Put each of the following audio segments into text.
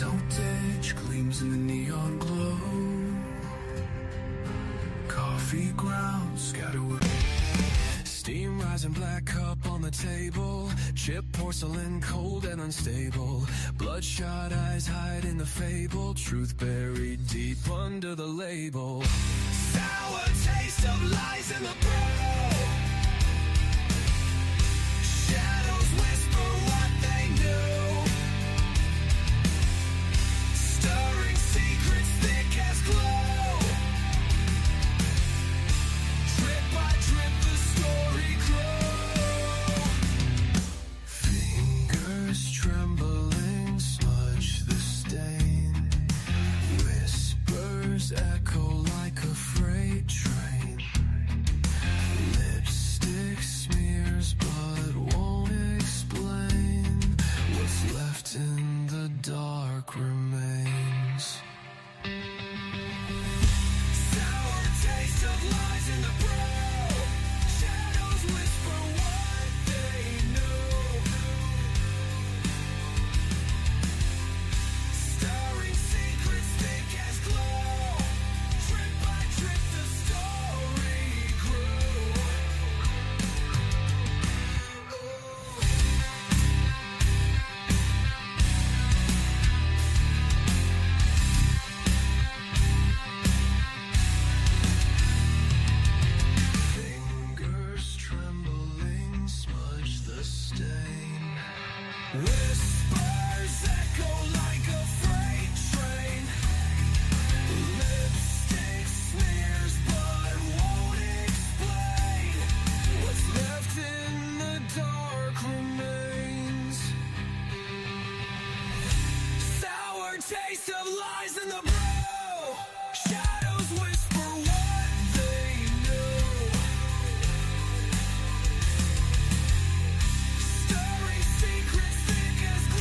Voltage gleams in the neon glow. Coffee grounds scatter with steam rising, black cup on the table. Chipped porcelain, cold and unstable. Bloodshot eyes hide in the fable. Truth buried deep under the label. Sour taste of lies in the brew. Shadows whisper what they knew. Stirring secrets thick as glue. Drip by drip the story grew. Fingers trembling smudge the stain. Whispers echo like a freight train. Lipstick smears but won't explain. What's left in the dark remains. Sour taste of lies in the brew. Shadows whisper what they knew. Stirring secrets thick as glue. Drip by drip the story grew. Fingers trembling smudge the stain. Whispers echo like a freight train. Lipstick smears but won't explain. What's left in the dark remains. Sour taste of lies in the brew. Shadows whisper what they knew. Stirring secrets thick as glue.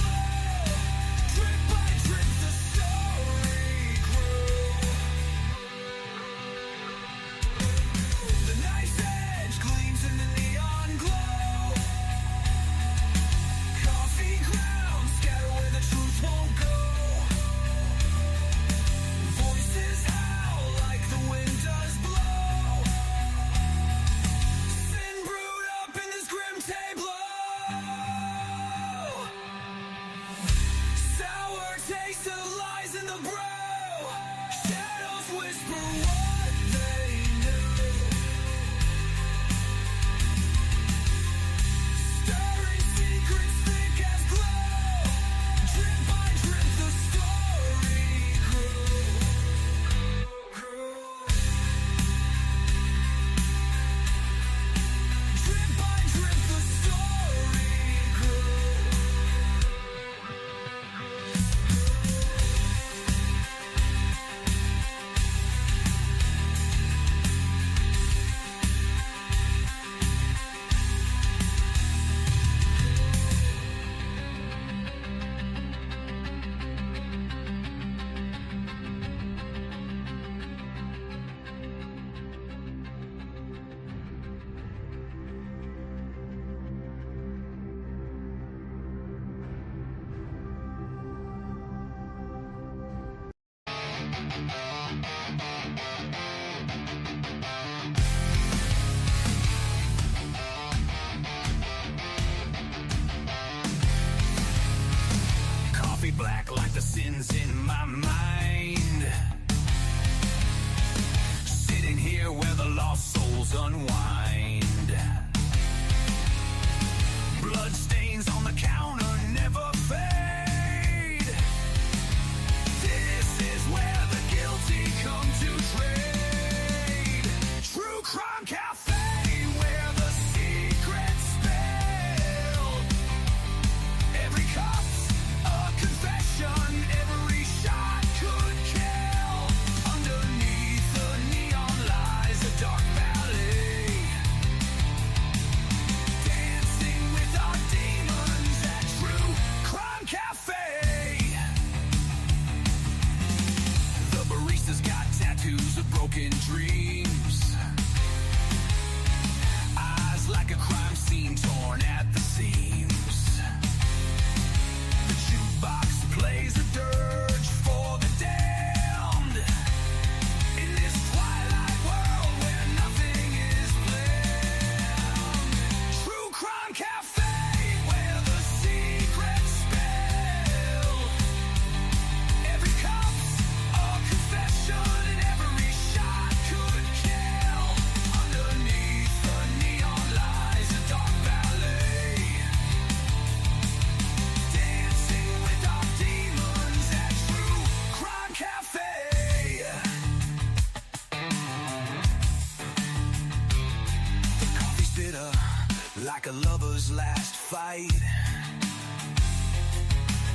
last fight.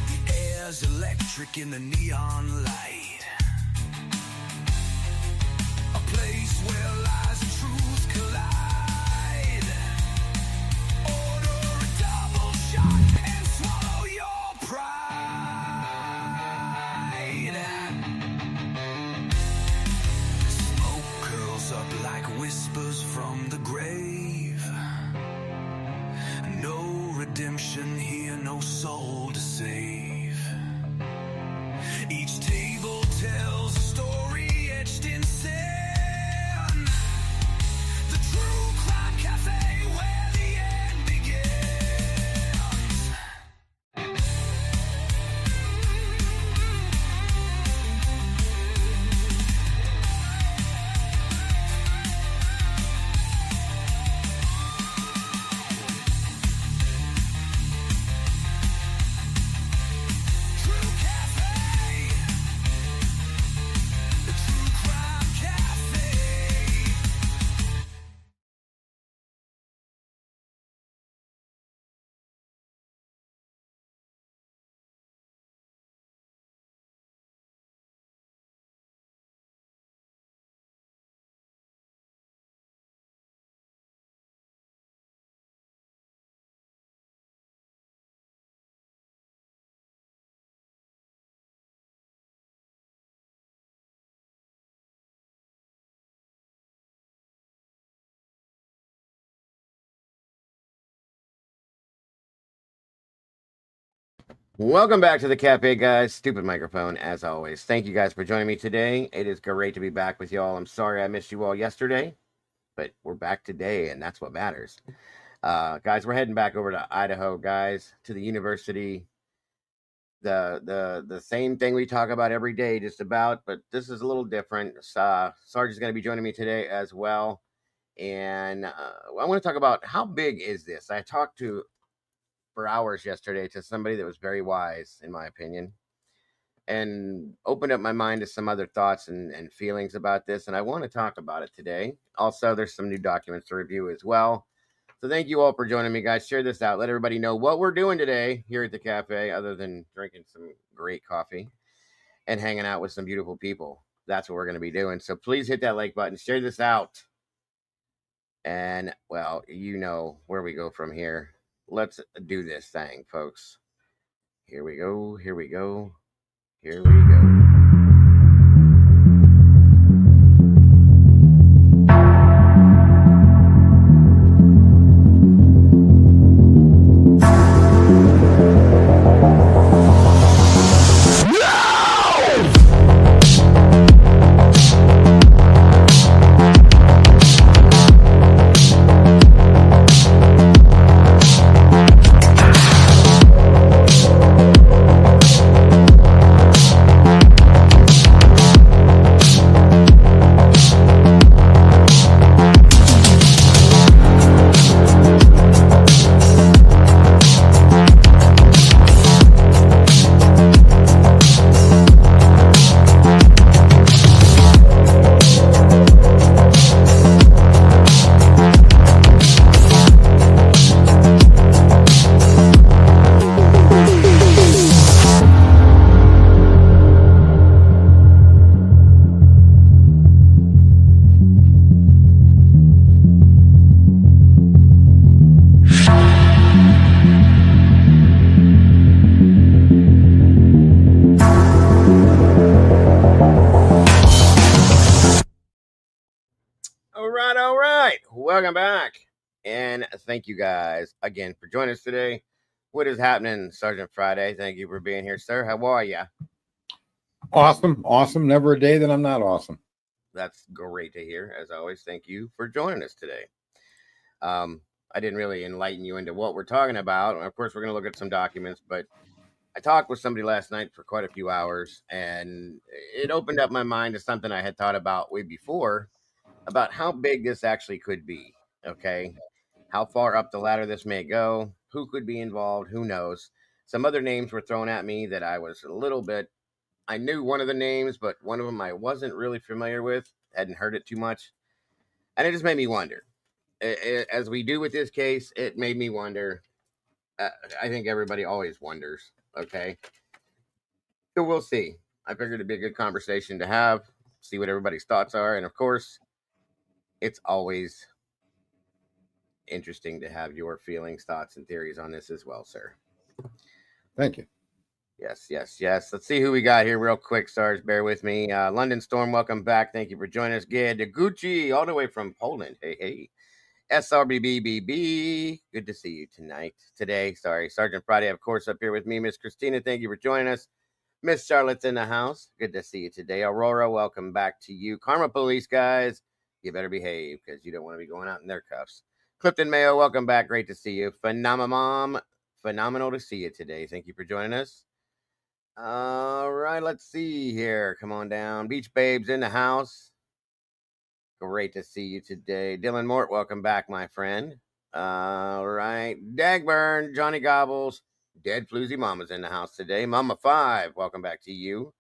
The air's electric in the neon light. A place where lies and truth collide. Order a double shot and swallow your pride. Smoke curls up like whispers from the grave. No redemption here, no soul to save. Each table tells a story etched in sand. The True Crime Cafe, where the end begins. True Cafe, the True Crime Cafe. Welcome back to the Cafe, guys. Stupid microphone, as always. Thank you guys for joining me today. It is great to be back with y'all. I'm sorry I missed you all yesterday, but we're back today, and that's what matters. Guys, we're heading back over to Idaho, guys, to the university. The same thing we talk about every day, just about, but this is a little different. Sarge is going to be joining me today as well, and I want to talk about how big is this. I talked to for hours yesterday to somebody that was very wise, in my opinion, and opened up my mind to some other thoughts and feelings about this. And I want to talk about it today. Also, there's some new documents to review as well. So thank you all for joining me, guys. Share this out. Let everybody know what we're doing today here at the cafe, other than drinking some great coffee and hanging out with some beautiful people. That's what we're going to be doing. So please hit that like button. Share this out. And, well, you know where we go from here. Let's do this thing, folks. Here we go. Here we go. Here we go. All right. Welcome back. And thank you guys again for joining us today. What is happening, Sergeant Friday? Thank you for being here, sir. How are you? Awesome. Never a day that I'm not awesome. That's great to hear. As always, thank you for joining us today. I didn't really enlighten you into what we're talking about. Of course, we're going to look at some documents, but I talked with somebody last night for quite a few hours, and it opened up my mind to something I had thought about way before, about how big this actually could be. Okay. How far up the ladder this may go, who could be involved, who knows. Some other names were thrown at me that I was a little bit, I knew one of the names, but one of them I wasn't really familiar with, hadn't heard it too much. And it just made me wonder. As we do with this case, it made me wonder, I think everybody always wonders. Okay, so we'll see. I figured it'd be a good conversation to have, see what everybody's thoughts are, and of course, it's always interesting to have your feelings, thoughts, and theories on this as well, sir. Thank you. Yes, yes, yes. Let's see who we got here real quick, Sarge. Bear with me. London Storm, welcome back. Thank you for joining us. Ged Gucci, all the way from Poland. Hey, hey. SRBBBB, good to see you today. Sorry, Sergeant Friday, of course, up here with me. Miss Christina, thank you for joining us. Miss Charlotte's in the house. Good to see you today. Aurora, welcome back to you. Karma Police, guys, you better behave because you don't want to be going out in their cuffs. Clifton Mayo, welcome back. Great to see you. Mom, phenomenal to see you today. Thank you for joining us. All right, let's see here. Come on down. Beach Babes in the house. Great to see you today. Dylan Mort, welcome back, my friend. All right. Dagburn, Johnny Gobbles, Dead Floozy Mama's in the house today. Mama 5, welcome back to you.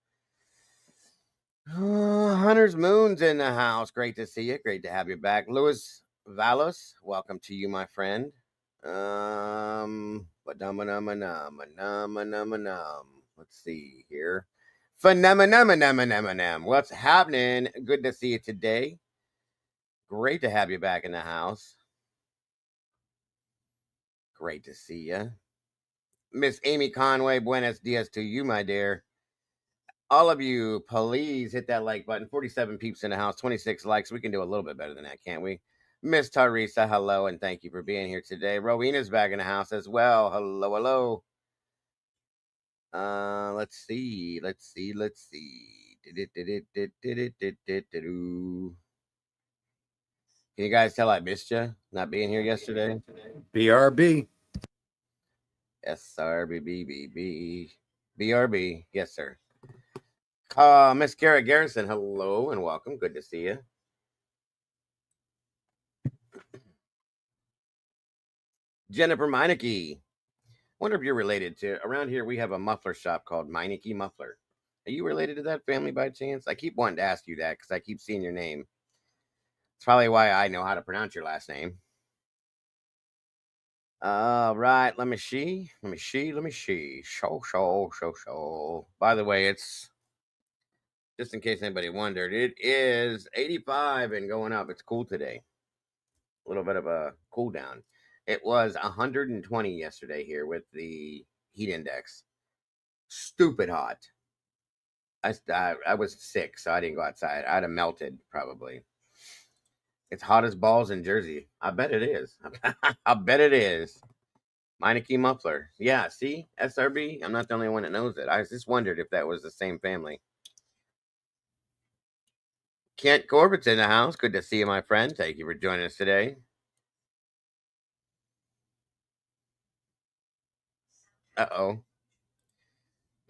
Hunter's Moon's in the house. Great to see you. Great to have you back. Louis Valos, welcome to you, my friend. Let's see here. Phenomenon. What's happening? Good to see you today. Great to have you back in the house. Great to see you. Miss Amy Conway, buenos dias to you, my dear. All of you, please hit that like button. 47 peeps in the house, 26 likes. We can do a little bit better than that, can't we? Miss Teresa, hello, and thank you for being here today. Rowena's back in the house as well. Hello, hello. Let's see. Can you guys tell I missed you not being here yesterday? BRB. BRB. Yes, sir. Miss Kara Garrison, hello and welcome. Good to see you. Jennifer Meineke. Wonder if you're related to, around here we have a muffler shop called Meineke Muffler. Are you related to that family by chance? I keep wanting to ask you that because I keep seeing your name. It's probably why I know how to pronounce your last name. All right, let me see. Show. By the way, it's just in case anybody wondered, it is 85 and going up. It's cool today. A little bit of a cool down. It was 120 yesterday here with the heat index. Stupid hot. I was sick, so I didn't go outside. I'd have melted probably. It's hot as balls in Jersey. I bet it is. I bet it is. Meineke Muffler. Yeah, see? SRB? I'm not the only one that knows it. I just wondered if that was the same family. Kent Corbett's in the house. Good to see you, my friend. Thank you for joining us today. Uh-oh.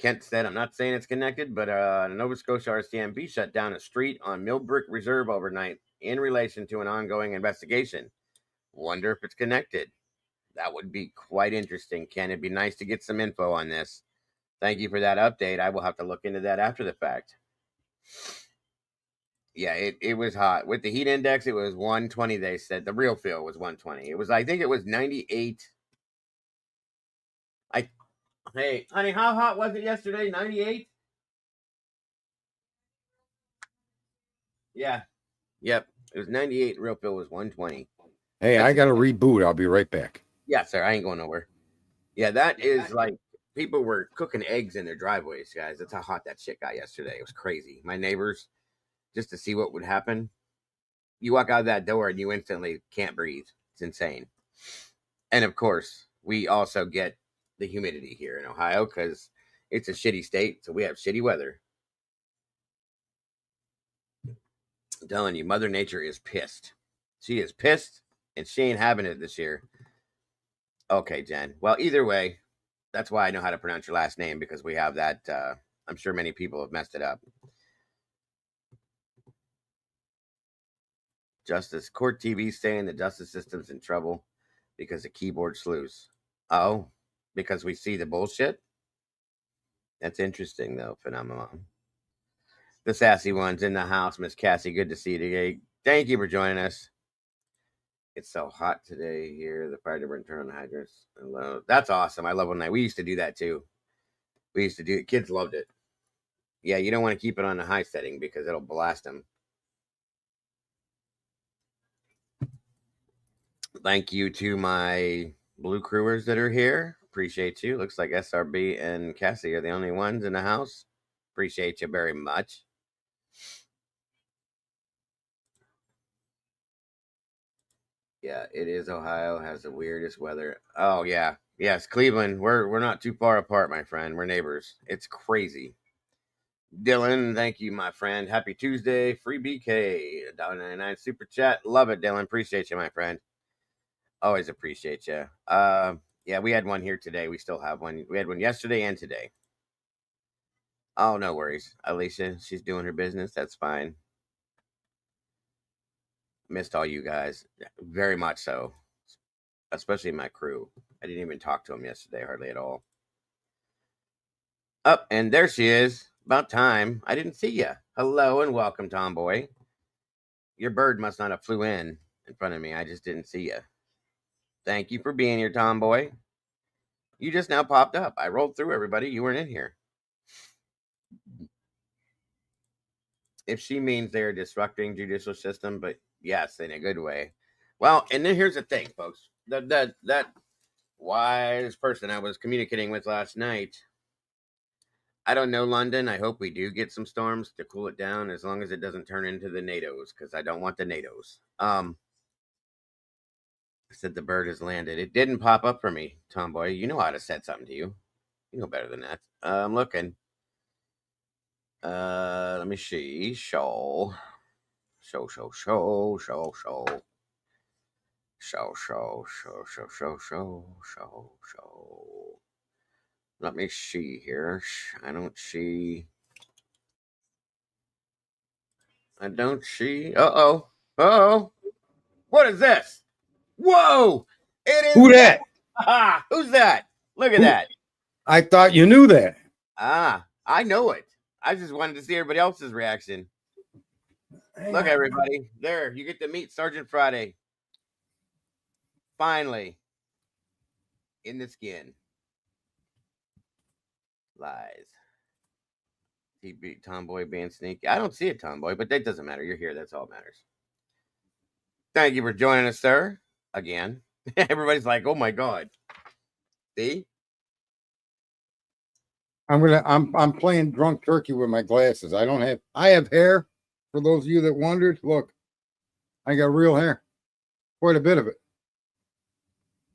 Kent said, I'm not saying it's connected, but Nova Scotia RCMP shut down a street on Millbrook Reserve overnight in relation to an ongoing investigation. Wonder if it's connected. That would be quite interesting, Ken. It'd be nice to get some info on this. Thank you for that update. I will have to look into that after the fact. Yeah, it was hot. With the heat index, it was 120, they said. The real feel was 120. It was, I think it was 98. Hey, honey, how hot was it yesterday? 98? Yeah. Yep. It was 98. Real feel was 120. Hey, I got to reboot. I'll be right back. Yeah, sir. I ain't going nowhere. Yeah, that is like people were cooking eggs in their driveways, guys. That's how hot that shit got yesterday. It was crazy. My neighbors, just to see what would happen. You walk out of that door and you instantly can't breathe. It's insane. And of course, we also get the humidity here in Ohio because it's a shitty state. So we have shitty weather. I'm telling you, Mother Nature is pissed. She is pissed and she ain't having it this year. Okay, Jen. Well, either way, that's why I know how to pronounce your last name because we have that. I'm sure many people have messed it up. Justice Court TV saying the justice system's in trouble because of keyboard sleuths. Oh, because we see the bullshit? That's interesting, though, phenomenon. The sassy one's in the house, Miss Cassie. Good to see you today. Thank you for joining us. It's so hot today here. The fire department turned on the hydrants. That's awesome. I love when we used to do that too. We used to do it. Kids loved it. Yeah, you don't want to keep it on a high setting because it'll blast them. Thank you to my blue crewers that are here. Appreciate you. Looks like SRB and Cassie are the only ones in the house. Appreciate you very much. Yeah, it is. Ohio has the weirdest weather. Oh yeah, yes, Cleveland. We're not too far apart, my friend. We're neighbors. It's crazy. Dylan, thank you, my friend. Happy Tuesday. Free BK. $1.99 super chat. Love it, Dylan. Appreciate you, my friend. Always appreciate you. Yeah, we had one here today. We still have one. We had one yesterday and today. Oh, no worries. Alicia, she's doing her business. That's fine. Missed all you guys. Very much so. Especially my crew. I didn't even talk to them yesterday, hardly at all. Up, and there she is. About time. I didn't see you. Hello and welcome, Tomboy. Your bird must not have flew in front of me. I just didn't see you. Thank you for being here, Tomboy. You just now popped up. I rolled through everybody. You weren't in here. If she means they're disrupting judicial system, but yes, in a good way. Well, and then here's the thing, folks. That wise person I was communicating with last night. I don't know, London. I hope we do get some storms to cool it down, as long as it doesn't turn into the NATOs, because I don't want the NATOs. I said the bird has landed. It didn't pop up for me, Tomboy. You know how to set something to you. You know better than that. I'm looking. Let me see. Show. Let me see here. I don't see. Uh-oh. What is this? Whoa! It is. Who that? Who's that? Look at that. I thought you knew that. I know it. I just wanted to see everybody else's reaction. Look, everybody. There, you get to meet Sergeant Friday. Finally. In the skin. Lies. He beat Tomboy being sneaky. I don't see it, Tomboy, but that doesn't matter. You're here. That's all that matters. Thank you for joining us, sir. Again. Everybody's like, oh my God. See? I'm playing drunk turkey with my glasses. I have hair. For those of you that wondered, look, I got real hair. Quite a bit of it.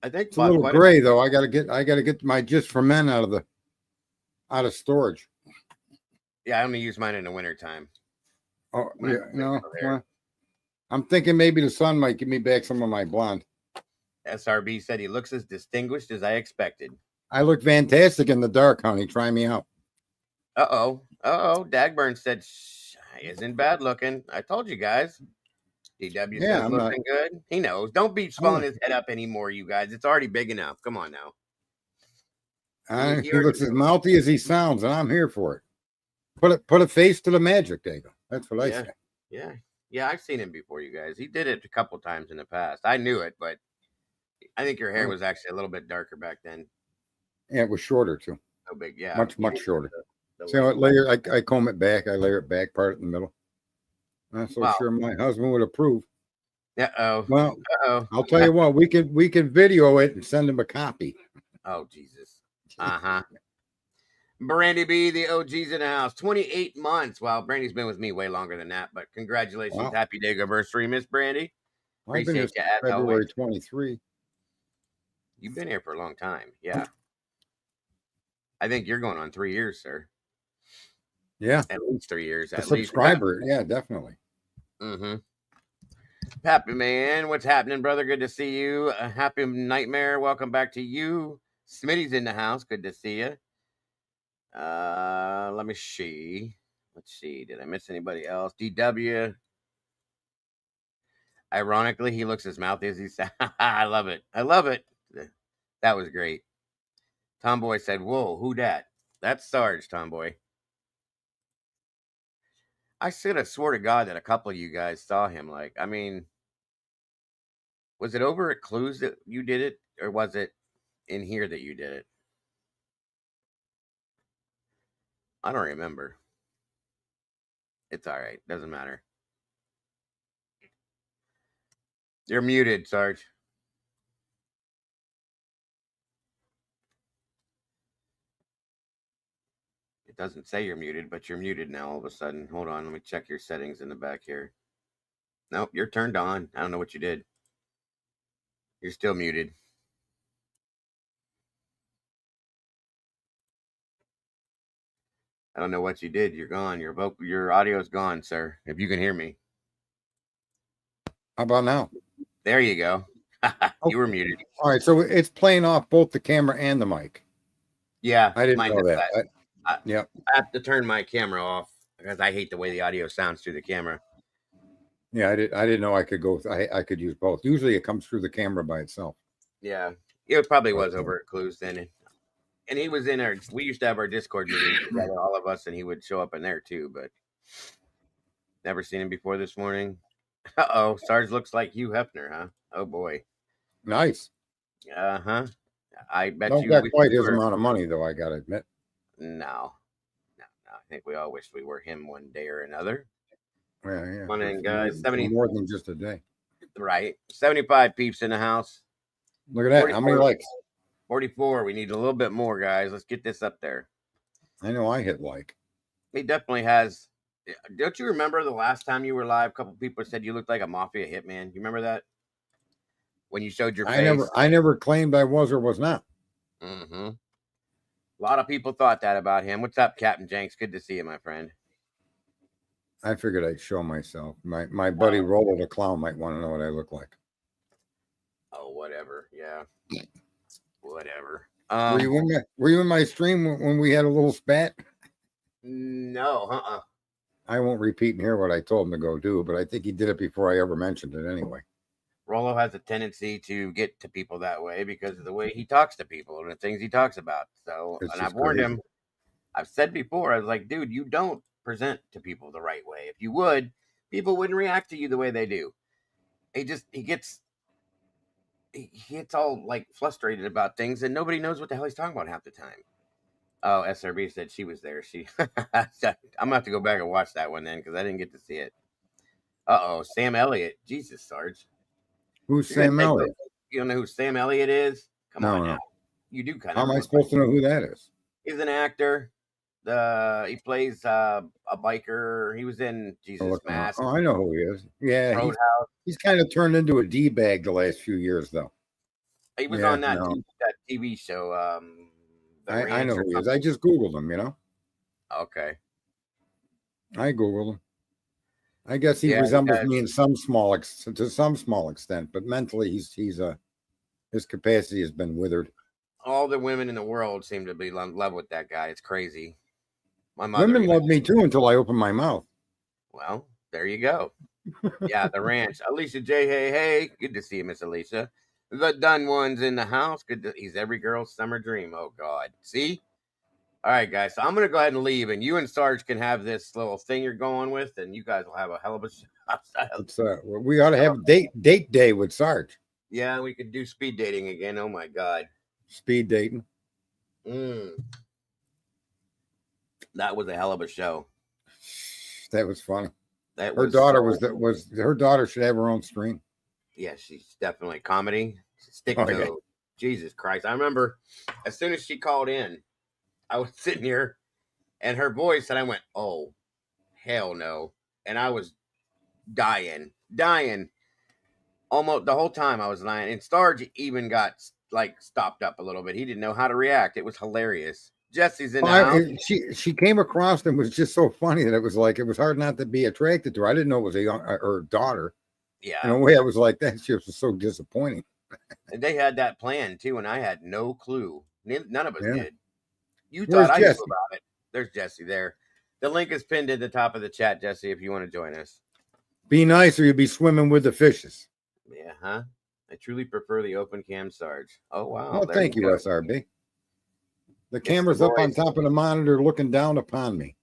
I think it's a little gray though. I gotta get my Just for Men out of storage. Yeah, I only use mine in the wintertime. Oh yeah, no. Well, I'm thinking maybe the sun might give me back some of my blonde. SRB said he looks as distinguished as I expected. I look fantastic in the dark, honey. Try me out. Uh-oh. Dagburn said, isn't bad looking. I told you guys. DW says looking good. He knows. Don't be swelling his head up anymore, you guys. It's already big enough. Come on now. He looks as mouthy as he sounds, and I'm here for it. Put a face to the magic, Dago. That's what I say. Yeah, I've seen him before, you guys. He did it a couple times in the past. I knew it, but I think your hair was actually a little bit darker back then. Yeah, it was shorter too. So big, yeah. Much shorter. So I comb it back. I layer it back, part in the middle. Not so sure my husband would approve. Well, I'll tell you what. We can video it and send him a copy. Oh Jesus. Brandy B, the OG's in the house. 28 months. Wow, Brandy's been with me way longer than that, but congratulations. Wow. Happy day anniversary, Miss Brandy. Appreciate you as February 23. You've been here for a long time. Yeah. I think you're going on 3 years, sir. Yeah. At least 3 years. A subscriber. Yeah, definitely. Mm-hmm. Happy man. What's happening, brother? Good to see you. Happy Nightmare. Welcome back to you. Smitty's in the house. Good to see you. Let me see. Let's see. Did I miss anybody else? DW. Ironically, he looks as mouthy as he said. I love it. That was great. Tomboy said, whoa, who dat? That's Sarge, Tomboy. I should have swore to God that a couple of you guys saw him. Was it over at Clues that you did it, or was it in here that you did it? I don't remember. It's all right. Doesn't matter. You're muted, Sarge. It doesn't say you're muted, but you're muted now all of a sudden. Hold on. Let me check your settings in the back here. Nope, you're turned on. I don't know what you did. You're still muted. I don't know what you did. You're gone. Your audio's gone, sir. If you can hear me. How about now? There you go. You were muted. All right, so it's playing off both the camera and the mic. Yeah, I didn't know that. Yeah, I have to turn my camera off because I hate the way the audio sounds through the camera. Yeah, I didn't know I could go. I could use both. Usually, it comes through the camera by itself. Yeah, it probably was over at Clues then, and he was in our. We used to have our Discord meetings together, all of us, and he would show up in there too. But never seen him before this morning. Uh-oh, Sarge looks like Hugh Hefner, huh? Oh boy, nice. Uh-huh. I bet don't you got quite his amount of money, though. I gotta admit. No. I think we all wish we were him one day or another. Yeah. Come on in, guys. 70 more than just a day. Right. 75 peeps in the house. Look at that. 44, how many likes? 44. We need a little bit more, guys. Let's get this up there. I know I hit like. He definitely has. Don't you remember the last time you were live? A couple people said you looked like a mafia hitman. You remember that? When you showed your face? I never claimed I was or was not. Mm-hmm. A lot of people thought that about him. What's up, Captain Jenks? Good to see you, my friend. I figured I'd show myself. My buddy Rollo the Clown might want to know what I look like. Oh, whatever. Yeah. Whatever. Were you in my stream when we had a little spat? No, I won't repeat and hear what I told him to go do, but I think he did it before I ever mentioned it anyway. Rollo has a tendency to get to people that way because of the way he talks to people and the things he talks about. So, and I've warned him. I've said before, I was like, dude, you don't present to people the right way. If you would, people wouldn't react to you the way they do. He gets all like frustrated about things and nobody knows what the hell he's talking about half the time. Oh, SRB said she was there. I'm gonna have to go back and watch that one then because I didn't get to see it. Uh-oh, Sam Elliott. Jesus, Sarge. Who's Sam Elliott? You don't know who Sam Elliott is? Come on now. You do kind of. How am I supposed to know who that is? He's an actor. He plays a biker. He was in Jesus Mask. Oh, I know who he is. Yeah, he's kind of turned into a D-bag the last few years, though. He was on that TV show. I know who he is. I just Googled him, you know. Okay. I Googled him. I guess he resembles me in some small extent, but mentally his capacity has been withered. All the women in the world seem to be in love with that guy. It's crazy. Women love me too until I open my mouth. Well, there you go. Yeah, the ranch. Alicia J. Hey. Good to see you, Miss Alicia. The done ones in the house. He's every girl's summer dream. Oh, God. See? All right, guys. So I'm going to go ahead and leave, and you and Sarge can have this little thing you're going with, and you guys will have a hell of a show. We ought to have date day with Sarge. Yeah, we could do speed dating again. Oh, my God. Speed dating. That was a hell of a show. That was funny. Her daughter should have her own stream. Yeah, she's definitely comedy. Jesus Christ. I remember as soon as she called in, I was sitting here and her voice and I went, oh, hell no. And I was dying. Almost the whole time I was lying. And Sarge even got stopped up a little bit. He didn't know how to react. It was hilarious. Jesse's in the house. She came across and was just so funny that it was hard not to be attracted to her. I didn't know it was her daughter. Yeah. In a way, I was like, that shit was so disappointing. And they had that plan too, and I had no clue. None of us did. You Where's thought Jesse? I knew about it. There's Jesse there. The link is pinned at the top of the chat, Jesse, if you want to join us. Be nice or you'll be swimming with the fishes. Yeah, huh? I truly prefer the open cam Sarge. Oh, wow. Well, thank you, SRB. The camera's up on top of the monitor looking down upon me.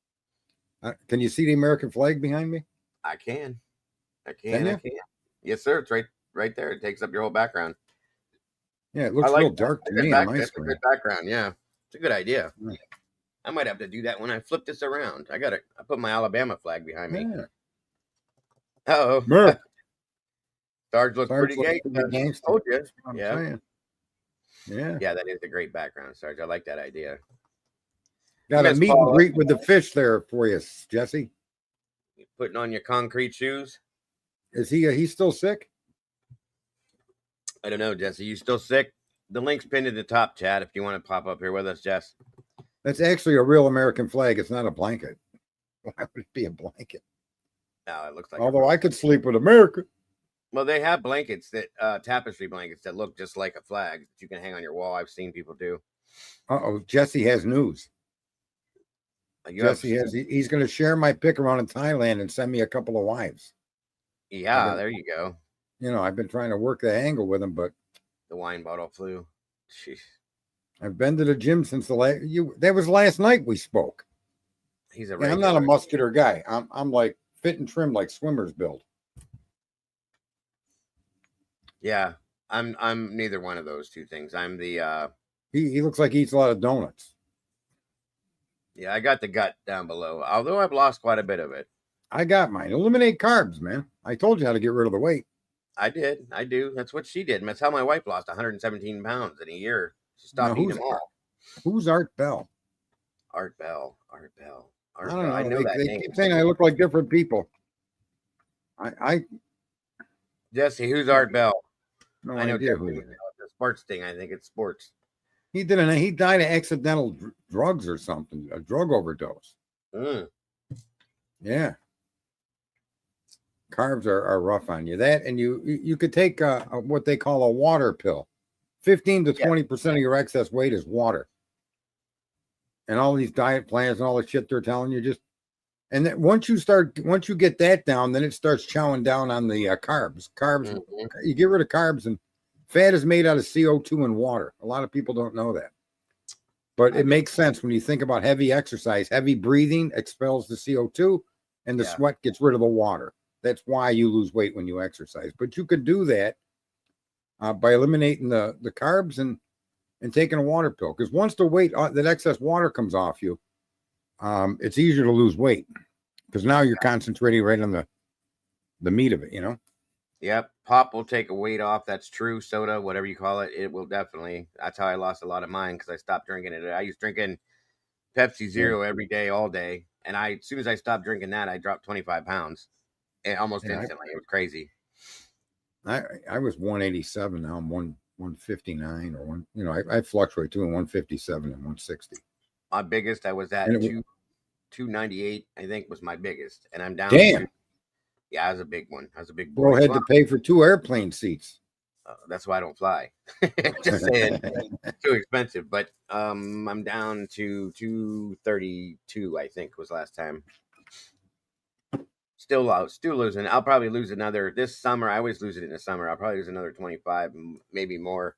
Can you see the American flag behind me? I can. Yes, sir. It's right right there. It takes up your whole background. Yeah, it looks real dark to me on my screen. Good background, yeah. It's a good idea. Yeah. I might have to do that when I flip this around. I put my Alabama flag behind me. Uh-oh. Sarge looks pretty gangster. Told you. Yeah. Yeah. Yeah, that is a great background, Sarge. I like that idea. Got a meet and greet with the fish there for you, Jesse. You putting on your concrete shoes? Is he's still sick? I don't know, Jesse. You still sick? The link's pinned at the top, chat, if you want to pop up here with us, Jess. That's actually a real American flag. It's not a blanket. Why would it be a blanket? No, it looks like. Although I could sleep with America. Well, they have blankets that tapestry blankets that look just like a flag that you can hang on your wall. I've seen people do. Jesse has news. He's going to share my pic around in Thailand and send me a couple of wives. Yeah, there you go. You know, I've been trying to work the angle with him, but the wine bottle flew. Jeez. I've been to the gym since that was last night we spoke. I'm not a muscular guy. I'm like fit and trim like swimmers build. Yeah, I'm neither one of those two things. I'm the he looks like he eats a lot of donuts. Yeah, I got the gut down below, although I've lost quite a bit of it. I got mine. Eliminate carbs, man. I told you how to get rid of the weight. I did. I do. That's what she did. That's how my wife lost 117 pounds in a year. She stopped eating them all. Who's Art Bell? Art Bell. I don't know. I know they keep saying I look like different people. Jesse, who's Art Bell? No idea who it is. The sports thing. I think it's sports. He died of accidental drugs or something, a drug overdose. Yeah. Carbs are rough on you. That, and you could take what they call a water pill. 15 to 20% of your excess weight is water. And all these diet plans and all the shit they're telling you, and then once you get that down, then it starts chowing down on the carbs. You get rid of carbs, and fat is made out of CO2 and water. A lot of people don't know that. But it makes sense when you think about heavy exercise. Heavy breathing expels the CO2, and the sweat gets rid of the water. That's why you lose weight when you exercise. But you could do that by eliminating the carbs and taking a water pill. Because once the weight, that excess water comes off you, it's easier to lose weight. Because now you're concentrating right on the meat of it, you know? Yep. Pop will take a weight off. That's true. Soda, whatever you call it, it will definitely. That's how I lost a lot of mine, because I stopped drinking it. I used drinking Pepsi Zero every day, all day. And as soon as I stopped drinking that, I dropped 25 pounds. Almost instantly. It was crazy. I was 187. Now I'm 159 or one. You know, I fluctuate between 157 and 160. My biggest, I was at 298. I think was my biggest, and I'm down. Damn. Yeah, I was a big one. I was a big boy. Bro had to pay for 2 airplane seats. That's why I don't fly. Just saying, too expensive. But I'm down to 232. I think was last time. Still losing. I'll probably lose another this summer. I always lose it in the summer. I'll probably lose another 25, maybe more.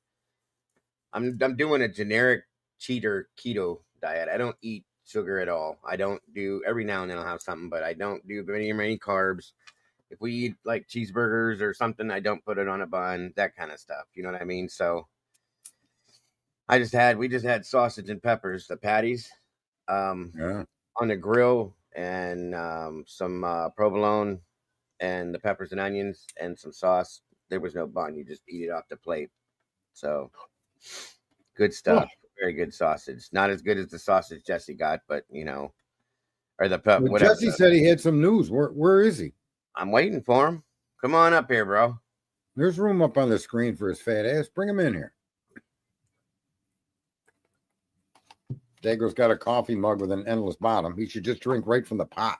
I'm doing a generic cheater keto diet. I don't eat sugar at all. I don't do, every now and then I'll have something, but I don't do many carbs. If we eat like cheeseburgers or something, I don't put it on a bun, that kind of stuff. You know what I mean? So we just had sausage and peppers, the patties, on the grill, and some provolone and the peppers and onions and some sauce. There was no bun. You just eat it off the plate. So good stuff. Very good sausage. Not as good as the sausage Jesse got, but you know, or the pep. Well, Jesse said he had some news. Where is he? I'm waiting for him. Come on up here, bro. There's room up on the screen for his fat ass. Bring him in here. Dago's got a coffee mug with an endless bottom. He should just drink right from the pot.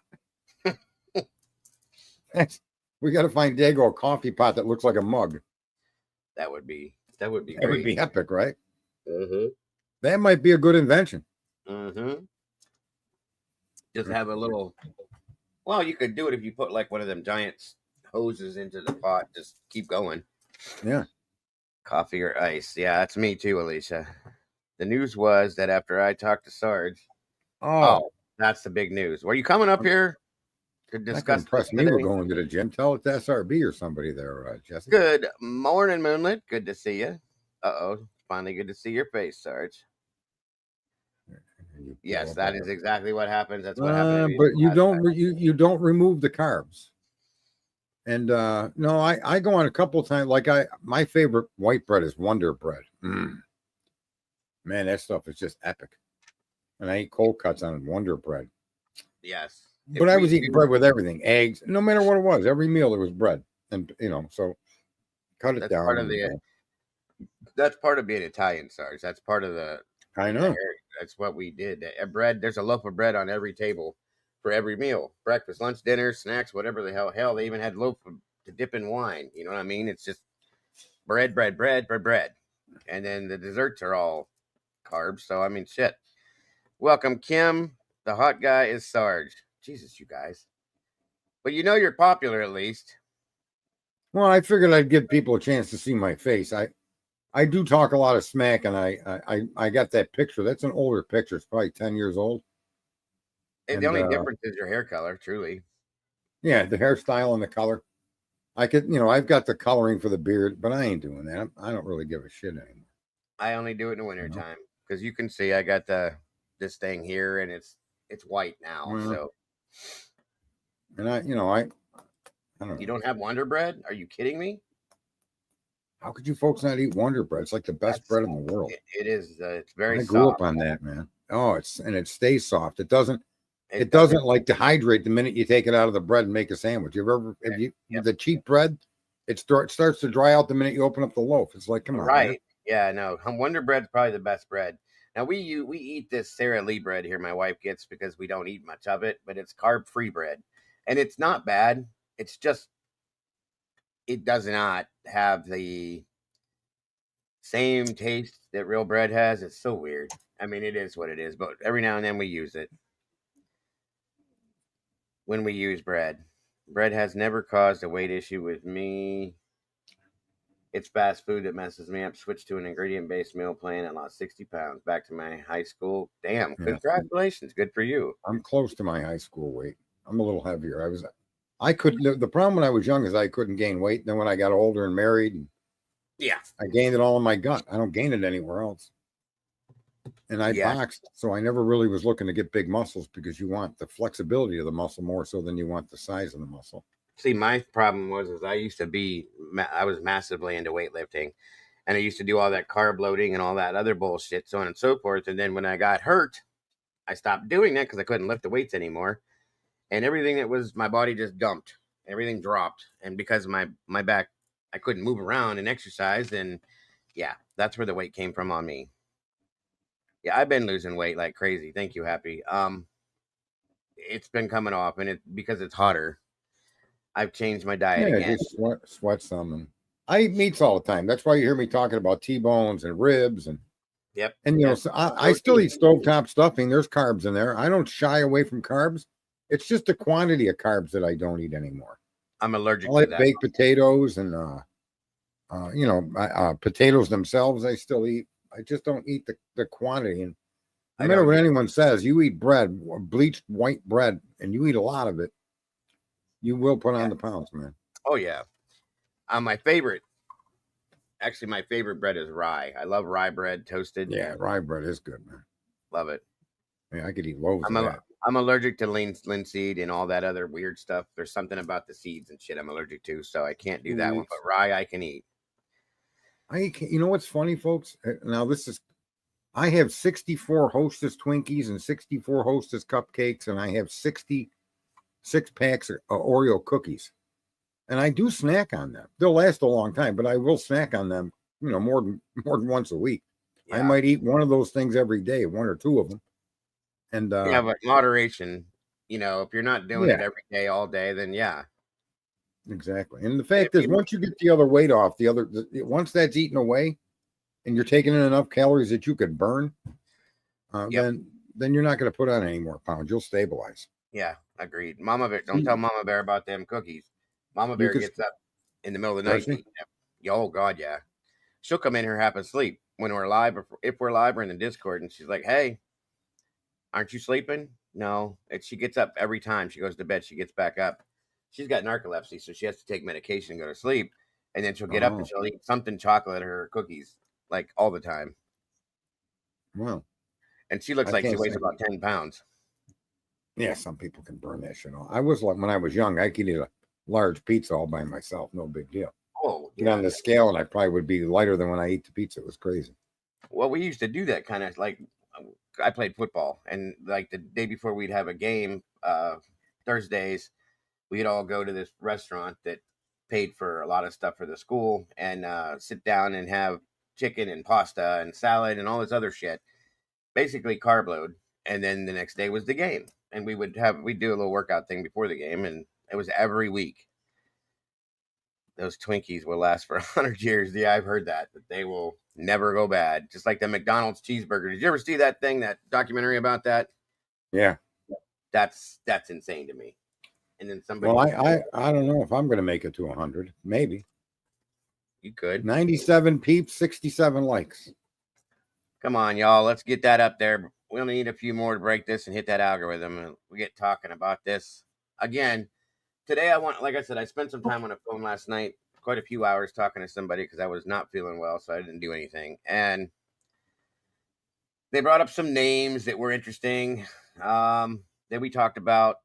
We got to find Dago a coffee pot that looks like a mug. That would be great. Would be epic, right? Mm-hmm. That might be a good invention. Mm-hmm. Just have a little. Well, you could do it if you put like one of them giant hoses into the pot. Just keep going. Yeah. Coffee or ice. Yeah, that's me too, Alicia. The news was that after I talked to Sarge. Oh, that's the big news. Were you coming up here? to That can discuss impress me today. with going to the gym. Tell it to SRB or somebody there, Jesse. Good morning, Moonlit. Good to see you. Finally good to see your face, Sarge. Yes, that is exactly what happens. That's what happened. But you don't remove the carbs. And no, I go on a couple of times. Like my favorite white bread is Wonder Bread. Man, that stuff is just epic. And I eat cold cuts on Wonder Bread. Yes. But I was eating bread with everything, eggs, no matter what it was. Every meal there was bread, and so cut it down. That's part of being Italian, Sarge. That's part of the. I know. That's what we did. Bread. There's a loaf of bread on every table for every meal: breakfast, lunch, dinner, snacks, whatever the hell. Hell, they even had loaf to dip in wine. You know what I mean? It's just bread, and then the desserts are all carbs. So I mean, shit. Welcome, Kim. The hot guy is Sarge. Jesus, you guys. But you know you're popular at least. Well, I figured I'd give people a chance to see my face. I do talk a lot of smack, and I got that picture. That's an older picture. It's probably 10 years old. And the only difference is your hair color, truly. Yeah, the hairstyle and the color. I could, I've got the coloring for the beard, but I ain't doing that. I don't really give a shit anymore. I only do it in the wintertime because you can see I got this thing here, and it's white now. So, and I don't know. You don't have Wonder Bread? Are you kidding me? How could you folks not eat Wonder Bread? It's like the best bread in the world. It is. It's very. I grew up on that, man. Oh, it stays soft. It doesn't like dehydrate the minute you take it out of the bread and make a sandwich. The cheap bread, it starts to dry out the minute you open up the loaf. It's like, come on, right? Man. Yeah, no. Wonder Bread's probably the best bread. Now we eat this Sara Lee bread here. My wife gets because we don't eat much of it, but it's carb-free bread, and it's not bad. It's just it does not have the same taste that real bread has. It's so weird. I mean, it is what it is, but every now and then we use it. When we use bread has never caused a weight issue with me. It's fast food that messes me up. Switched to an ingredient-based meal plan and lost 60 pounds. Back to my high school. Damn, congratulations. Good for you. I'm close to my high school weight. I'm a little heavier. I couldn't. The problem when I was young is I couldn't gain weight. Then when I got older and married, I gained it all in my gut. I don't gain it anywhere else. And I boxed, so I never really was looking to get big muscles because you want the flexibility of the muscle more so than you want the size of the muscle. See, my problem was I was massively into weightlifting, and I used to do all that carb loading and all that other bullshit, so on and so forth. And then when I got hurt, I stopped doing that because I couldn't lift the weights anymore. And everything that was my body just dumped. Everything dropped. And because of my back, I couldn't move around and exercise. And that's where the weight came from on me. Yeah, I've been losing weight like crazy. Thank you, Happy. It's been coming off, and because it's hotter. I've changed my diet again. Just sweat some. And I eat meats all the time. That's why you hear me talking about T-bones and ribs and. Yep. And so I still eat stovetop stuffing. There's carbs in there. I don't shy away from carbs. It's just the quantity of carbs that I don't eat anymore. I'm allergic to that. Baked potatoes and potatoes themselves I still eat. I just don't eat the quantity. And no matter what anyone says, you eat bread, bleached white bread, and you eat a lot of it, you will put on the pounds, man. Oh yeah. My favorite bread is rye. I love rye bread toasted. Yeah, rye bread is good, man. Love it. Yeah, I could eat loaves of that. I'm allergic to linseed and all that other weird stuff. There's something about the seeds and shit I'm allergic to, so I can't do that one. But rye I can eat. You know what's funny, folks? Now I have 64 Hostess Twinkies and 64 Hostess cupcakes, and I have 66 packs of Oreo cookies. And I do snack on them. They'll last a long time, but I will snack on them, more than once a week. Yeah. I might eat one of those things every day, one or two of them. And but moderation, if you're not doing it every day, all day, then exactly. And the fact is, once you get the other weight off, once that's eaten away, and you're taking in enough calories that you could burn, then you're not going to put on any more pounds. You'll stabilize. Yeah, agreed. Mama Bear, don't tell Mama Bear about them cookies. Mama Bear gets up in the middle of the night. Oh God, yeah. She'll come in here half asleep when we're live, or if we're live, we're in the Discord, and she's like, "Hey, aren't you sleeping?" No, she gets up every time she goes to bed. She gets back up. She's got narcolepsy, so she has to take medication and go to sleep. And then she'll get up and she'll eat something chocolate or cookies like all the time. Well, and she looks like she weighs about 10 pounds. Yeah, some people can burn that shit off. I was like, when I was young, I could eat a large pizza all by myself. No big deal. Oh, get on the scale, and I probably would be lighter than when I eat the pizza. It was crazy. Well, we used to do that kind of like I played football, and like the day before we'd have a game, Thursdays, we'd all go to this restaurant that paid for a lot of stuff for the school and sit down and have chicken and pasta and salad and all this other shit, basically carb load. And then the next day was the game, and we'd do a little workout thing before the game, and it was every week. Those Twinkies will last for 100 years. Yeah, I've heard that they will never go bad. Just like the McDonald's cheeseburger. Did you ever see that thing, that documentary about that? Yeah. That's insane to me. And then somebody. Well, I don't know if I'm going to make it to 100. Maybe. You could. 97 peeps, 67 likes. Come on, y'all. Let's get that up there. We only need a few more to break this and hit that algorithm. And we get talking about this again. Today, like I said, I spent some time on the phone last night, quite a few hours talking to somebody because I was not feeling well, so I didn't do anything. And they brought up some names that were interesting. That we talked about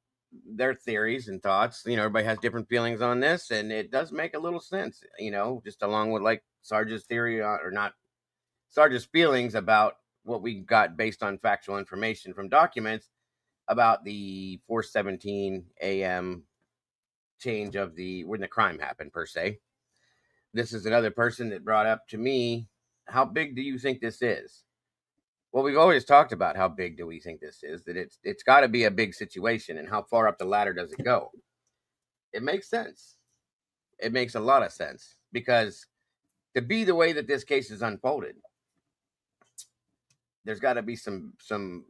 their theories and thoughts. You know, everybody has different feelings on this, and it does make a little sense, you know, just along with like Sarge's theory or not Sarge's feelings about what we got based on factual information from documents about the 4:17 a.m. change of when the crime happened, per se. This is another person that brought up to me, how big do you think this is? Well, we've always talked about how big do we think this is, that it's got to be a big situation, and how far up the ladder does it go? It makes sense. It makes a lot of sense, because to be the way that this case is unfolded, there's got to be some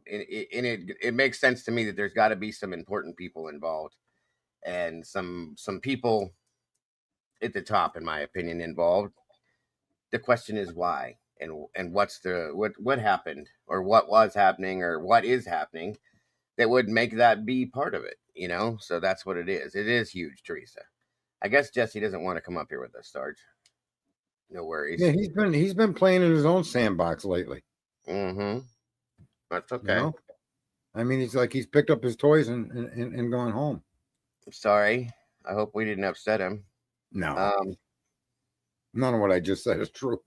it makes sense to me that there's got to be some important people involved, and some people at the top, in my opinion, involved. The question is why, and what happened, or what was happening, or what is happening that would make that be part of it, you know? So that's what it is. It is huge, Teresa. I guess Jesse doesn't want to come up here with us, Sarge. No worries. Yeah, he's been playing in his own sandbox lately. Mm-hmm. That's okay. You know? I mean, he's picked up his toys and gone home. I'm sorry. I hope we didn't upset him. No. None of what I just said is true.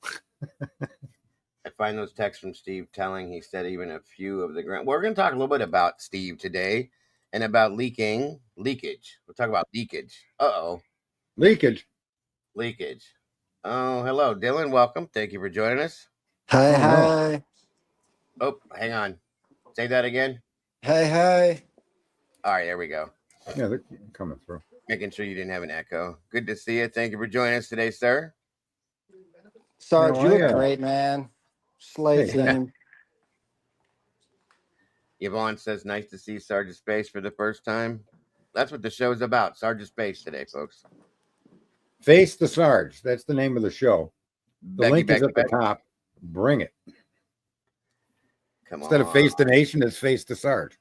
I find those texts from Steve telling he said even a few of the ground. We're going to talk a little bit about Steve today and about leakage. We'll talk about leakage. Leakage. Oh, hello, Dylan. Welcome. Thank you for joining us. Hi. Oh, hang on. Say that again. Hi. All right, there we go. Yeah, they're coming through. Making sure you didn't have an echo. Good to see you. Thank you for joining us today, sir. Sarge, you look great, man. Slay team. Yvonne says, nice to see Sergeant Space for the first time. That's what the show's about. Sergeant Space today, folks. Face the Sarge. That's the name of the show. The link is at the top. Bring it. Come on. Instead of Face the Nation, it's Face the Sarge.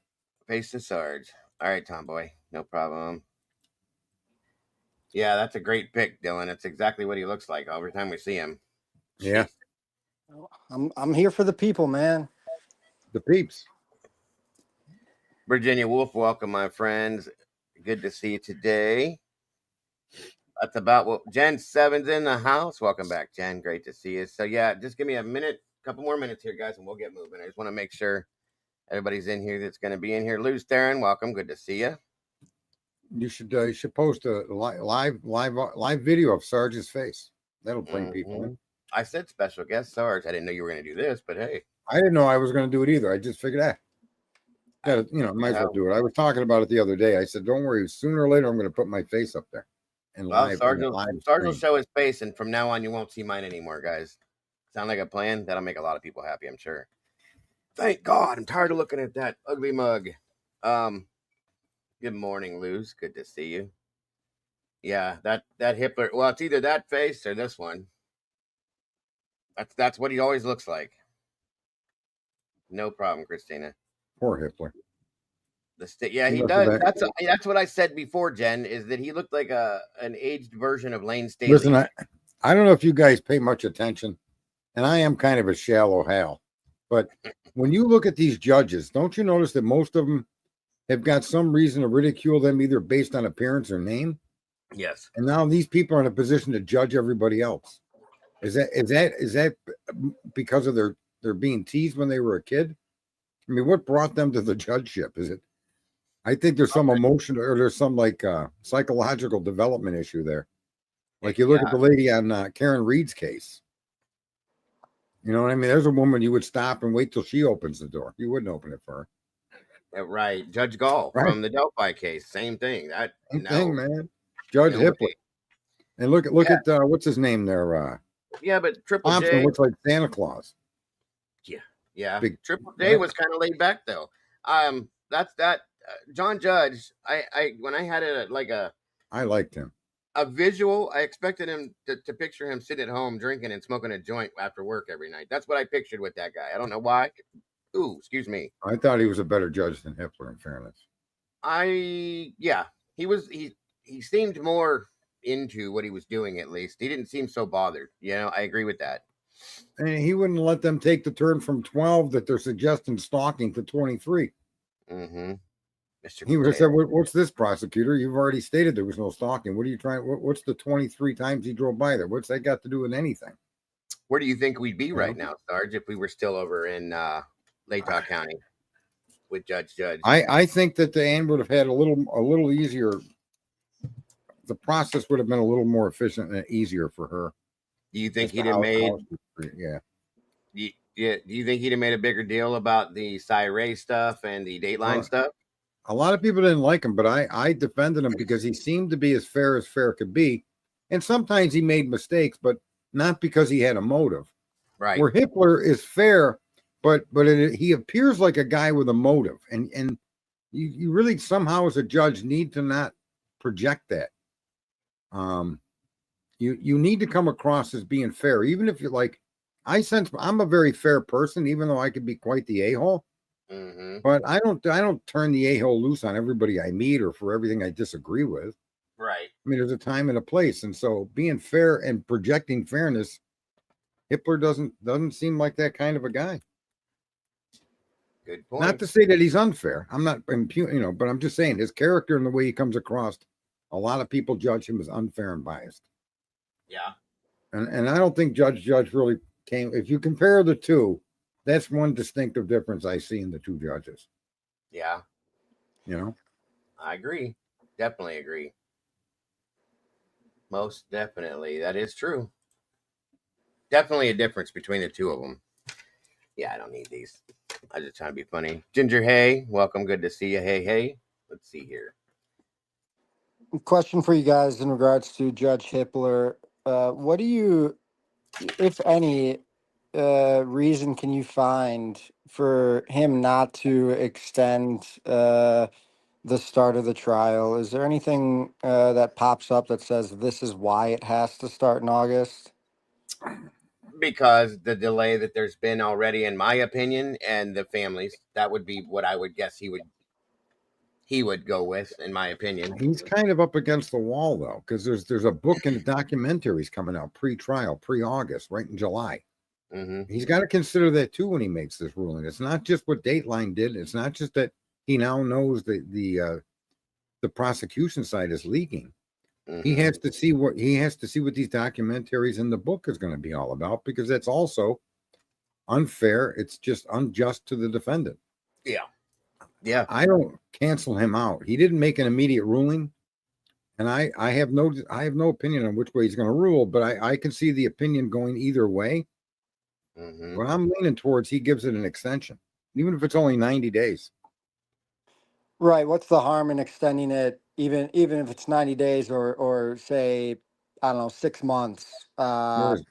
Face the Sarge. All right, Tomboy. No problem. Yeah, that's a great pick, Dylan. It's exactly what he looks like every time we see him. Yeah. I'm here for the people, man. The peeps. Virginia Wolf, welcome, my friends. Good to see you today. That's about what Jen Seven's in the house. Welcome back, Jen. Great to see you. So yeah, just give me a couple more minutes here, guys, and we'll get moving. I just want to make sure everybody's in here that's going to be in here. Lou Theron, welcome. Good to see you. You should post a live video of Sarge's face. That'll bring people in. I said special guest Sarge. I didn't know you were going to do this, but hey. I didn't know I was going to do it either. I just figured might as well do it. I was talking about it the other day. I said, don't worry. Sooner or later, I'm going to put my face up there. And Sarge will show his face, and from now on, you won't see mine anymore, guys. Sound like a plan? That'll make a lot of people happy, I'm sure. Thank God. I'm tired of looking at that ugly mug. Good morning, Luz. Good to see you. Yeah, that Hitler. Well, it's either that face or this one. That's what he always looks like. No problem, Christina. Poor Hitler. The state, yeah, he does. That's what I said before, Jen, is that he looked like an aged version of Lane Staley. Listen, I don't know if you guys pay much attention, and I am kind of a shallow Hal, but when you look at these judges, don't you notice that most of them have got some reason to ridicule them either based on appearance or name? Yes. And now these people are in a position to judge everybody else. Is that because of their being teased when they were a kid? I mean, what brought them to the judgeship? Is it? I think there's some emotion or there's some like psychological development issue there. Like you look at the lady on Karen Reed's case. You know what I mean? There's a woman you would stop and wait till she opens the door. You wouldn't open it for her. Right. Judge Gall from the Delphi case. Same thing. Same thing, man. Judge Hippler. And look at what's his name there? But Triple Thompson J looks like Santa Claus. Yeah. Triple J was kind of laid back though. That's that. John Judge. When I had it I liked him. A visual. I expected him to picture him sitting at home drinking and smoking a joint after work every night. That's what I pictured with that guy. I don't know why. Ooh, excuse me. I thought he was a better judge than Hippler, in fairness. He seemed more into what he was doing, at least. He didn't seem so bothered. I agree with that. And he wouldn't let them take the turn from 12 that they're suggesting stalking to 23. Mm-hmm. He would have said, what's this, prosecutor? You've already stated there was no stalking. What are you trying? What's the 23 times he drove by there? What's that got to do with anything? Where do you think we'd be right now, Sarge, if we were still over in Latah County with Judge? I think that the Ann would have had a little easier. The process would have been a little more efficient and easier for her. Do you think he'd have made? Yeah. Do you think he'd have made a bigger deal about the Cy stuff and the Dateline stuff? A lot of people didn't like him, but I defended him because he seemed to be as fair could be. And sometimes he made mistakes, but not because he had a motive. Right. Where Hippler is fair, but he appears like a guy with a motive. And you really somehow as a judge need to not project that. You need to come across as being fair, even if you're like, I sense I'm a very fair person, even though I could be quite the a-hole. Mm-hmm. But I don't turn the a-hole loose on everybody I meet or for everything I disagree with. Right. I mean, there's a time and a place, and so being fair and projecting fairness, Hippler doesn't seem like that kind of a guy. Good point. Not to say that he's unfair. I'm not, but I'm just saying his character and the way he comes across. A lot of people judge him as unfair and biased. Yeah. And I don't think Judge really came. If you compare the two, that's one distinctive difference I see in the two judges. Yeah. I agree. Definitely agree. Most definitely. That is true. Definitely a difference between the two of them. Yeah, I don't need these. I just trying to be funny. Ginger, hey, welcome. Good to see you. Hey. Let's see here. Question for you guys in regards to Judge Hippler. What do you, if any, reason can you find for him not to extend the start of the trial? Is there anything that pops up that says this is why it has to start in August? Because the delay that there's been already, in my opinion, and the families, that would be what I would guess he would go with, in my opinion. He's kind of up against the wall, though, because there's a book and documentaries coming out pre-trial, pre-August, right in July. Mm-hmm. He's got to consider that, too, when he makes this ruling. It's not just what Dateline did. It's not just that he now knows that the prosecution side is leaking. Mm-hmm. He has to see what these documentaries in the book is going to be all about, because that's also unfair. It's just unjust to the defendant. Yeah. I don't cancel him out. He didn't make an immediate ruling, and I have no opinion on which way he's going to rule, but I can see the opinion going either way. Mm-hmm. But I'm leaning towards he gives it an extension, even if it's only 90 days. Right. What's the harm in extending it, even if it's 90 days or say, I don't know, 6 months? No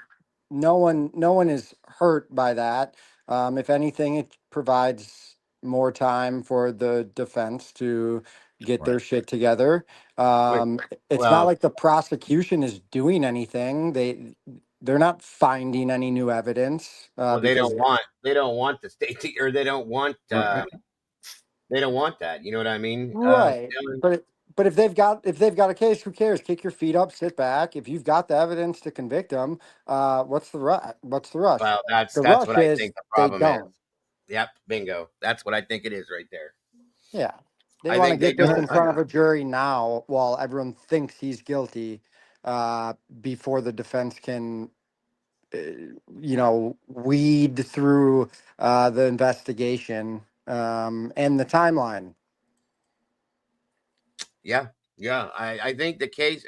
one is hurt by that. If anything, it provides more time for the defense to get their shit together. It's not like the prosecution is doing anything. They're not finding any new evidence. They don't want the state to, or they don't want They don't want that. You know what I mean? Right. But if they've got a case, who cares? Kick your feet up, sit back. If you've got the evidence to convict them, what's the rush? What's the rush? Well, The that's what rush I is think the they problem is. don't. Yep, bingo. That's what I think it is right there. Yeah. They I want to think they get this don't. in front of a jury now while everyone thinks he's guilty, before the defense can, uh, weed through the investigation, and the timeline. Yeah, yeah. I think the case.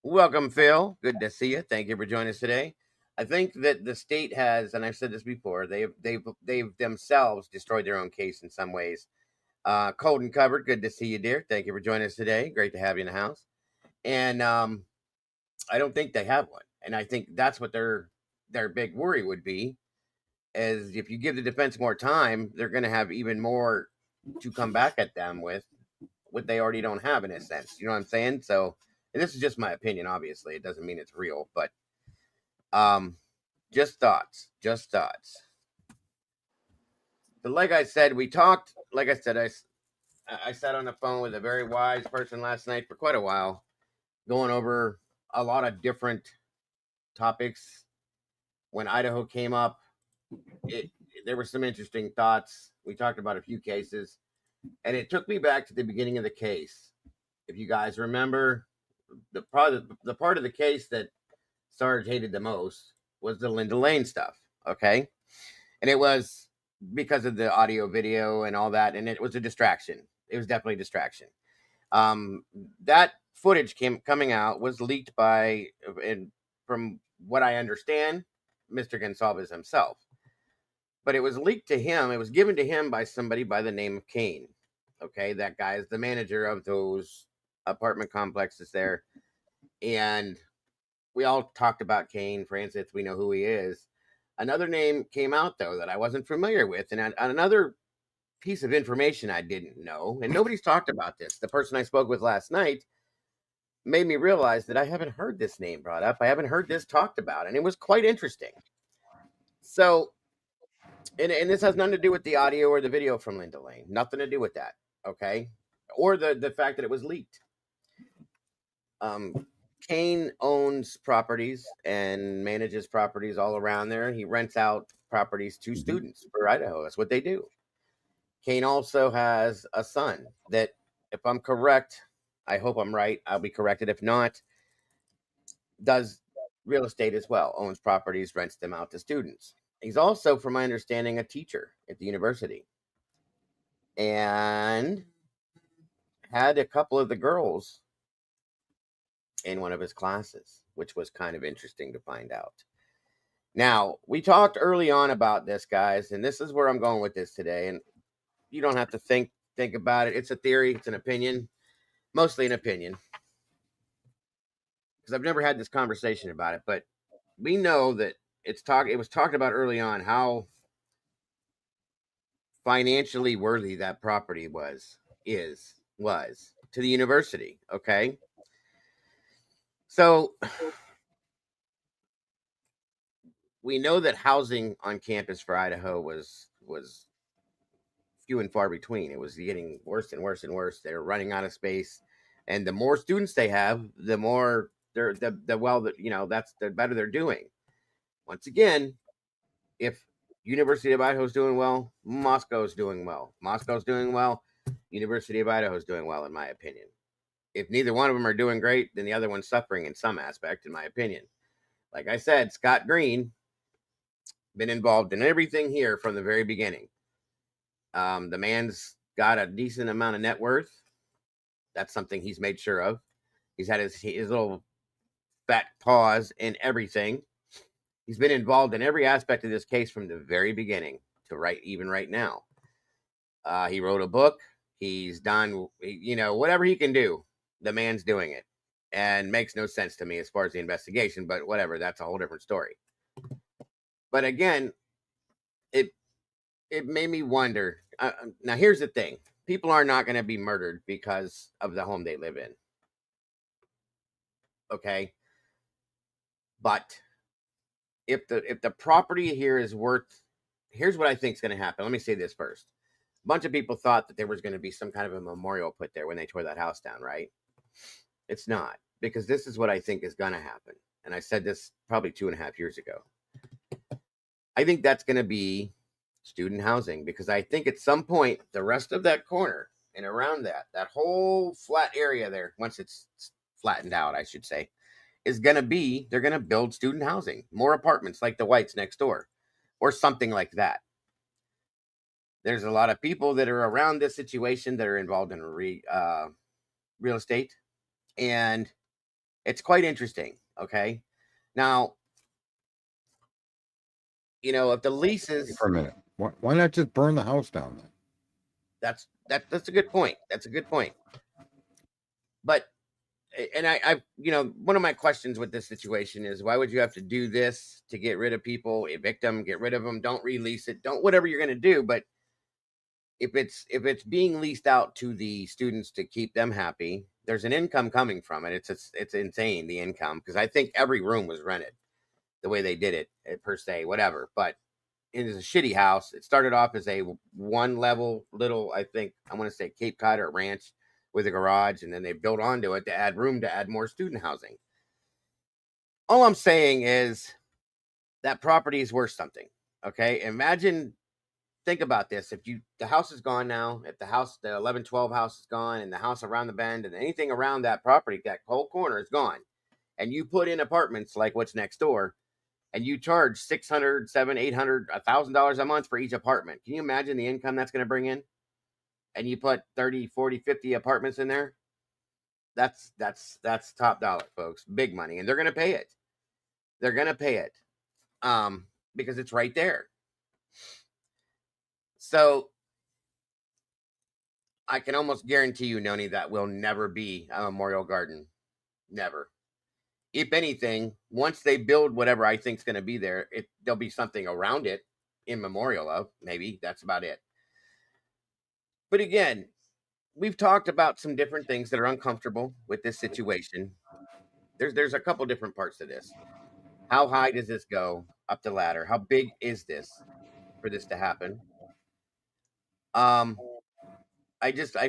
Welcome, Phil. Good to see you. Thank you for joining us today. I think that the state has, and I've said this before, they've themselves destroyed their own case in some ways. Cold and Covered, good to see you, dear. Thank you for joining us today. Great to have you in the house. And I don't think they have one. And I think that's what their big worry would be, is if you give the defense more time, they're going to have even more to come back at them with what they already don't have, in a sense. You know what I'm saying? So, and this is just my opinion, obviously. It doesn't mean it's real, but just thoughts. But like I said, we talked, like I said, I sat on the phone with a very wise person last night for quite a while, going over a lot of different topics. When Idaho came up, there were some interesting thoughts. We talked about a few cases, and it took me back to the beginning of the case. If you guys remember, the part of the case that Sarge hated the most was the Linda Lane stuff. Okay, and it was because of the audio, video, and all that, and it was a distraction. It was definitely a distraction. That footage coming out was leaked by, and from what I understand, Mr. Gonsalves himself. But it was leaked to him. It was given to him by somebody by the name of Kane. Okay, that guy is the manager of those apartment complexes there. And we all talked about Kane, Francis. We know who he is. Another name came out, though, that I wasn't familiar with. And another piece of information I didn't know, and nobody's talked about this. The person I spoke with last night made me realize that I haven't heard this name brought up. I haven't heard this talked about, and it was quite interesting. So, and this has nothing to do with the audio or the video from Linda Lane. Nothing to do with that, okay? Or the fact that it was leaked. Kane owns properties and manages properties all around there. He rents out properties to students for Idaho. That's what they do. Kane also has a son that, if I'm correct, I hope I'm right, I'll be corrected if not, does real estate as well, owns properties, rents them out to students. He's also, from my understanding, a teacher at the university, and had a couple of the girls in one of his classes, which was kind of interesting to find out. Now, we talked early on about this, guys, and this is where I'm going with this today. And you don't have to think about it. It's a theory. It's an opinion, mostly an opinion, because I've never had this conversation about it. But we know that it was talked about early on how financially worthy that property was to the university. Okay, so we know that housing on campus for Idaho was few and far between. It was getting worse and worse and worse. They're running out of space, and the more students they have, the more that's the better they're doing. Once again, if University of Idaho is doing well, Moscow's doing well. Moscow's doing well. University of Idaho is doing well, in my opinion. If neither one of them are doing great, then the other one's suffering in some aspect, in my opinion. Like I said, Scott Green been involved in everything here from the very beginning. The man's got a decent amount of net worth. That's something he's made sure of. He's had his little fat paws in everything. He's been involved in every aspect of this case from the very beginning to even right now. He wrote a book. He's done, whatever he can do, the man's doing it. And makes no sense to me as far as the investigation, but whatever, that's a whole different story. But again, it made me wonder. Now, here's the thing. People are not going to be murdered because of the home they live in. Okay? But if the property here is worth, here's what I think is going to happen. Let me say this first. bunch of people thought that there was going to be some kind of a memorial put there when they tore that house down, right? It's not, because this is what I think is going to happen. And I said this probably 2.5 years ago. I think that's going to be student housing, because I think at some point the rest of that corner and around that whole flat area there, once it's flattened out, I should say, is going to be, they're going to build student housing, more apartments like the Whites next door or something like that. There's a lot of people that are around this situation that are involved in real estate, and it's quite interesting. Okay, now, if the leases, for a minute, why not just burn the house down then? That's a good point. That's a good point. But, and I one of my questions with this situation is, why would you have to do this to get rid of people, evict them, get rid of them, don't release it, don't whatever you're going to do? But if it's being leased out to the students to keep them happy, there's an income coming from it. It's insane, the income, because I think every room was rented the way they did it, per se, whatever. But it is a shitty house. It started off as a one level little, I want to say Cape Cod or ranch with a garage, and then they built onto it to add room to add more student housing. All I'm saying is that property is worth something. Okay, think about this. If the house is gone now, if the 1112 house is gone, and the house around the bend and anything around that property, that whole corner is gone, and you put in apartments like what's next door, and you charge $600, $700, $800, $1,000 a month for each apartment, can you imagine the income that's going to bring in? And you put 30, 40, 50 apartments in there, that's top dollar, folks. Big money. And they're going to pay it. They're going to pay it. Because it's right there. So I can almost guarantee you, Noni, that will never be a memorial garden. Never. If anything, once they build whatever I think is going to be there, there'll be something around it in memorial of. Maybe that's about it. But again, we've talked about some different things that are uncomfortable with this situation. There's a couple different parts to this. How high does this go up the ladder? How big is this for this to happen? I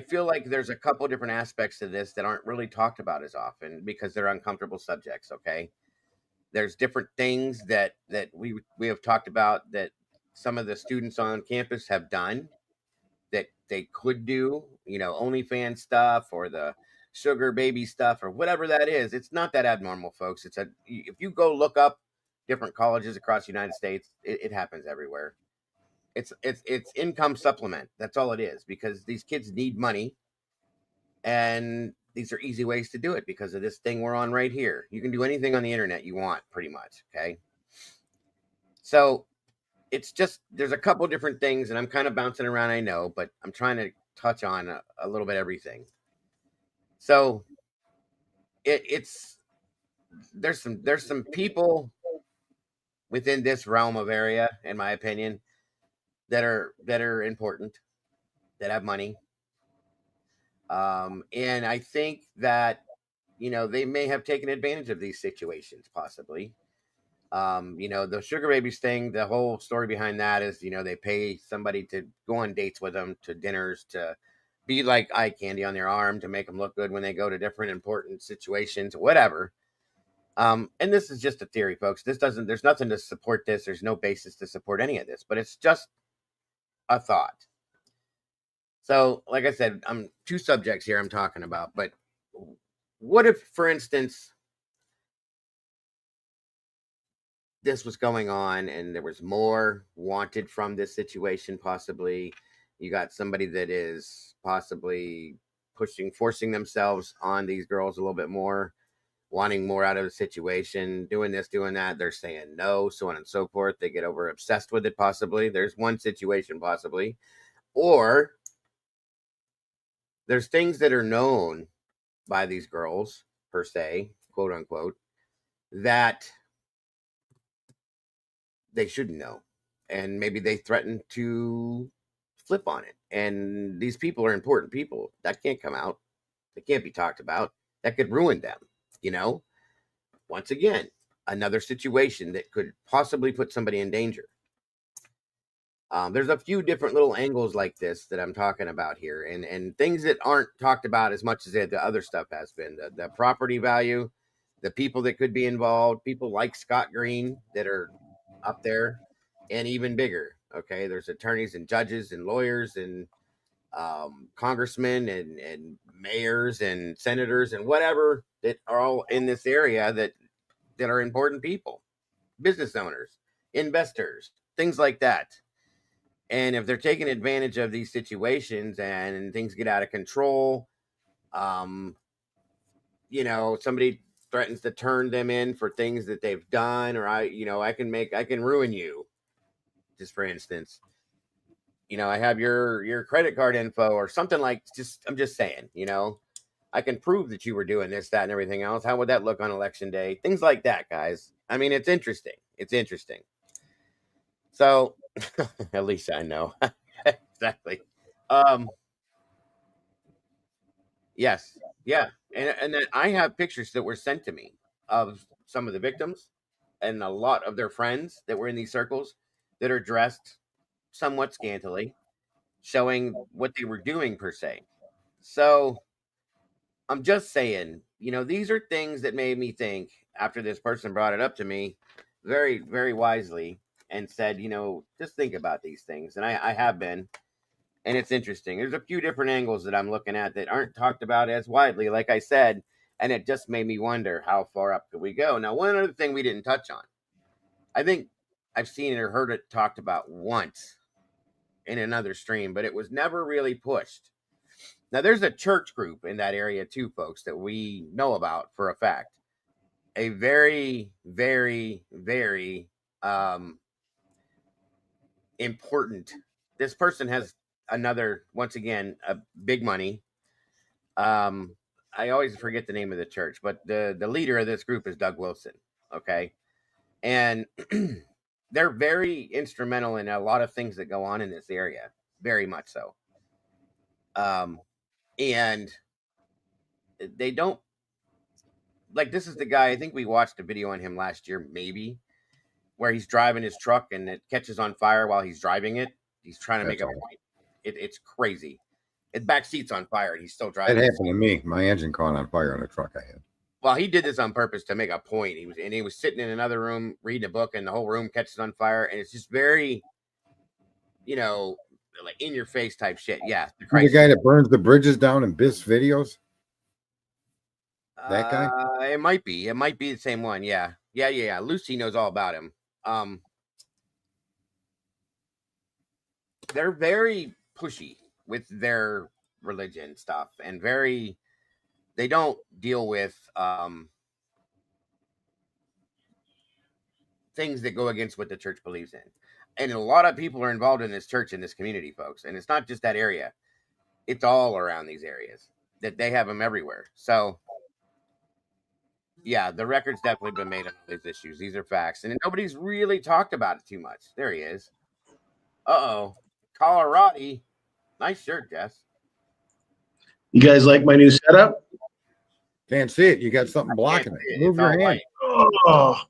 feel like there's a couple different aspects to this that aren't really talked about as often because they're uncomfortable subjects. Okay, there's different things that we have talked about that some of the students on campus have done that they could do, OnlyFans stuff or the sugar baby stuff or whatever that is. It's not that abnormal, folks. If you go look up different colleges across the United States, it happens everywhere. It's income supplement. That's all it is, because these kids need money, and these are easy ways to do it because of this thing we're on right here. You can do anything on the internet you want, pretty much. Okay. So it's just, there's a couple different things, and I'm kind of bouncing around, I know, but I'm trying to touch on a little bit everything. So there's some people within this realm of area, in my opinion, that are important, that have money. And I think that, they may have taken advantage of these situations, possibly. The sugar babies thing, the whole story behind that is, they pay somebody to go on dates with them, to dinners, to be like eye candy on their arm, to make them look good when they go to different important situations, whatever. And this is just a theory, folks. There's nothing to support this. There's no basis to support any of this, but it's just a thought. So, like I said, I'm two subjects here I'm talking about, but what if, for instance, this was going on and there was more wanted from this situation? Possibly you got somebody that is possibly forcing themselves on these girls a little bit more, wanting more out of the situation, doing this, doing that. They're saying no, so on and so forth. They get over obsessed with it, possibly. There's one situation, possibly. Or there's things that are known by these girls, per se, quote unquote, that they shouldn't know. And maybe they threaten to flip on it. And these people are important people. That can't come out. They can't be talked about. That could ruin them, Once again, another situation that could possibly put somebody in danger. There's a few different little angles like this that I'm talking about here, and things that aren't talked about as much as the other stuff has been. The property value, the people that could be involved, people like Scott Green that are up there, and even bigger. Okay, there's attorneys and judges and lawyers and congressmen and mayors and senators and whatever that are all in this area that are important people, business owners, investors, things like that. And if they're taking advantage of these situations and things get out of control, somebody threatens to turn them in for things that they've done, or I can ruin you. Just for instance, I have your credit card info or something like, I'm just saying, I can prove that you were doing this, that, and everything else. How would that look on election day? Things like that, guys. I mean, it's interesting. It's interesting. So at least I know. Exactly. Yes. Yeah. And then I have pictures that were sent to me of some of the victims and a lot of their friends that were in these circles that are dressed somewhat scantily, showing what they were doing per se. So I'm just saying, these are things that made me think after this person brought it up to me very, very wisely and said, just think about these things. And I have been. And it's interesting. There's a few different angles that I'm looking at that aren't talked about as widely, like I said, and it just made me wonder how far up could we go. Now, one other thing we didn't touch on, I think I've seen it or heard it talked about once in another stream, but it was never really pushed. Now, there's a church group in that area too, folks, that we know about for a fact. A very, very, very important. This person has once again, a big money. I always forget the name of the church, but the leader of this group is Doug Wilson. Okay. And they're very instrumental in a lot of things that go on in this area. Very much so. And they don't, like, this is the guy, I think we watched a video on him last year, maybe, where he's driving his truck and it catches on fire while he's driving it. He's trying to make a point. It's crazy. His back seat's on fire and he's still driving. That happened to me. My engine caught on fire on a truck I had. Well, he did this on purpose to make a point. He was sitting in another room reading a book and the whole room catches on fire. And it's just very, like in your face type shit. Yeah. The guy that burns the bridges down in Biff's videos? That guy? It might be. It might be the same one. Yeah. Yeah. Lucy knows all about him. They're very pushy with their religion stuff and they don't deal with things that go against what the church believes in. And a lot of people are involved in this church, in this community, folks. And it's not just that area. It's all around these areas that they have them everywhere. So yeah, the record's definitely been made on these issues. These are facts. And nobody's really talked about it too much. There he is. Uh-oh. Colorado. Nice shirt, Jess. You guys like my new setup? Can't see it. You got something blocking it. Move your hand. Oh,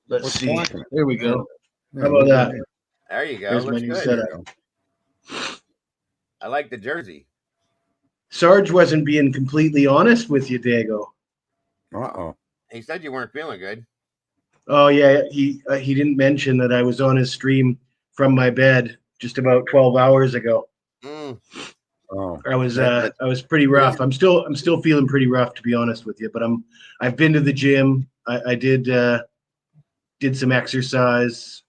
let's see. There we go. How about that? There you go. There's my new setup. I like the jersey. Sarge wasn't being completely honest with you, Dago. Uh-oh. He said you weren't feeling good. Oh yeah, he didn't mention that I was on his stream from my bed just about 12 hours ago. Oh, I was pretty rough. I'm still feeling pretty rough, to be honest with you. But I've been to the gym. I did some exercise.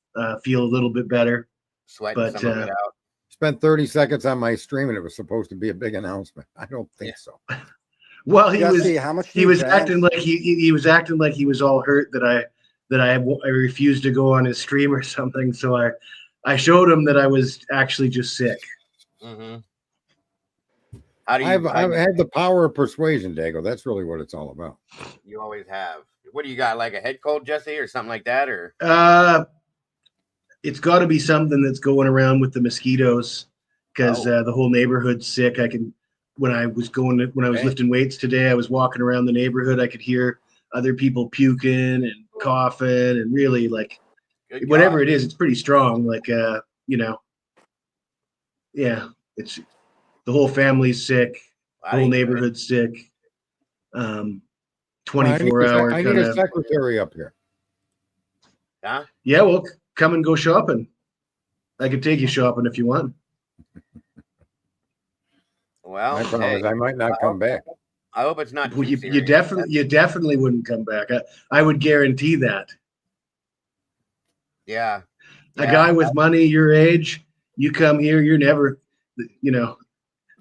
Feel a little bit better. Sweating some of it out. Spent 30 seconds on my stream, and it was supposed to be a big announcement. I don't think so. Well, he was acting like he was acting like he was all hurt that I refused to go on his stream or something. So I showed him that I was actually just sick. Mm-hmm. I've had the power of persuasion, Dago. That's really what it's all about. You always have. What do you got? Like a head cold, Jesse, or something like that, or? It's got to be something that's going around with the mosquitoes, because the whole neighborhood's sick. When I was lifting weights today, I was walking around the neighborhood. I could hear other people puking and coughing, and really, like, whatever it is, it's pretty strong. Like, you know, yeah, it's the whole family's sick, the whole neighborhood's sick. 24-hour I need a secretary up here. Yeah. Yeah, well, come and go shopping. I could take you shopping if you want. Well, my problem is I might not come back. I hope it's not. Well, you definitely wouldn't come back. I would guarantee that. Yeah. A guy with money your age, you come here, you're never, you know.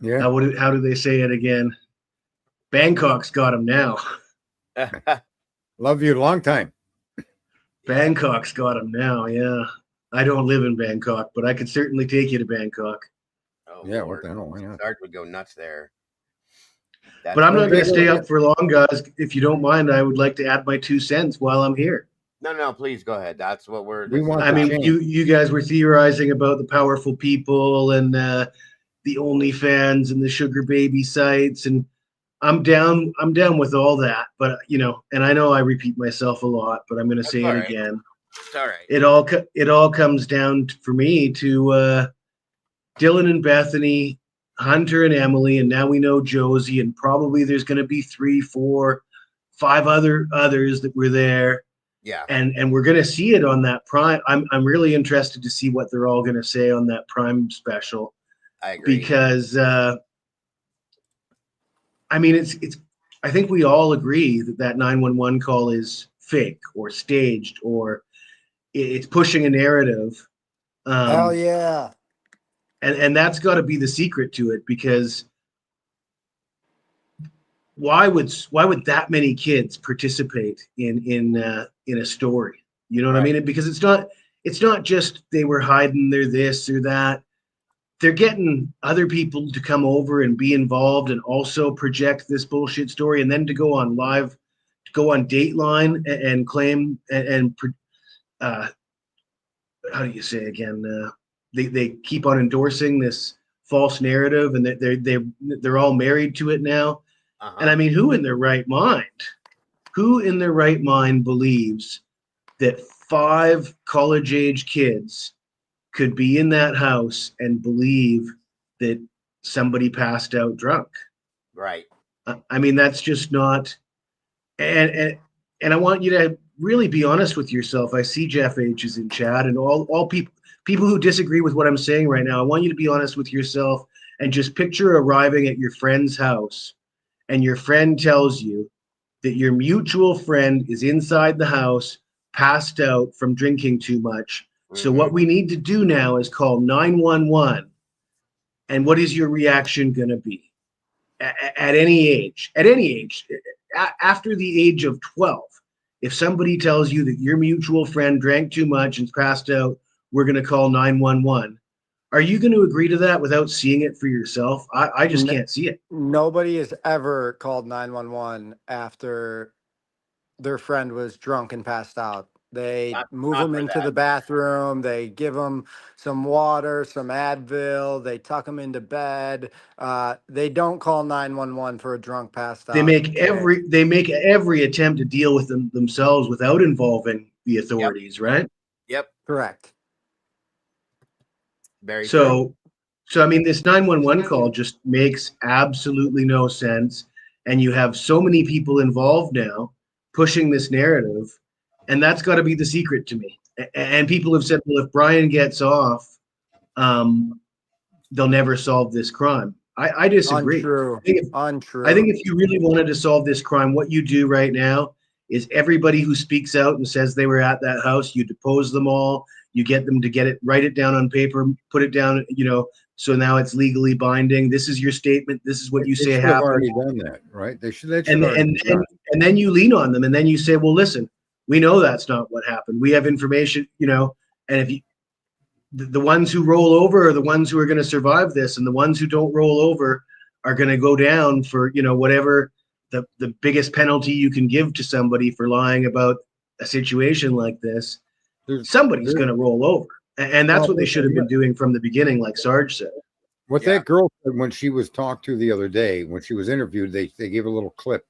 Yeah. How do they say it again? Bangkok's got him now. Love you a long time. Bangkok's got him now. Yeah. I don't live in Bangkok, but I could certainly take you to Bangkok. Oh, yeah, Lord. what the hell? Why not? Sarge would go nuts there. But I'm not going to stay up for long, guys. If you don't mind, I would like to add my 2 cents while I'm here. No, please go ahead. That's what we want. I mean, you guys were theorizing about the powerful people and the OnlyFans and the sugar baby sites, and I'm down with all that. But and I know I repeat myself a lot, but I'm going to say it again. It's all right. It all comes down for me to Dylan and Bethany, Hunter and Emily, and now we know Josie, and probably there's going to be 3, 4, 5 others that were there. Yeah. And we're going to see it on that Prime. I'm really interested to see what they're all going to say on that Prime special. I agree. Because I mean, it's I think we all agree that 911 call is fake or staged or it's pushing a narrative. Hell yeah. And that's got to be the secret to it, because why would that many kids participate in a story? You know what I mean? Because it's not just they were hiding their this or that. They're getting other people to come over and be involved and also project this bullshit story, and then to go on Dateline and claim and how do you say again? They keep on endorsing this false narrative, and they're all married to it now. And I mean, who in their right mind believes that 5 college-age kids could be in that house and believe that somebody passed out drunk? Right. I mean, that's just not. And I want you to really be honest with yourself. I see Jeff H is in chat, and all people who disagree with what I'm saying right now. I want you to be honest with yourself and just picture arriving at your friend's house, and your friend tells you that your mutual friend is inside the house, passed out from drinking too much. So what we need to do now is call 911. And what is your reaction going to be? At any age, after the age of 12, if somebody tells you that your mutual friend drank too much and passed out, we're going to call 911. Are you going to agree to that without seeing it for yourself? I just can't see it. Nobody has ever called 911 after their friend was drunk and passed out. They move them into the bathroom. They give them some water, some Advil. They tuck them into bed. They don't call 911 for a drunk passed out. They make every attempt to deal with them themselves without involving the authorities, right? Yep. Correct. Very true. So I mean, this 911 call just makes absolutely no sense, and you have so many people involved now pushing this narrative, and that's got to be the secret to me. And people have said, well, if Brian gets off, they'll never solve this crime. I disagree. Untrue. I think if you really wanted to solve this crime, what you do right now is everybody who speaks out and says they were at that house, you depose them all. You get them to write it down on paper, put it down, so now it's legally binding. This is your statement. This is what you say happened. Already done that, right? They should. And then you lean on them, and then you say, well, listen, we know that's not what happened. We have information, and if the ones who roll over are the ones who are going to survive this, and the ones who don't roll over are going to go down for, whatever the biggest penalty you can give to somebody for lying about a situation like this. Somebody's going to roll over. And that's what they should have been doing from the beginning, like Sarge said. What that girl said when she was talked to the other day, when she was interviewed, they gave a little clip.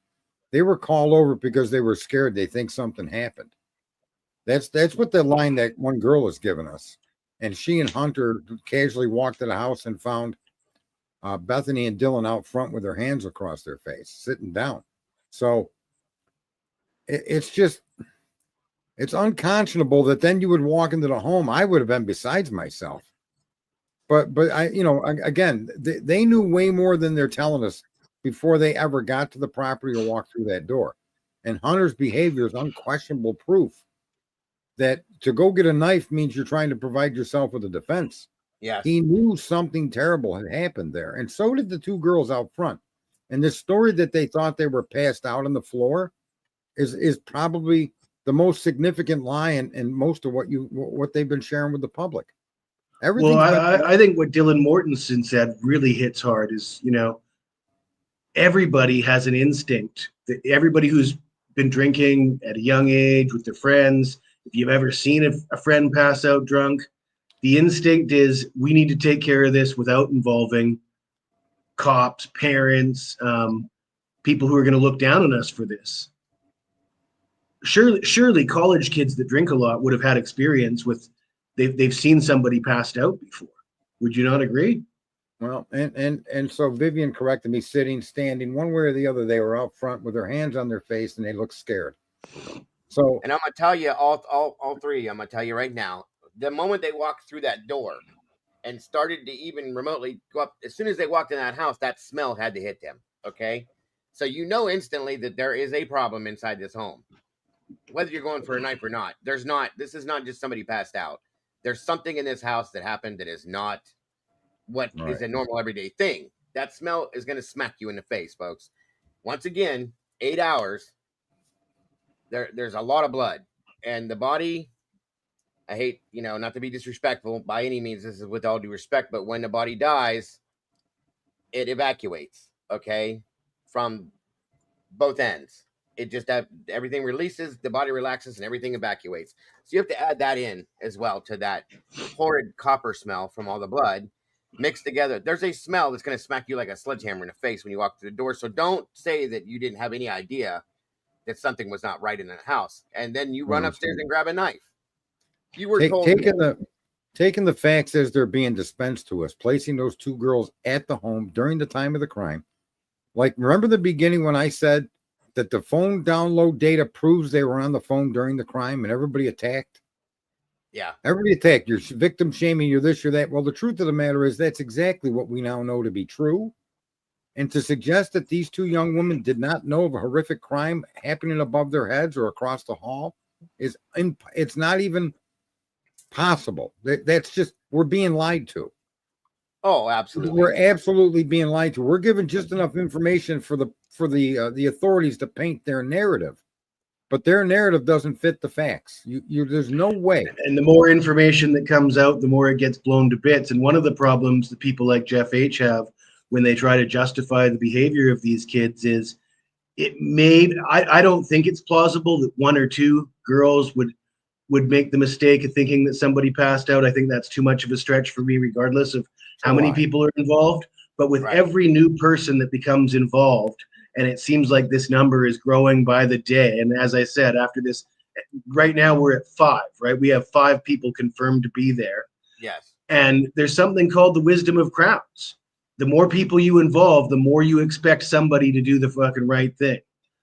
They were called over because they were scared. They think something happened. That's what the line that one girl has given us. and she and Hunter casually walked to the house and found Bethany and Dylan out front with their hands across their face, sitting down. So it's unconscionable that then you would walk into the home. I would have been besides myself. But I, again, they knew way more than they're telling us before they ever got to the property or walked through that door. And Hunter's behavior is unquestionable proof that to go get a knife means you're trying to provide yourself with a defense. Yes. He knew something terrible had happened there. And so did the two girls out front. And the story that they thought they were passed out on the floor is probably the most significant lie and most of what they've been sharing with the public. Well, I think what Dylan Mortensen said really hits hard is, everybody has an instinct. That everybody who's been drinking at a young age with their friends, if you've ever seen a friend pass out drunk, the instinct is we need to take care of this without involving cops, parents, people who are going to look down on us for this. Surely college kids that drink a lot would have had experience with they've seen somebody passed out before. Would you not agree? Well, and so Vivian corrected me, sitting, standing, one way or the other, they were out front with their hands on their face and they looked scared. So, and I'm gonna tell you all three. I'm gonna tell you right now. The moment they walked through that door and started to even remotely go up, as soon as they walked in that house, that smell had to hit them. Okay, so instantly that there is a problem inside this home. Whether you're going for a knife or not, this is not just somebody passed out. There's something in this house that happened that is not what is a normal everyday thing. That smell is going to smack you in the face, folks. Once again, 8 hours. There's a lot of blood, and the body. I hate, not to be disrespectful by any means. This is with all due respect, but when the body dies, it evacuates. Okay, from both ends. It just everything releases, the body relaxes, and everything evacuates. So you have to add that in as well to that horrid copper smell from all the blood mixed together. There's a smell that's going to smack you like a sledgehammer in the face when you walk through the door. So don't say that you didn't have any idea that something was not right in the house, and then you run upstairs and grab a knife. You were told taking the facts as they're being dispensed to us, placing those two girls at the home during the time of the crime. Like, remember the beginning when I said that the phone download data proves they were on the phone during the crime and everybody attacked? Yeah. Everybody attacked. You're victim shaming, you're this, you're that. Well, the truth of the matter is that's exactly what we now know to be true. And to suggest that these two young women did not know of a horrific crime happening above their heads or across the hall it's not even possible. That's just, we're being lied to. Oh, absolutely. We're absolutely being lied to. We're given just enough information for the authorities to paint their narrative, but their narrative doesn't fit the facts. There's no way. And the more information that comes out, the more it gets blown to bits. And one of the problems that people like Jeff H. have when they try to justify the behavior of these kids is I don't think it's plausible that one or two girls would make the mistake of thinking that somebody passed out. I think that's too much of a stretch for me, regardless of how many people are involved. But with every new person that becomes involved, and it seems like this number is growing by the day. And as I said, after this, right now we're at 5, right? We have 5 people confirmed to be there. Yes. And there's something called the wisdom of crowds. The more people you involve, the more you expect somebody to do the fucking right thing.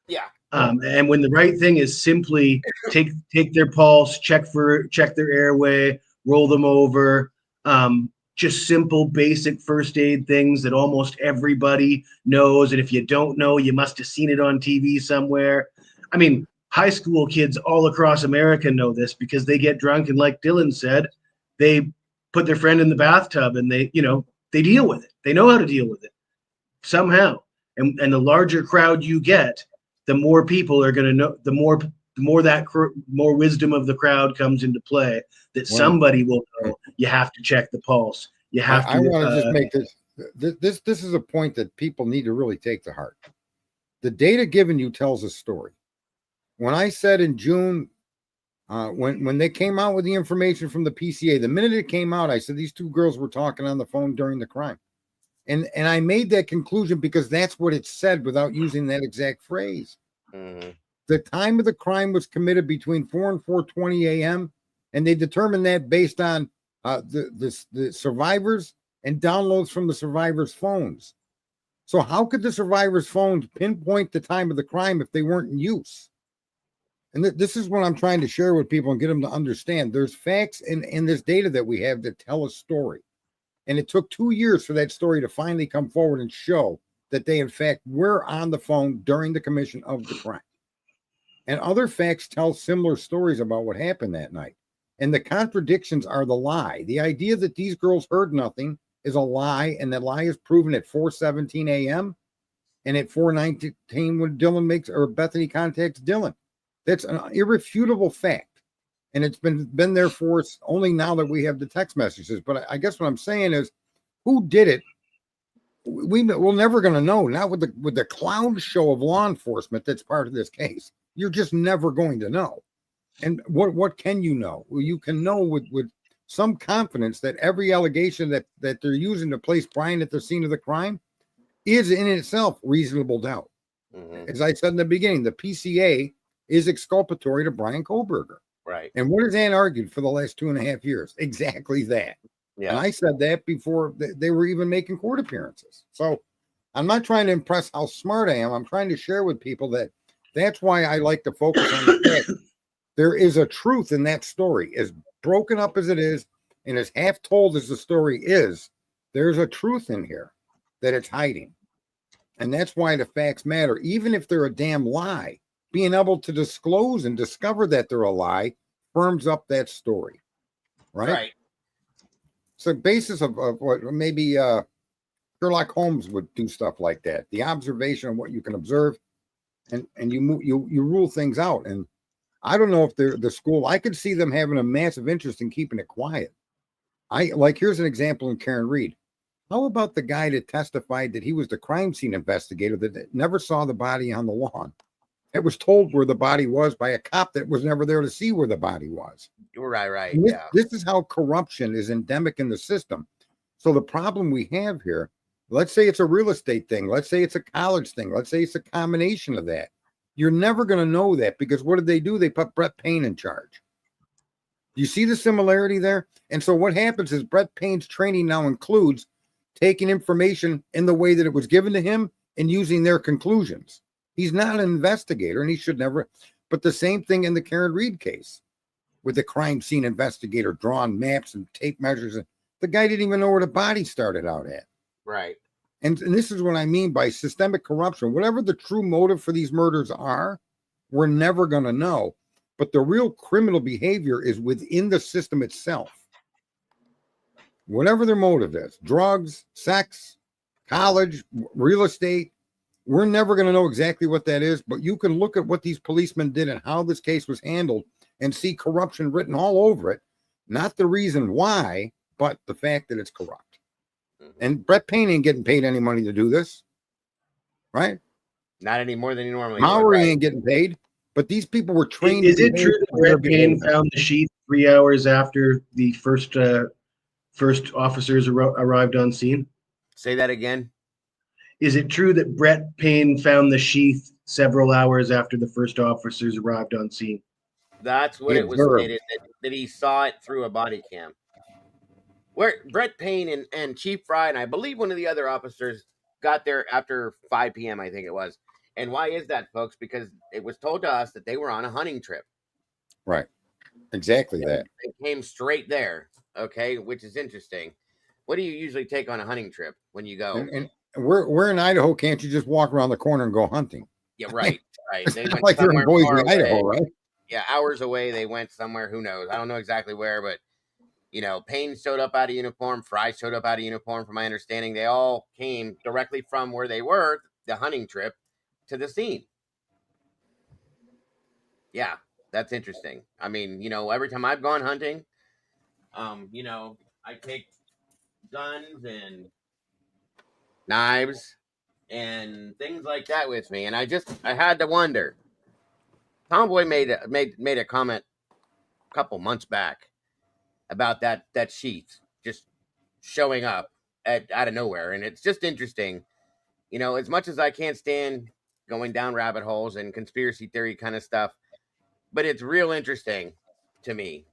Yeah. And when the right thing is simply take their pulse, check their airway, roll them over, just simple, basic first aid things that almost everybody knows. And if you don't know, you must have seen it on TV somewhere. I mean, high school kids all across America know this because they get drunk. And like Dylan said, they put their friend in the bathtub and they deal with it. They know how to deal with it somehow. And the larger crowd you get, the more people are going to know, the more wisdom of the crowd comes into play, that somebody will know you have to check the pulse. You have to. I want to just make this is a point that people need to really take to heart. The data given you tells a story. When I said in June, when they came out with the information from the PCA, the minute it came out, I said these two girls were talking on the phone during the crime. And I made that conclusion because that's what it said without using that exact phrase. Mm-hmm. The time of the crime was committed between 4 and 4:20 a.m. And they determined that based on the survivors and downloads from the survivors' phones. So how could the survivors' phones pinpoint the time of the crime if they weren't in use? And this is what I'm trying to share with people and get them to understand. There's facts in this data that we have that tell a story. And it took 2 years for that story to finally come forward and show that they, in fact, were on the phone during the commission of the crime. And other facts tell similar stories about what happened that night. And the contradictions are the lie. The idea that these girls heard nothing is a lie, and that lie is proven at 4:17 a.m. and at 4:19 when Dylan makes, or Bethany contacts Dylan. That's an irrefutable fact. And it's been there for us only now that we have the text messages. But I guess what I'm saying is, who did it? We're never going to know. Not with the clown show of law enforcement that's part of this case. You're just never going to know. And what can you know? Well, you can know with some confidence that every allegation that they're using to place Brian at the scene of the crime is in itself reasonable doubt. Mm-hmm. As I said in the beginning, the PCA is exculpatory to Brian Kohlberger. Right. And what has Ann argued for the last 2.5 years? Exactly that. Yeah. And I said that before they were even making court appearances. So I'm not trying to impress how smart I am. I'm trying to share with people that that's why I like to focus on the fact there is a truth in that story. As broken up as it is, and as half told as the story is, there's a truth in here that it's hiding. And that's why the facts matter. Even if they're a damn lie, being able to disclose and discover that they're a lie firms up that story. Right. So basis of what maybe Sherlock Holmes would do stuff like that. The observation of what you can observe, and you rule things out. And I don't know if the school, I could see them having a massive interest in keeping it quiet. Here's an example in Karen Reed. How about the guy that testified that he was the crime scene investigator that never saw the body on the lawn? It was told where the body was by a cop that was never there to see where the body was. Right. This is how corruption is endemic in the system. So the problem we have here, let's say it's a real estate thing. Let's say it's a college thing. Let's say it's a combination of that. You're never going to know that, because what did they do? They put Brett Payne in charge. You see the similarity there? And so what happens is Brett Payne's training now includes taking information in the way that it was given to him and using their conclusions. He's not an investigator, and he should never. But the same thing in the Karen Reed case with the crime scene investigator drawing maps and tape measures. The guy didn't even know where the body started out at. Right. And this is what I mean by systemic corruption. Whatever the true motive for these murders are, we're never going to know. But the real criminal behavior is within the system itself. Whatever their motive is, drugs, sex, college, real estate, we're never going to know exactly what that is. But you can look at what these policemen did and how this case was handled and see corruption written all over it. Not the reason why, but the fact that it's corrupt. And Brett Payne ain't getting paid any money to do this, right? Not any more than he normally Maury would, right? ain't getting paid, but these people were trained. Is it true that Brett Payne found the sheath 3 hours after the first officers arrived on scene? Say that again. Is it true that Brett Payne found the sheath several hours after the first officers arrived on scene? That's what it was stated, that he saw it through a body cam. Where Brett Payne and Chief Fry, and I believe one of the other officers, got there after 5 p.m., I think it was. And why is that, folks? Because it was told to us that they were on a hunting trip. Right. Exactly that. They came straight there, okay, which is interesting. What do you usually take on a hunting trip when you go? And we're in Idaho. Can't you just walk around the corner and go hunting? Yeah, right. They went like they're in Boise, Idaho, right? Yeah, hours away. They went somewhere. Who knows? I don't know exactly where, but Payne showed up out of uniform. Fry showed up out of uniform. From my understanding, they all came directly from where they were, the hunting trip, to the scene. Yeah, that's interesting. I mean, every time I've gone hunting, I take guns and knives and things like that with me, and I had to wonder. Tomboy made a comment a couple months back about that sheath just showing up out of nowhere, and it's just interesting. As much as I can't stand going down rabbit holes and conspiracy theory kind of stuff, but it's real interesting to me,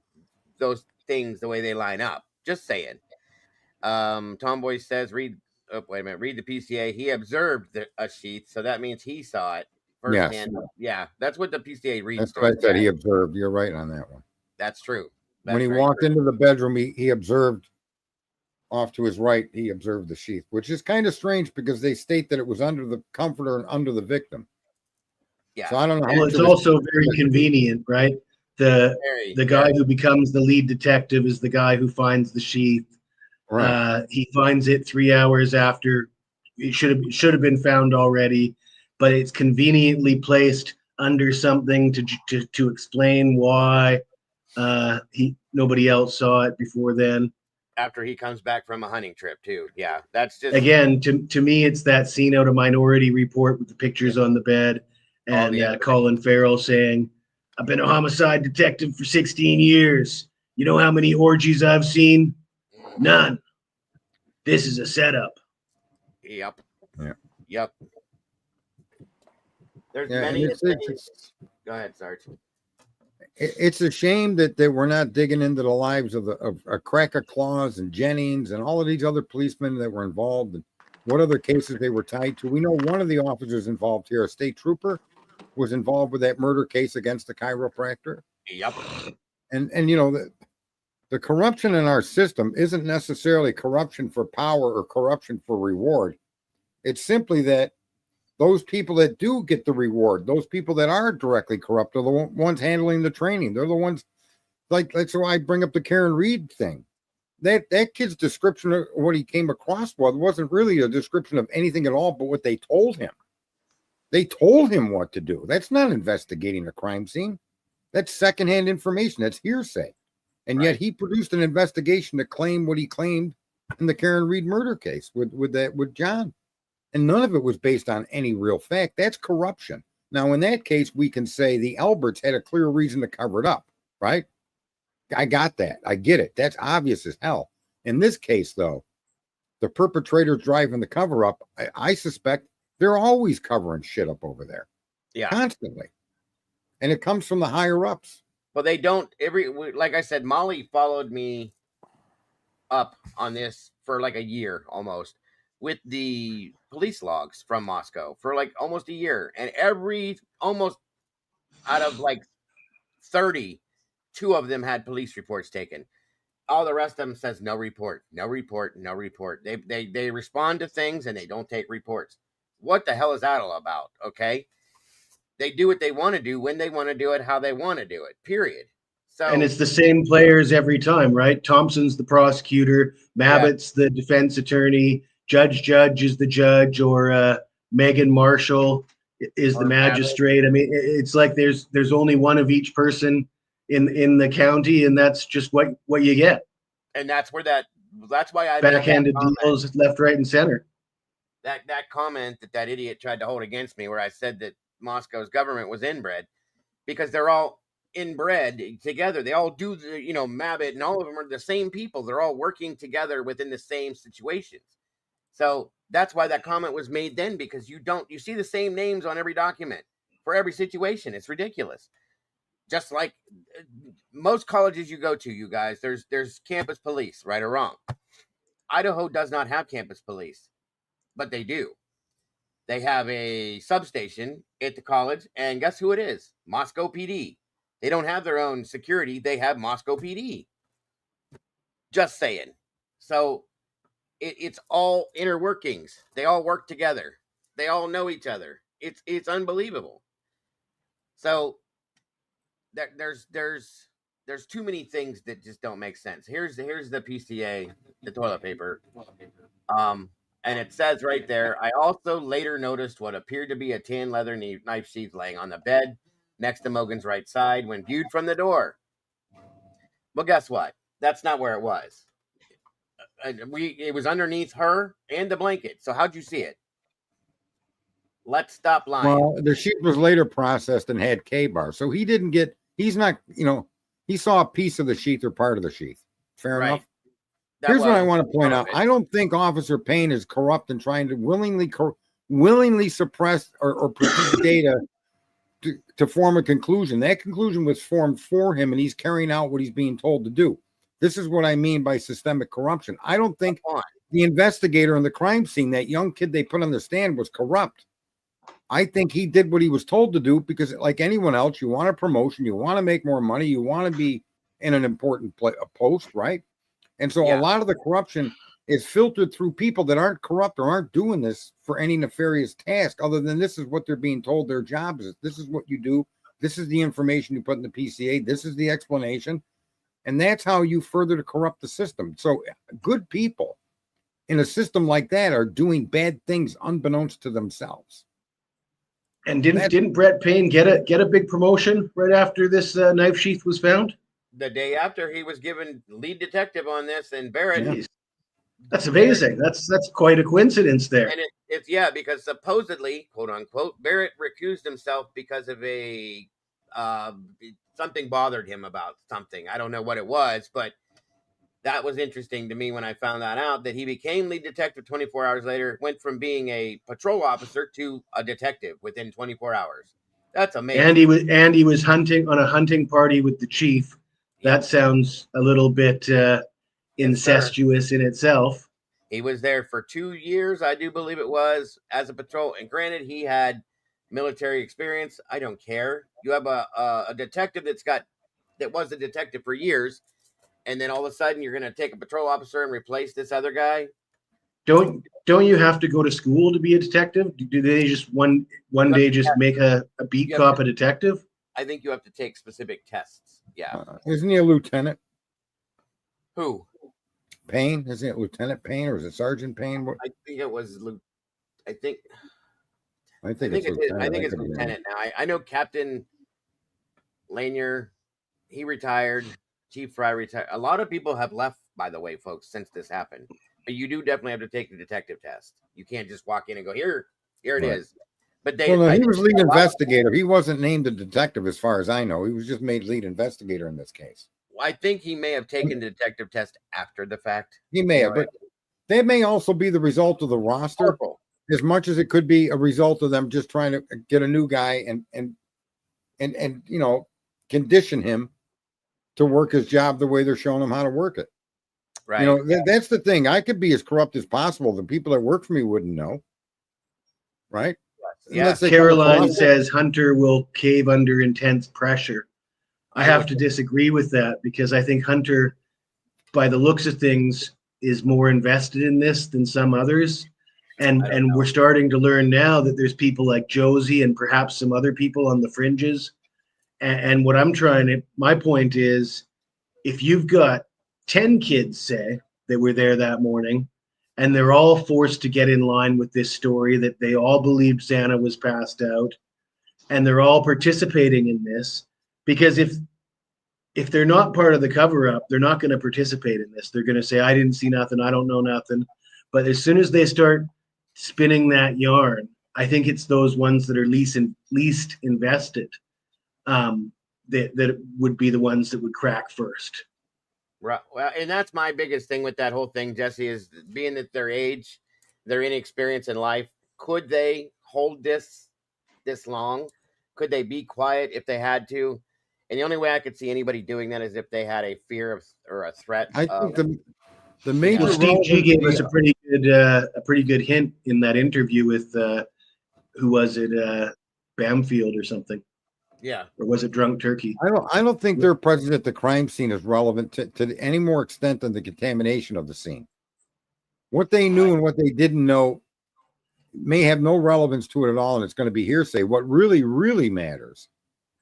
those things, the way they line up. Just saying. Tomboy says, read the PCA. He observed a sheath, so that means he saw it firsthand. Yes. Yeah, that's what the PCA reads. That's what I said. He observed. You're right on that one. That's true. When he walked into the bedroom, he observed off to his right, he observed the sheath, which is kind of strange because they state that it was under the comforter and under the victim. Yeah. So I don't know. Well, it's also very convenient, right? The guy who becomes the lead detective is the guy who finds the sheath. Right. He finds it 3 hours after it should have been found already, but it's conveniently placed under something to explain why nobody else saw it before then. After he comes back from a hunting trip too. Yeah, that's just, again, to me, it's that scene out of Minority Report with the pictures on the bed and Colin Farrell saying, "I've been a homicide detective for 16 years. You know how many orgies I've seen? None. This is a setup." Yep. Yeah. Yep. There's many things. Go ahead, Sarge. It's a shame that we're not digging into the lives of Cracker Claus and Jennings and all of these other policemen that were involved and what other cases they were tied to. We know one of the officers involved here, a state trooper, was involved with that murder case against the chiropractor. Yep. And you know, the corruption in our system isn't necessarily corruption for power or corruption for reward. It's simply that those people that do get the reward, those people that are directly corrupt, are the ones handling the training. They're the ones, like, that's why I bring up the Karen Reed thing. That kid's description of what he came across wasn't really a description of anything at all, but what they told him. They told him what to do. That's not investigating a crime scene. That's secondhand information. That's hearsay. And yet he produced an investigation to claim what he claimed in the Karen Reed murder case with John. And none of it was based on any real fact. That's corruption. Now, in that case, we can say the Alberts had a clear reason to cover it up, right? I got that. I get it. That's obvious as hell. In this case, though, the perpetrators driving the cover up, I suspect they're always covering shit up over there. Yeah. Constantly. And it comes from the higher ups. But they don't, like I said, Molly followed me up on this for like a year almost with the police logs from Moscow for like almost a year. And almost out of like 30, 2 of them had police reports taken. All the rest of them says no report, no report, no report. They respond to things and they don't take reports. What the hell is that all about? Okay. They do what they want to do when they want to do it, how they want to do it, period. So, and it's the same players every time, right? Thompson's the prosecutor, Mabbitt's the defense attorney, Judge is the judge, or Megan Marshall is the magistrate. I mean, it's like there's only one of each person in the county, and that's just what you get. And that's why I backhanded deals left, right, and center. That comment that idiot tried to hold against me, where I said that Moscow's government was inbred, because they're all inbred together. They all do Mabbitt and all of them are the same people. They're all working together within the same situations. So that's why that comment was made then, because you see the same names on every document for every situation. It's ridiculous. Just like most colleges you go to, you guys, there's campus police, right or wrong. Idaho does not have campus police, but they do. They have a substation at the college, and guess who it is? Moscow PD. They don't have their own security. They have Moscow PD. Just saying. So it's all inner workings. They all work together. They all know each other. It's unbelievable. So there's too many things that just don't make sense. Here's the PCA, the toilet paper. And it says right there, I also later noticed what appeared to be a tan leather knife sheath laying on the bed next to Mogan's right side when viewed from the door. Well, guess what? That's not where it was. It was underneath her and the blanket. So how'd you see it? Let's stop lying. Well, the sheet was later processed and had K-bar. So he saw a piece of the sheath or part of the sheath. Fair enough. Here's what I want to point out. I don't think Officer Payne is corrupt in trying to willingly suppress or produce data to form a conclusion. That conclusion was formed for him, and he's carrying out what he's being told to do. This is what I mean by systemic corruption. I don't think the investigator in the crime scene, that young kid they put on the stand, was corrupt. I think he did what he was told to do because, like anyone else, you want a promotion, you want to make more money, you want to be in an important post, right? And so a lot of the corruption is filtered through people that aren't corrupt or aren't doing this for any nefarious task other than this is what they're being told their job is. This is what you do. This is the information you put in the PCA. This is the explanation. And that's how you further to corrupt the system. So good people in a system like that are doing bad things unbeknownst to themselves. And didn't Brett Payne get a big promotion right after this knife sheath was found? The day after, he was given lead detective on this, and Barrett. That's amazing. That's quite a coincidence there. And it's because supposedly, quote unquote, Barrett recused himself because of a something bothered him about something. I don't know what it was, but that was interesting to me when I found that out, that he became lead detective 24 hours later, went from being a patrol officer to a detective within 24 hours. That's amazing. And he was hunting on a hunting party with the chief. That sounds a little bit incestuous in itself. He was there for 2 years, I do believe it was, as a patrol. And granted, he had military experience. I don't care. You have a detective that was a detective for years, and then all of a sudden you're going to take a patrol officer and replace this other guy. Don't you have to go to school to be a detective? Do they just one day just make a beat cop a detective? I think you have to take specific tests. Yeah. Isn't he a lieutenant? Who? Payne? Isn't it Lieutenant Payne or is it Sergeant Payne? I think it was. I think it's Lieutenant now. I know Captain Lanier, he retired. Chief Fry retired. A lot of people have left, by the way, folks, since this happened. But you do definitely have to take the detective test. You can't just walk in and go, here it is. But he was lead investigator. He wasn't named a detective as far as I know. He was just made lead investigator in this case. I think he may have taken the detective test after the fact. He may have, but that may also be the result of the roster as much as it could be a result of them just trying to get a new guy and condition him to work his job the way they're showing him how to work it. Right. That's the thing. I could be as corrupt as possible. The people that work for me wouldn't know. Right? Yeah. Caroline says Hunter will cave under intense pressure. I have to disagree with that because I think Hunter, by the looks of things, is more invested in this than some others. And we're starting to learn now that there's people like Josie and perhaps some other people on the fringes. And what my point is, if you've got 10 kids, say, that were there that morning, and they're all forced to get in line with this story that they all believed Santa was passed out, and they're all participating in this, because if they're not part of the cover-up, they're not going to participate in this. They're going to say, I didn't see nothing, I don't know nothing. But as soon as they start spinning that yarn, I think it's those ones that are least invested that would be the ones that would crack first. Right. Well, and that's my biggest thing with that whole thing, Jesse, is being at their age, their inexperience in life. Could they hold this long? Could they be quiet if they had to? And the only way I could see anybody doing that is if they had a fear of or a threat. I think the major Steve G gave us a pretty good hint in that interview with who was it, Bamfield or something. Yeah. Or was it Drunk Turkey? I don't think their presence at the crime scene is relevant to any more extent than the contamination of the scene. What they knew and what they didn't know may have no relevance to it at all, and it's going to be hearsay. What really, really matters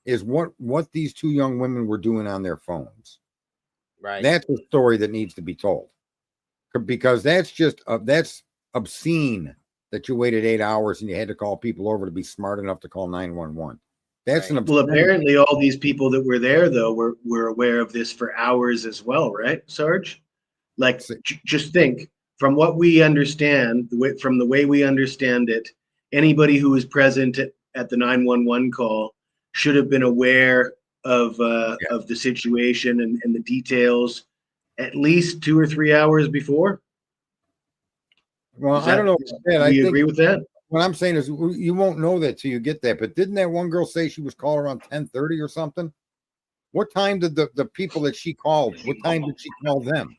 is what these two young women were doing on their phones. Right. That's a story that needs to be told. Because that's just that's obscene that you waited 8 hours and you had to call people over to be smart enough to call 911. That's right. Well, apparently all these people that were there, though, were aware of this for hours as well, right, Sarge? Like, just think, from what we understand, from the way we understand it, anybody who was present at the 911 call should have been aware of the situation and the details at least 2 or 3 hours before. Well, I don't know. Do you agree with that? What I'm saying is you won't know that till you get that. But didn't that one girl say she was calling around 10:30 or something? What time did the people that she called, what time did she call them?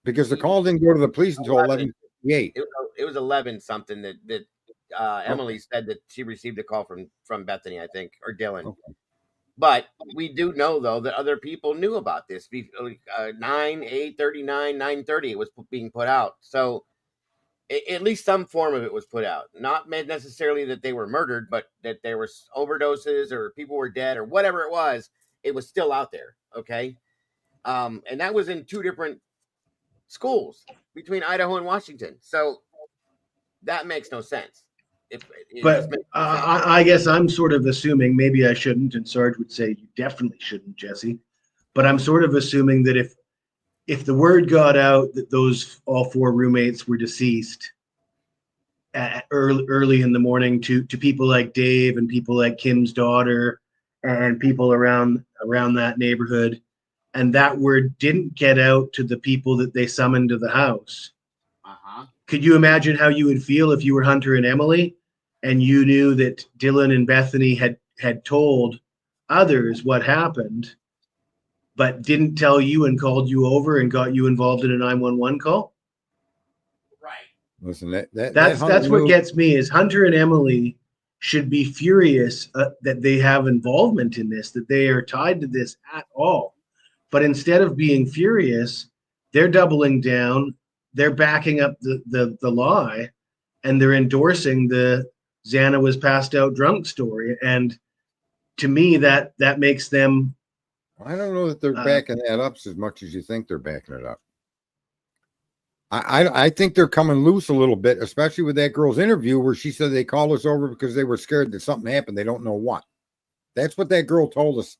Because the call didn't go to the police until 11:58. It was 11 something that Emily said that she received a call from Bethany, I think, or Dylan. Okay. But we do know, though, that other people knew about this. 9, 8:39, 9:30, it was being put out. So at least some form of it was put out. Not necessarily that they were murdered, but that there were overdoses or people were dead or whatever it was still out there. Okay. And that was in 2 different schools between Idaho and Washington. So that makes no sense. I guess I'm sort of assuming, maybe I shouldn't, and Sarge would say you definitely shouldn't, Jesse. But I'm sort of assuming that if the word got out that those all 4 roommates were deceased early in the morning to people like Dave and people like Kim's daughter and people around that neighborhood, and that word didn't get out to the people that they summoned to the house. Could you imagine how you would feel if you were Hunter and Emily and you knew that Dylan and Bethany had told others what happened, but didn't tell you and called you over and got you involved in a 911 call? Right. Listen, that's what gets me is Hunter and Emily should be furious that they have involvement in this, that they are tied to this at all. But instead of being furious, they're doubling down. They're backing up the lie, and they're endorsing the Xana was passed out drunk story. And to me, that makes them. I don't know that they're backing that up as much as you think they're backing it up. I think they're coming loose a little bit, especially with that girl's interview where she said they called us over because they were scared that something happened. They don't know what. That's what that girl told us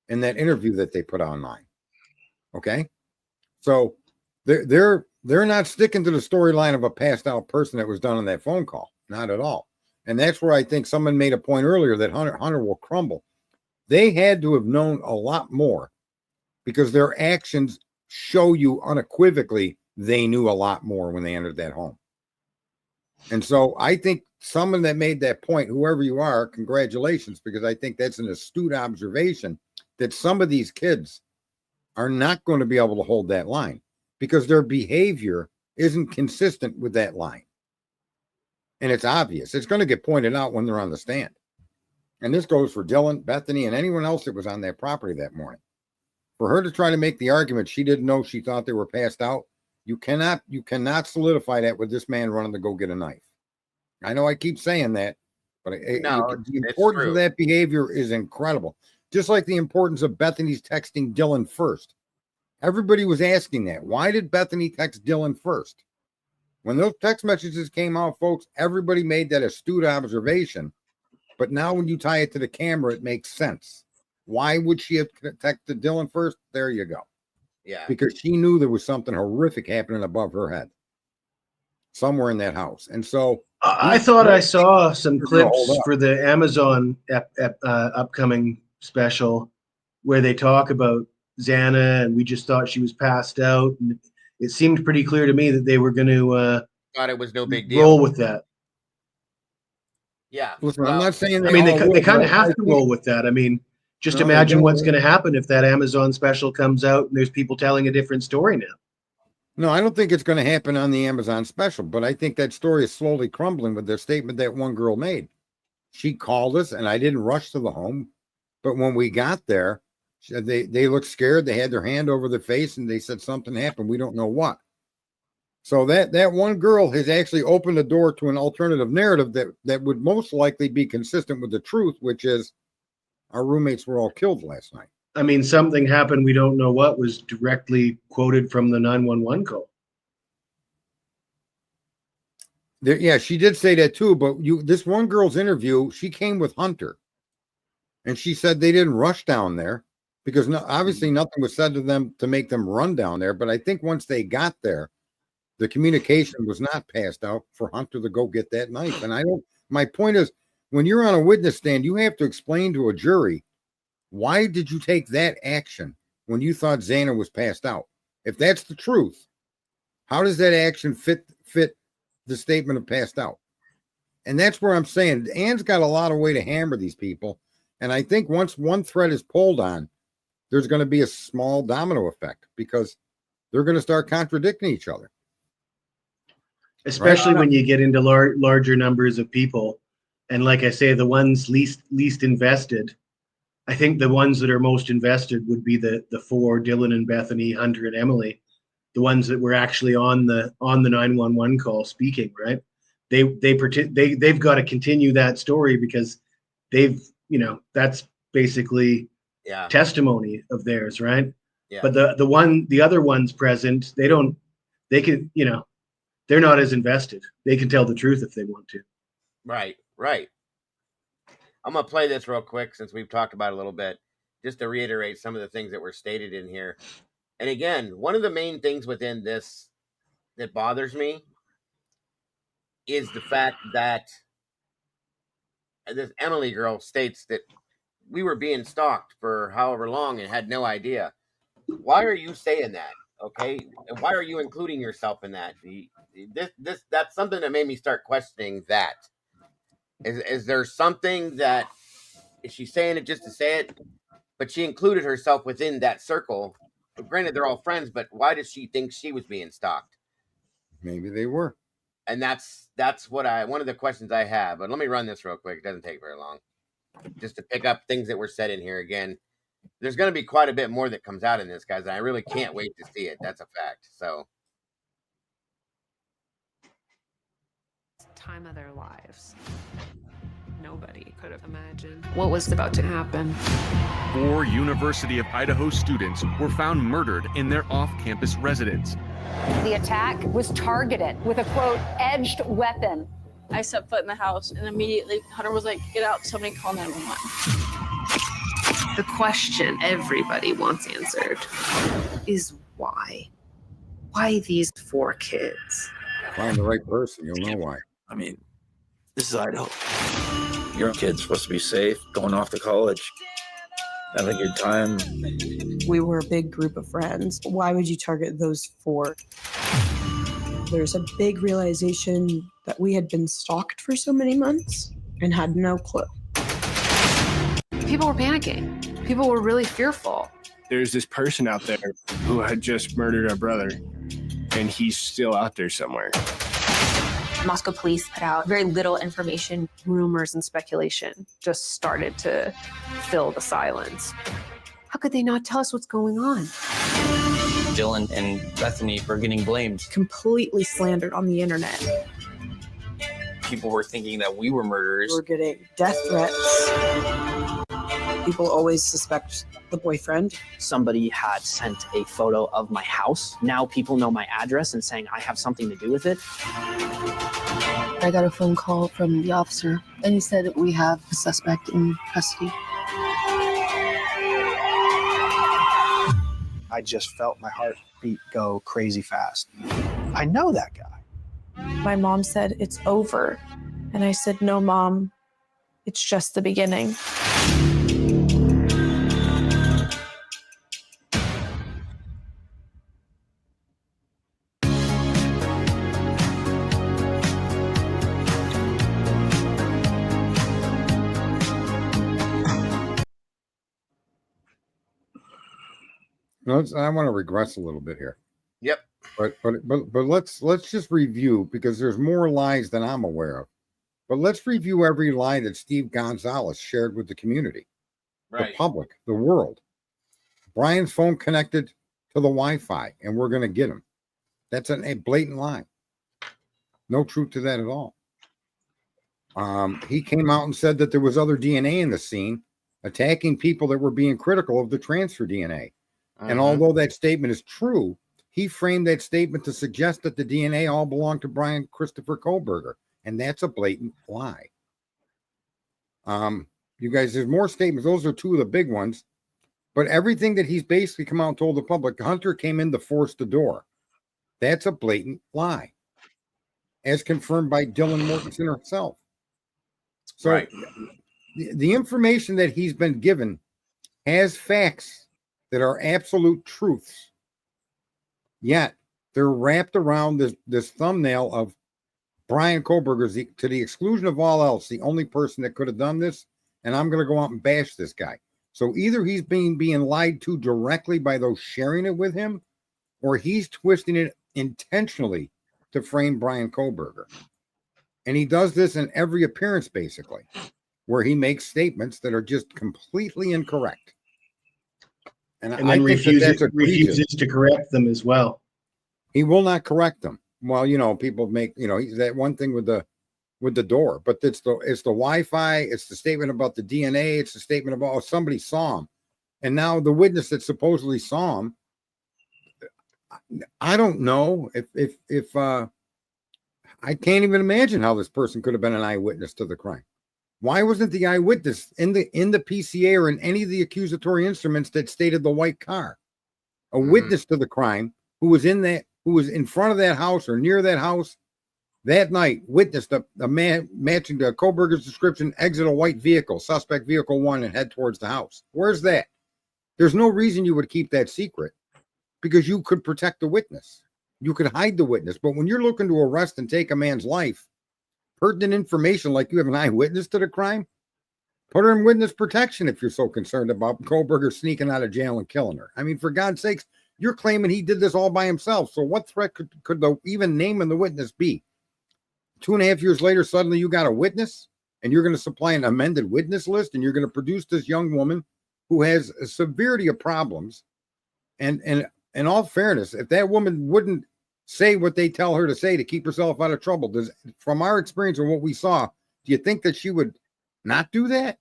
in that interview that they put online. Okay, so they're not sticking to the storyline of a passed out person that was done on that phone call, not at all. And that's where I think someone made a point earlier that Hunter will crumble. They had to have known a lot more because their actions show you unequivocally they knew a lot more when they entered that home. And so I think someone that made that point, whoever you are, congratulations, because I think that's an astute observation that some of these kids are not going to be able to hold that line because their behavior isn't consistent with that line. And it's obvious. It's going to get pointed out when they're on the stand. And this goes for Dylan, Bethany, and anyone else that was on that property that morning. For her to try to make the argument she didn't know, she thought they were passed out, you cannot solidify that with this man running to go get a knife. I know I keep saying that, but the importance of that behavior is incredible. Just like the importance of Bethany's texting Dylan first. Everybody was asking that. Why did Bethany text Dylan first? When those text messages came out, folks, everybody made that astute observation. But now when you tie it to the camera, it makes sense. Why would she have texted Dylan first? There you go. Yeah. Because she knew there was something horrific happening above her head somewhere in that house. And so I thought I saw some clips for the Amazon upcoming special where they talk about Xana, and we just thought she was passed out. And it seemed pretty clear to me that they were going to thought it was no big deal. Roll with that. Yeah. Listen, I'm not saying I mean, they kind of have to roll with that. I mean, just imagine what's going to happen if that Amazon special comes out and there's people telling a different story now. No, I don't think it's going to happen on the Amazon special, but I think that story is slowly crumbling with the statement that one girl made. She called us, and I didn't rush to the home, but when we got there, they looked scared. They had their hand over their face, and they said something happened. We don't know what. So that one girl has actually opened the door to an alternative narrative that would most likely be consistent with the truth, which is our roommates were all killed last night. I mean, something happened. We don't know what was directly quoted from the 911 call. Yeah, she did say that too. But this one girl's interview, she came with Hunter, and she said they didn't rush down there because obviously nothing was said to them to make them run down there. But I think once they got there, the communication was not passed out for Hunter to go get that knife. And my point is, when you're on a witness stand, you have to explain to a jury, why did you take that action when you thought Xana was passed out? If that's the truth, how does that action fit the statement of passed out? And that's where I'm saying Ann's got a lot of way to hammer these people And I think once one thread is pulled on, there's going to be a small domino effect because they're going to start contradicting each other. Especially when you get into larger numbers of people. And like I say, the ones least invested, I think the ones that are most invested would be the four, Dylan and Bethany, Hunter and Emily, the ones that were actually on the 911 call speaking, right? They've got to continue that story because that's basically testimony of theirs, right? Yeah. But the other ones present, they're not as invested. They can tell the truth if they want to. Right. I'm going to play this real quick since we've talked about it a little bit, just to reiterate some of the things that were stated in here. And again, one of the main things within this that bothers me is the fact that this Emily girl states that we were being stalked for however long and had no idea. Why are you saying that? Okay. Why are you including yourself in that? That's something that made me start questioning that. Is there something that, is she saying it just to say it? But she included herself within that circle. But granted, they're all friends, but why does she think she was being stalked? Maybe they were. And that's one of the questions I have. But let me run this real quick. It doesn't take very long. Just to pick up things that were said in here again. There's going to be quite a bit more that comes out in this, guys. And I really can't wait to see it. That's a fact. So. Time of their lives. Nobody could have imagined what was about to happen. 4 University of Idaho students were found murdered in their off-campus residence. The attack was targeted with a, quote, edged weapon. I set foot in the house and immediately Hunter was like, get out, somebody call 911. The question everybody wants answered is why? Why these 4 kids? Find the right person, you'll know why. I mean, this is Idaho. Your kid's supposed to be safe, going off to college, having a good time. We were a big group of friends. Why would you target those 4? There's a big realization that we had been stalked for so many months and had no clue. People were panicking. People were really fearful. There's this person out there who had just murdered our brother, and he's still out there somewhere. Moscow police put out very little information. Rumors and speculation just started to fill the silence. How could they not tell us what's going on? Dylan and Bethany were getting blamed. Completely slandered on the internet. People were thinking that we were murderers. We're getting death threats. People always suspect the boyfriend. Somebody had sent a photo of my house. Now people know my address and saying I have something to do with it. I got a phone call from the officer, and he said we have a suspect in custody. I just felt my heartbeat go crazy fast. I know that guy. My mom said, it's over. And I said, no, Mom, it's just the beginning. I want to regress a little bit here. Yep. But let's just review, because there's more lies than I'm aware of. But let's review every lie that Steve Gonzalez shared with the community, the public, the world. Brian's phone connected to the Wi-Fi, and we're going to get him. That's a blatant lie. No truth to that at all. He came out and said that there was other DNA in the scene, attacking people that were being critical of the transfer DNA. And although that statement is true, he framed that statement to suggest that the DNA all belonged to Brian Christopher Kohlberger. And that's a blatant lie. You guys, there's more statements. Those are 2 of the big ones. But everything that he's basically come out and told the public, Hunter came in to force the door. That's a blatant lie, as confirmed by Dylan Mortensen herself. So the information that he's been given has facts that are absolute truths, yet they're wrapped around this thumbnail of Brian Kohlberger, to the exclusion of all else. The only person that could have done this and I'm going to go out and bash this guy. So either he's being lied to directly by those sharing it with him, or he's twisting it intentionally to frame Brian Koberger. And he does this in every appearance, basically, where he makes statements that are just completely incorrect. And then refuses to correct them as well. He will not correct them. Well, you know, people make, you know, that one thing with the door, but it's the Wi-Fi, it's the statement about the DNA, it's the statement about, oh, somebody saw him. And now the witness that supposedly saw him, I don't know if I can't even imagine how this person could have been an eyewitness to the crime. Why wasn't the eyewitness in the PCA or in any of the accusatory instruments that stated the white car? A witness to the crime who was in front of that house or near that house that night, witnessed a man matching to Koberger's description exit a white vehicle, suspect vehicle 1, and head towards the house. Where's that? There's no reason you would keep that secret, because you could protect the witness. You could hide the witness. But when you're looking to arrest and take a man's life, pertinent information like you have an eyewitness to the crime, put her in witness protection if you're so concerned about Koberger sneaking out of jail and killing her. I mean, for God's sakes, you're claiming he did this all by himself. So what threat could the even naming the witness be? 2.5 years later, suddenly you got a witness, and you're going to supply an amended witness list, and you're going to produce this young woman who has a severity of problems. And in all fairness, if that woman wouldn't say what they tell her to say to keep herself out of trouble, from our experience and what we saw, do you think that she would not do that?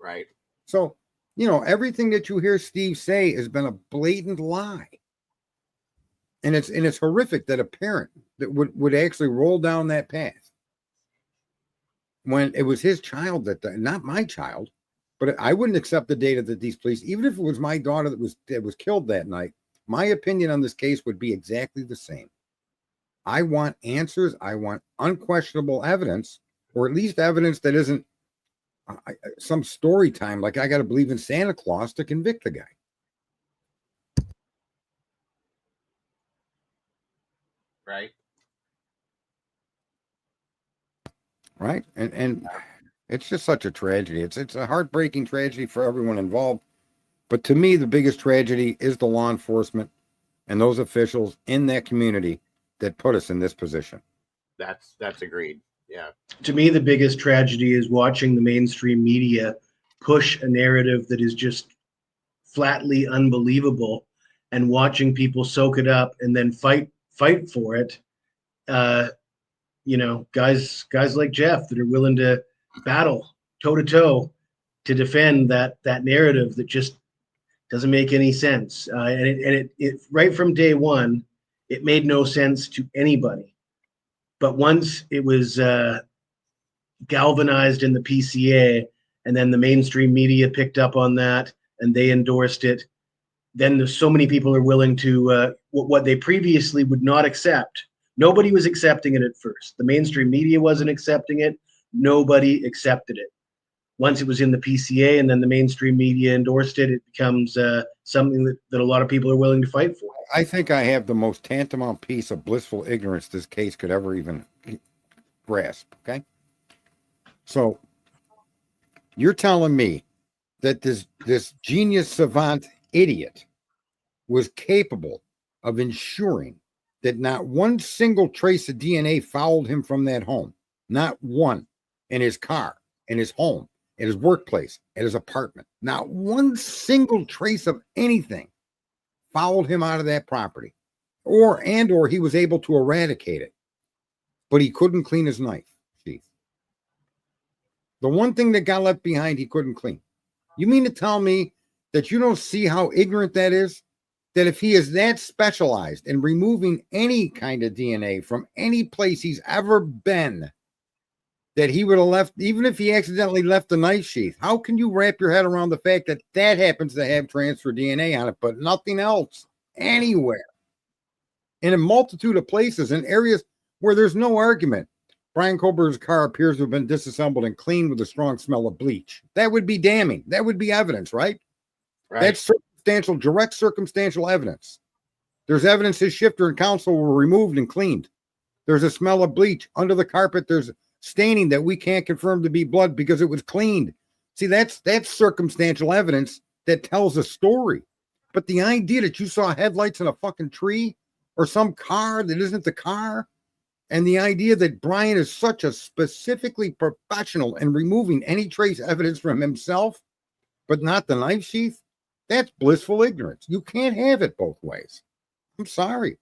Right. So, you know, everything that you hear Steve say has been a blatant lie. And it's horrific that a parent that would actually roll down that path when it was his child not my child, but I wouldn't accept the data that these police, even if it was my daughter that was killed that night, my opinion on this case would be exactly the same. I want answers. I want unquestionable evidence, or at least evidence that isn't some story time. Like I got to believe in Santa Claus to convict the guy. Right. And it's just such a tragedy. It's a heartbreaking tragedy for everyone involved. But to me, the biggest tragedy is the law enforcement and those officials in that community that put us in this position. That's agreed. Yeah. To me, the biggest tragedy is watching the mainstream media push a narrative that is just flatly unbelievable, and watching people soak it up and then fight for it. You know, guys like Jeff that are willing to battle toe to toe to defend that narrative that just doesn't make any sense. And it right from day one, it made no sense to anybody. But once it was galvanized in the PCA, and then the mainstream media picked up on that and they endorsed it, then there's so many people are willing to what they previously would not accept. Nobody was accepting it at first. The mainstream media wasn't accepting it. Nobody accepted it. Once it was in the PCA and then the mainstream media endorsed it, it becomes something that a lot of people are willing to fight for. I think I have the most tantamount piece of blissful ignorance this case could ever even grasp. Okay. So you're telling me that this genius savant idiot was capable of ensuring that not one single trace of DNA followed him from that home. Not one. In his car, in his home, at his workplace, at his apartment. Not one single trace of anything followed him out of that property. Or he was able to eradicate it. But he couldn't clean his knife, Chief. The one thing that got left behind, he couldn't clean. You mean to tell me that you don't see how ignorant that is? That if he is that specialized in removing any kind of DNA from any place he's ever been, that he would have left, even if he accidentally left the knife sheath. How can you wrap your head around the fact that that happens to have transfer DNA on it, but nothing else anywhere? In a multitude of places, in areas where there's no argument. Brian Koberger's car appears to have been disassembled and cleaned with a strong smell of bleach. That would be damning. That would be evidence, right? That's direct circumstantial evidence. There's evidence his shifter and console were removed and cleaned. There's a smell of bleach under the carpet. There's staining that we can't confirm to be blood because it was cleaned. See, that's circumstantial evidence that tells a story. But the idea that you saw headlights in a fucking tree or some car that isn't the car, and the idea that Brian is such a specifically professional in removing any trace evidence from himself, but not the knife sheath, that's blissful ignorance. You can't have it both ways. I'm sorry.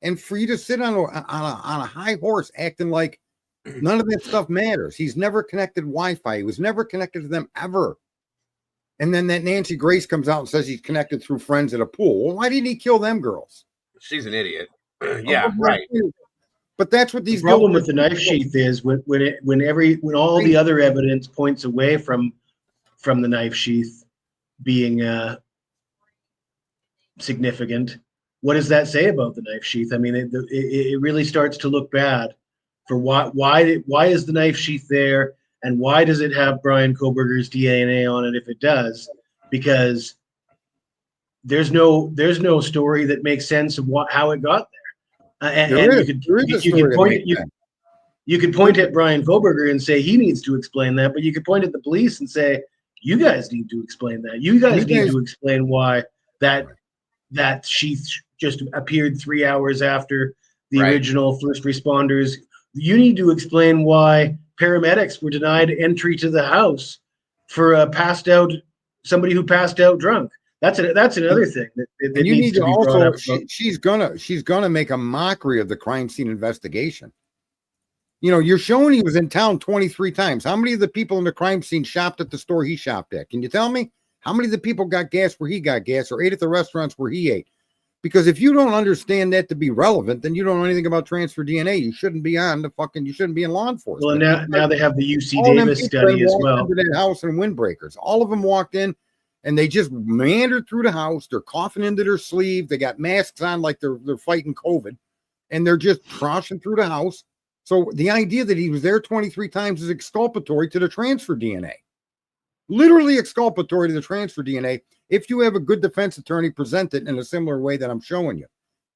And for you to sit on a high horse acting like none of that stuff matters. He's never connected Wi-Fi. He was never connected to them ever. And then that Nancy Grace comes out and says he's connected through friends at a pool. Well, why didn't he kill them girls? She's an idiot. Yeah, right. But that's what these the problem with the knife sheath is when all the other evidence points away from the knife sheath being significant. What does that say about the knife sheath? I mean, it really starts to look bad for why is the knife sheath there, and why does it have Brian Kohberger's DNA on it if it does? Because there's no story that makes sense of how it got there. You could point at Brian Kohberger and say he needs to explain that, but you could point at the police and say you guys need to explain that. You guys need to explain why that sheath just appeared 3 hours after the original first responders. You need to explain why paramedics were denied entry to the house for somebody who passed out drunk. That's another thing that you needs need to be brought up. She's gonna make a mockery of the crime scene investigation. You know, you're showing he was in town 23 times. How many of the people in the crime scene shopped at the store he shopped at? Can you tell me? How many of the people got gas where he got gas or ate at the restaurants where he ate? Because if you don't understand that to be relevant, then you don't know anything about transfer DNA. You shouldn't be you shouldn't be in law enforcement. Well, now they have the UC Davis study as well. Into that house and windbreakers. All of them walked in and they just meandered through the house. They're coughing into their sleeve. They got masks on like they're fighting COVID, and they're just troushing through the house. So the idea that he was there 23 times is exculpatory to the transfer DNA. Literally exculpatory to the transfer DNA. If you have a good defense attorney present it in a similar way that I'm showing you,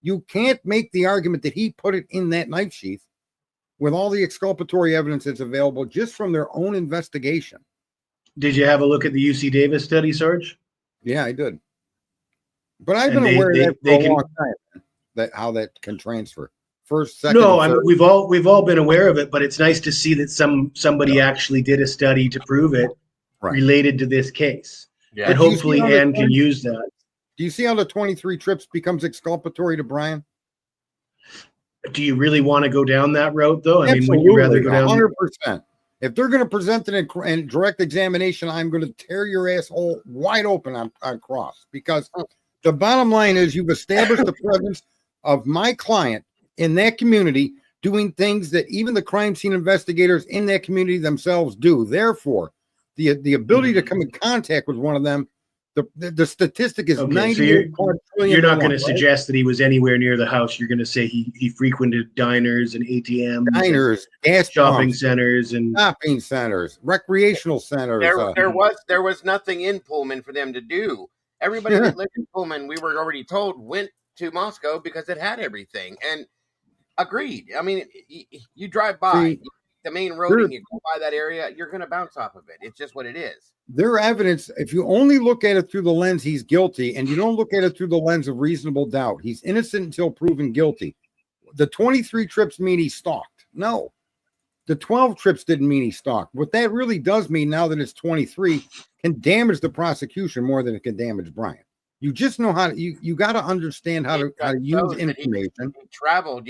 you can't make the argument that he put it in that knife sheath with all the exculpatory evidence that's available just from their own investigation. Did you have a look at the UC Davis study, Sarge? Yeah, I did. But I've been aware of that for a long time, that how that can transfer. First, second. No, I mean, we've all been aware of it, but it's nice to see that somebody actually did a study to prove it related to this case. Yeah. And hopefully Ann can use that. Do you see how the 23 trips becomes exculpatory to Brian? Do you really want to go down that route, though? I Absolutely, mean, would you rather go down 100%. If they're going to present it in direct examination, I'm going to tear your asshole wide open on cross, because the bottom line is you've established the presence of my client in that community doing things that even the crime scene investigators in that community themselves do. Therefore, the ability to come in contact with one of them, the statistic is 98 quadrillion. You're not going to suggest that he was anywhere near the house. You're going to say he frequented diners and ATMs, gas shopping centers, recreational centers. There was nothing in Pullman for them to do. Everybody that lived in Pullman, we were already told, went to Moscow because it had everything. And agreed. I mean, you drive by the main road and you go by that area, you're going to bounce off of it. It's just what it is. Their evidence, if you only look at it through the lens he's guilty, and you don't look at it through the lens of reasonable doubt, he's innocent until proven guilty. The 23 trips mean he stalked. No. The 12 trips didn't mean he stalked. What that really does mean, now that it's 23, can damage the prosecution more than it can damage Brian. You just know how to, you got to understand how to use information. He traveled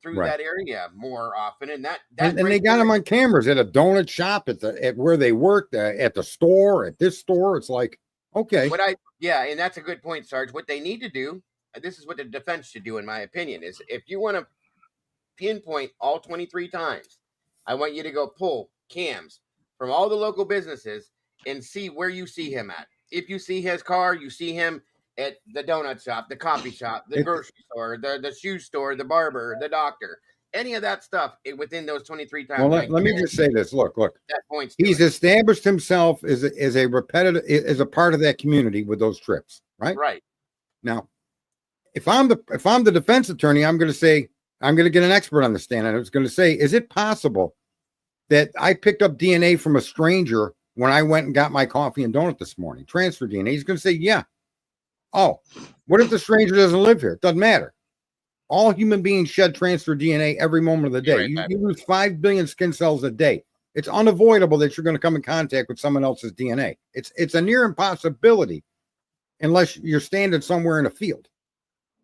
through that area more often, and and they got him on cameras at a donut shop, at where they worked, at the store, at this store. It's like, okay, and that's a good point, Sarge. What they need to do, this is what the defense should do, in my opinion, is if you want to pinpoint all 23 times, I want you to go pull cams from all the local businesses and see where you see him at. If you see his car, you see him at the donut shop, the coffee shop, the grocery store, the shoe store, the barber, the doctor, any of that stuff within those 23 times. Well, let me just say this. Look. He's established himself as a part of that community with those trips, right? Right. Now, if I'm the defense attorney, I'm going to say, I'm going to get an expert on the stand. And I was going to say, is it possible that I picked up DNA from a stranger when I went and got my coffee and donut this morning? Transfer DNA. He's going to say, yeah. Oh, what if the stranger doesn't live here? It doesn't matter. All human beings shed transfer DNA every moment of the day. You lose 5 billion skin cells a day. It's unavoidable that you're going to come in contact with someone else's DNA. It's a near impossibility unless you're standing somewhere in a field.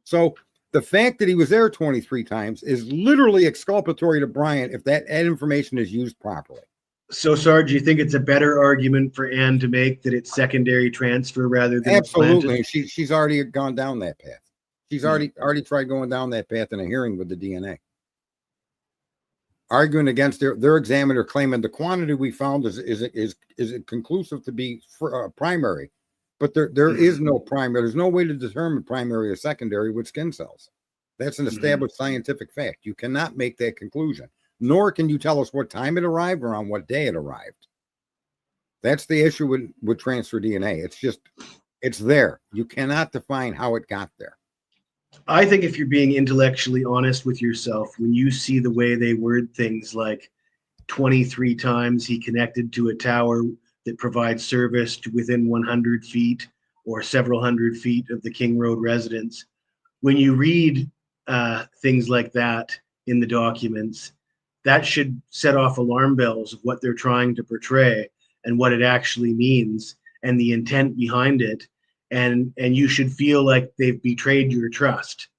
So the fact that he was there 23 times is literally exculpatory to Brian if that information is used properly. So, Sarge, you think it's a better argument for Ann to make that it's secondary transfer rather than absolutely? She's already gone down that path. She's already tried going down that path in a hearing with the DNA, arguing against their examiner, claiming the quantity we found is conclusive to be primary, but there is no primary. There's no way to determine primary or secondary with skin cells. That's an established scientific fact. You cannot make that conclusion, nor can you tell us what time it arrived or on what day it arrived. That's the issue with transfer DNA. It's there. You cannot define how it got there. I think if you're being intellectually honest with yourself, when you see the way they word things like 23 times he connected to a tower that provides service to within 100 feet or several hundred feet of the King Road residence, when you read things like that in the documents, that should set off alarm bells of what they're trying to portray and what it actually means and the intent behind it. And you should feel like they've betrayed your trust.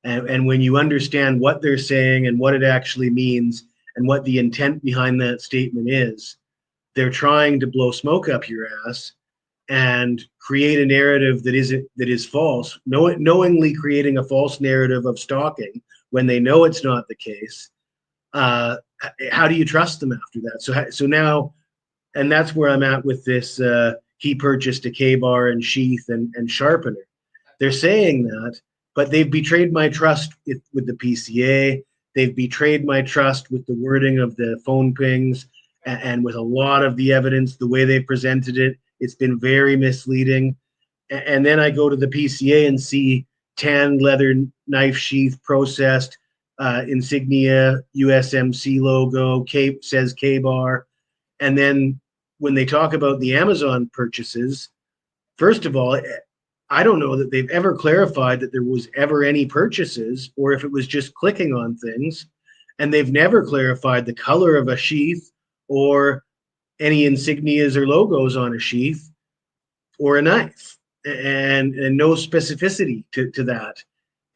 And when you understand what they're saying and what it actually means and what the intent behind that statement is, they're trying to blow smoke up your ass and create a narrative that is false, knowingly creating a false narrative of stalking when they know it's not the case. How do you trust them after that? So now, and that's where I'm at with this. He purchased a K-bar and sheath and sharpener. They're saying that, but they've betrayed my trust with the PCA. They've betrayed my trust with the wording of the phone pings and with a lot of the evidence, the way they presented it. It's been very misleading. And then I go to the PCA and see tan leather knife sheath, processed, insignia, USMC logo, says K-bar. And then when they talk about the Amazon purchases, first of all, I don't know that they've ever clarified that there was ever any purchases or if it was just clicking on things. And they've never clarified the color of a sheath or any insignias or logos on a sheath or a knife, and no specificity to that.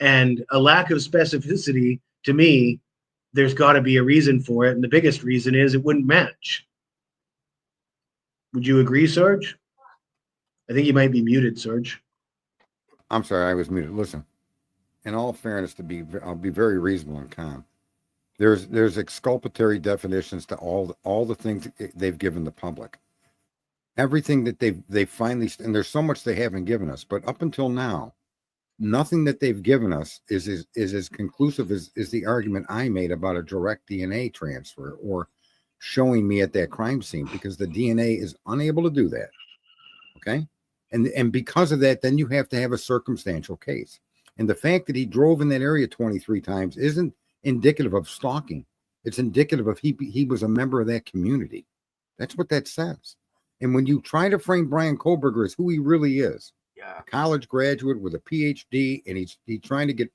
And a lack of specificity, to me, there's got to be a reason for it. And the biggest reason is it wouldn't match. Would you agree, Sarge? I think you might be muted, Sarge. I'm sorry, I was muted. Listen, in all fairness, I'll be very reasonable and calm. There's exculpatory definitions to all the things they've given the public. Everything that they finally, and there's so much they haven't given us, but up until now, nothing that they've given us is as conclusive as the argument I made about a direct DNA transfer or showing me at that crime scene, because the DNA is unable to do that. Okay. And because of that, then you have to have a circumstantial case. And the fact that he drove in that area 23 times isn't indicative of stalking. It's indicative of he was a member of that community. That's what that says. And when you try to frame Brian Koberger as who he really is, a college graduate with a PhD, and he's trying to get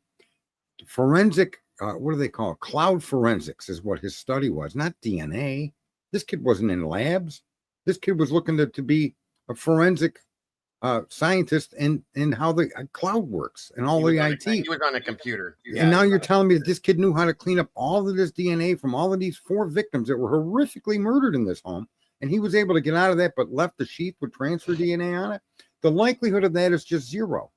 forensic, what do they call it? Cloud forensics is what his study was, not DNA. This kid wasn't in labs. This kid was looking to be a forensic scientist in how the cloud works and all the IT. He was on a computer. And now you're telling me that this kid knew how to clean up all of this DNA from all of these 4 victims that were horrifically murdered in this home, and he was able to get out of that, but left the sheath with transfer DNA on it. The likelihood of that is just zero.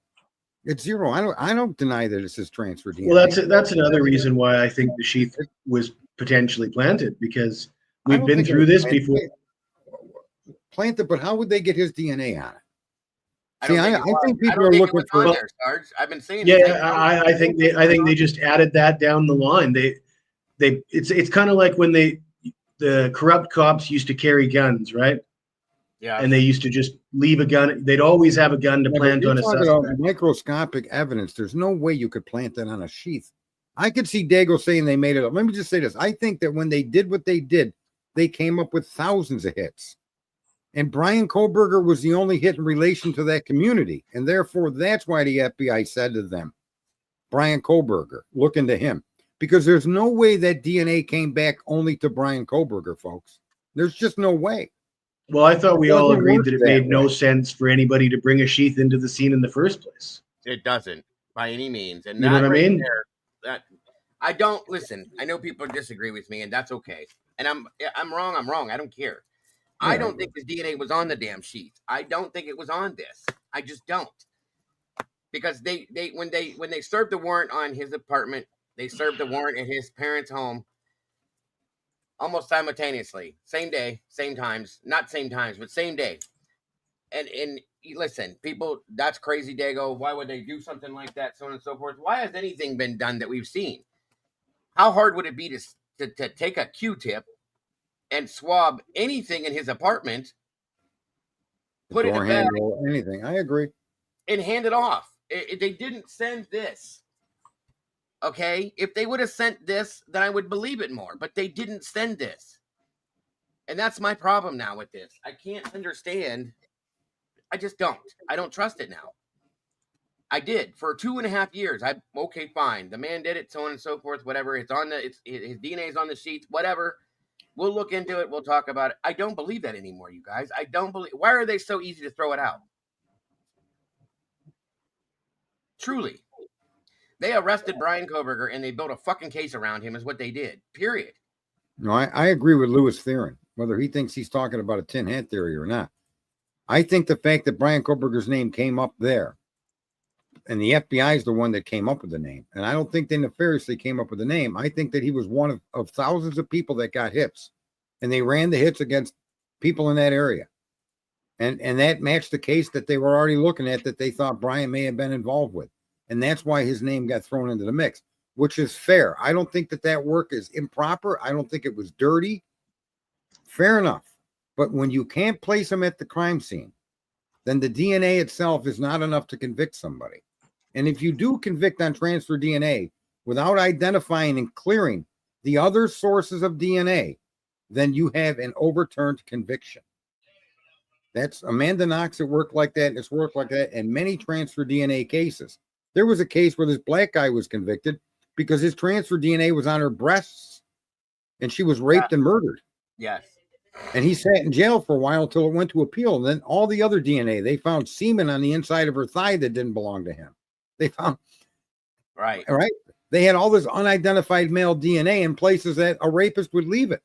It's zero. I don't deny that it's his transfer DNA. Well, that's another reason why I think the sheath was potentially planted, because we've been through this before. Planted, but how would they get his DNA on it? I think people are looking for there, Sarge. I've been saying. Yeah, I think they just added that down the line. It's kind of like when the corrupt cops used to carry guns, right? Yeah. And they used to just leave a gun. They'd always have a gun to plant on a suspect. Microscopic evidence. There's no way you could plant that on a sheath I could see Dago saying they made it up. Let me just say this. I think that when they did what they did, they came up with thousands of hits. And Brian Koberger was the only hit in relation to that community. And therefore, that's why the FBI said to them, Brian Koberger, look into him. Because there's no way that DNA came back only to Brian Koberger, folks. There's just no way. Well, I thought we all agreed that it made no sense for anybody to bring a sheath into the scene in the first place. It doesn't by any means. And you know what I mean? That I don't listen. I know people disagree with me, and that's okay. And I'm wrong. I'm wrong. I don't care. Yeah. I don't think his DNA was on the damn sheet. I don't think it was on this. I just don't. Because when they served the warrant on his apartment, they served the warrant at his parents' home almost simultaneously, same day, same times, not same times, but same day. And listen, people, that's crazy, Dago. Why would they do something like that, so on and so forth? Why has anything been done that we've seen? How hard would it be to take a Q-tip and swab anything in his apartment, put it in a bag, anything? I agree. And hand it off. They didn't send this. Okay? If they would have sent this, then I would believe it more. But they didn't send this. And that's my problem now with this. I can't understand. I just don't. I don't trust it now. I did for 2.5 years. Okay, fine. The man did it, so on and so forth, whatever. His DNA is on the sheets, whatever. We'll look into it. We'll talk about it. I don't believe that anymore, you guys. I don't believe. Why are they so easy to throw it out? Truly. They arrested Brian Koberger and they built a fucking case around him is what they did. Period. No, I agree with Louis Theron, whether he thinks he's talking about a tin hat theory or not. I think the fact that Brian Koberger's name came up there, and the FBI is the one that came up with the name, and I don't think they nefariously came up with the name. I think that he was one of thousands of people that got hits, and they ran the hits against people in that area. And that matched the case that they were already looking at that they thought Brian may have been involved with. And that's why his name got thrown into the mix, which is fair. I don't think that work is improper. I don't think it was dirty. Fair enough. But when you can't place him at the crime scene, then the DNA itself is not enough to convict somebody. And if you do convict on transfer DNA without identifying and clearing the other sources of DNA, then you have an overturned conviction. That's Amanda Knox. It worked like that. And it's worked like that in many transfer DNA cases. There was a case where this black guy was convicted because his transfer DNA was on her breasts and she was raped and murdered. Yes. And he sat in jail for a while until it went to appeal. And then all the other DNA, they found semen on the inside of her thigh that didn't belong to him. They found. Right. All right. They had all this unidentified male DNA in places that a rapist would leave it.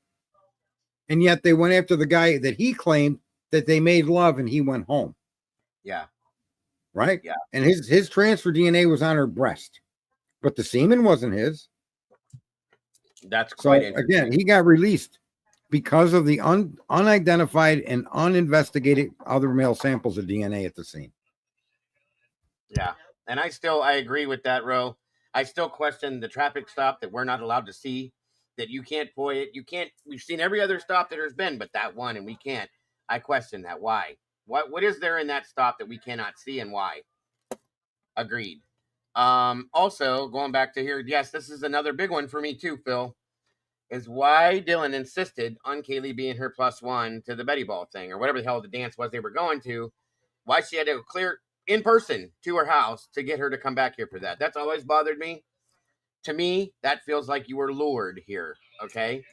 And yet they went after the guy that he claimed that they made love and he went home. Yeah. Right? Yeah. And his transfer DNA was on her breast, but the semen wasn't his. That's quite interesting. Again, he got released because of the unidentified and uninvestigated other male samples of DNA at the scene. Yeah. And I agree with that, Ro. I still question the traffic stop that we're not allowed to see, that you can't FOIA it. You can't, we've seen every other stop that there's been, but that one, and we can't. I question that. Why? What is there in that stop that we cannot see and why? Agreed. Also, going back to here, yes, this is another big one for me too, Phil, is why Dylan insisted on Kaylee being her +1 to the Betty Ball thing or whatever the hell the dance was they were going to. Why she had to go clear in person to her house to get her to come back here for that. That's always bothered me. To me, that feels like you were lured here, okay?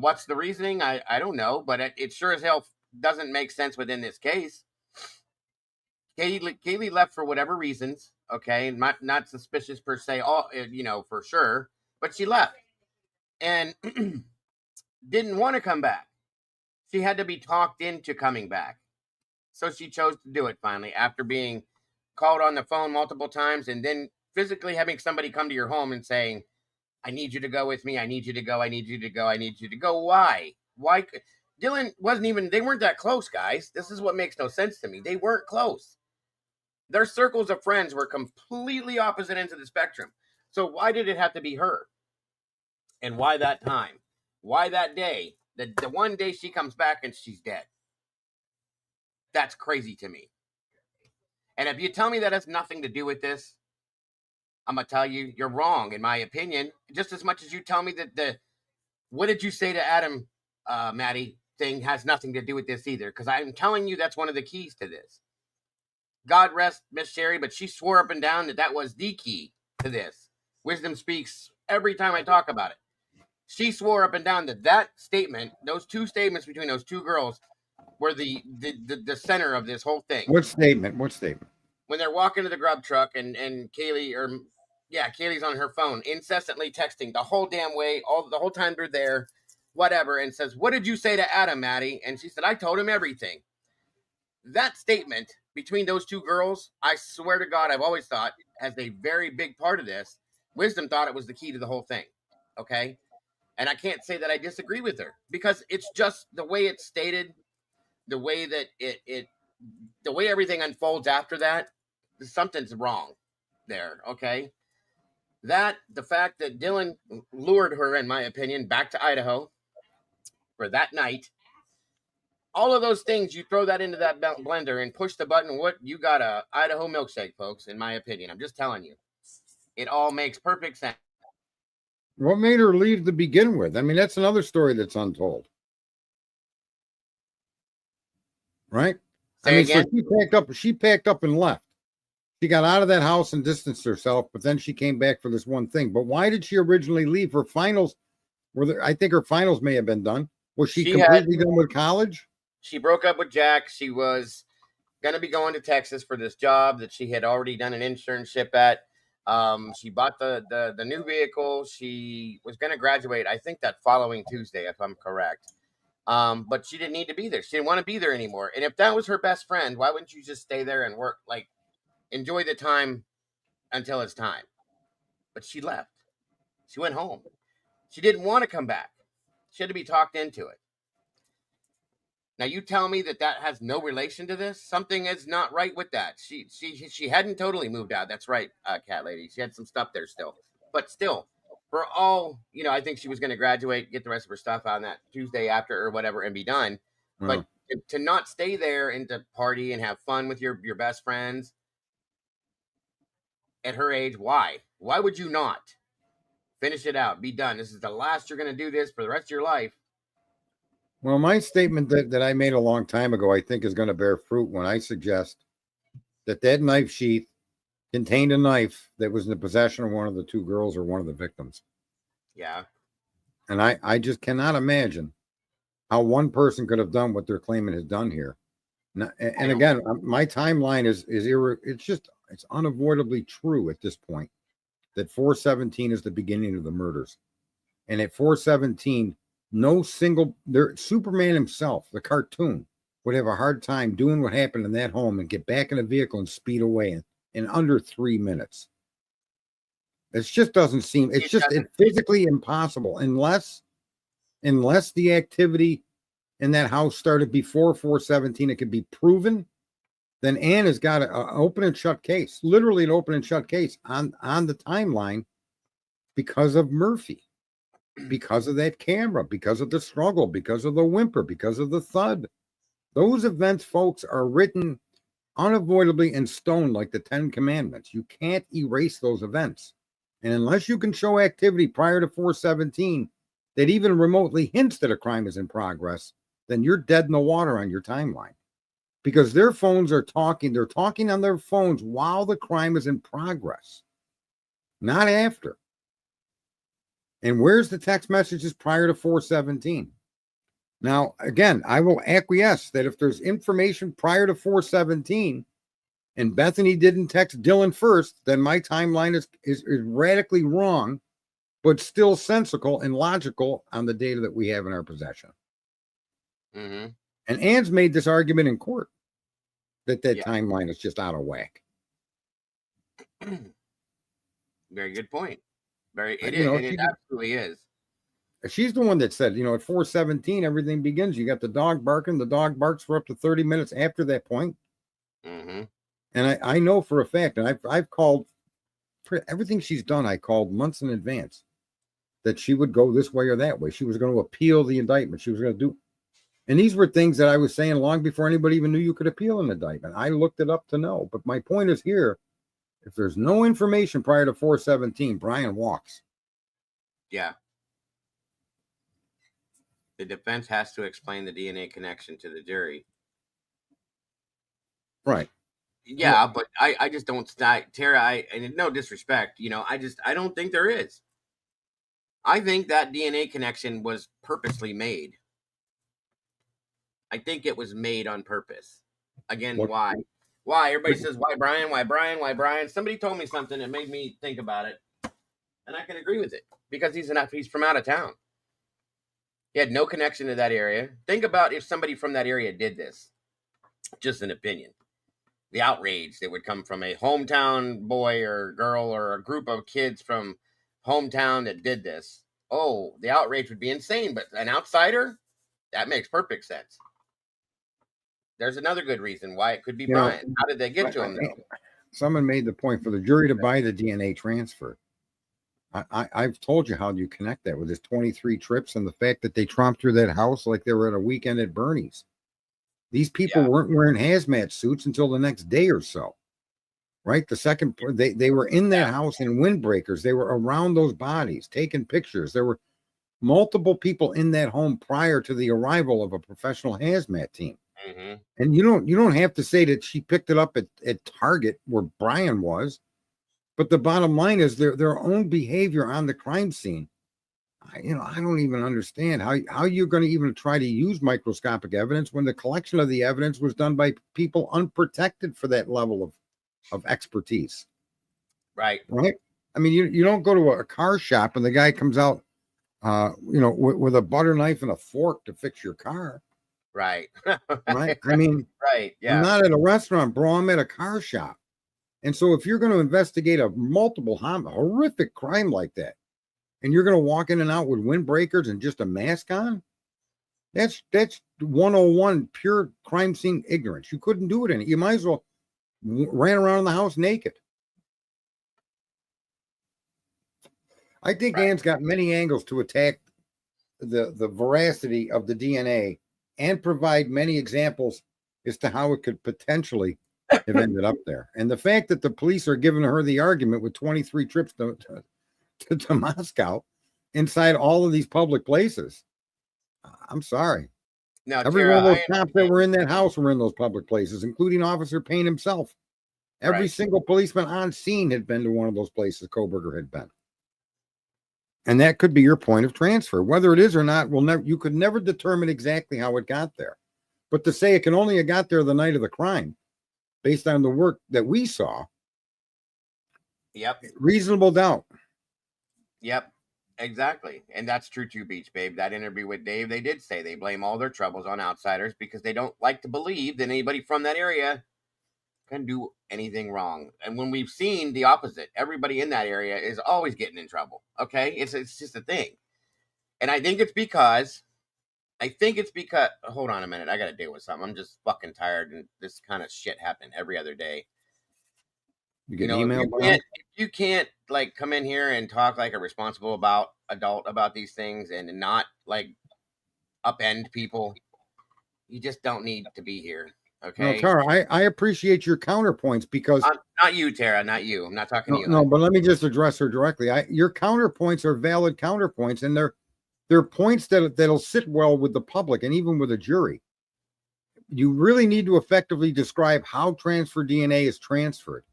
What's the reasoning? I don't know, but it sure as hell doesn't make sense within this case. Kaylee left for whatever reasons, okay? Not suspicious per se, for sure, but she left and didn't want to come back. She had to be talked into coming back. So she chose to do it finally after being called on the phone multiple times and then physically having somebody come to your home and saying, I need you to go with me. I need you to go. I need you to go. I need you to go. Why? Why? Dylan they weren't that close, guys. This is what makes no sense to me. They weren't close. Their circles of friends were completely opposite ends of the spectrum. So why did it have to be her? And why that time? Why that day? The one day she comes back and she's dead. That's crazy to me. And if you tell me that has nothing to do with this, I'm going to tell you, you're wrong, in my opinion, just as much as you tell me that what did you say to Adam, Maddie, thing has nothing to do with this either, because I'm telling you that's one of the keys to this. God rest Miss Sherry, but she swore up and down that was the key to this. Wisdom speaks every time I talk about it. She swore up and down that statement, those two statements between those two girls, were the center of this whole thing. What statement? What statement? When they're walking to the grub truck and Kaylee's on her phone, incessantly texting the whole damn way, the whole time they're there, whatever, and says, "What did you say to Adam, Maddie?" And she said, "I told him everything." That statement between those two girls, I swear to God, I've always thought has a very big part of this. Wisdom thought it was the key to the whole thing. Okay. And I can't say that I disagree with her, because it's just the way it's stated, the way that the way everything unfolds after that, something's wrong there. Okay. The fact that Dylan lured her, in my opinion, back to Idaho for that night, all of those things, you throw that into that blender and push the button. What you got, a Idaho milkshake, folks, in my opinion. I'm just telling you. It all makes perfect sense. What made her leave to begin with? I mean, that's another story that's untold. Right? Say again? So she packed up and left. She got out of that house and distanced herself, but then she came back for this one thing. But why did she originally leave? Her finals I think her finals may have been done. Was she completely done with college? She broke up with Jack. She was going to be going to Texas for this job that she had already done an internship at. She bought the new vehicle. She was going to graduate, I think, that following Tuesday, if I'm correct. But she didn't need to be there. She didn't want to be there anymore. And if that was her best friend, why wouldn't you just stay there and work? Like, enjoy the time until it's time. But she left. She went home. She didn't want to come back. She had to be talked into it. Now, you tell me that has no relation to this? Something is not right with that. She hadn't totally moved out. That's right, Cat Lady. She had some stuff there still. But still, for all, I think she was going to graduate, get the rest of her stuff on that Tuesday after or whatever and be done. But to not stay there and to party and have fun with your best friends at her age, why? Why would you not? Finish it out. Be done. This is the last you're going to do this for the rest of your life. Well, my statement that I made a long time ago, I think, is going to bear fruit when I suggest that knife sheath contained a knife that was in the possession of one of the two girls or one of the victims. Yeah. And I just cannot imagine how one person could have done what they're claiming has done here. And again, my timeline is it's unavoidably true at this point that 4/17 is the beginning of the murders. And at 4/17, Superman himself, the cartoon, would have a hard time doing what happened in that home and get back in a vehicle and speed away in under 3 minutes. It just doesn't seem, it's physically impossible unless the activity in that house started before 4/17, it could be proven. Then Ann has got an open and shut case, literally an open and shut case on the timeline because of Murphy. Because of that camera, because of the struggle, because of the whimper, because of the thud. Those events, folks, are written unavoidably in stone like the 10 Commandments. You can't erase those events. And unless you can show activity prior to 4/17 that even remotely hints that a crime is in progress, then you're dead in the water on your timeline. Because their phones are talking. They're talking on their phones while the crime is in progress, not after. And where's the text messages prior to 4/17? Now, again, I will acquiesce that if there's information prior to 4/17 and Bethany didn't text Dylan first, then my timeline is radically wrong, but still sensical and logical on the data that we have in our possession. Mm-hmm. And Ann's made this argument in court that timeline is just out of whack. Very good point. It absolutely is. She's the one that said, at 4/17, everything begins. You got the dog barking. The dog barks for up to 30 minutes after that point. Mm-hmm. And I know for a fact, and I've called for everything she's done. I called months in advance that she would go this way or that way. She was going to appeal the indictment. She was going to do. And these were things that I was saying long before anybody even knew you could appeal an indictment. I looked it up to know. But my point is here, If there's no information prior to 4/17, Brian walks. Yeah. The defense has to explain the DNA connection to the jury. Right. Yeah, but I just don't, Tara, and no disrespect, I don't think there is. I think that DNA connection was purposely made. I think it was made on purpose. Again, why? Why? Everybody says, why Brian? Why Brian? Why Brian? Somebody told me something that made me think about it. And I can agree with it. Because he's from out of town. He had no connection to that area. Think about if somebody from that area did this. Just an opinion. The outrage that would come from a hometown boy or girl or a group of kids from hometown that did this. Oh, the outrage would be insane. But an outsider? That makes perfect sense. There's another good reason why it could be Brian. How did they get to him, though? Someone made the point for the jury to buy the DNA transfer. I've told you how you connect that with his 23 trips and the fact that they tromped through that house like they were at a weekend at Bernie's. These people weren't wearing hazmat suits until the next day or so, right? The second, they were in that house in windbreakers. They were around those bodies, taking pictures. There were multiple people in that home prior to the arrival of a professional hazmat team. Mm-hmm. And you don't have to say that she picked it up at Target where Brian was, but the bottom line is their own behavior on the crime scene. I don't even understand how you're going to even try to use microscopic evidence when the collection of the evidence was done by people unprotected for that level of expertise. Right. I mean, you don't go to a car shop and the guy comes out, with a butter knife and a fork to fix your car. Right. Right. I mean, right. Yeah. I'm not at a restaurant, bro. I'm at a car shop. And so if you're going to investigate a horrific crime like that, and you're going to walk in and out with windbreakers and just a mask on, that's 101 pure crime scene ignorance. You couldn't do it you might as well ran around the house naked. I think Ann's got many angles to attack the veracity of the DNA and provide many examples as to how it could potentially have ended up there. And the fact that the police are giving her the argument with 23 trips to Moscow inside all of these public places. I'm sorry. Now, every one of those cops that were in that house were in those public places, including Officer Payne himself. Every single policeman on scene had been to one of those places Koberger had been. And that could be your point of transfer. Whether it is or not, you could never determine exactly how it got there. But to say it can only have got there the night of the crime, based on the work that we saw. Yep. Reasonable doubt. Yep. Exactly. And that's true too, Beach Babe. That interview with Dave, they did say they blame all their troubles on outsiders because they don't like to believe that anybody from that area can do anything wrong. And when we've seen the opposite, everybody in that area is always getting in trouble. Okay? It's just a thing. And I think it's because hold on a minute, I gotta deal with something. I'm just fucking tired and this kind of shit happening every other day. If you can't like come in here and talk like a responsible adult about these things and not like upend people, you just don't need to be here. Okay. No, Tara, I appreciate your counterpoints because not you, Tara, not you. I'm not talking to you. No, but let me just address her directly. Your counterpoints are valid counterpoints, and they're points that'll sit well with the public and even with a jury. You really need to effectively describe how transfer DNA is transferred,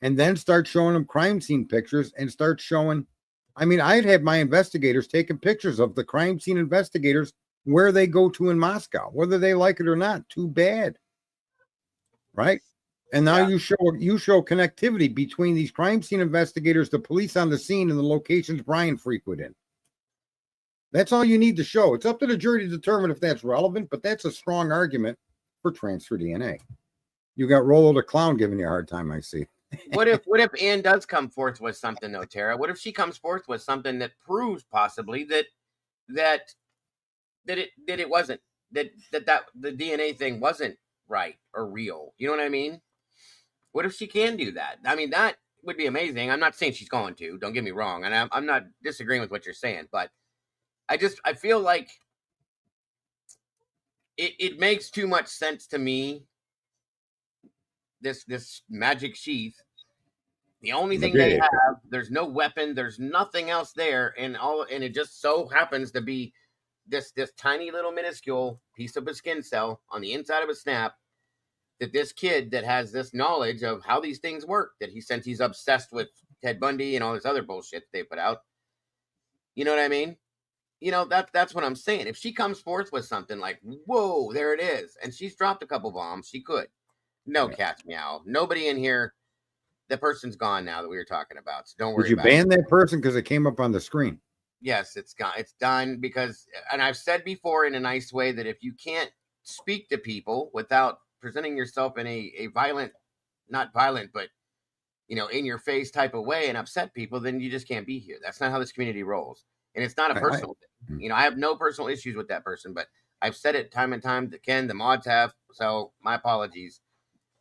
and then start showing them crime scene pictures and start showing. I mean, I'd have my investigators taking pictures of the crime scene investigators where they go to in Moscow, whether they like it or not. Too bad. Right? And now you show connectivity between these crime scene investigators, the police on the scene, and the locations Brian frequented. That's all you need to show. It's up to the jury to determine if that's relevant, but that's a strong argument for transfer DNA. You got Rollo the Clown giving you a hard time, I see. What if Ann does come forth with something though, Tara? What if she comes forth with something that proves possibly that it wasn't that the DNA thing wasn't right or real? You know what I mean? What if she can do that? I mean, that would be amazing. I'm not saying she's going to. Don't get me wrong, and I'm not disagreeing with what you're saying, but I feel like it makes too much sense to me. This magic sheath The only thing they have, there's no weapon, there's nothing else there, and it just so happens to be this tiny little minuscule piece of a skin cell on the inside of a snap that this kid that has this knowledge of how these things work, that since he's obsessed with Ted Bundy and all this other bullshit they put out. You know what I mean? That's what I'm saying. If she comes forth with something like, whoa, there it is, and she's dropped a couple bombs, she could. No cat's meow. Nobody in here. The person's gone now that we were talking about, so don't worry about it. Did you ban that person because it came up on the screen? Yes, it's gone. It's done because, and I've said before in a nice way that if you can't speak to people without presenting yourself in a violent, not violent, but, in your face type of way and upset people, then you just can't be here. That's not how this community rolls. And it's not a personal thing. I have no personal issues with that person, but I've said it time and time to Ken, the mods have. So my apologies.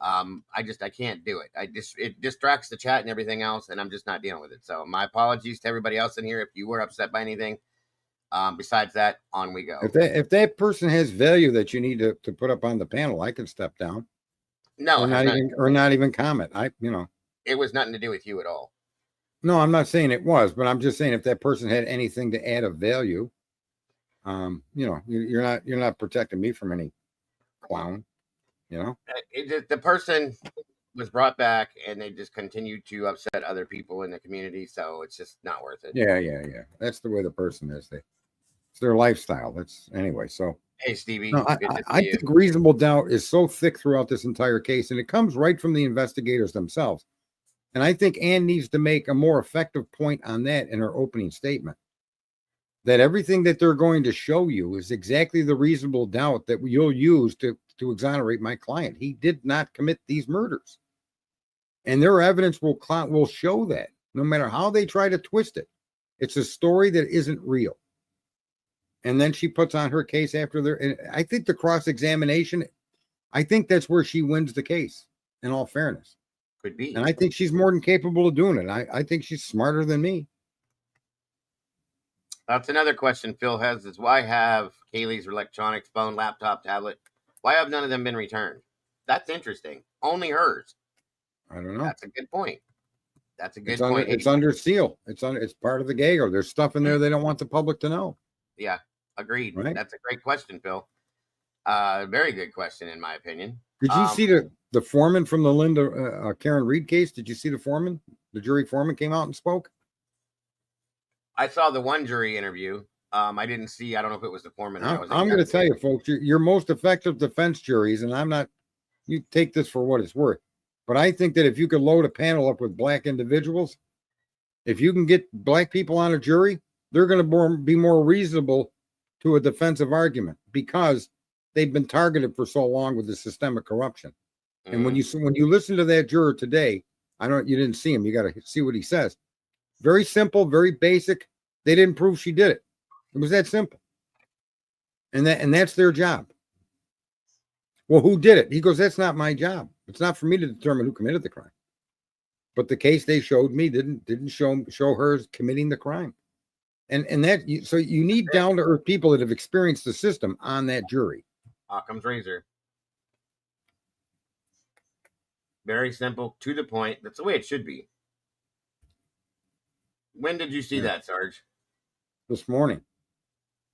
I can't do it. It distracts the chat and everything else, and I'm just not dealing with it. So my apologies to everybody else in here if you were upset by anything. Besides that, on we go. If that person has value that you need to put up on the panel, I can step down. No, or not even comment. It was nothing to do with you at all. No, I'm not saying it was, but I'm just saying if that person had anything to add of value, you're not protecting me from any clown. The person was brought back, and they just continued to upset other people in the community, so it's just not worth it. Yeah. That's the way the person is. It's their lifestyle. Anyway. So hey, Stevie, no, I think reasonable doubt is so thick throughout this entire case, and it comes right from the investigators themselves. And I think Ann needs to make a more effective point on that in her opening statement. That everything that they're going to show you is exactly the reasonable doubt that you'll use to exonerate my client. He did not commit these murders. And their evidence will show that, no matter how they try to twist it. It's a story that isn't real. And then she puts on her case after and I think the cross-examination, I think that's where she wins the case, in all fairness. Could be. And I think she's more than capable of doing it. I think she's smarter than me. That's another question Phil has is why have Kaylee's electronics, phone, laptop, tablet, why have none of them been returned? That's interesting. Only hers. I don't know. That's a good point. That's a good point. It's under seal. It's part of the gag. There's stuff in there they don't want the public to know. Yeah, agreed. Right? That's a great question, Phil. Very good question, in my opinion. Did you see the foreman from the Linda Karen Reed case? Did you see the foreman? The jury foreman came out and spoke? I saw the one jury interview. I didn't see. I don't know if it was the foreman. I'm going to tell you, folks, your most effective defense juries, and I'm not. You take this for what it's worth, but I think that if you could load a panel up with black individuals, if you can get black people on a jury, they're going to be more reasonable to a defensive argument because they've been targeted for so long with the systemic corruption. Mm-hmm. And when you listen to that juror today, you didn't see him. You got to see what he says. Very simple, very basic. They didn't prove she did it. It was that simple. And that's their job. Well, who did it? He goes, that's not my job. It's not for me to determine who committed the crime. But the case they showed me didn't show her committing the crime. And that so you need down to earth people that have experienced the system on that jury. Occam's razor. Very simple, to the point. That's the way it should be. When did you see that, Sarge? This morning.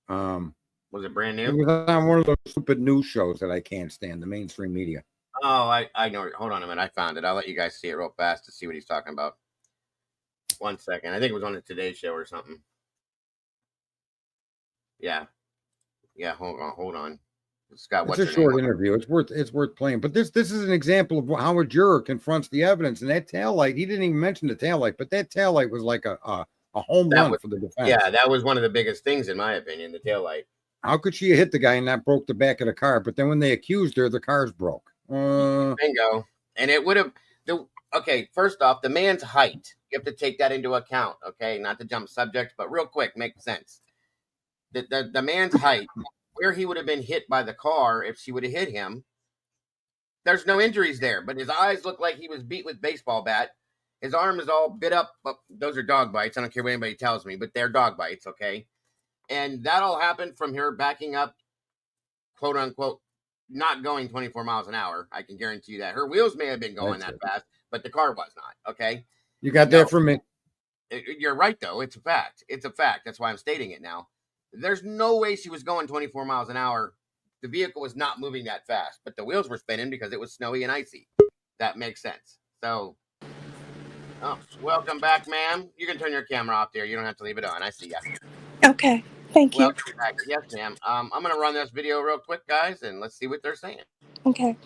Was it brand new? It was on one of those stupid news shows that I can't stand, the mainstream media. Oh, I know. Hold on a minute. I found it. I'll let you guys see it real fast to see what he's talking about. 1 second. I think it was on the Today Show or something. Yeah. Hold on. It's a short interview. It's worth playing. But this is an example of how a juror confronts the evidence. And that taillight, he didn't even mention the taillight, but that taillight was like a home run for the defense. Yeah, that was one of the biggest things in my opinion, the taillight. How could she hit the guy and not broke the back of the car? But then when they accused her, the car's broke. Bingo. And it would have okay, first off, the man's height. You have to take that into account. Okay, not to jump subject, but real quick, make sense. The man's height, where he would have been hit by the car if she would have hit him. There's no injuries there, but his eyes look like he was beat with a baseball bat. His arm is all bit up. But those are dog bites. I don't care what anybody tells me, but they're dog bites, okay? And that all happened from her backing up, quote unquote, not going 24 miles an hour. I can guarantee you that. Her wheels may have been going that fast, but the car was not, okay? You got that from me. You're right, though. It's a fact. It's a fact. That's why I'm stating it now. There's no way she was going 24 miles an hour. The vehicle was not moving that fast, but the wheels were spinning because it was snowy and icy. That makes sense. So, welcome back, ma'am. You can turn your camera off there. You don't have to leave it on. I see ya. Okay. Thank you. Welcome back. Yes, ma'am. I'm going to run this video real quick, guys, and let's see what they're saying. Okay.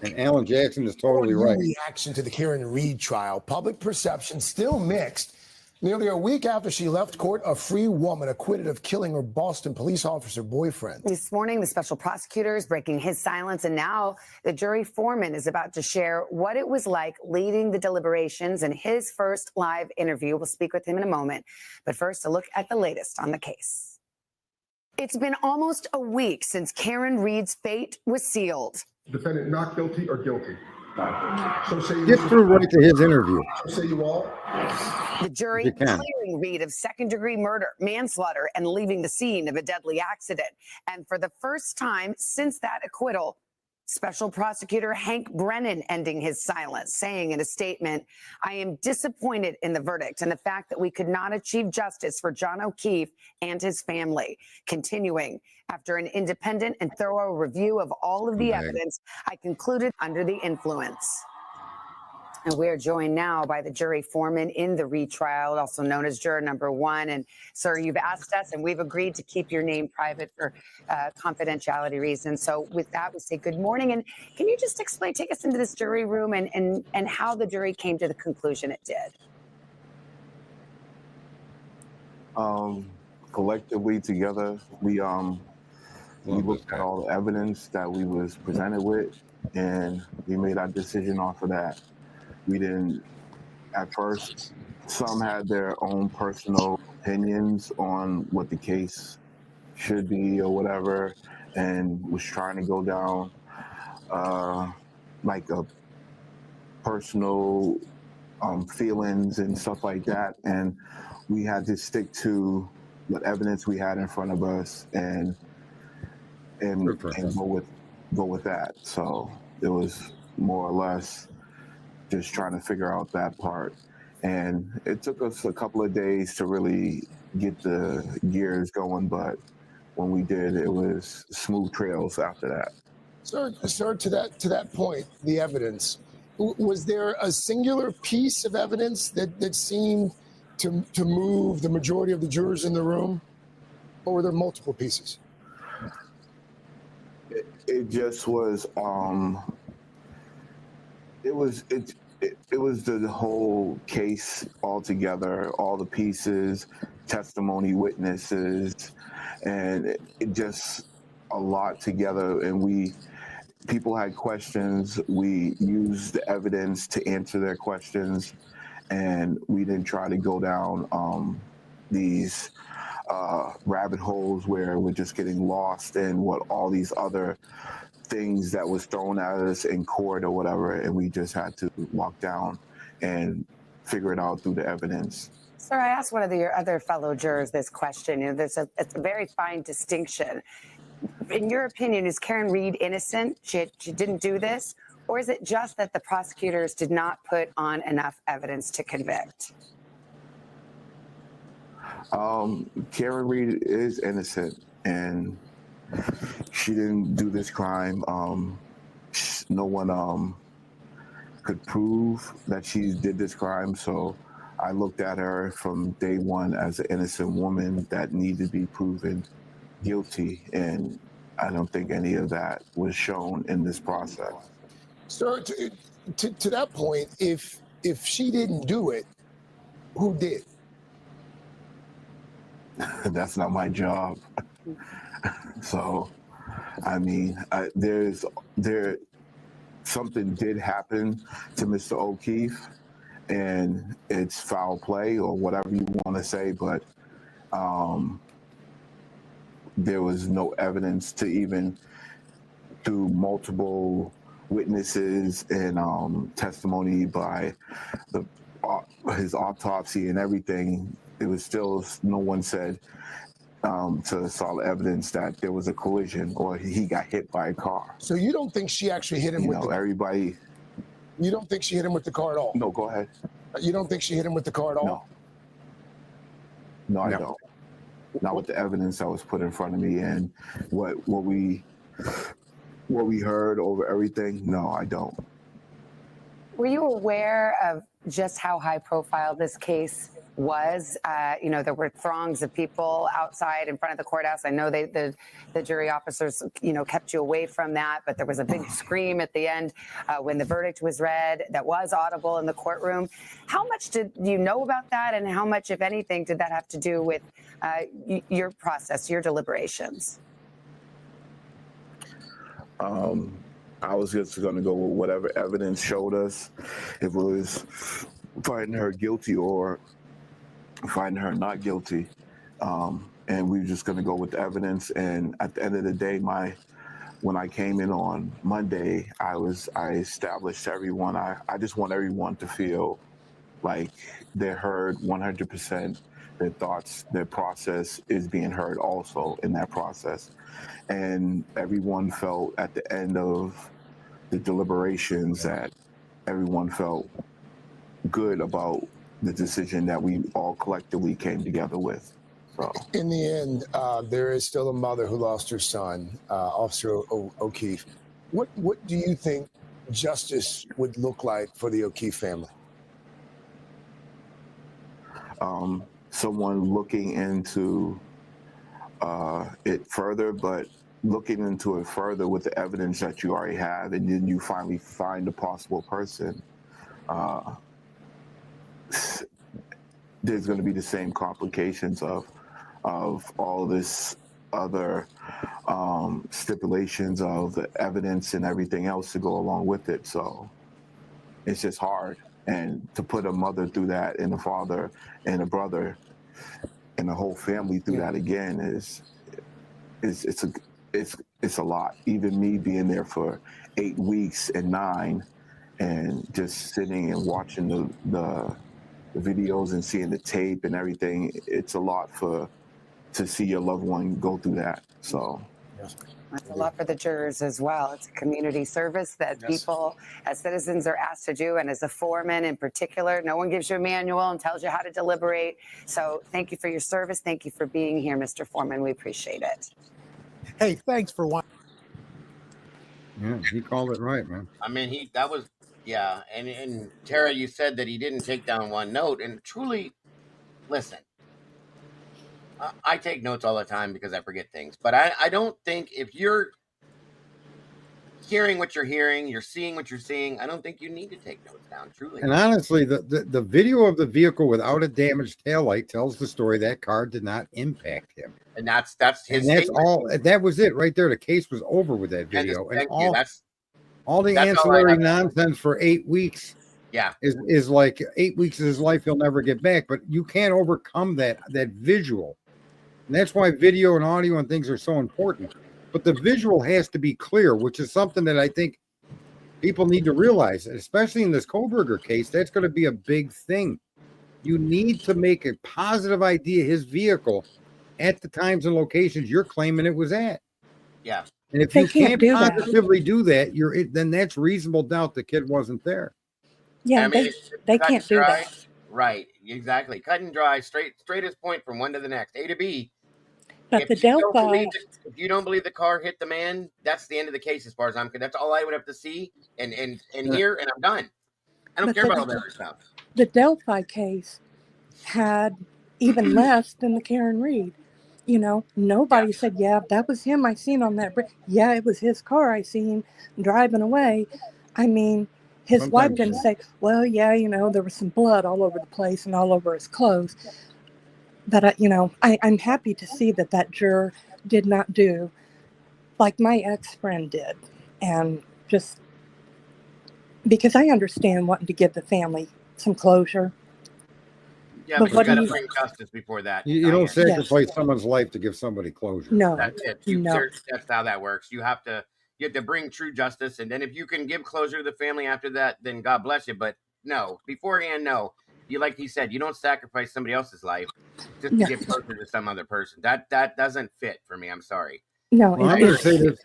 And Alan Jackson is totally right. Reaction to the Karen Reed trial. Public perception still mixed. Nearly a week after she left court, a free woman acquitted of killing her Boston police officer boyfriend. This morning, the special prosecutor is breaking his silence, and now the jury foreman is about to share what it was like leading the deliberations in his first live interview. We'll speak with him in a moment. But first, a look at the latest on the case. It's been almost a week since Karen Reed's fate was sealed. Defendant not guilty or guilty? So say Get through right to his interview. So say you all. The jury clearing Reed of second-degree murder, manslaughter, and leaving the scene of a deadly accident. And for the first time since that acquittal, Special Prosecutor Hank Brennan ending his silence, saying in a statement, "I am disappointed in the verdict and the fact that we could not achieve justice for John O'Keefe and his family." Continuing, "After an independent and thorough review of all of the evidence, I concluded under the influence." And we are joined now by the jury foreman in the retrial, also known as juror number 1. And sir, you've asked us and we've agreed to keep your name private for confidentiality reasons. So with that, we say good morning. And can you just explain, take us into this jury room and how the jury came to the conclusion it did? Collectively together, we looked at all the evidence that we was presented with, and we made our decision off of that. We didn't, at first, some had their own personal opinions on what the case should be or whatever, and was trying to go down like a personal feelings and stuff like that. And we had to stick to what evidence we had in front of us and go with that. So it was more or less just trying to figure out that part. And it took us a couple of days to really get the gears going, but when we did, it was smooth trails after that. Sir, to that point, the evidence, was there a singular piece of evidence that seemed to move the majority of the jurors in the room, or were there multiple pieces? It just was, it was the whole case altogether, all the pieces, testimony, witnesses, and it just a lot together. And people had questions. We used the evidence to answer their questions, and we didn't try to go down these rabbit holes where we're just getting lost in what all these other things that was thrown at us in court or whatever, and we just had to walk down and figure it out through the evidence. Sir, I asked one of your other fellow jurors this question. It's a very fine distinction. In your opinion, is Karen Reed innocent? She didn't do this? Or is it just that the prosecutors did not put on enough evidence to convict? Karen Reed is innocent, and she didn't do this crime. No one could prove that she did this crime, so I looked at her from day one as an innocent woman that needed to be proven guilty, and I don't think any of that was shown in this process. Sir, to that point, if she didn't do it, who did? That's not my job. So, I mean, something did happen to Mr. O'Keefe, and it's foul play or whatever you want to say, but there was no evidence to even through multiple witnesses and testimony by his autopsy and everything. It was still, no one said to solid evidence that there was a collision or he got hit by a car. So you don't think she actually hit him with the car? Everybody. You don't think she hit him with the car at all? No, go ahead. You don't think she hit him with the car at all? No, I don't. Not with the evidence that was put in front of me and what we heard over everything. No, I don't. Were you aware of just how high profile this case was? There were throngs of people outside in front of the courthouse. I know the jury officers, kept you away from that, but there was a big scream at the end when the verdict was read that was audible in the courtroom. How much did you know about that, and how much, if anything, did that have to do with your process, your deliberations? I was just going to go with whatever evidence showed us. If it was finding her guilty or finding her not guilty. And we were just going to go with the evidence. And at the end of the day, when I came in on Monday, I established to everyone, I just want everyone to feel like they're heard 100%. Their thoughts, their process is being heard also in that process. And everyone felt at the end of the deliberations that everyone felt good about the decision that we all collectively came together with. So in the end, there is still a mother who lost her son, Officer O'Keefe. What do you think justice would look like for the O'Keefe family? Someone looking into it further, but looking into it further with the evidence that you already have, and then you finally find a possible person, there's going to be the same complications of all this other stipulations of the evidence and everything else to go along with it. So it's just hard. And to put a mother through that, and a father and a brother and the whole family through that again it's a lot. Even me being there for 8 weeks and 9, and just sitting and watching the videos and seeing the tape and everything, it's a lot to see your loved one go through that. So That's a lot for the jurors as well. It's a community service that people as citizens are asked to do. And as a foreman in particular, no one gives you a manual and tells you how to deliberate. So thank you for your service. Thank you for being here, Mr. Foreman. We appreciate it. Hey, thanks for watching. Yeah, he called it right, man. I mean, and Tara, you said that he didn't take down one note, and truly, listen, I take notes all the time because I forget things, but I don't think if you're hearing what you're hearing, you're seeing what you're seeing, I don't think you need to take notes down, truly. And honestly, the video of the vehicle without a damaged taillight tells the story that car did not impact him. And that's his and that's statement. all. That was it right there. The case was over with that video. All the that's ancillary nonsense for 8 weeks. Yeah, is like 8 weeks of his life he'll never get back. But you can't overcome that visual. And that's why video and audio and things are so important. But the visual has to be clear, which is something that I think people need to realize, especially in this Kohberger case. That's going to be a big thing. You need to make a positive idea his vehicle at the times and locations you're claiming it was at. Yeah. And if you can't positively do that, then that's reasonable doubt the kid wasn't there. Yeah, they can't do that. Right, exactly. Cut and dry, straightest point from one to the next, A to B. But the Delphi, if you don't believe the car hit the man, that's the end of the case as far as I'm concerned. That's all I would have to see and hear, and I'm done. I don't care about all that other stuff. The Delphi case had even less than the Karen Reed. Nobody said, yeah, that was him I seen on that bridge. Yeah, it was his car I seen driving away. I mean, his wife didn't say, well, yeah, there was some blood all over the place and all over his clothes. But, I'm happy to see that juror did not do like my ex-friend did. And just because I understand wanting to give the family some closure. Yeah, but you got to bring justice before that. You don't sacrifice someone's life to give somebody closure. No, that's it. That's how that works. You have to bring true justice, and then if you can give closure to the family after that, then God bless you. But no, beforehand, no. Like he said, you don't sacrifice somebody else's life just to give closure to some other person. That doesn't fit for me. I'm sorry. No, well, I'm going to say this.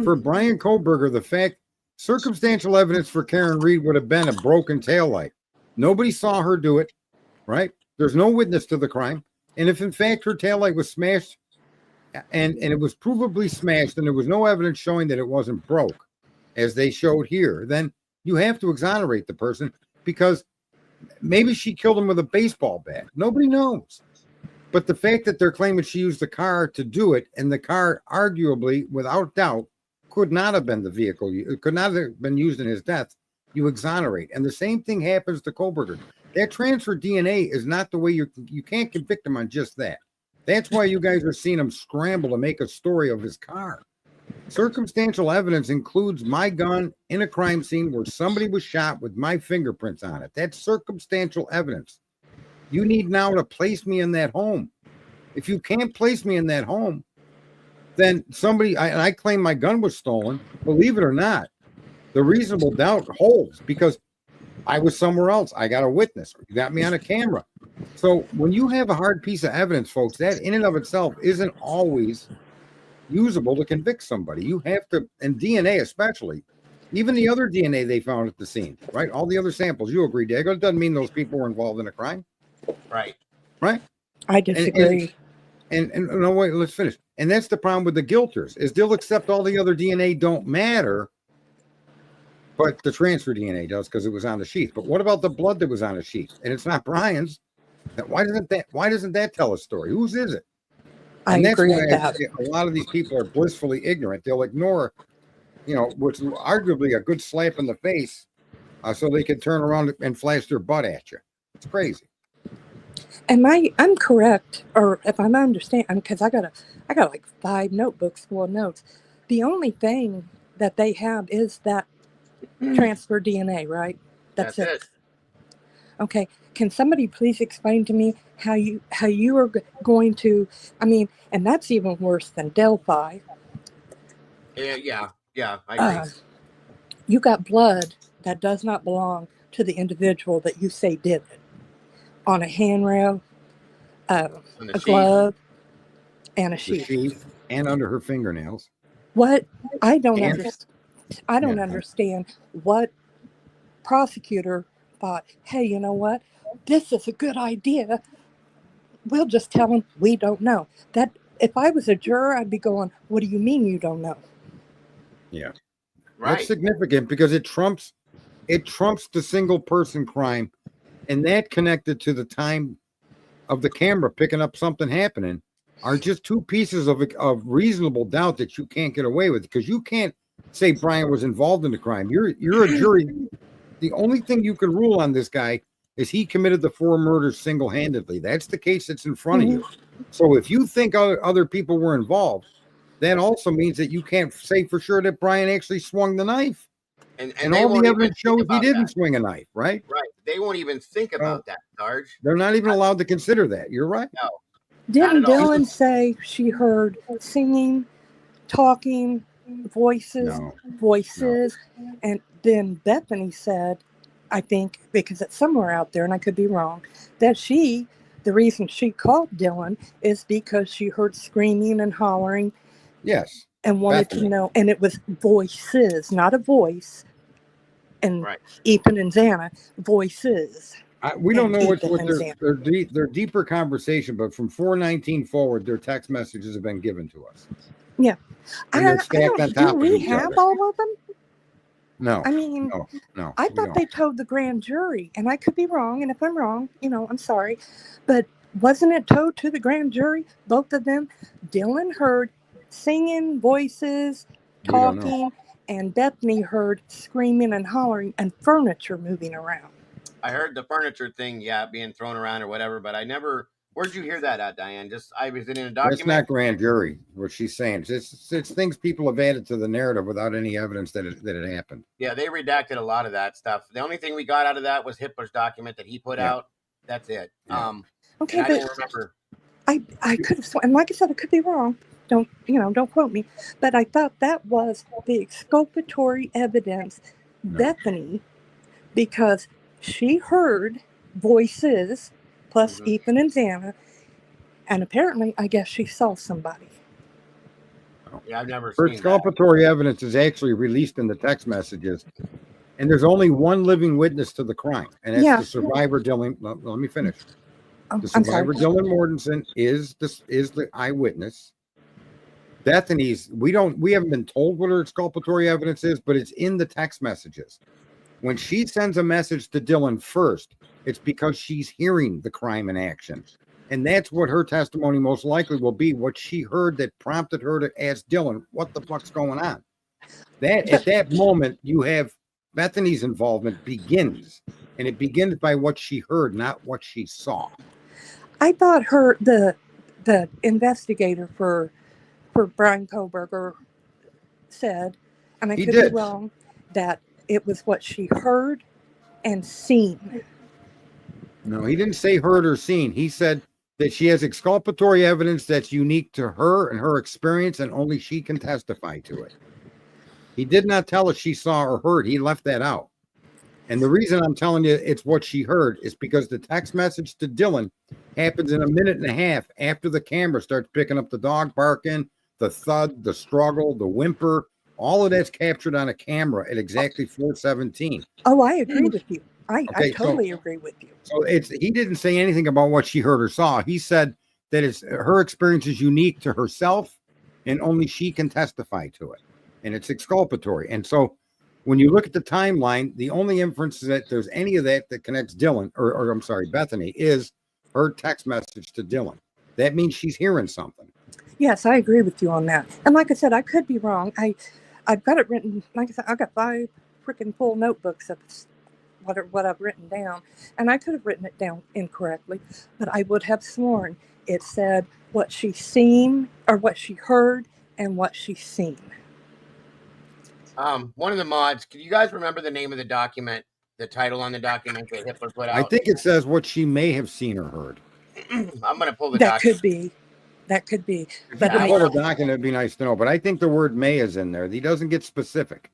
For Brian Kohberger, the fact Circumstantial evidence for Karen Reed would have been a broken taillight. Nobody saw her do it, right? There's no witness to the crime. And if in fact her taillight was smashed and it was provably smashed and there was no evidence showing that it wasn't broke, as they showed here, then you have to exonerate the person, because maybe she killed him with a baseball bat. Nobody knows. But the fact that they're claiming she used the car to do it, and the car arguably, without doubt, could not have been the vehicle. It could not have been used in his death. You exonerate. And the same thing happens to Koberger. That transfer DNA is not the way you can't convict him on just that. That's why you guys are seeing him scramble to make a story of his car. Circumstantial evidence includes my gun in a crime scene where somebody was shot with my fingerprints on it. That's circumstantial evidence. You need now to place me in that home. If you can't place me in that home, then I claim my gun was stolen. Believe it or not, the reasonable doubt holds, because I was somewhere else. I got a witness. You got me on a camera. So when you have a hard piece of evidence, folks, that in and of itself isn't always usable to convict somebody. You have to, and DNA especially, even the other DNA they found at the scene, right? All the other samples, you agree, Diego? It doesn't mean those people were involved in a crime. Right. Right. I disagree. And no, wait, let's finish. And that's the problem with the guilters, is they'll accept all the other DNA don't matter, but the transfer DNA does, because it was on the sheath. But what about the blood that was on the sheath? And it's not Brian's. Why doesn't that tell a story? Whose is it? And that's why a lot of these people are blissfully ignorant. They'll ignore, what's arguably a good slap in the face, so they can turn around and flash their butt at you. It's crazy. I'm correct, or if I'm understanding, because I got like 5 notebooks full of notes. The only thing that they have is that transfer DNA, right? That's it. Okay. Can somebody please explain to me how you are going to? I mean, and that's even worse than Delphi. Yeah. I agree. You got blood that does not belong to the individual that you say did it on a handrail, a glove, and a sheath. The sheath, and under her fingernails. What? I don't understand. I don't understand what prosecutor thought, hey, you know what? This is a good idea. We'll just tell them we don't know. That if I was a juror, I'd be going, what do you mean you don't know? Yeah. Right. That's significant, because it trumps the single person crime, and that connected to the time of the camera picking up something happening are just 2 pieces of reasonable doubt that you can't get away with, because you can't say Brian was involved in the crime. You're a jury. The only thing you can rule on this guy is he committed the 4 murders single-handedly. That's the case that's in front of you. So if you think other people were involved, that also means that you can't say for sure that Brian actually swung the knife. And all the evidence shows he didn't swing a knife, right? Right. They won't even think about that, Sarge. They're not even allowed to consider that. You're right. No. Didn't Dylan say she heard singing, talking, voices, and then Bethany said, I think, because it's somewhere out there, and I could be wrong, that the reason she called Dylan is because she heard screaming and hollering. Yes. And wanted to know, and it was voices, not a voice. And Ethan and Xana, voices. We don't know what their deeper conversation, but from 4/19 forward, their text messages have been given to us. Yeah. And they're stacked on top of each other. Do we have all of them? No. I mean, no. I thought they told the grand jury, and I could be wrong. And if I'm wrong, I'm sorry. But wasn't it told to the grand jury, both of them? Dylan heard singing, voices, talking, and Bethany heard screaming and hollering and furniture moving around. I heard the furniture thing, being thrown around or whatever, but I never. Where'd you hear that at, Diane? I was in a document. That's not grand jury, what she's saying. It's things people have added to the narrative without any evidence that it happened. Yeah, they redacted a lot of that stuff. The only thing we got out of that was Hitler's document that he put out. That's it. Yeah. Okay, I don't remember. I could have, and like I said, I could be wrong. Don't quote me. But I thought that was the exculpatory evidence, Bethany, because she heard voices plus Ethan and Xana, and apparently, I guess she saw somebody. Yeah, I've never Her seen that. exculpatory evidence is actually released in the text messages, and there's only one living witness to the crime, and that's the survivor, Dylan. Let me finish. The survivor, Dylan Mortensen, is the eyewitness. Bethany's, we haven't been told what her exculpatory evidence is, but it's in the text messages. When she sends a message to Dylan first, it's because she's hearing the crime in action. And that's what her testimony most likely will be, what she heard that prompted her to ask Dylan, what the fuck's going on? At that moment, you have Bethany's involvement begins, and it begins by what she heard, not what she saw. I thought the investigator for Brian Koberger said, and I could be wrong, that it was what she heard and seen. No, he didn't say heard or seen. He said that she has exculpatory evidence that's unique to her and her experience, and only she can testify to it. He did not tell us she saw or heard. He left that out. And the reason I'm telling you it's what she heard is because the text message to Dylan happens in a minute and a half after the camera starts picking up the dog barking, the thud, the struggle, the whimper. All of that's captured on a camera at exactly 4:17. Oh, I agree with you. I totally agree with you. So he didn't say anything about what she heard or saw. He said that her experience is unique to herself, and only she can testify to it. And it's exculpatory. And so when you look at the timeline, the only inference that there's any of that connects Dylan, or I'm sorry, Bethany, is her text message to Dylan. That means she's hearing something. Yes, I agree with you on that. And like I said, I could be wrong. I've got it written. Like I said, I've got 5 freaking full notebooks of what I've written down, and I could have written it down incorrectly, but I would have sworn it said what she seen, or what she heard, and what she seen. One of the mods, can you guys remember the name of the document, the title on the document that Hitler put out? I think it says what she may have seen or heard. I'm going to pull the That document. That could be. But I pull the document, it'd be nice to know. But I think the word may is in there. He doesn't get specific.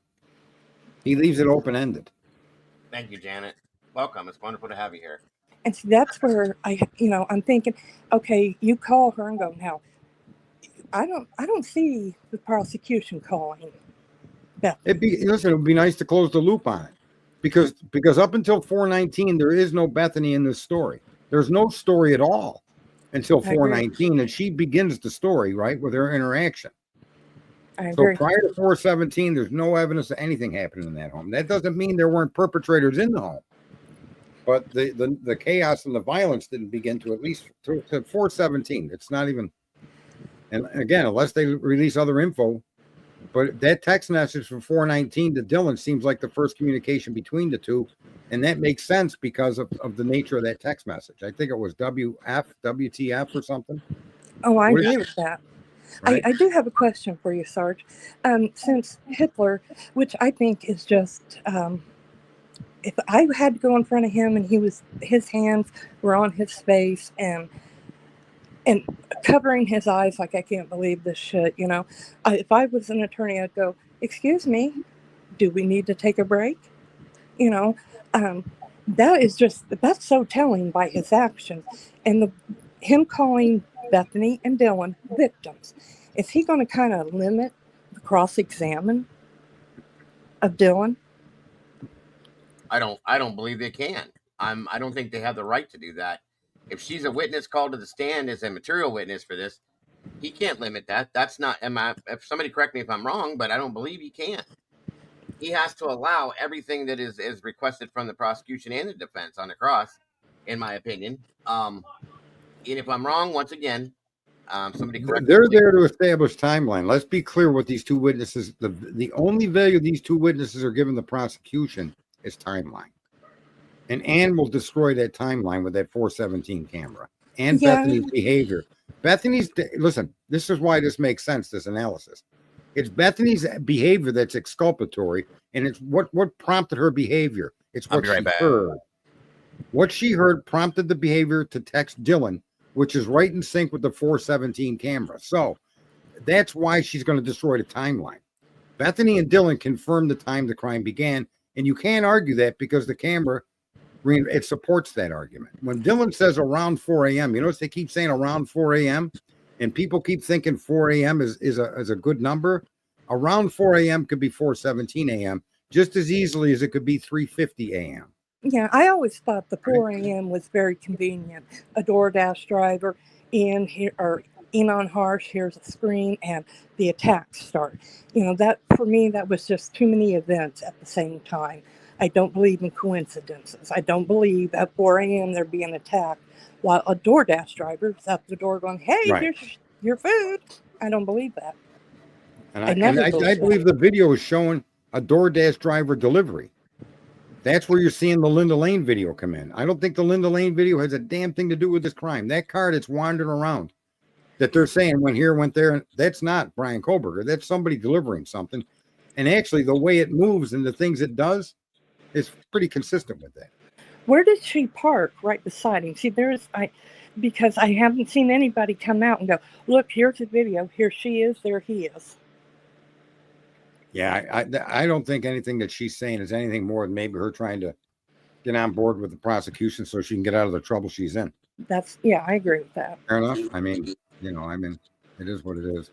He leaves it open-ended. Thank you, Janet. Welcome. It's wonderful to have you here. And see, that's where I'm thinking, okay, you call her and go, now, I don't see the prosecution calling Beth. It would be nice to close the loop on it, because up until 4:19 there is no Bethany in this story. There's no story at all until 4:19, and she begins the story right with her interaction. So prior to 4:17, there's no evidence of anything happening in that home. That doesn't mean there weren't perpetrators in the home, but the chaos and the violence didn't begin to at least to 4:17. It's not even, and again, unless they release other info. But that text message from 4:19 to Dylan seems like the first communication between the two, and that makes sense because of the nature of that text message. I think it was WTF or something. Oh, I agree with that. Right. I do have a question for you, Sarge. Since Hitler, which I think is just, if I had to go in front of him and his hands were on his face and covering his eyes like I can't believe this shit, if I was an attorney, I'd go, excuse me, do we need to take a break? That's so telling by his actions. And him calling Bethany and Dylan victims, is he going to kind of limit the cross-examine of Dylan? I don't believe they can. I don't think they have the right to do that. If she's a witness called to the stand as a material witness for this, he can't limit that. That's not. If somebody correct me if I'm wrong, but I don't believe he can. He has to allow everything that is requested from the prosecution and the defense on the cross, in my opinion. And if I'm wrong, once again, somebody correct me. They're there to establish timeline. Let's be clear what these two witnesses. The only value these two witnesses are given the prosecution is timeline. And Ann will destroy that timeline with that 4:17 camera and Bethany's behavior. Listen, this is why this makes sense, this analysis. It's Bethany's behavior that's exculpatory, and it's what prompted her behavior. It's what she heard. What she heard prompted the behavior to text Dylan, which is right in sync with the 4:17 camera. So that's why she's going to destroy the timeline. Bethany and Dylan confirmed the time the crime began, and you can't argue that because the camera, it supports that argument. When Dylan says around 4 a.m., you notice they keep saying around 4 a.m., And people keep thinking 4 a.m. is a good number. Around 4 a.m. could be 4:17 a.m. just as easily as it could be 3:50 a.m. Yeah, I always thought the 4 a.m. was very convenient. A DoorDash driver in here or in on harsh, here's a scream, and the attacks start. That for me, that was just too many events at the same time. I don't believe in coincidences. I don't believe at 4 a.m. they're being attacked while a DoorDash driver is at the door going, "Hey, Right. here's your food." I don't believe that. And I I believe the video is showing a DoorDash driver delivery. That's where you're seeing the Linda Lane video come in. I don't think the Linda Lane video has a damn thing to do with this crime. That car that's wandering around that they're saying went here, went there, that's not Brian Koberger. That's somebody delivering something. And actually, the way it moves and the things it does is pretty consistent with that. Where did she park? Right beside him. See, because I haven't seen anybody come out and go, "Look, here's a video. Here she is. There he is." Yeah, I don't think anything that she's saying is anything more than maybe her trying to get on board with the prosecution so she can get out of the trouble she's in. I agree with that. Fair enough. I mean, it is what it is.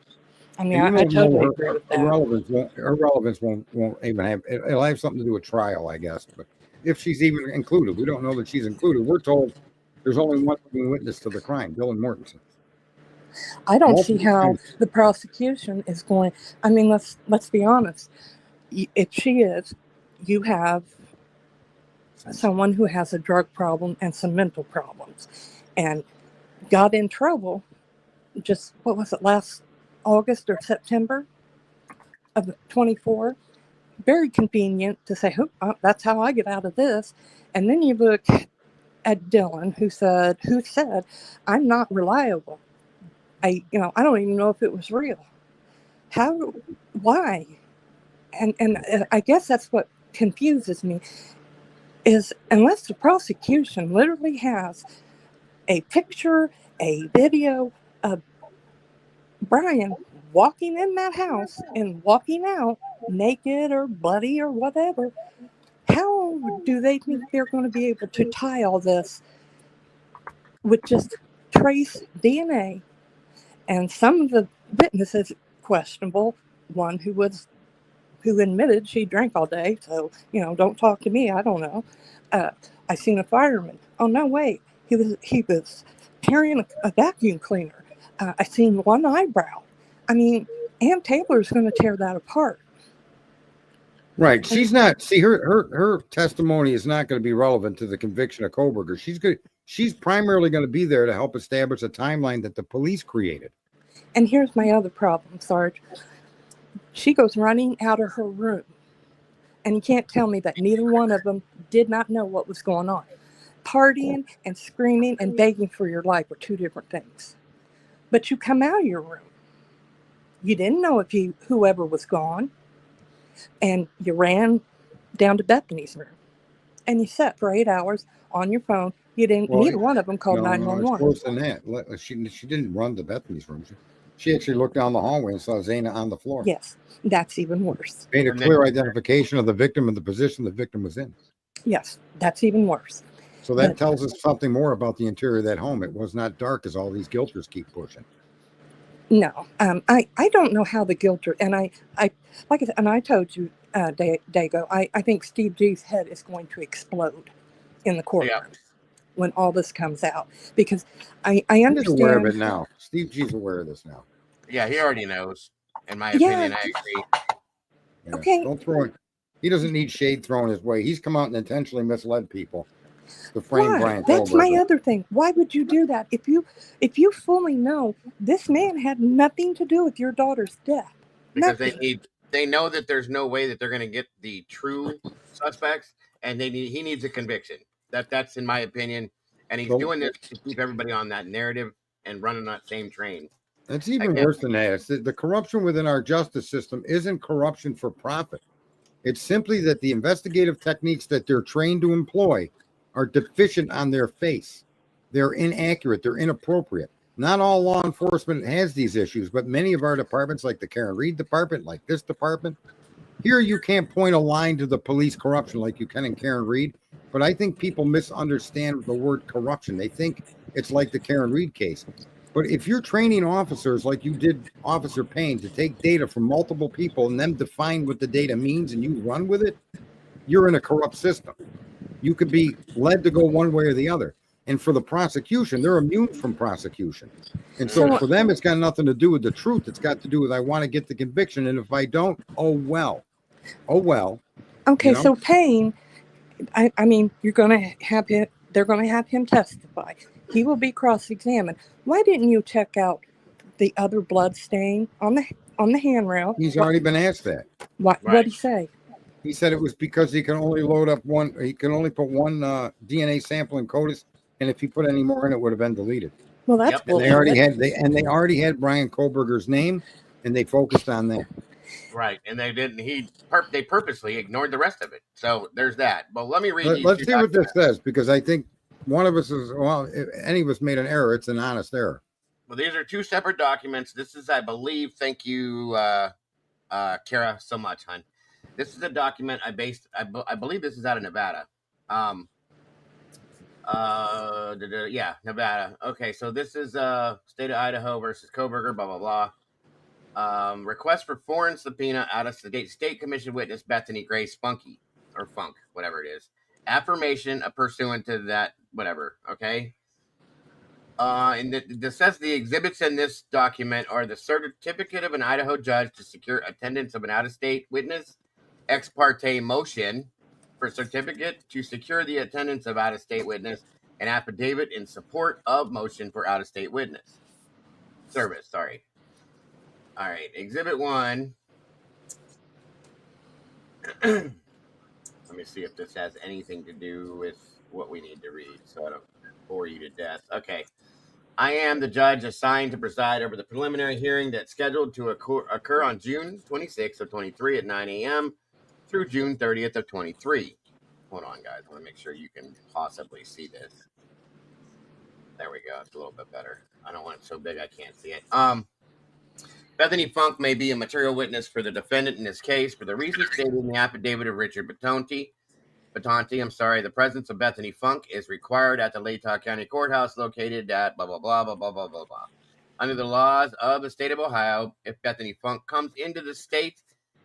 I mean, I totally agree with that. Irrelevance won't even have. It'll have something to do with trial, I guess. But if she's even included, we don't know that she's included. We're told there's only one witness to the crime, Dylan Mortensen. I don't see how the prosecution is going. I mean, let's be honest. If she is, you have someone who has a drug problem and some mental problems, and got in trouble. Just what was it, last August or September of 24? Very convenient to say, "That's how I get out of this." And then you look at Dylan, who said, "I'm not reliable. I don't even know if it was real." Why? And I guess that's what confuses me is unless the prosecution literally has a picture, a video of Brian walking in that house and walking out naked or bloody or whatever, how do they think they're going to be able to tie all this with just trace DNA? And some of the witnesses questionable. One who admitted she drank all day, so don't talk to me. I don't know. I seen a fireman. Oh no, wait, he was carrying a vacuum cleaner. I seen one eyebrow. I mean, Ann Taylor's going to tear that apart. Right. She's not. See, her testimony is not going to be relevant to the conviction of Koberger. She's primarily going to be there to help establish a timeline that the police created. And here's my other problem, Sarge. She goes running out of her room, and you can't tell me that neither one of them did not know what was going on. Partying and screaming and begging for your life are two different things. But you come out of your room. You didn't know if whoever was gone, and you ran down to Bethany's room, and you sat for 8 hours on your phone. You didn't. Neither one of them called 911. No, it's worse than that. She didn't run to Bethany's room. She actually looked down the hallway and saw Zana on the floor. Yes, that's even worse. Made a clear identification of the victim and the position the victim was in. Yes, that's even worse. So that tells us something more about the interior of that home. It was not dark as all these guilters keep pushing. No, I don't know how the guilter, and I like I said, and I told you, Dago, I think Steve G's head is going to explode in the courtroom when all this comes out, because I understand. He's aware of it now. Steve G's aware of this now. Yeah, he already knows. In my opinion, I agree. Yeah. Okay. Don't throw it. He doesn't need shade thrown his way. He's come out and intentionally misled people to frame Brian That's Koberger. my other thing. Why would you do that if you fully know this man had nothing to do with your daughter's death? Because they know that there's no way that they're going to get the true suspects, and he needs a conviction. That's in my opinion, and he's doing this to keep everybody on that narrative and running that same train. It's even worse than that. It's the corruption within our justice system isn't corruption for profit. It's simply that the investigative techniques that they're trained to employ are deficient on their face. They're inaccurate. They're inappropriate. Not all law enforcement has these issues, but many of our departments, like the Karen Reed department, like this department, here you can't point a line to the police corruption like you can in Karen Reed. But I think people misunderstand the word corruption. They think it's like the Karen Reed case. But if you're training officers like you did Officer Payne to take data from multiple people and then define what the data means and you run with it, you're in a corrupt system. You could be led to go one way or the other. And for the prosecution, they're immune from prosecution. And so for them, it's got nothing to do with the truth. It's got to do with, I want to get the conviction. And if I don't, oh, well. Okay, you know? so Payne, I mean, you're going to have him, they're going to have him testify. He will be cross-examined. Why didn't you check out the other blood stain on the handrail? He's already been asked that. What'd he say? He said it was because he can only load up one, he can only put one DNA sample in CODIS, and if he put any more in, it would have been deleted. Well, that's and they already had Brian Kohlberger's name, and they focused on that. Right, and they didn't. They purposely ignored the rest of it. So there's that. But let me read. Let's see what this says, because I think one of us is, well, if any of us made an error, it's an honest error. Well, these are two separate documents. This is, I believe, thank you, Kara, so much, hon. This is a document I believe this is out of Nevada. Yeah, Nevada. Okay, so this is state of Idaho versus Kohlberger, blah, blah, blah. Request for foreign subpoena out of state commission witness Bethany Gray Spunky, or Funk, whatever it is. Affirmation pursuant to that, whatever, okay? And it says the exhibits in this document are the certificate of an Idaho judge to secure attendance of an out-of-state witness, ex parte motion for certificate to secure the attendance of out-of-state witness, and affidavit in support of motion for out-of-state witness. Service, sorry. All right, Exhibit 1. Let me see if this has anything to do with what we need to read so I don't bore you to death. Okay. I am the judge assigned to preside over the preliminary hearing that's scheduled to occur on June 26th of 23 at 9 a.m. through June 30th of 23. Hold on, guys. I want to make sure you can possibly see this. There we go. It's a little bit better. I don't want it so big I can't see it. Bethany Funk may be a material witness for the defendant in this case for the reasons stated in the affidavit of Richard Batonti. The presence of Bethany Funk is required at the Latah County Courthouse located at blah, blah, blah, blah, blah, blah, blah, blah. Under the laws of the state of Ohio, if Bethany Funk comes into the state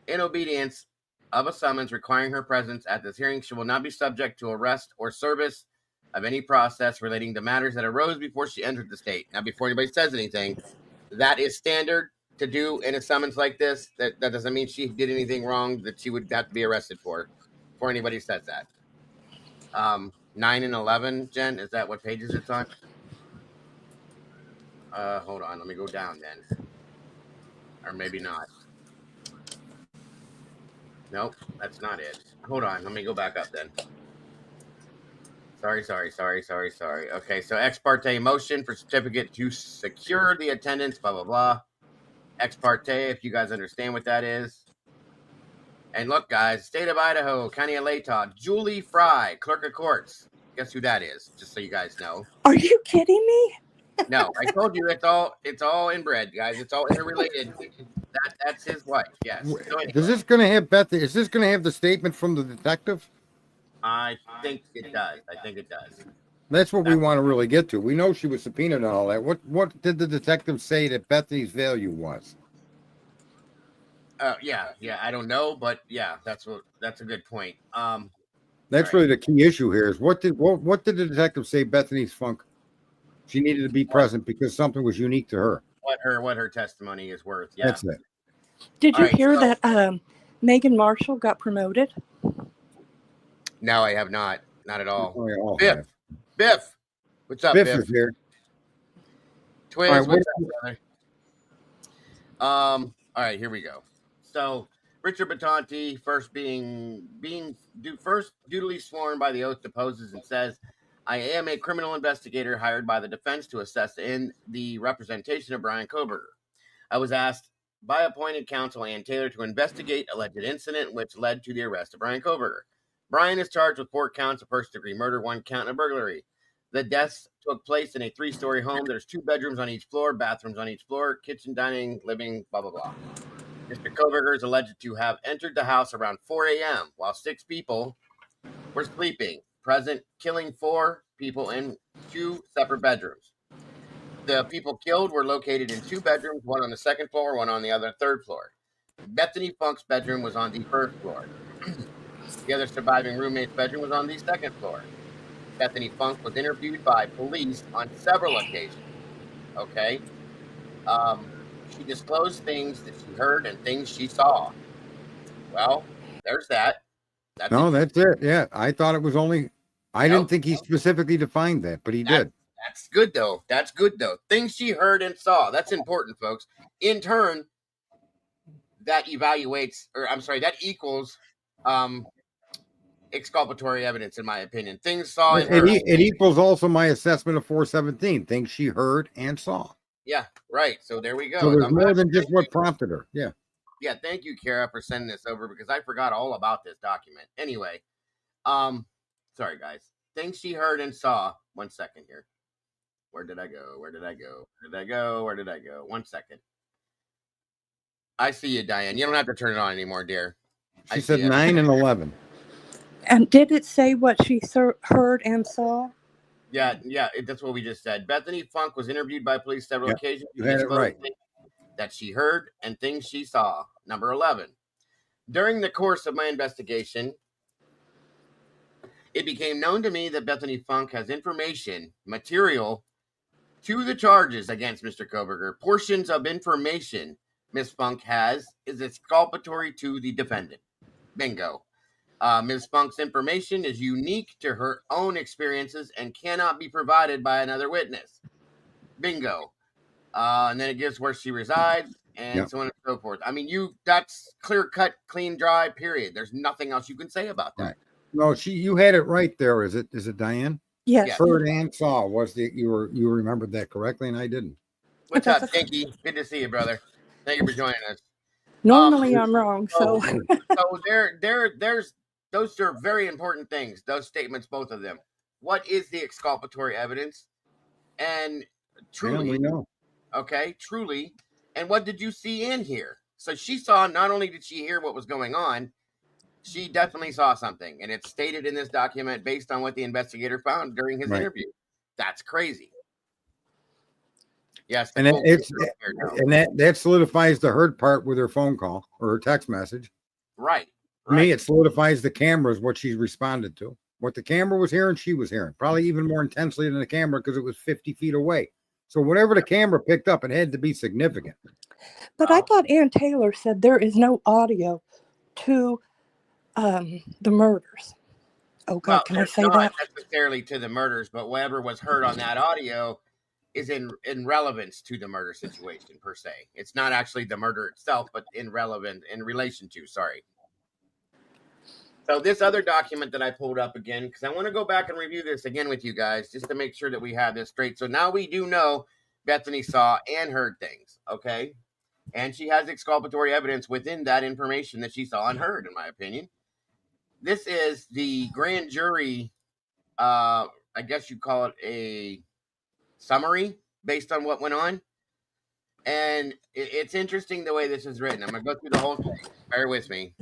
in obedience of a summons requiring her presence at this hearing, she will not be subject to arrest or service of any process relating to matters that arose before she entered the state. Now, before anybody says anything, that is standard to do in a summons like this. That doesn't mean she did anything wrong that she would have to be arrested for. Before anybody says that. 9 and 11, Jen, is that what pages it's on? Hold on, let me go down then. Or maybe not. Nope, that's not it. Hold on, let me go back up then. Sorry. Okay, so ex parte motion for certificate to secure the attendance, blah, blah, blah. Ex parte, if you guys understand what that is. And look, guys, state of Idaho, County of Latah, Julie Fry, clerk of courts. Guess who that is? Just so you guys know. Are you kidding me? No, I told you it's all inbred, guys. It's all interrelated. That's his wife. Yes. So anyway, Is this going to have Beth? Is this going to have the statement from the detective? I think it does. That's what we want to really get to. We know she was subpoenaed and all that. What did the detective say that Bethany's value was? Yeah. I don't know, but yeah, that's a good point. That's really the key issue here. Is what did the detective say? Bethany's Funk. She needed to be present because something was unique to her. What her testimony is worth. Yeah, that's it. Did you hear that Megan Marshall got promoted? No, I have not. Not at all. Biff. What's up, Biff? Biff Is here. Twiz, all right, what's up, brother? All right, here we go. So Richard Batonti, first dutifully sworn by the oath, deposes and says, I am a criminal investigator hired by the defense to assess in the representation of Brian Kohlberger. I was asked by appointed counsel Ann Taylor to investigate alleged incident which led to the arrest of Brian Kohlberger. Brian is charged with 4 counts of first-degree murder, 1 count of burglary. The deaths took place in a 3-story home. There's 2 bedrooms on each floor, bathrooms on each floor, kitchen, dining, living, blah, blah, blah. Mr. Kohlberger is alleged to have entered the house around 4 a.m. while 6 people were sleeping, present, killing 4 people in 2 separate bedrooms. The people killed were located in 2 bedrooms, one on the 2nd floor, one on the other 3rd floor. Bethany Funk's bedroom was on the 1st floor. The other surviving roommate's bedroom was on the 2nd floor. Bethany Funk was interviewed by police on several occasions. Okay. She disclosed things that she heard and things she saw. Well, there's that. That's it. Yeah, I thought it was only. I didn't think he specifically defined that, but he did. That's good though. That's good though. Things she heard and saw. That's important, folks. In turn, that evaluates, or I'm sorry, that equals exculpatory evidence, in my opinion. Things saw and heard. It equals also my assessment of 417, things she heard and saw. Yeah, right. So there we go. So there's more than just what prompted her. Yeah. Yeah, thank you, Kara, for sending this over because I forgot all about this document. Anyway, sorry guys. Things she heard and saw. 1 second here. Where did I go? Where did I go? Where did I go? Where did I go? 1 second. I see you, Diane. You don't have to turn it on anymore, dear. She said 9 and 11. And did it say what she heard and saw? Yeah, that's what we just said. Bethany Funk was interviewed by police several occasions. You had it right. That she heard and things she saw. Number 11. During the course of my investigation, it became known to me that Bethany Funk has information, material, to the charges against Mr. Koberger. Portions of information Ms. Funk has is exculpatory to the defendant. Bingo. Ms. Funk's information is unique to her own experiences and cannot be provided by another witness. Bingo. And then it gives where she resides and so on and so forth. I mean, that's clear cut, clean, dry, period. There's nothing else you can say about that. No, you had it right there. Is it Diane? Yes. Heard and saw you remembered that correctly, and I didn't. What's up, Dinky? Good to see you, brother. Thank you for joining us. Normally I'm wrong, so there's those are very important things. Those statements, both of them. What is the exculpatory evidence? And truly, we know. Okay, truly. And what did you see in here? So she saw, not only did she hear what was going on, she definitely saw something. And it's stated in this document based on what the investigator found during his interview. That's crazy. Yes. And that solidifies the heard part with her phone call or her text message. Right. To me, it solidifies the cameras, what she responded to. What the camera was hearing, she was hearing. Probably even more intensely than the camera because it was 50 feet away. So whatever the camera picked up, it had to be significant. But I thought Ann Taylor said there is no audio to the murders. Oh God, can I say that? Not necessarily to the murders, but whatever was heard on that audio is in relevance to the murder situation per se. It's not actually the murder itself, but in relation to. Sorry. So this other document that I pulled up again, because I want to go back and review this again with you guys, just to make sure that we have this straight. So now we do know Bethany saw and heard things, okay? And she has exculpatory evidence within that information that she saw and heard, in my opinion. This is the grand jury, I guess you call it a summary based on what went on. And it's interesting the way this is written. I'm going to go through the whole thing. Bear with me.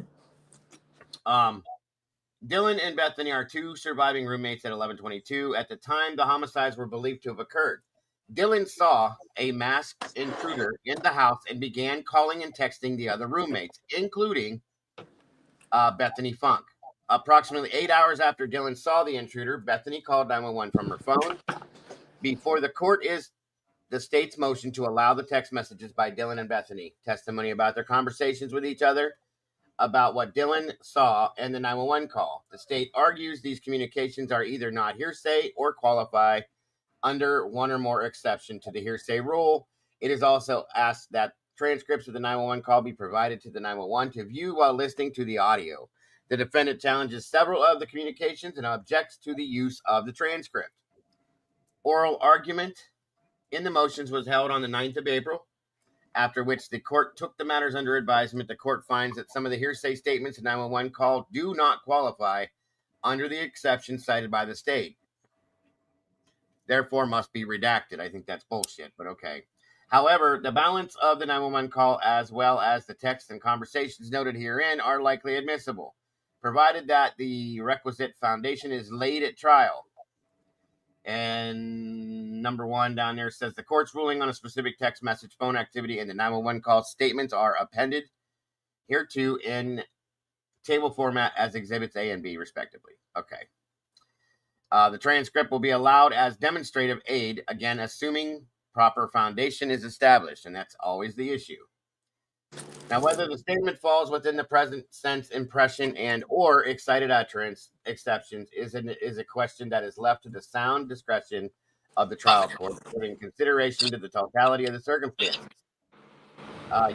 Dylan and Bethany are 2 surviving roommates at 1122. At the time the homicides were believed to have occurred, Dylan saw a masked intruder in the house and began calling and texting the other roommates, including Bethany Funk. Approximately 8 hours after Dylan saw the intruder, Bethany called 911 from her phone. Before the court is the state's motion to allow the text messages by Dylan and Bethany, testimony about their conversations with each other, about what Dylan saw, and the 911 call. The state argues these communications are either not hearsay or qualify under one or more exception to the hearsay rule. It is also asked that transcripts of the 911 call be provided to the 911 to view while listening to the audio. The defendant challenges several of the communications and objects to the use of the transcript. Oral argument in the motions was held on the 9th of April. After which the court took the matters under advisement. The court finds that some of the hearsay statements in 911 call do not qualify under the exception cited by the state. Therefore, must be redacted. I think that's bullshit, but okay. However, the balance of the 911 call, as well as the text and conversations noted herein, are likely admissible, provided that the requisite foundation is laid at trial. And number 1 down there says the court's ruling on a specific text message, phone activity, and the 911 call statements are appended hereto in table format as exhibits A and B, respectively. Okay. The transcript will be allowed as demonstrative aid, again, assuming proper foundation is established, and that's always the issue. Now, whether the statement falls within the present sense impression and or excited utterance exceptions is a question that is left to the sound discretion of the trial court, giving consideration to the totality of the circumstances.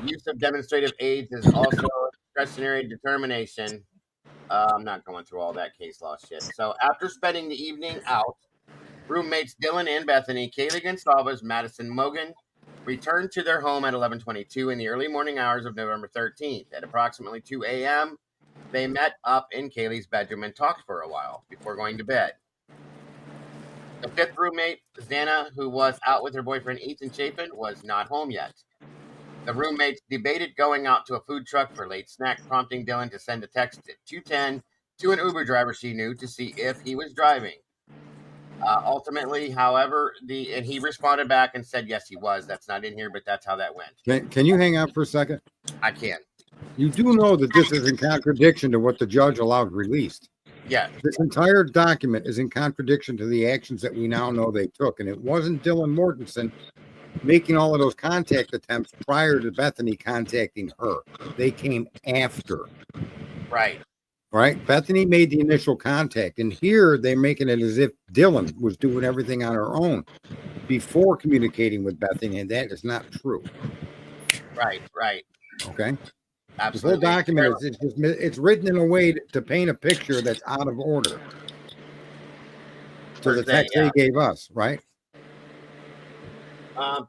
Use of demonstrative aids is also a discretionary determination. I'm not going through all that case law shit. So after spending the evening out, roommates Dylan and Bethany, Kaylee Gonsalves, Madison Mogan, returned to their home at 11:22 in the early morning hours of November 13th. At approximately 2 a.m., they met up in Kaylee's bedroom and talked for a while before going to bed. The 5th roommate, Xana, who was out with her boyfriend Ethan Chapin, was not home yet. The roommates debated going out to a food truck for late snack, prompting Dylan to send a text at 2:10 to an Uber driver she knew to see if he was driving. Ultimately, however, and he responded back and said, yes, he was. That's not in here, but that's how that went. Can you hang on for a second? I can. You do know that this is in contradiction to what the judge allowed released. Yeah. This entire document is in contradiction to the actions that we now know they took. And it wasn't Dylan Mortensen making all of those contact attempts prior to Bethany contacting her. They came after. Right. Right? Bethany made the initial contact. And here they're making it as if Dylan was doing everything on her own before communicating with Bethany. And that is not true. Right. Okay. Absolutely. This whole document it's written in a way to paint a picture that's out of order to the text they gave us, right?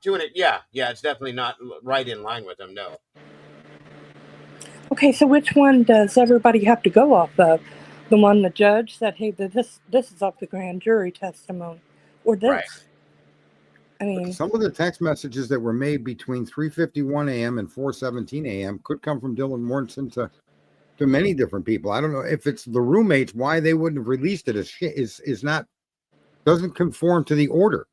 Doing it, yeah, it's definitely not right in line with them. No. Okay, so which one does everybody have to go off of? The one the judge said, hey, this is off the grand jury testimony, or this? Right. I mean, some of the text messages that were made between 3:51 a.m. and 4:17 a.m. could come from Dylan Mortensen to many different people. I don't know if it's the roommates, why they wouldn't have released it is not, doesn't conform to the order.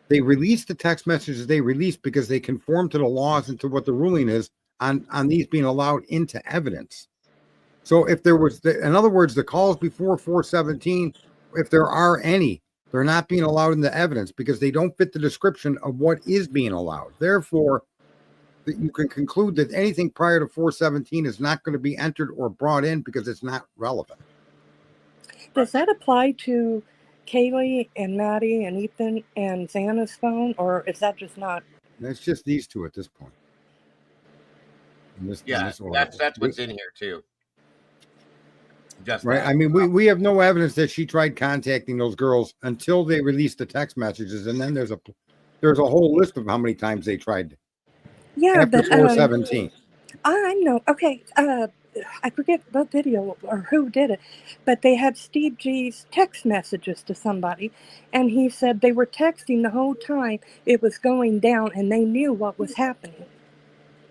They released the text messages they released because they conform to the laws and to what the ruling is on these being allowed into evidence. So if there was, in other words, the calls before 4:17, if there are any, they're not being allowed in the evidence because they don't fit the description of what is being allowed. Therefore, you can conclude that anything prior to 4:17 is not going to be entered or brought in because it's not relevant. Does that apply to Kaylee and Maddie and Ethan and Xana's phone, or is that just not? It's just these two at this point. That's what's in here too. Just right. That. I mean, we have no evidence that she tried contacting those girls until they released the text messages, and then there's a whole list of how many times they tried. Yeah, after but 4:17. I know. Okay, I forget the video or who did it, but they had Steve G's text messages to somebody, and he said they were texting the whole time it was going down, and they knew what was happening.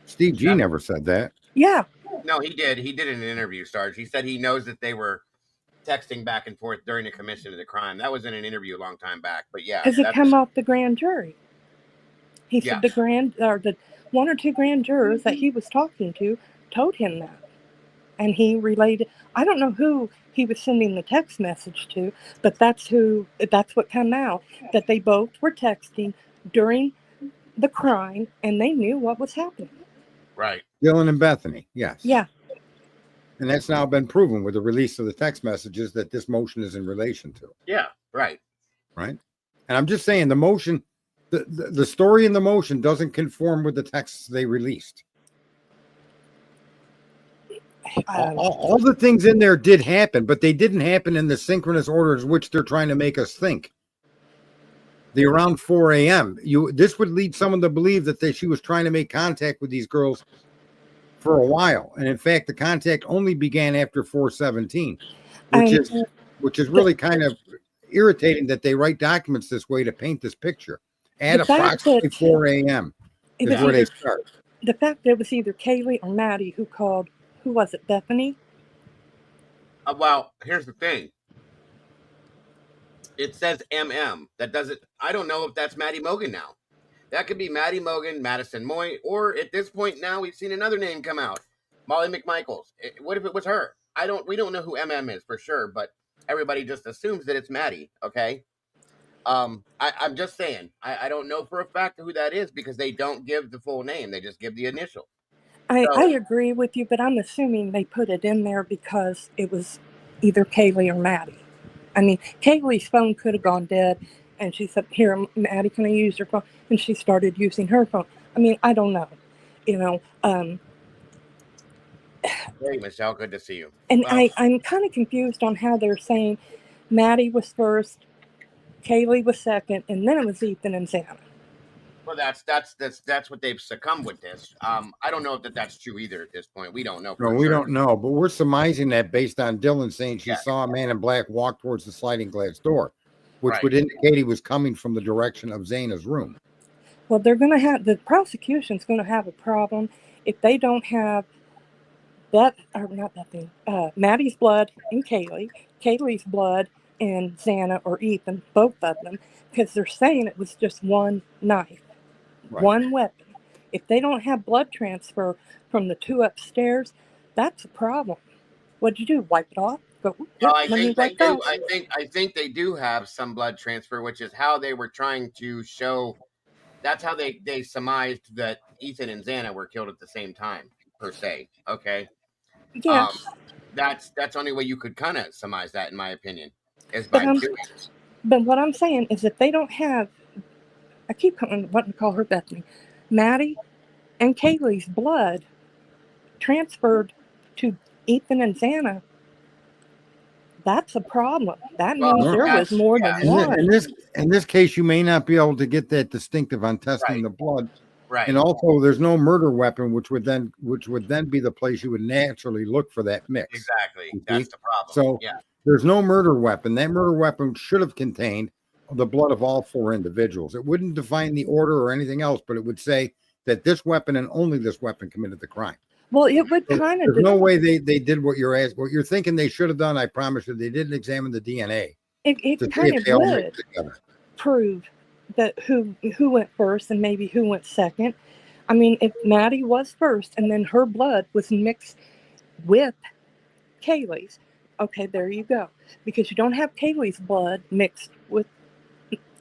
Steve G never said that. Yeah. No, he did. He did in an interview, Sarge. He said he knows that they were texting back and forth during the commission of the crime. That was in an interview a long time back. But yeah, because it come off the grand jury. He said the one or two grand jurors that he was talking to told him that, and he relayed. I don't know who he was sending the text message to, but that's what came out, that they both were texting during the crime, and they knew what was happening. Right. Dylan and Bethany, yes. Yeah. And that's now been proven with the release of the text messages that this motion is in relation to. Yeah, right. Right. And I'm just saying the motion, the story in the motion doesn't conform with the texts they released. All the things in there did happen, but they didn't happen in the synchronous orders which they're trying to make us think. The around 4 a.m. This would lead someone to believe that she was trying to make contact with these girls for a while, and in fact, the contact only began after 4:17, which is really kind of irritating that they write documents this way to paint this picture. At approximately 4 a.m. is where they start. The fact that it was either Kaylee or Maddie who called. Who was it? Bethany? Well, here's the thing. It says MM. That doesn't. I don't know if that's Maddie Mogan now. That could be Maddie Mogan, Madison Moy, or at this point now we've seen another name come out, Molly McMichaels. What if it was her? We don't know who MM is for sure, but everybody just assumes that it's Maddie. Okay. I'm just saying. I don't know for a fact who that is because they don't give the full name. They just give the initial. I agree with you, but I'm assuming they put it in there because it was either Kaylee or Maddie. I mean, Kaylee's phone could have gone dead, and she said, "Here, Maddie, can I use your phone?" And she started using her phone. I mean, I don't know, you know. Hey, Michelle, good to see you. And I'm kind of confused on how they're saying Maddie was first, Kaylee was second, and then it was Ethan and Xana. Well, that's what they've succumbed with this. I don't know if that's true either at this point. We don't know. No, we don't know, but we're surmising that based on Dylan saying she saw a man in black walk towards the sliding glass door, which would indicate he was coming from the direction of Xana's room. Well, the prosecution's going to have a problem if they don't have Maddie's blood and Kaylee's blood and Xana or Ethan, both of them, because they're saying it was just one knife, one weapon. If they don't have blood transfer from the two upstairs, that's a problem. What'd you do? Wipe it off? Go. Yep, I think they do. I think they do have some blood transfer, which is how they were trying to show. That's how they surmised that Ethan and Xana were killed at the same time, per se. Okay. Yeah. That's the only way you could kind of surmise that, in my opinion, is by doing it. But what I'm saying is, if they don't have, I keep wanting to call her Bethany, Maddie and Kaylee's blood transferred to Ethan and Xana, that's a problem. That means there was more than one. In this case, you may not be able to get that distinctive on testing the blood. Right. And also, there's no murder weapon, which would then be the place you would naturally look for that mix. Exactly. That's the problem. So there's no murder weapon. That murder weapon should have contained the blood of all four individuals. It wouldn't define the order or anything else, but it would say that this weapon and only this weapon committed the crime. Well, it would kind of. There's no way they did what you're asking. What you're thinking they should have done, I promise you, they didn't examine the DNA. It kind of would prove that who went first and maybe who went second. I mean, if Maddie was first and then her blood was mixed with Kaylee's, okay, there you go. Because you don't have Kaylee's blood mixed with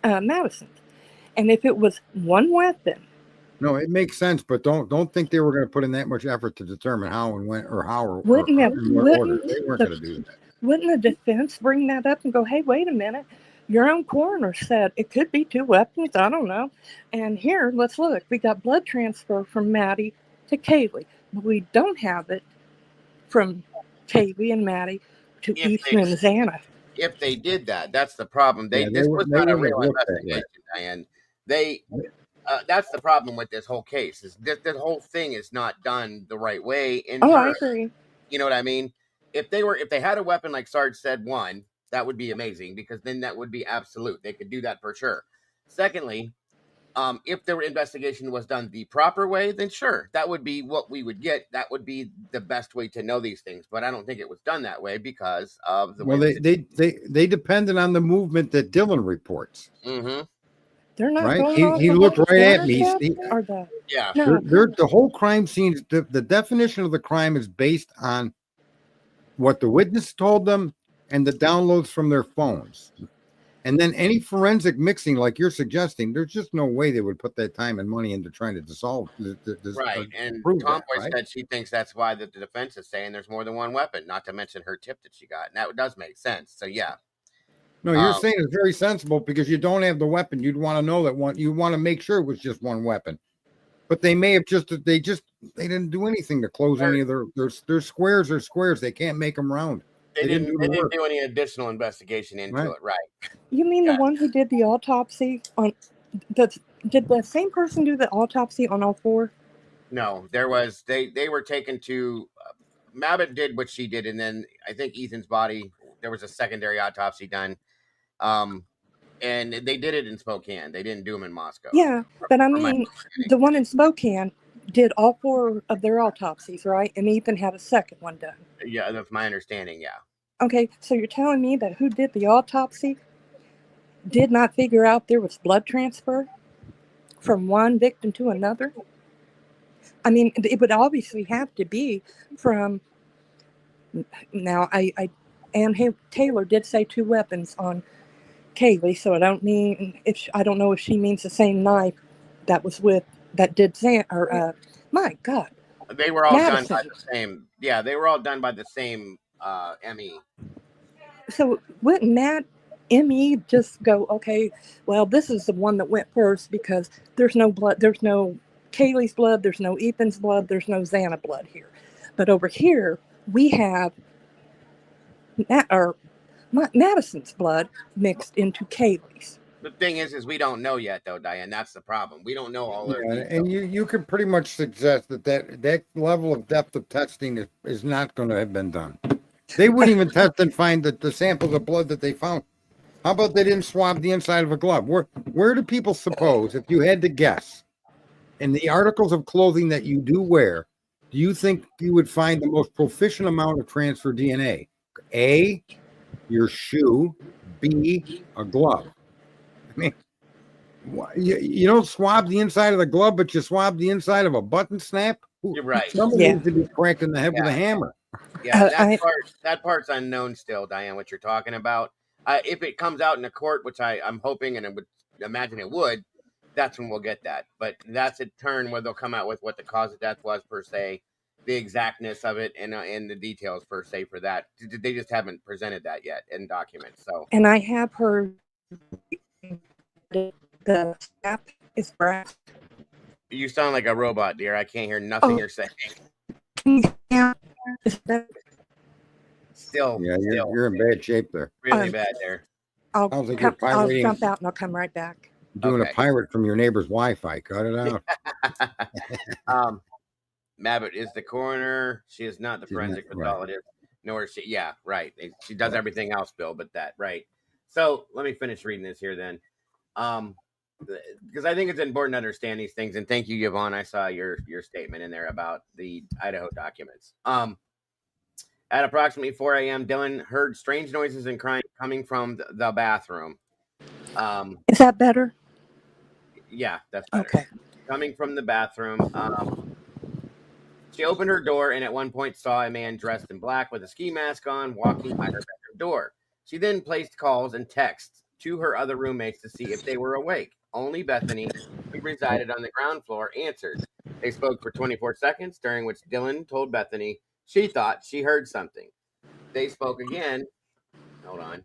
Madison's. And if it was one weapon. No, it makes sense, but don't think they were going to put in that much effort to determine how and when or how or wouldn't in what order. They weren't going to do that. Wouldn't the defense bring that up and go, hey, wait a minute, your own coroner said it could be two weapons, I don't know. And here, let's look. We got blood transfer from Maddie to Kaylee, but we don't have it from Kaylee and Maddie to Ethan and Xana. If they did that, that's the problem. This was not a real investigation, Diane. That's the problem with this whole case. Is this whole thing is not done the right way. I agree. You know what I mean? If they had a weapon like Sarge said, one, that would be amazing because then that would be absolute. They could do that for sure. Secondly, if the investigation was done the proper way, then sure, that would be what we would get. That would be the best way to know these things. But I don't think it was done that way because of the way. Well, they depended on the movement that Dylan reports. Mm-hmm. They're not right. He looked right at me. Yeah. The whole crime scene. The definition of the crime is based on what the witness told them and the downloads from their phones. And then any forensic mixing, like you're suggesting, there's just no way they would put that time and money into trying to dissolve. Right. And Tomboy said she thinks that's why the defense is saying there's more than one weapon, not to mention her tip that she got. And that does make sense. So, yeah. No, you're saying it's very sensible because you don't have the weapon. You'd want to know that one. You want to make sure it was just one weapon. But they may have they didn't do anything to close any of their squares or squares. They can't make them round. They didn't do any additional investigation into it, right? You mean the one who did the autopsy on did the same person do the autopsy on all four? No, there was they were taken to Mabbitt did what she did, and then I think Ethan's body, there was a secondary autopsy done. And they did it in Spokane. They didn't do them in Moscow. Yeah, but I mean, the one in Spokane did all four of their autopsies, right? And Ethan had a second one done. Yeah, that's my understanding, yeah. Okay, so you're telling me that who did the autopsy did not figure out there was blood transfer from one victim to another? I mean, it would obviously have to be from. Now, Ann Taylor did say 2 weapons on Kaylee, so I don't know if she means the same knife that did Zan or my God. They were all Madison. done by the same. Yeah, they were all done by the same ME. So wouldn't Matt ME just go, okay, well, this is the one that went first because there's no blood, there's no Kaylee's blood, there's no Ethan's blood, there's no Xana blood here. But over here, we have Madison's blood mixed into Kaylee's. The thing is we don't know yet, though, Diane. That's the problem. We don't know all their details. And you could pretty much suggest that level of depth of testing is not going to have been done. They wouldn't even test and find the samples of blood that they found. How about they didn't swab the inside of a glove? Where do people suppose, if you had to guess, in the articles of clothing that you do wear, do you think you would find the most proficient amount of transfer DNA? A, your shoe. B, a glove. I mean, you don't swab the inside of the glove, but you swab the inside of a button snap? You're right. Somebody needs to be cracked in the head with a hammer. Yeah, that part's unknown still, Diane, what you're talking about. If it comes out in a court, which I'm hoping and I would imagine it would, that's when we'll get that. But that's a turn where they'll come out with what the cause of death was, per se, the exactness of it, and the details, per se, for that. They just haven't presented that yet in documents. So. And I have heard the snap is brass. You sound like a robot, dear. I can't hear nothing you're saying. Still, you're in bad shape there. Really bad there. I'll jump out and I'll come right back. Doing a pirate from your neighbor's Wi-Fi. Cut it out. Mabbitt is the coroner. She is not the forensic pathologist, nor is she. Yeah, right. She does everything else, Bill, but that, right. So let me finish reading this here then. Because I think it's important to understand these things. And thank you, Yvonne. I saw your statement in there about the Idaho documents. At approximately 4 a.m., Dylan heard strange noises and crying coming from the bathroom. Is that better? Yeah, that's better. Okay. Coming from the bathroom. She opened her door and at one point saw a man dressed in black with a ski mask on walking by her bedroom door. She then placed calls and texts to her other roommates to see if they were awake. Only Bethany, who resided on the ground floor, answered. They spoke for 24 seconds, during which Dylan told Bethany she thought she heard something. They spoke again. Hold on.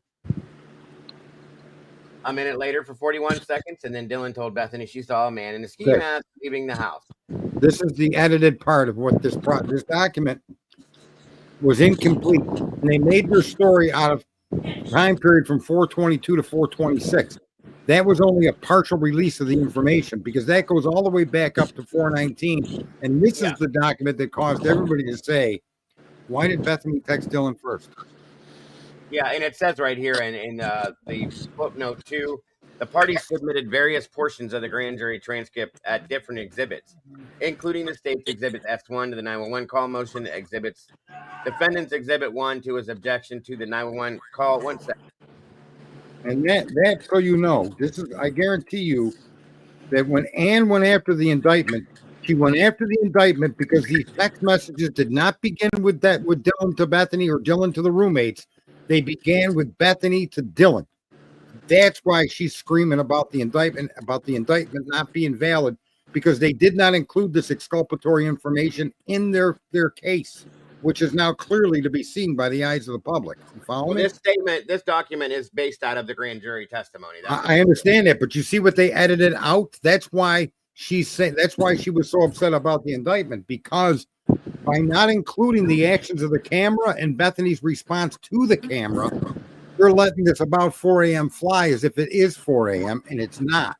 A minute later for 41 seconds, and then Dylan told Bethany she saw a man in a ski mask leaving the house. This is the edited part of what this document was incomplete. And they made their story out of time period from 422 to 426. That was only a partial release of the information because that goes all the way back up to 419. And this is the document that caused everybody to say, why did Bethany text Dylan first? Yeah, and it says right here in the footnote 2, the parties submitted various portions of the grand jury transcript at different exhibits, including the state's exhibit S1 to the 911 call motion, exhibits defendant's exhibit 1 to his objection to the 911 call. 1 second. And that so you know, this is, I guarantee you that when Ann went after the indictment, she went after the indictment because these text messages did not begin with Dylan to Bethany or Dylan to the roommates. They began with Bethany to Dylan. That's why she's screaming about the indictment not being valid, because they did not include this exculpatory information in their case, which is now clearly to be seen by the eyes of the public. You follow me? This document is based out of the grand jury testimony. I understand that, but you see what they edited out? That's why she's saying, that's why she was so upset about the indictment, because by not including the actions of the camera and Bethany's response to the camera, they're letting this about 4 a.m. fly as if it is 4 a.m. and it's not.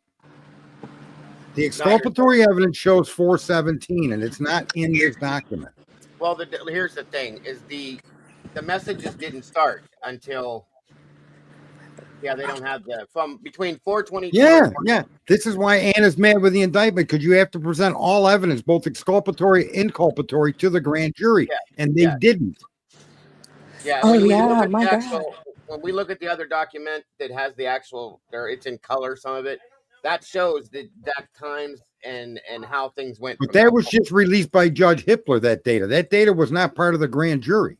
The exculpatory evidence shows 4:17 and it's not in this document. Well, here's the thing: is the messages didn't start until they don't have from between 4:22. Yeah. This is why Ann is mad with the indictment, because you have to present all evidence, both exculpatory and inculpatory, to the grand jury, and they didn't. Yeah. Oh yeah, my God. when we look at the other document that has the actual, or it's in color, some of it, that shows the exact times and how things went. But that was just released by Judge Hippler, that data. That data was not part of the grand jury.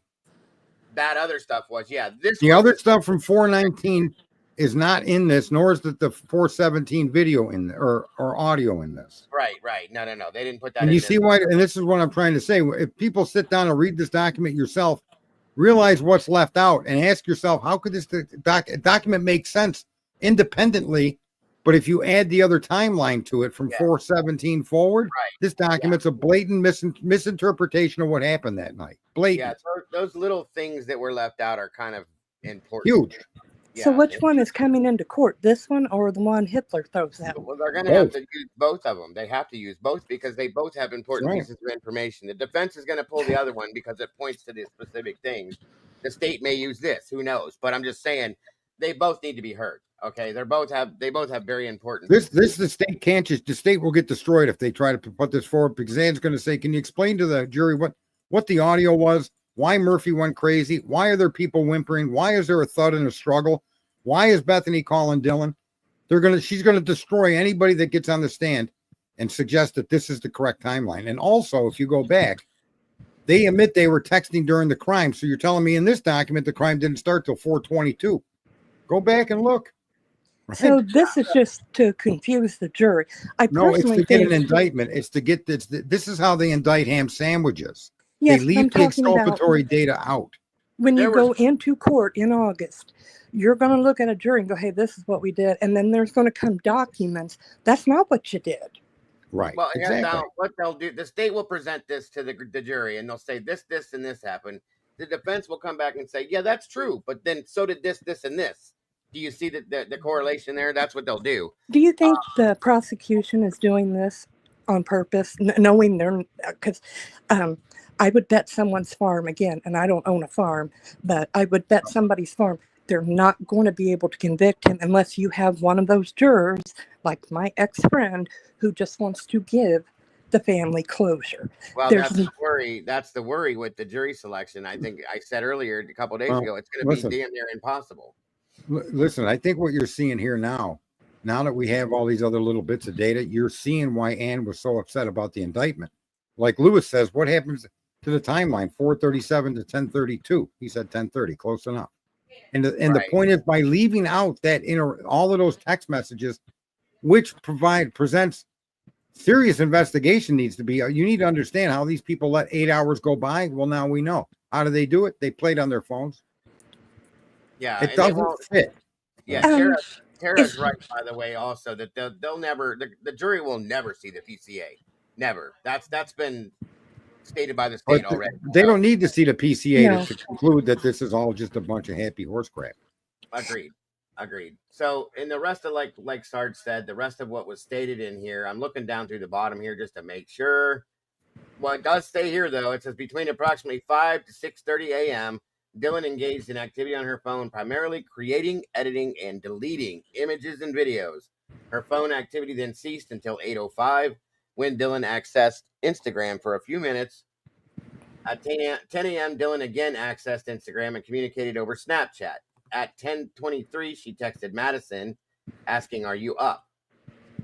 That other stuff was, yeah. The other stuff from 419 is not in this, nor is the 417 video in or audio in this. Right. No. They didn't put that And in. you see why, and this is what I'm trying to say. If people sit down and read this document yourself, realize what's left out and ask yourself, how could this document make sense independently? But if you add the other timeline to it from 417 forward, this document's a blatant misinterpretation of what happened that night. Blatant. Yeah, those little things that were left out are kind of important. Huge. So which one is coming into court? This one or the one Hitler throws out? Well, they're going to have to use both of them. They have to use both because they both have important pieces of information. The defense is going to pull the other one because it points to the specific things. The state may use this, who knows? But I'm just saying they both need to be heard. Okay, they both have very important. The state can't just, the state will get destroyed if they try to put this forward, because Ann's going to say, can you explain to the jury what the audio was, why Murphy went crazy, why are there people whimpering, why is there a thud and a struggle, why is Bethany calling Dylan? She's going to destroy anybody that gets on the stand and suggest that this is the correct timeline. And also, if you go back, they admit they were texting during the crime. So you're telling me in this document the crime didn't start till 4:22. Go back and look. Right? So this is just to confuse the jury. No, it's to get an indictment. It's to get this. This is how they indict ham sandwiches. Yes, they leave the exculpatory data out. When you go into court in August, you're going to look at a jury and go, hey, this is what we did. And then there's going to come documents. That's not what you did. Right. Well, exactly. Now what they'll do, the state will present this to the jury, and they'll say this, and this happened. The defense will come back and say, yeah, that's true. But then so did this, and this. Do you see the correlation there? That's what they'll do. Do you think the prosecution is doing this on purpose, knowing because I would bet someone's farm again, and I don't own a farm, but I would bet somebody's farm they're not going to be able to convict him unless you have one of those jurors, like my ex-friend, who just wants to give the family closure. Well, that's the worry. That's the worry with the jury selection. I think I said earlier a couple of days ago, it's going to be damn near impossible. Listen, I think what you're seeing here now that we have all these other little bits of data, you're seeing why Ann was so upset about the indictment. Like Lewis says, what happens to the timeline, 4:37 to 10:32? He said 10:30, close enough. And the point is, by leaving out that all of those text messages, which presents serious investigation needs to be. You need to understand how these people let 8 hours go by. Well, now we know. How do they do it? They played on their phones. Yeah, it doesn't fit. Yeah, Tara's right, by the way, also that they'll never, the jury will never see the PCA. Never. That's been stated by the state already. They don't need to see the PCA to conclude that this is all just a bunch of happy horse crap. Agreed. So in the rest of like Sarge said, the rest of what was stated in here, I'm looking down through the bottom here just to make sure. Well, it does say here though, it says between approximately 5 to 6:30 a.m., Dylan engaged in activity on her phone, primarily creating, editing, and deleting images and videos. Her phone activity then ceased until 8:05, when Dylan accessed Instagram for a few minutes. At 10 a.m., Dylan again accessed Instagram and communicated over Snapchat. At 10:23, she texted Madison asking, "Are you up?"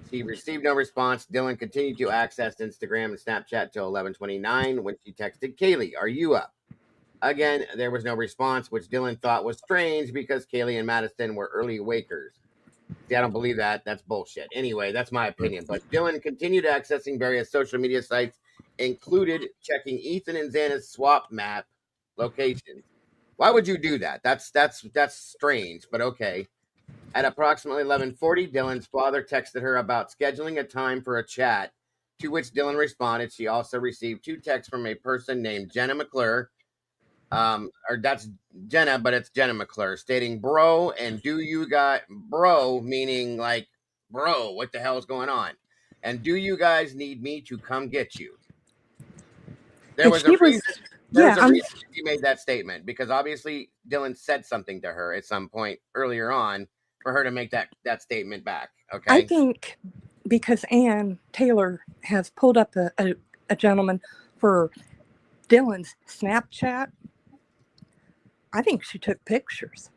She received no response. Dylan continued to access Instagram and Snapchat till 11:29 when she texted Kaylee, "Are you up?" Again, there was no response, which Dylan thought was strange because Kaylee and Madison were early wakers. See, I don't believe that. That's bullshit. Anyway, that's my opinion. But Dylan continued accessing various social media sites, included checking Ethan and Xana's swap map locations. Why would you do that? That's strange, but okay. At approximately 11:40, Dylan's father texted her about scheduling a time for a chat, to which Dylan responded. She also received 2 texts from a person named Jenna McClure, or that's Jenna, but it's Jenna McClure, stating bro, and do you got bro, meaning like, bro, what the hell is going on? And do you guys need me to come get you? There was a reason. There's a reason she made that statement, because obviously Dylan said something to her at some point earlier on for her to make that statement back. Okay. I think because Ann Taylor has pulled up a gentleman for Dylan's Snapchat, I think she took pictures.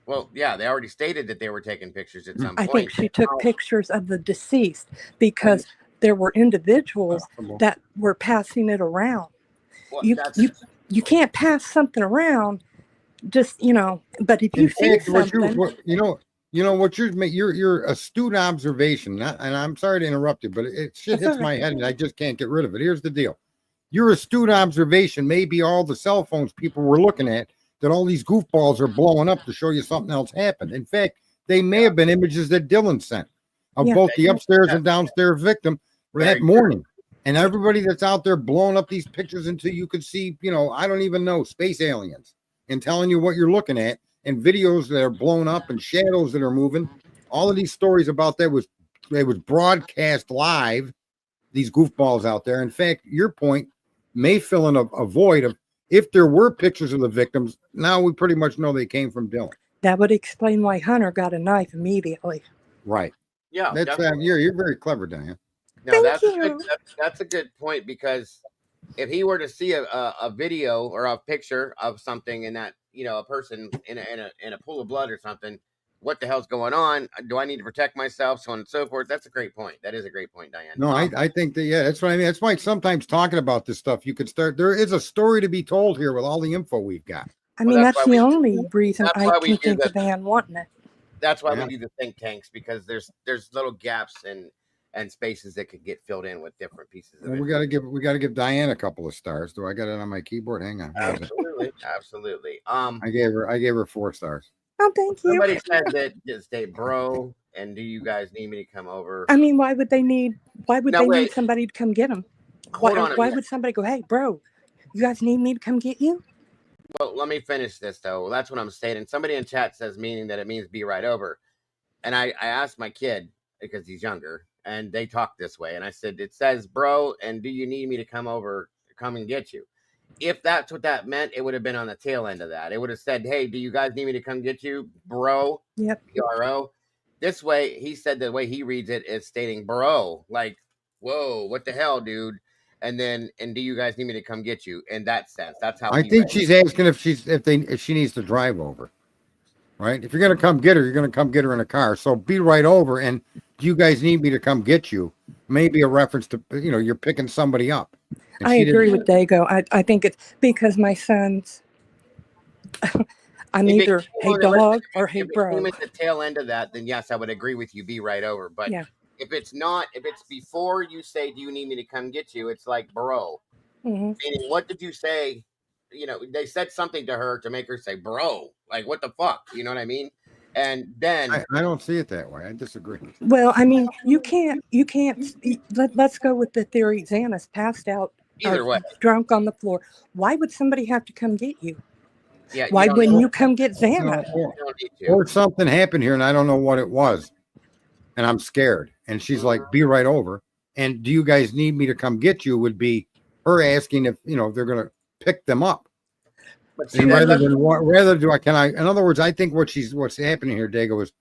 Well, yeah, they already stated that they were taking pictures at some I point. think she took pictures of the deceased because there were individuals that were passing it around. Well, You can't pass something around just, but if In you see fact, something. what you're astute observation. And I'm sorry to interrupt you, but shit hits my head and I just can't get rid of it. Here's the deal. Your astute observation may be all the cell phones people were looking at, that all these goofballs are blowing up to show you something else happened. In fact, they may have been images that Dylan sent of both the upstairs and downstairs victim that morning. And everybody that's out there blowing up these pictures until you could see, I don't even know, space aliens, and telling you what you're looking at, and videos that are blown up and shadows that are moving. All of these stories about that was broadcast live, these goofballs out there. In fact, your point may fill in a void of, if there were pictures of the victims, now we pretty much know they came from Dylan. That would explain why Hunter got a knife immediately. Right. Yeah, that's you're very clever, Diane. No, that's a good point, because if he were to see a video or a picture of something in that, a person in a pool of blood or something, what the hell's going on? Do I need to protect myself? So on and so forth. That's a great point. That is a great point, Diane. No, I think that, that's what I mean. That's why sometimes talking about this stuff, you could start. There is a story to be told here with all the info we've got. I mean, that's the only reason I can think of Ann wanting it. That's why we do the think tanks, because there's little gaps and spaces that could get filled in with different pieces of it. We got to give Diane a couple of stars. Do I got it on my keyboard? Hang on. Absolutely. I gave her 4 stars. Oh, thank you. Somebody said that just say, bro, and do you guys need me to come over? I mean, why would they need somebody to come get them? Why would somebody go, hey, bro, you guys need me to come get you? Well, let me finish this, though. That's what I'm stating. Somebody in chat says meaning that it means be right over. And I asked my kid, because he's younger, and they talk this way. And I said, it says, bro, and do you need me to come and get you? If that's what that meant, it would have been on the tail end of that. It would have said, hey, do you guys need me to come get you, bro? Yep. B-R-O. This way, he said the way he reads it is stating bro, like, whoa, what the hell, dude? And do you guys need me to come get you? In that sense, that's how I think she's asking if she needs to drive over, right? If you're gonna come get her, you're gonna come get her in a car. So be right over. And do you guys need me to come get you? Maybe a reference to you're picking somebody up. I agree with Dago. I think it's because my son's. I'm either hey dog or hey bro. If it came at the tail end of that, then yes, I would agree with you. Be right over. But if it's not, if it's before you say, do you need me to come get you? It's like, bro. Mm-hmm. Meaning, what did you say? They said something to her to make her say, bro. Like, what the fuck? You know what I mean? And then I don't see it that way. I disagree. Well, I mean, you can't. Let's go with the theory. Xana's passed out. Either way, drunk on the floor. Why would somebody have to come get you? Yeah. Why wouldn't you come get Xana? Or something happened here and I don't know what it was, and I'm scared. And she's like, "Be right over." And do you guys need me to come get you? Would be her asking if they're going to pick them up. But see, rather do I? Can I? In other words, I think what's happening here, Dago, is,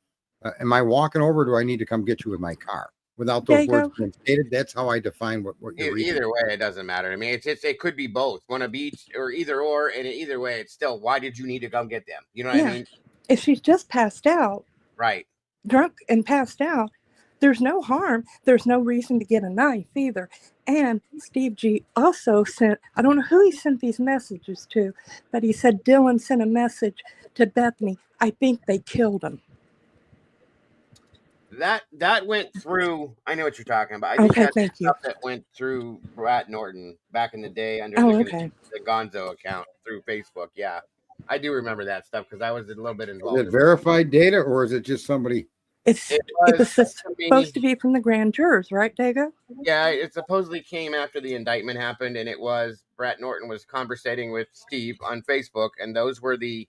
am I walking over? Or do I need to come get you with my car? Without those words being stated, that's how I define what you're reading. Either way, it doesn't matter. I mean, it could be both. One of each, or either or, and either way, it's still, why did you need to come get them? You know what I mean? If she's just passed out, right, drunk and passed out, there's no harm. There's no reason to get a knife either. And Steve G also sent, I don't know who he sent these messages to, but he said Dylan sent a message to Bethany. I think they killed him. That went through. I know what you're talking about. I think that's stuff that went through Brett Norton back in the day under the Gonzo account through Facebook. Yeah, I do remember that stuff because I was a little bit involved. Is it verified data or is it just somebody? It was supposed to be from the grand jurors, right, Dago? Yeah, it supposedly came after the indictment happened, and it was Brett Norton was conversating with Steve on Facebook, and those were the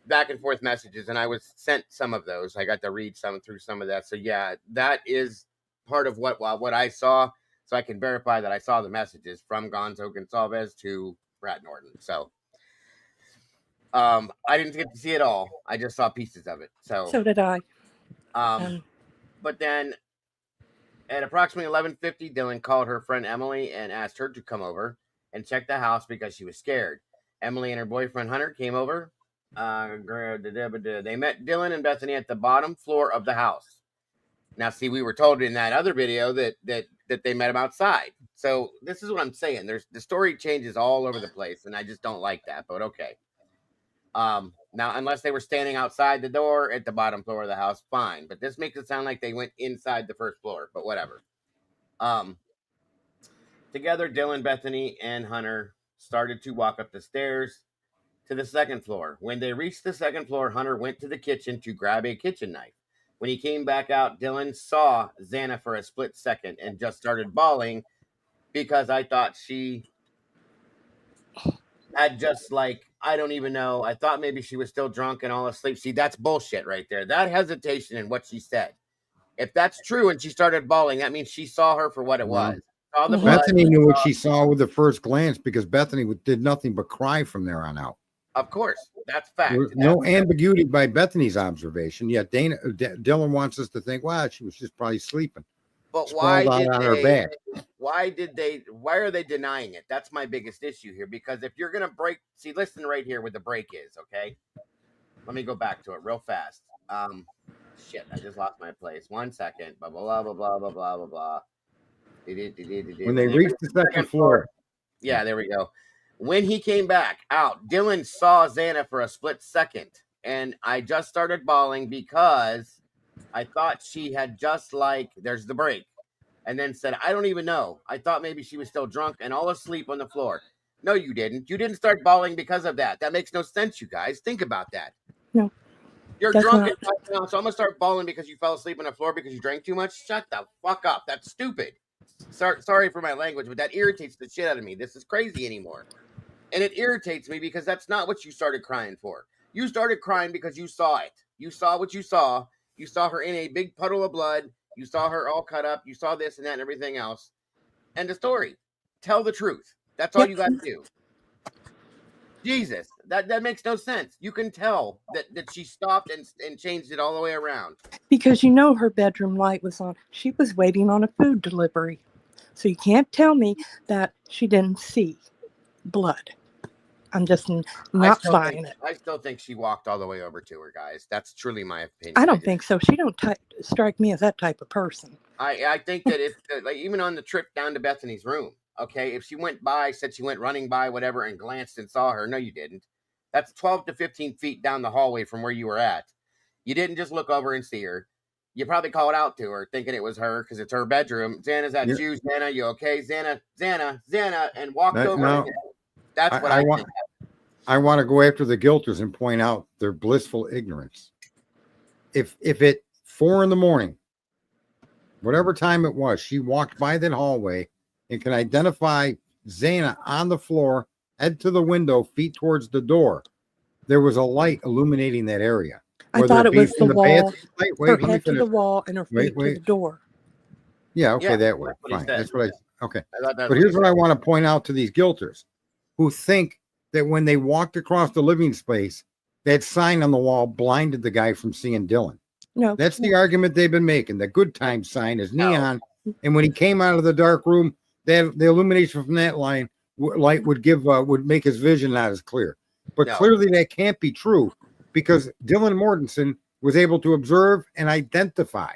back and forth messages, and I was sent some of those. I got to read through some of that. So yeah, that is part of what I saw. So I can verify that I saw the messages from Gonzo Gonsalves to Brett Norton. So I didn't get to see it all. I just saw pieces of it. So did I. But then at approximately 11:50, Dylan called her friend Emily and asked her to come over and check the house because she was scared. Emily and her boyfriend Hunter came over. They met Dylan and Bethany at the bottom floor of the house. Now, see, we were told in that other video that they met him outside. So this is what I'm saying. The story changes all over the place, and I just don't like that. But okay. Now, unless they were standing outside the door at the bottom floor of the house, fine. But this makes it sound like they went inside the first floor. But whatever. Together, Dylan, Bethany, and Hunter started to walk up the stairs to the second floor. When they reached the second floor, Hunter went to the kitchen to grab a kitchen knife. When he came back out, Dylan saw Xana for a split second and just started bawling because I thought she had just I don't even know. I thought maybe she was still drunk and all asleep. See, that's bullshit right there. That hesitation in what she said. If that's true and she started bawling, that means she saw her for what it was. Saw the blood, Bethany knew what she saw with the first glance because Bethany did nothing but cry from there on out. Of course, that's fact. No ambiguity by Bethany's observation. Yet Dylan wants us to think, wow, she was just probably sleeping. But why are they denying it? That's my biggest issue here. Because if you're gonna listen right here where the break is, okay? Let me go back to it real fast. Shit, I just lost my place. 1 second. Blah blah blah blah blah blah blah blah. When they reached the second floor. Yeah, there we go. When he came back out, Dylan saw Xana for a split second, and I just started bawling because I thought she had just there's the break, and then said, I don't even know. I thought maybe she was still drunk and all asleep on the floor. No, you didn't. You didn't start bawling because of that. That makes no sense, you guys. Think about that. No. You're drunk and now, so I'm going to start bawling because you fell asleep on the floor because you drank too much? Shut the fuck up. That's stupid. Sorry for my language, but that irritates the shit out of me. This is crazy anymore. And it irritates me because that's not what you started crying for. You started crying because you saw it. You saw what you saw. You saw her in a big puddle of blood. You saw her all cut up. You saw this and that and everything else. End of story. Tell the truth. That's all you got to do. Jesus, that makes no sense. You can tell that she stopped and changed it all the way around. Because her bedroom light was on. She was waiting on a food delivery. So you can't tell me that she didn't see blood. I'm just not buying it. I still think she walked all the way over to her, guys. That's truly my opinion. I don't think so. She don't strike me as that type of person. I think that if even on the trip down to Bethany's room, okay, if she went by, said she went running by, whatever, and glanced and saw her, no, you didn't. That's 12 to 15 feet down the hallway from where you were at. You didn't just look over and see her. You probably called out to her thinking it was her because it's her bedroom. Xana's at you. Xana, you okay? Xana, and walked over. Now, that's what I think. I want to go after the guilters and point out their blissful ignorance. If at 4 a.m, whatever time it was, she walked by that hallway and can identify Xana on the floor, head to the window, feet towards the door, there was a light illuminating that area. I thought it was the wall, her head to the wall and her feet to the door. Yeah, okay, that way. Fine. That's what okay. But here's what I want to point out to these guilters who think that when they walked across the living space, that sign on the wall blinded the guy from seeing Dylan. No. That's the argument they've been making. The good time sign is neon. And when he came out of the dark room, the illumination from that light would make his vision not as clear. But clearly that can't be true because Dylan Mortensen was able to observe and identify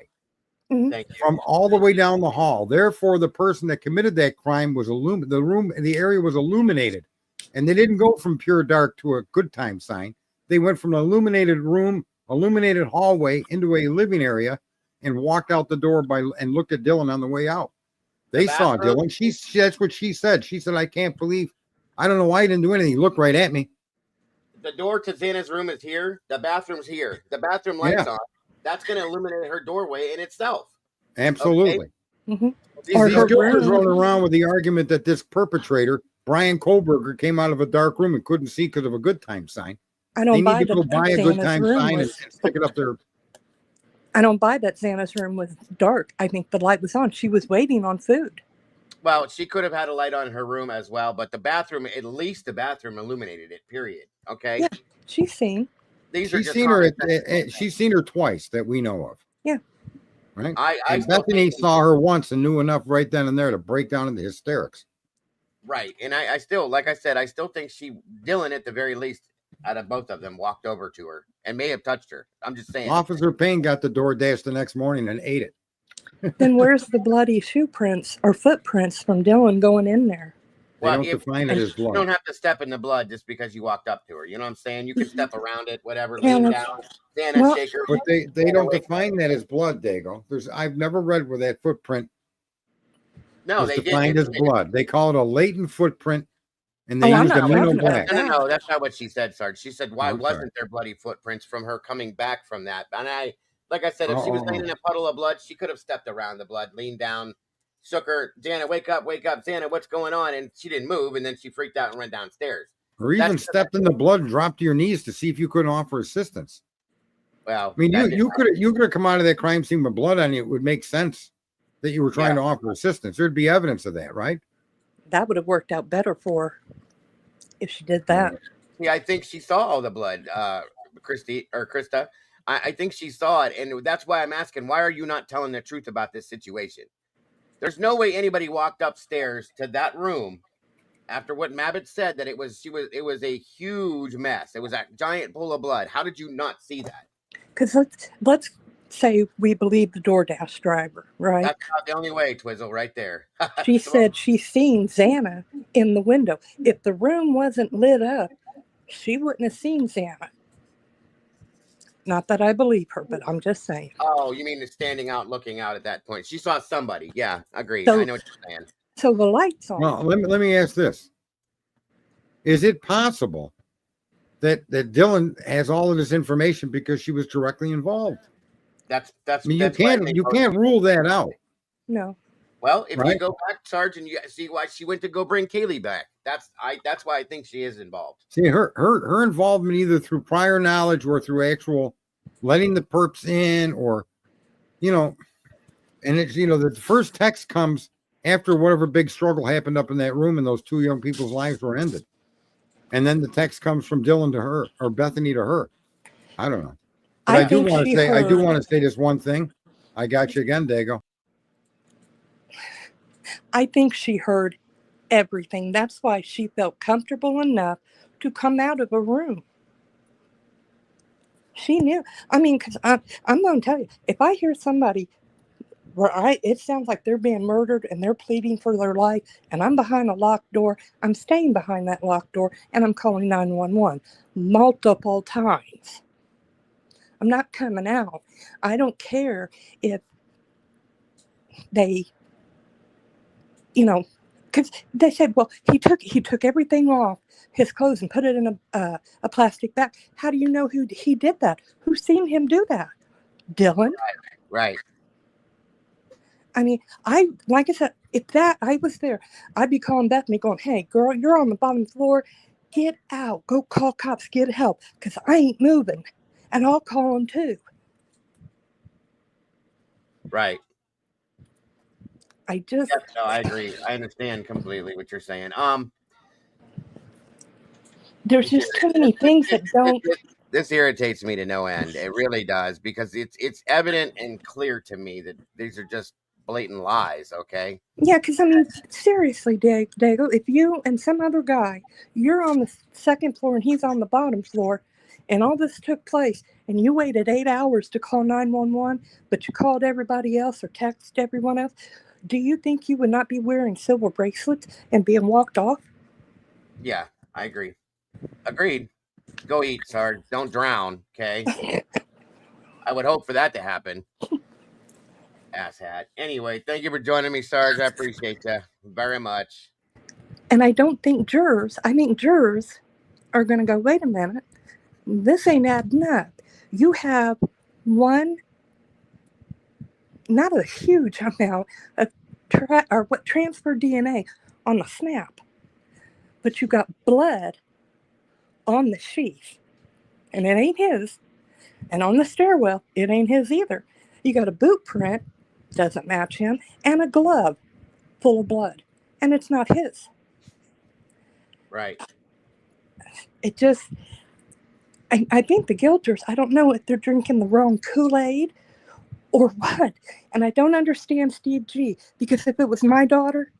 from all the way down the hall. Therefore, the person that committed that crime was the area was illuminated. And they didn't go from pure dark to a good time sign. They went from an illuminated room, illuminated hallway into a living area and walked out the door and looked at Dylan on the way out. They saw Dylan. That's what she said. She said, I can't believe, I don't know why he didn't do anything. He looked right at me. The door to Xana's room is here. The bathroom's here. The bathroom light's on. That's going to illuminate her doorway in itself. Absolutely. Okay? These guilters running around with the argument that this perpetrator, Brian Kohlberger, came out of a dark room and couldn't see because of a good time sign. I don't buy that. They need to go buy a good time sign and stick it up there. I don't buy that Xana's room was dark. I think the light was on. She was waiting on food. Well, she could have had a light on her room as well, but the bathroom, at least the bathroom illuminated it, period. Okay? Yeah, she's seen. She's seen her twice that we know of. Yeah. Right? And Bethany saw her once and knew enough right then and there to break down into hysterics. Right. And I still, like I said, I still think Dylan at the very least out of both of them walked over to her and may have touched her. I'm just saying. Officer Payne got the DoorDash the next morning and ate it. Then where's the bloody shoe prints or footprints from Dylan going in there? They don't define it as blood. You don't have to step in the blood just because you walked up to her. You know what I'm saying? You can step around it, whatever, Yeah, lean that's- down, stand and shake her. But they don't define that as blood, Dago. I've never read where that footprint is defined as blood. They call it a latent footprint, and they use amino black. No, that's not what she said, Sarge. She said, why wasn't there bloody footprints from her coming back from that? And like I said, if she was laying in a puddle of blood, she could have stepped around the blood, leaned down, shook her, Jana, wake up, Jana, what's going on? And she didn't move, and then she freaked out and ran downstairs. Or even stepped in the blood and dropped to your knees to see if you couldn't offer assistance. Well, I mean, you could have come out of that crime scene with blood on you. It would make sense that you were trying to offer assistance. There'd be evidence of that, right? That would have worked out better for her if she did that. Yeah, I think she saw all the blood, Krista. I think she saw it, and that's why I'm asking, why are you not telling the truth about this situation? There's no way anybody walked upstairs to that room after what Mabbitt said, that it was a huge mess. It was a giant pool of blood. How did you not see that? Because let's say we believe the DoorDash driver, right? That's not the only way, Twizzle, right there. She said she seen Xana in the window. If the room wasn't lit up, she wouldn't have seen Xana. Not that I believe her, but I'm just saying. Oh, you mean standing out, looking out at that point? She saw somebody. Yeah, agreed. So- I know what you're saying. So the lights on. Well, let me ask this: is it possible that Dylan has all of this information because she was directly involved? That's. I mean, you can't rule that out. No. Well, if you Right? go back, Sarge, and you see why she went to go bring Kaylee back, that's why I think she is involved. See, her involvement either through prior knowledge or through actual letting the perps in, or and it's the first text comes after whatever big struggle happened up in that room and those two young people's lives were ended. And then the text comes from Dylan to her, or Bethany to her. I don't know. But I do want to say this one thing. I got you again, Dago. I think she heard everything. That's why she felt comfortable enough to come out of a room. She knew. I mean, because I'm going to tell you, if I hear somebody it sounds like they're being murdered and they're pleading for their life, and I'm behind a locked door, I'm staying behind that locked door, and I'm calling 911 multiple times. I'm not coming out. I don't care if they, because they said, well, he took everything off his clothes and put it in a plastic bag. How do you know who he did that? Who's seen him do that? Dylan? Right. I mean, like I said, if I was there, I'd be calling Bethany going, hey, girl, you're on the bottom floor. Get out. Go call cops. Get help. Because I ain't moving. And I'll call them too. Right. I just... No, I agree. I understand completely what you're saying. There's just too many things that don't... This irritates me to no end. It really does, because it's evident and clear to me that these are just blatant lies, okay? Yeah, because, I mean, seriously, Dago, if you and some other guy, you're on the second floor and he's on the bottom floor, and all this took place, and you waited 8 hours to call 911, but you called everybody else or texted everyone else, do you think you would not be wearing silver bracelets and being walked off? Yeah, I agree. Agreed. Go eat, Sarge. Don't drown, okay? I would hope for that to happen. Asshat. Anyway, thank you for joining me, Sarge. I appreciate you very much. And I don't think jurors are going to go, wait a minute, this ain't adding up. You have one, not a huge amount of transfer DNA on the snap, but you got blood on the sheath, and it ain't his. And on the stairwell, it ain't his either. You got a boot print, doesn't match him, and a glove full of blood, and it's not his. Right. It just, I think the guilters, I don't know if they're drinking the wrong Kool-Aid or what. And I don't understand Steve G, because if it was my daughter,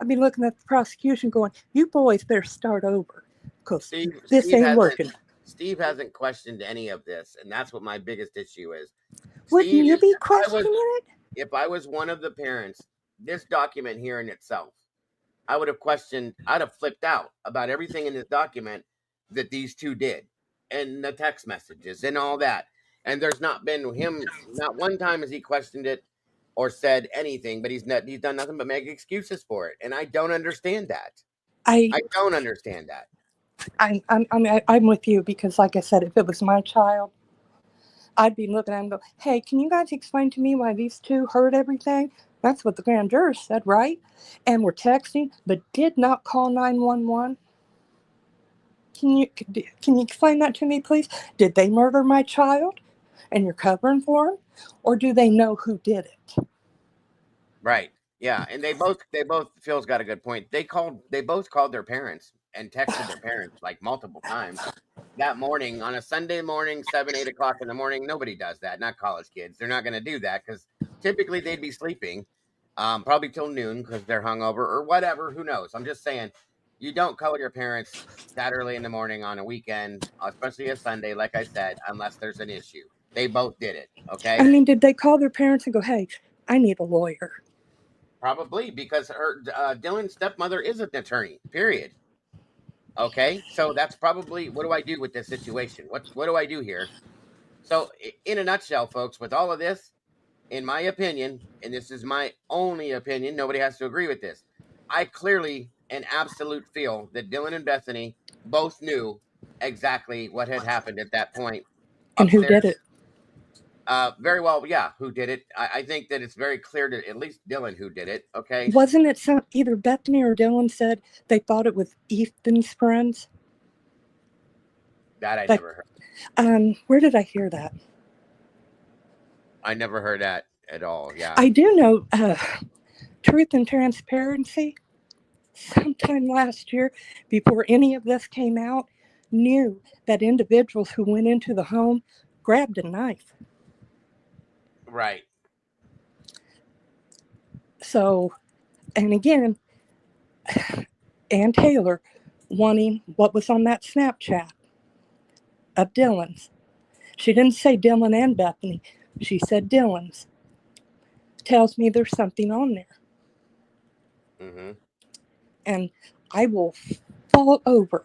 I'd be looking at the prosecution going, you boys better start over, because this ain't working. Steve hasn't questioned any of this, and that's what my biggest issue is. Wouldn't Steve, you be questioning it? If I was one of the parents, this document here in itself, I would have questioned, I'd have flipped out about everything in this document that these two did, and the text messages and all that. And there's not been not one time has he questioned it or said anything, but he's done nothing but make excuses for it. And I don't understand that. I don't understand that. I'm with you, because like I said, if it was my child, I'd be looking at him and go, hey, can you guys explain to me why these two heard everything? That's what the grand juror said, right? And were texting, but did not call 911. Can you explain that to me, please? Did they murder my child and you're covering for them? Or do they know who did it? Right. Yeah. And they both, Phil's got a good point. They both called their parents and texted their parents like multiple times that morning on a Sunday morning, 7, 8 o'clock in the morning. Nobody does that. Not college kids. They're not going to do that because typically they'd be sleeping probably till noon because they're hungover or whatever. Who knows? I'm just saying you don't call your parents that early in the morning on a weekend, especially a Sunday, like I said, unless there's an issue. They both did it. Okay. I mean, did they call their parents and go, hey, I need a lawyer? Probably, because her Dylan's stepmother is an attorney, period. Okay, so that's probably, what do I do with this situation? What do I do here? So in a nutshell, folks, with all of this, in my opinion, and this is my only opinion, nobody has to agree with this, I clearly and absolute feel that Dylan and Bethany both knew exactly what had happened at that point. And who did it? Very well, yeah, who did it? I think that it's very clear to at least Dylan who did it, okay? Wasn't it either Bethany or Dylan said they thought it was Ethan's friends? That I never heard. Where did I hear that? I never heard that at all, yeah. I do know Truth and Transparency, sometime last year, before any of this came out, knew that individuals who went into the home grabbed a knife. Right. So, and again, Ann Taylor wanting what was on that Snapchat of Dylan's. She didn't say Dylan and Bethany. She said Dylan's. Tells me there's something on there. Mm-hmm. And I will fall over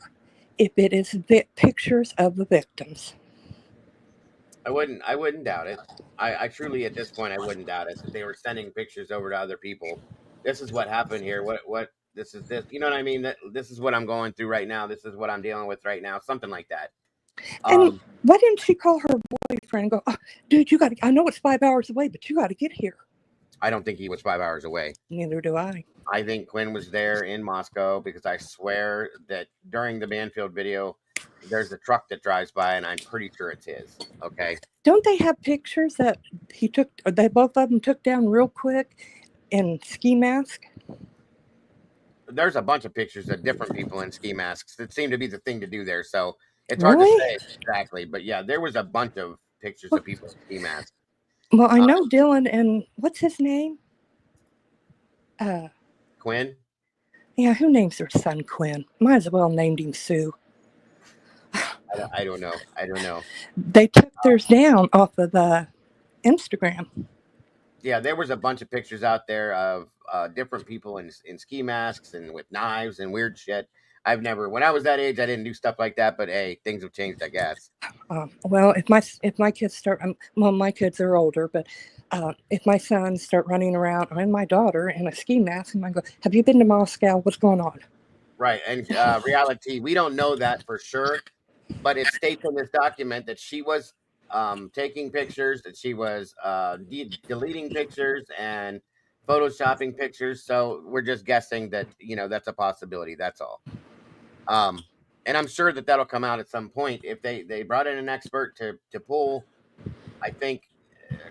if it is pictures of the victims. I wouldn't doubt it. I truly, at this point, I wouldn't doubt it. That they were sending pictures over to other people. This is what happened here. This is this. You know what I mean? That this is what I'm going through right now. This is what I'm dealing with right now. Something like that. And why didn't she call her boyfriend and go, oh, dude, you got to, I know it's 5 hours away, but you got to get here. I don't think he was 5 hours away. Neither do I. I think Quinn was there in Moscow because I swear that during the Banfield video, there's a truck that drives by and I'm pretty sure it's his. Okay. Don't they have pictures that he took, or they both of them took down real quick in ski mask? There's a bunch of pictures of different people in ski masks. That seemed to be the thing to do there. So it's hard to say exactly, but yeah, there was a bunch of pictures of people in ski masks. Well, I know Dylan and what's his name? Quinn? Yeah, who names their son Quinn? Might as well named him Sue. I don't know. I don't know. They took theirs down off of Instagram. Yeah, there was a bunch of pictures out there of different people in ski masks and with knives and weird shit. When I was that age, I didn't do stuff like that, but hey, things have changed, I guess. Well, if my kids start, well, my kids are older, but if my sons start running around, and my daughter in a ski mask, and I go, have you been to Moscow? What's going on? Right, and reality, we don't know that for sure, but it states in this document that she was taking pictures, that she was deleting pictures and photoshopping pictures. So we're just guessing that, that's a possibility. That's all. And I'm sure that that'll come out at some point. If they brought in an expert to pull, I think,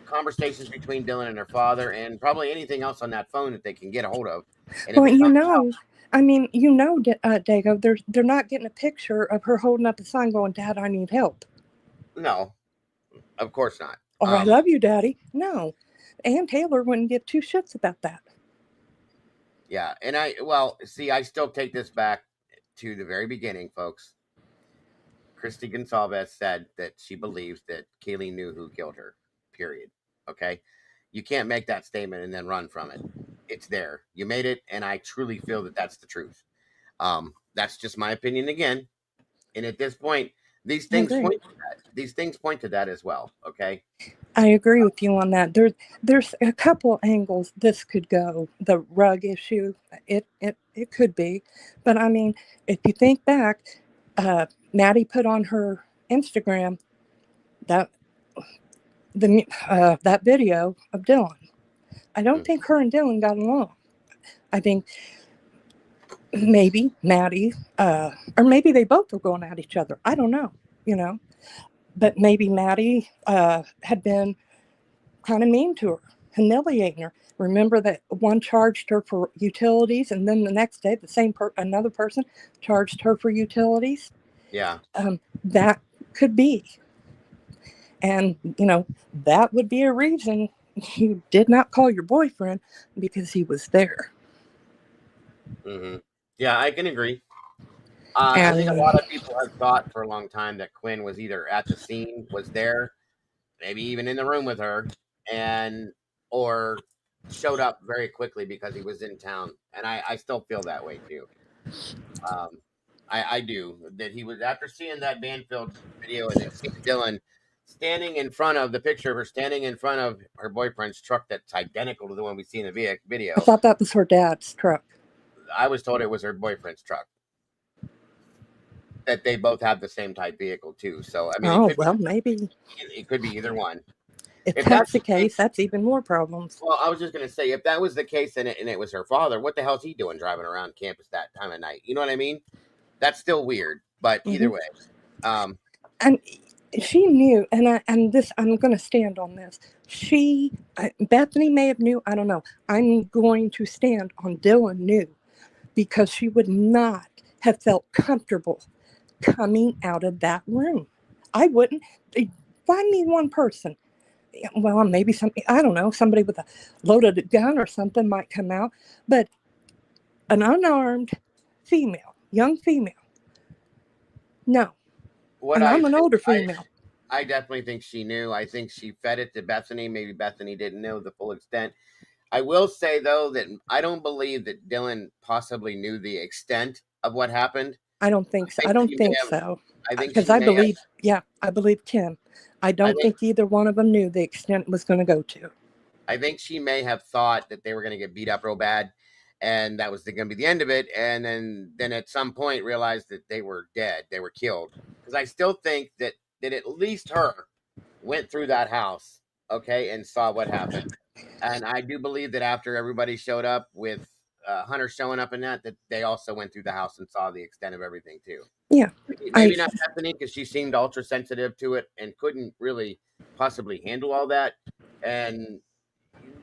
conversations between Dylan and her father and probably anything else on that phone that they can get a hold of. And well, Dago, they're not getting a picture of her holding up a sign going, Dad, I need help. No, of course not. Or I love you, Daddy. No. Ann Taylor wouldn't give two shits about that. Yeah. And I still take this back to the very beginning, folks. Christy Gonsalves said that she believes that Kaylee knew who killed her, period. Okay? You can't make that statement and then run from it. It's there. You made it, and I truly feel that that's the truth. That's just my opinion again. And at this point, these things point to that. These things point to that as well. Okay. I agree with you on that. There's a couple angles this could go. The rug issue, it could be, but I mean, if you think back, Maddie put on her Instagram that that video of Dylan. I don't think her and Dylan got along. I think maybe Maddie, or maybe they both were going at each other. I don't know, but maybe Maddie had been kind of mean to her, humiliating her. Remember that one charged her for utilities, and then the next day, another person charged her for utilities. Yeah. That could be, and that would be a reason you did not call your boyfriend, because he was there. Mm-hmm. Yeah, I can agree. I think a lot of people have thought for a long time that Quinn was either at the scene, was there, maybe even in the room with her, or showed up very quickly because he was in town. And I still feel that way too. I do, that he was, after seeing that Banfield video and then seeing Dylan standing in front of her boyfriend's truck that's identical to the one we see in the video. I thought that was her dad's truck. I was told it was her boyfriend's truck. That they both have the same type vehicle too. So I mean, maybe it could be either one. If that's the case, that's even more problems. Well, I was just gonna say, if that was the case and it was her father, what the hell's he doing driving around campus that time of night? You know what I mean? That's still weird. But either way, and she knew, and I'm going to stand on this. Bethany may have knew. I don't know. I'm going to stand on Dylan knew, because she would not have felt comfortable coming out of that room. I wouldn't. Find me one person. Well, maybe I don't know, somebody with a loaded gun or something might come out, but an unarmed female, young female, no. I'm an older female. I definitely think she knew. I think she fed it to Bethany. Maybe Bethany didn't know the full extent. I will say, though, that I don't believe that Dylan possibly knew the extent of what happened. I don't think so. I don't think so. I think because I believe Tim. I don't think either one of them knew the extent it was going to go to. I think she may have thought that they were going to get beat up real bad, and that was going to be the end of it. And then at some point realized that they were dead, they were killed. Because I still think that at least her went through that house, okay, and saw what happened. And I do believe that after everybody showed up with Hunter showing up in that they also went through the house and saw the extent of everything too. Yeah. Maybe not Bethany, because she seemed ultra sensitive to it and couldn't really possibly handle all that. And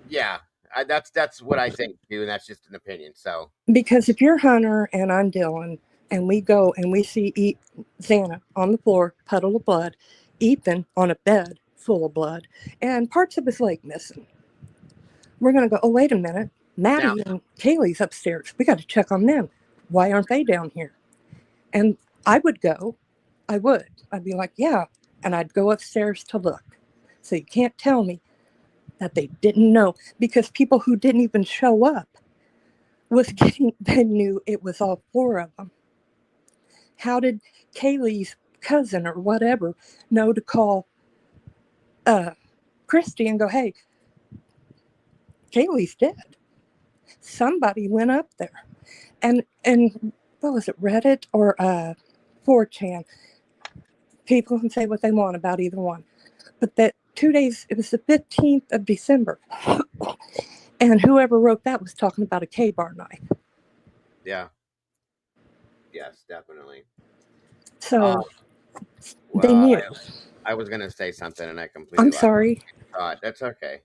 yeah, that's what I think too, and that's just an opinion. So because if you're Hunter and I'm Dylan, and we go and we see Xana on the floor, puddle of blood, Ethan on a bed full of blood, and parts of his leg missing, we're going to go, oh, wait a minute. Maddie and Kaylee's upstairs. We got to check on them. Why aren't they down here? And I would go. I'd be like, yeah. And I'd go upstairs to look. So you can't tell me that they didn't know, because people who didn't even show up they knew it was all four of them. How did Kaylee's cousin or whatever know to call Christy and go, hey, Kaylee's dead? Somebody went up there. And what was it, Reddit or 4chan? People can say what they want about either one. But that 2 days, it was the 15th of December. And whoever wrote that was talking about a K-bar knife. Yeah. Yes, definitely. So they knew. I was going to say something and I completely I'm sorry. That's okay.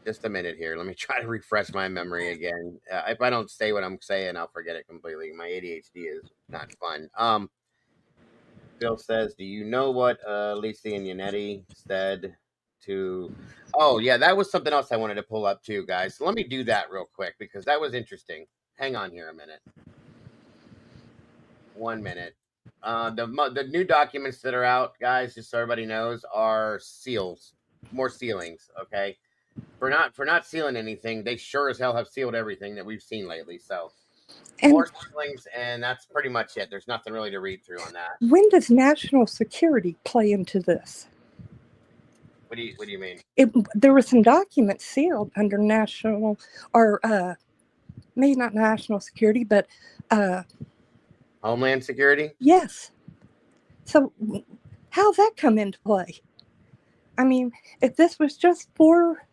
Just a minute here. Let me try to refresh my memory again. If I don't say what I'm saying, I'll forget it completely. My ADHD is not fun. Bill says, do you know what Lisi and Yannetti said to... Oh, yeah, that was something else I wanted to pull up too, guys. So let me do that real quick because that was interesting. Hang on here a minute. 1 minute. The new documents that are out, guys, just so everybody knows, are seals, more sealings. Okay, for not sealing anything, they sure as hell have sealed everything that we've seen lately. So more sealings, and that's pretty much it. There's nothing really to read through on that. When does national security play into this? What do you mean? There were some documents sealed under national, or maybe not national security, but Homeland Security. Yes. So how's that come into play? I mean, if this was just 4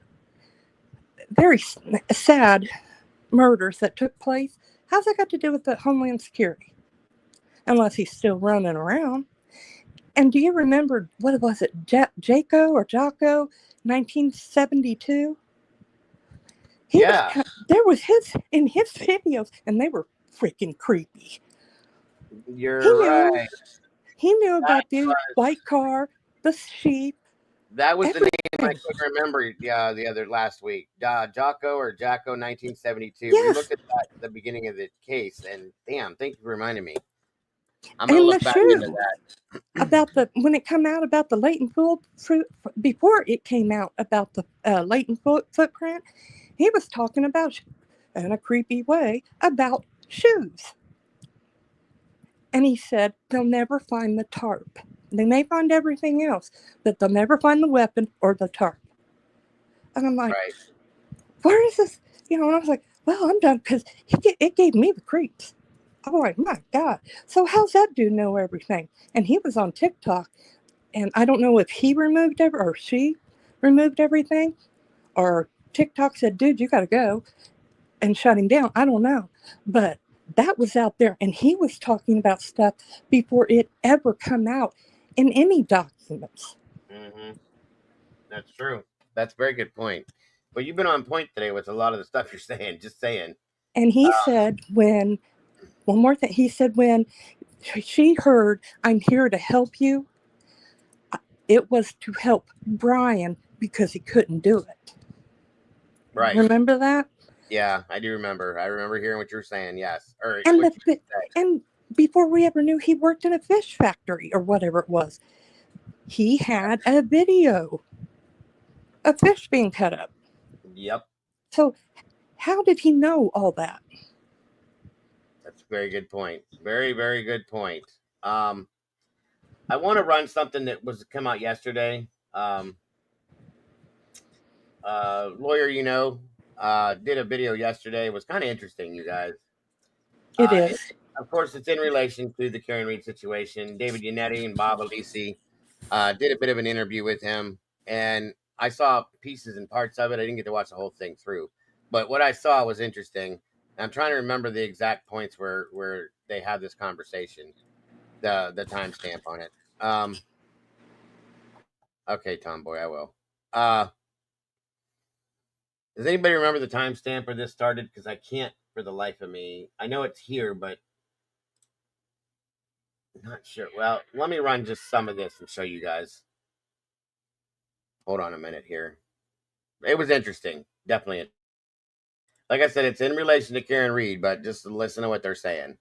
very sad murders that took place, how's that got to do with the Homeland Security? Unless he's still running around. And do you remember, what was it, Jocko, 1972? There was in his videos, and they were freaking creepy. You're right. He knew about the white car, the sheep. That was the name I couldn't remember the other last week. Jocko 1972. Yes. We looked at that at the beginning of the case, and damn, thank you for reminding me. I'm gonna look back into that. About when it came out about the latent footprint, before it came out about the latent footprint, he was talking about, in a creepy way, about shoes. And he said they'll never find the tarp. They may find everything else, but they'll never find the weapon or the tarp. And I'm like, where is this? And I was like, well, I'm done, because it gave me the creeps. I'm like, my God. So how's that dude know everything? And he was on TikTok, and I don't know if he removed or she removed everything, or TikTok said, dude, you got to go, and shut him down. I don't know. But that was out there, and he was talking about stuff before it ever come out in any documents. Mm-hmm. That's true. That's a very good point. But you've been on point today with a lot of the stuff you're saying. Just saying. And he said one more thing. He said when she heard, I'm here to help you, it was to help Brian because he couldn't do it. Right. Remember that? Yeah, I do remember. I remember hearing what you're saying. Yes. And before we ever knew he worked in a fish factory or whatever it was, he had a video of fish being cut up. Yep. So how did he know all that? That's a very good point. Very, very good point. I want to run something that was come out yesterday. Lawyer, did a video yesterday. It was kind of interesting, you guys. It is. Of course, it's in relation to the Karen Reed situation. David Yannetti and Bob Alisi did a bit of an interview with him, and I saw pieces and parts of it. I didn't get to watch the whole thing through, but what I saw was interesting. I'm trying to remember the exact points where they had this conversation, the timestamp on it. Okay, Tomboy, I will. Does anybody remember the timestamp where this started? Because I can't for the life of me. I know it's here, but I'm not sure. Well, let me run just some of this and show you guys. Hold on a minute here. It was interesting. Definitely. Like I said, it's in relation to Karen Reed, but just listen to what they're saying.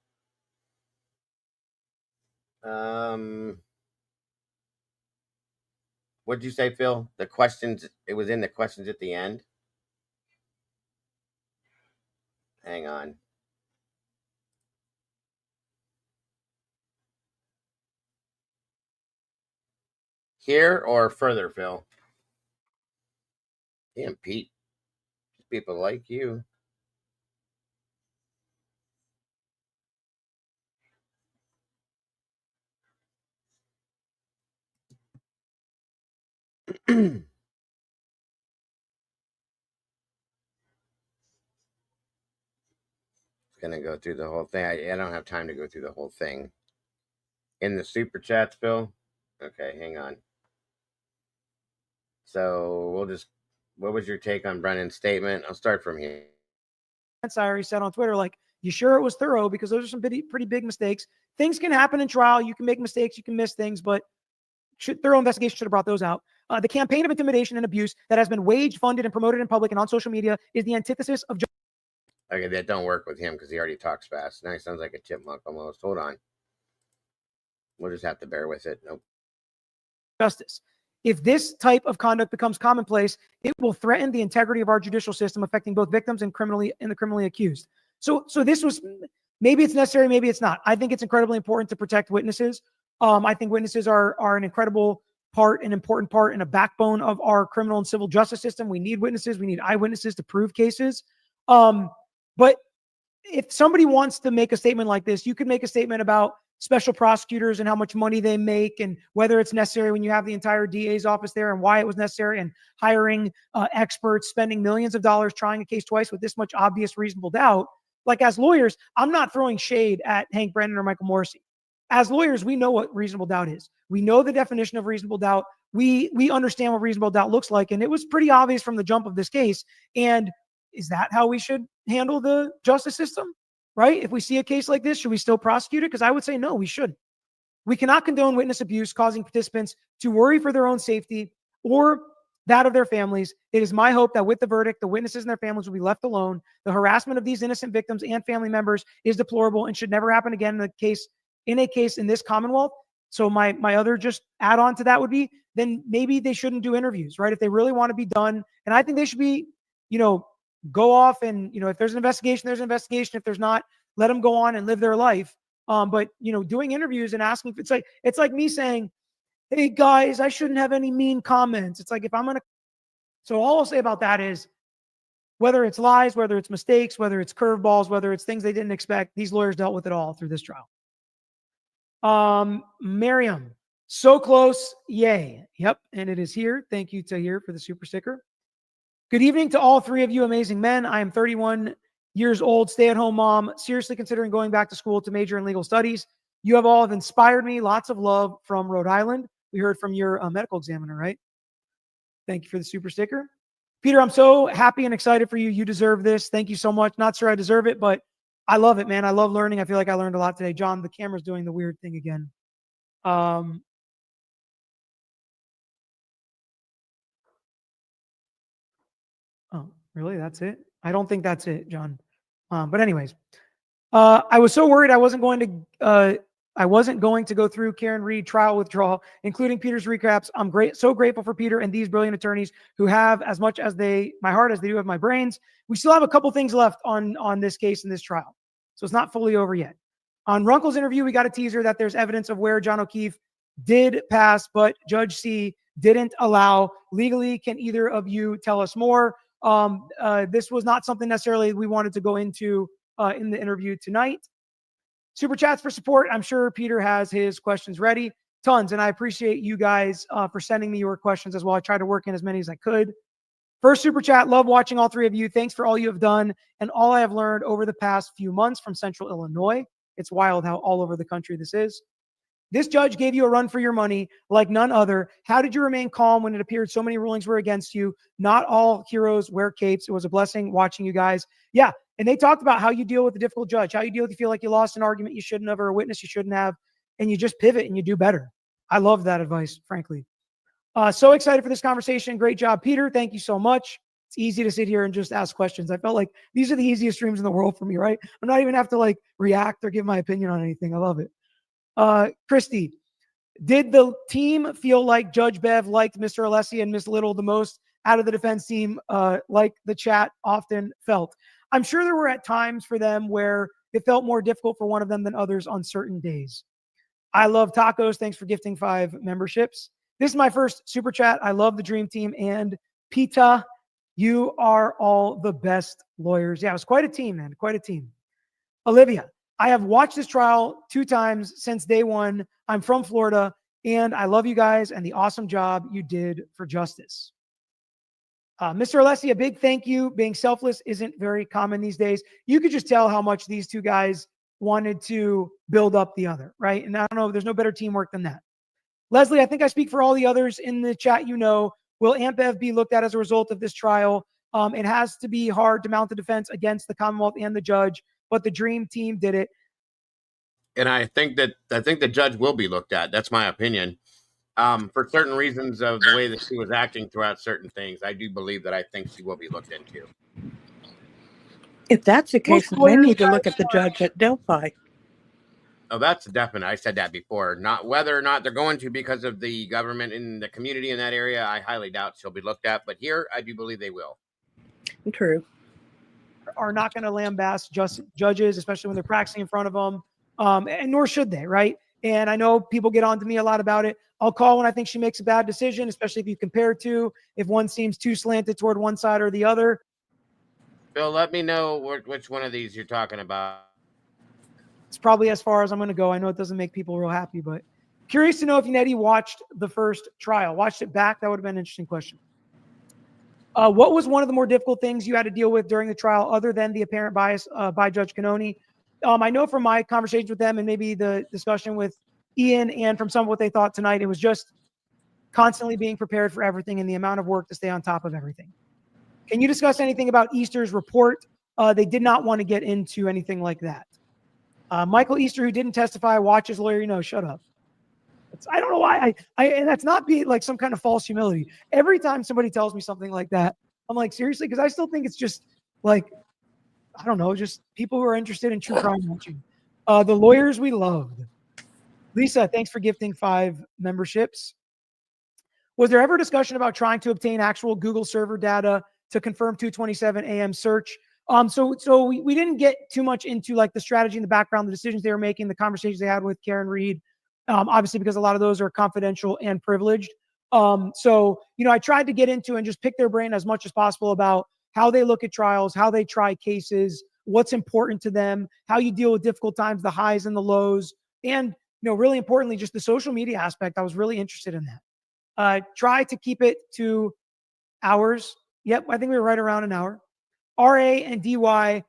What'd you say, Phil? The questions, it was in the questions at the end. Hang on. Here or further, Phil? Damn, Pete. People like you. Gonna go through the whole thing. I don't have time to go through the whole thing. In the super chats, Phil. Okay, hang on. So we'll just. What was your take on Brennan's statement? I'll start from here. I already said on Twitter, like, you sure it was thorough? Because those are some pretty big mistakes. Things can happen in trial. You can make mistakes. You can miss things, but thorough investigation should have brought those out. The campaign of intimidation and abuse that has been waged, funded, and promoted in public and on social media is the antithesis of. Okay, that don't work with him because he already talks fast. Now he sounds like a chipmunk almost. Hold on. We'll just have to bear with it. Nope. Justice. If this type of conduct becomes commonplace, it will threaten the integrity of our judicial system, affecting both victims and the criminally accused. So this was, maybe it's necessary, maybe it's not. I think it's incredibly important to protect witnesses. I think witnesses are an incredible part, an important part, and a backbone of our criminal and civil justice system. We need witnesses. We need eyewitnesses to prove cases. But if somebody wants to make a statement like this, you could make a statement about special prosecutors and how much money they make and whether it's necessary when you have the entire DA's office there and why it was necessary, and hiring experts, spending millions of dollars trying a case twice with this much obvious reasonable doubt. Like, as lawyers, I'm not throwing shade at Hank Brennan or Michael Morrissey. As lawyers, we know what reasonable doubt is. We know the definition of reasonable doubt. We understand what reasonable doubt looks like. And it was pretty obvious from the jump of this case. And is that how we should handle the justice system? Right? If we see a case like this, should we still prosecute it? Because I would say no, we shouldn't. We cannot condone witness abuse, causing participants to worry for their own safety or that of their families. It is my hope that with the verdict, the witnesses and their families will be left alone. The harassment of these innocent victims and family members is deplorable and should never happen again in a case in this Commonwealth. So my other just add on to that would be, then maybe they shouldn't do interviews, right? If they really want to be done. And I think they should be, go off and, if there's an investigation, there's an investigation. If there's not, let them go on and live their life. But doing interviews and asking, it's like me saying, hey guys, I shouldn't have any mean comments. It's like, so all I'll say about that is, whether it's lies, whether it's mistakes, whether it's curveballs, whether it's things they didn't expect, these lawyers dealt with it all through this trial. Miriam, so close. Yay. Yep. And it is here. Thank you, Tahir, for the super sticker. Good evening to all three of you amazing men. I am 31 years old, stay-at-home mom, seriously considering going back to school to major in legal studies. You have all inspired me. Lots of love from Rhode Island. We heard from your medical examiner, right? Thank you for the super sticker. Peter, I'm so happy and excited for you. You deserve this. Thank you so much. Not sure I deserve it, but I love it, man. I love learning. I feel like I learned a lot today. John, the camera's doing the weird thing again. Oh, really? That's it? I don't think that's it, John. But anyways, I was so worried I wasn't going to go through Karen Reed trial withdrawal, including Peter's recaps. I'm so grateful for Peter and these brilliant attorneys who have as much as my heart as they do have my brains. We still have a couple things left on this case and this trial, so it's not fully over yet. On Runkle's interview, we got a teaser that there's evidence of where John O'Keefe did pass, but Judge C didn't allow. Legally, can either of you tell us more? This was not something necessarily we wanted to go into in the interview tonight. Super chats for support. I'm sure Peter has his questions ready. Tons. And I appreciate you guys for sending me your questions as well. I tried to work in as many as I could. First super chat. Love watching all three of you. Thanks for all you have done and all I have learned over the past few months from Central Illinois. It's wild how all over the country this is. This judge gave you a run for your money like none other. How did you remain calm when it appeared so many rulings were against you? Not all heroes wear capes. It was a blessing watching you guys. Yeah. And they talked about how you deal with a difficult judge, how you deal with, you feel like you lost an argument you shouldn't have or a witness you shouldn't have, and you just pivot and you do better. I love that advice, frankly. So excited for this conversation. Great job, Peter. Thank you so much. It's easy to sit here and just ask questions. I felt like these are the easiest streams in the world for me, right? I'm not even have to react or give my opinion on anything. I love it. Christy, did the team feel like Judge Bev liked Mr. Alessi and Miss Little the most out of the defense team, like the chat often felt? I'm sure there were at times for them where it felt more difficult for one of them than others on certain days. I love tacos. Thanks for gifting 5 memberships. This is my first super chat. I love the dream team and Pita. You are all the best lawyers. Yeah, it was quite a team, man. Quite a team. Olivia, I have watched this trial 2 times since day one. I'm from Florida, and I love you guys and the awesome job you did for justice. Mr. Alessi, a big thank you. Being selfless isn't very common these days. You could just tell how much these 2 guys wanted to build up the other, right? And I don't know, there's no better teamwork than that. Leslie, I think I speak for all the others in the chat. Will AMPEV be looked at as a result of this trial? It has to be hard to mount the defense against the Commonwealth and the judge, but the dream team did it. And I think the judge will be looked at. That's my opinion. For certain reasons of the way that she was acting throughout certain things, I do believe that I think she will be looked into. If that's the case, then they need to look at the judge at Delphi. Oh, that's definite. I said that before. Not whether or not they're going to because of the government in the community in that area. I highly doubt she'll be looked at. But here, I do believe they will. True. Are not going to lambaste judges, especially when they're practicing in front of them, and nor should they, right? And I know people get on to me a lot about it. I'll call when I think she makes a bad decision, especially if you compare two, if one seems too slanted toward one side or the other. Bill, let me know which one of these you're talking about. It's probably as far as I'm going to go. I know it doesn't make people real happy, but curious to know if Nettie watched the first trial, watched it back. That would have been an interesting question. What was one of the more difficult things you had to deal with during the trial other than the apparent bias by Judge Cannoni? I know from my conversations with them and maybe the discussion with Ian and from some of what they thought tonight, it was just constantly being prepared for everything and the amount of work to stay on top of everything. Can you discuss anything about Easter's report? They did not want to get into anything like that. Michael Easter, who didn't testify, watch his lawyer, shut up. I don't know why and that's not be like some kind of false humility. Every time somebody tells me something like that, I'm like, seriously? Because I still think it's just like, I don't know, just people who are interested in true crime watching. The lawyers we loved. Lisa, thanks for gifting 5 memberships. Was there ever discussion about trying to obtain actual Google server data to confirm 2:27 a.m. search? So we didn't get too much into like the strategy in the background, the decisions they were making, the conversations they had with Karen Reed, obviously because a lot of those are confidential and privileged. I tried to get into and just pick their brain as much as possible about how they look at trials, how they try cases, what's important to them, how you deal with difficult times, the highs and the lows, and really importantly, just the social media aspect. I was really interested in that. Try to keep it to hours. Yep, I think we were right around an hour. RA and DY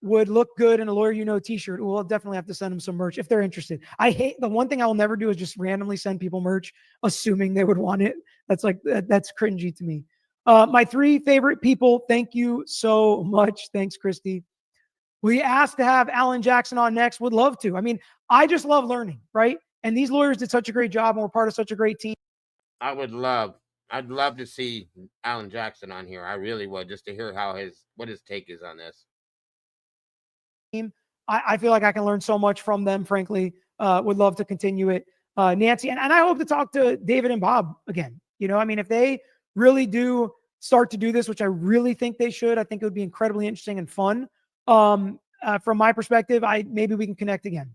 would look good in a lawyer t-shirt. We'll definitely have to send them some merch if they're interested. The one thing I will never do is just randomly send people merch, assuming they would want it. That's cringy to me. My 3 favorite people. Thank you so much. Thanks, Christy. We asked to have Alan Jackson on next. Would love to. I mean, I just love learning, right? And these lawyers did such a great job and were part of such a great team. I'd love to see Alan Jackson on here. I really would, just to hear what his take is on this. I feel like I can learn so much from them, frankly. Would love to continue it. Nancy, and I hope to talk to David and Bob again. If they really do start to do this, which I really think they should, I think it would be incredibly interesting and fun. From my perspective, maybe we can connect again.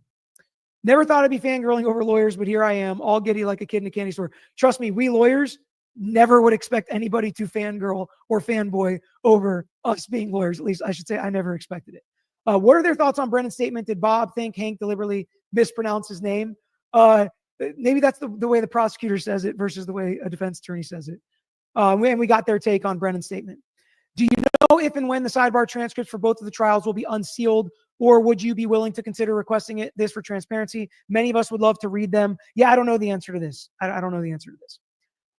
Never thought I'd be fangirling over lawyers, but here I am, all giddy like a kid in a candy store. Trust me, we lawyers never would expect anybody to fangirl or fanboy over us being lawyers. At least I should say I never expected it. What are their thoughts on Brennan's statement? Did Bob think Hank deliberately mispronounced his name? Maybe that's the way the prosecutor says it versus the way a defense attorney says it. And we got their take on Brennan's statement. Do you know if and when the sidebar transcripts for both of the trials will be unsealed, or would you be willing to consider requesting this for transparency? Many of us would love to read them. Yeah, I don't know the answer to this. I don't know the answer to this.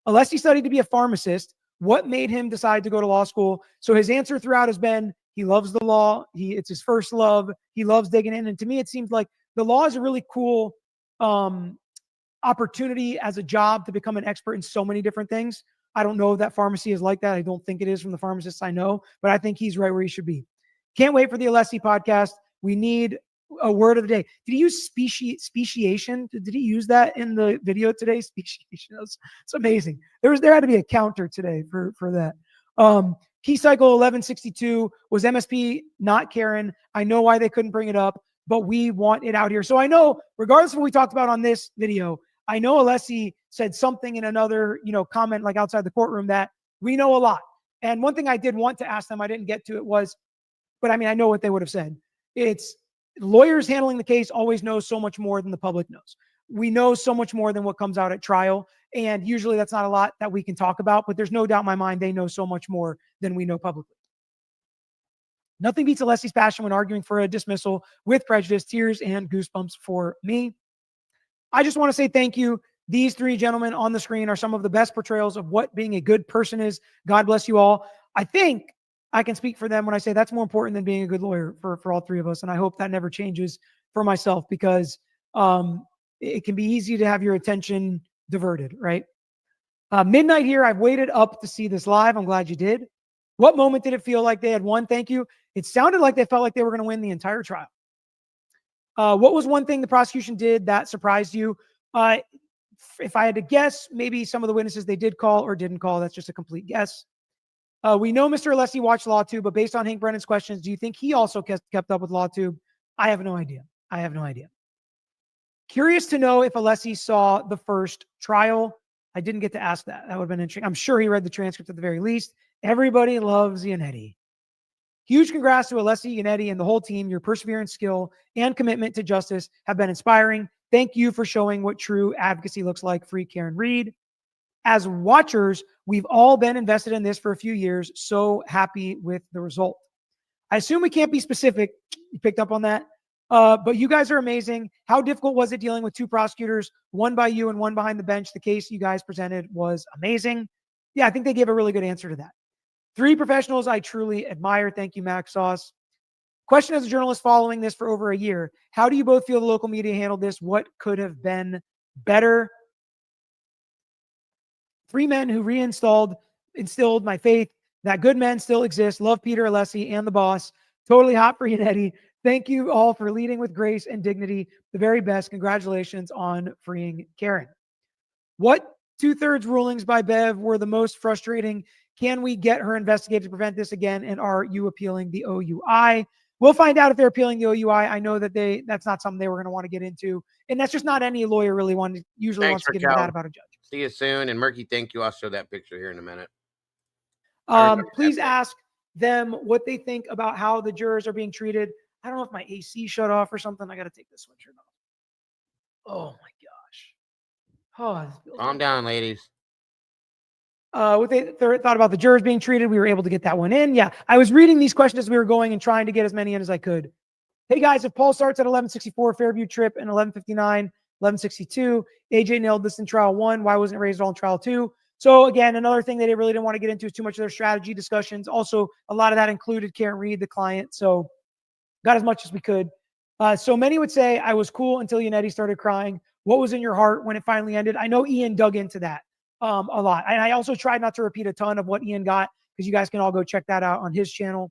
Unless he studied to be a pharmacist, what made him decide to go to law school? So his answer throughout has been he loves the law. It's his first love. He loves digging in. And to me, it seems like the law is a really cool opportunity as a job to become an expert in so many different things. I don't know if that pharmacy is like that. I don't think it is from the pharmacists I know, but I think he's right where he should be. Can't wait for the Alessi podcast. We need a word of the day. Did he use speciation? Did he use that in the video today? Speciation. It's amazing. There had to be a counter today for that. Key cycle 1162 was MSP, not Karen. I know why they couldn't bring it up, but we want it out here. So I know, regardless of what we talked about on this video, I know Alessi said something in another, comment like outside the courtroom that we know a lot. And one thing I did want to ask them, I didn't get to it was, but I mean, I know what they would have said. It's lawyers handling the case always know so much more than the public knows. We know so much more than what comes out at trial. And usually that's not a lot that we can talk about, but there's no doubt in my mind they know so much more than we know publicly. Nothing beats Alessi's passion when arguing for a dismissal with prejudice, tears, and goosebumps for me. I just want to say thank you. These 3 gentlemen on the screen are some of the best portrayals of what being a good person is. God bless you all. I think I can speak for them when I say that's more important than being a good lawyer for all 3 of us. And I hope that never changes for myself because it can be easy to have your attention diverted, right? Midnight here. I've waited up to see this live. I'm glad you did. What moment did it feel like they had won? Thank you. It sounded like they felt like they were going to win the entire trial. What was one thing the prosecution did that surprised you? If I had to guess, maybe some of the witnesses they did call or didn't call. That's just a complete guess. We know Mr. Alessi watched LawTube, but based on Hank Brennan's questions, do you think he also kept up with LawTube? I have no idea. I have no idea. Curious to know if Alessi saw the first trial. I didn't get to ask that. That would have been interesting. I'm sure he read the transcript at the very least. Everybody loves Yannetti. Huge congrats to Alessi, Yannetti, and the whole team. Your perseverance, skill, and commitment to justice have been inspiring. Thank you for showing what true advocacy looks like. Free Karen Reed. As watchers, we've all been invested in this for a few years. So happy with the result. I assume we can't be specific. You picked up on that. But you guys are amazing. How difficult was it dealing with two prosecutors, one by you and one behind the bench? The case you guys presented was amazing. Yeah, I think they gave a really good answer to that. 3 professionals I truly admire. Thank you, Max Sauce. Question as a journalist following this for over a year. How do you both feel the local media handled this? What could have been better? 3 men who instilled my faith that good men still exist. Love Peter Alessi and the boss. Totally hot for Yannetti. Thank you all for leading with grace and dignity. The very best. Congratulations on freeing Karen. What 2/3 rulings by Bev were the most frustrating? Can we get her investigated to prevent this again? And are you appealing the OUI? We'll find out if they're appealing the OUI. I know that that's not something they were going to want to get into. And that's just not any lawyer really usually wants to get into that about a judge. See you soon. And Murky, thank you. I'll show that picture here in a minute. Please ask them what they think about how the jurors are being treated. I don't know if my AC shut off or something. I got to take this sweatshirt off. Oh my gosh. Calm down, ladies. What they thought about the jurors being treated. We were able to get that one in. Yeah. I was reading these questions as we were going and trying to get as many in as I could. Hey guys, if Paul starts at 1164, Fairview Trip, and 1159, 1162, AJ nailed this in trial 1. Why wasn't it raised at all in trial 2? So again, another thing they really didn't want to get into is too much of their strategy discussions. Also, a lot of that included Karen Reed, the client. So got as much as we could. So many would say I was cool until Yannetti started crying. What was in your heart when it finally ended? I know Ian dug into that a lot. And I also tried not to repeat a ton of what Ian got because you guys can all go check that out on his channel.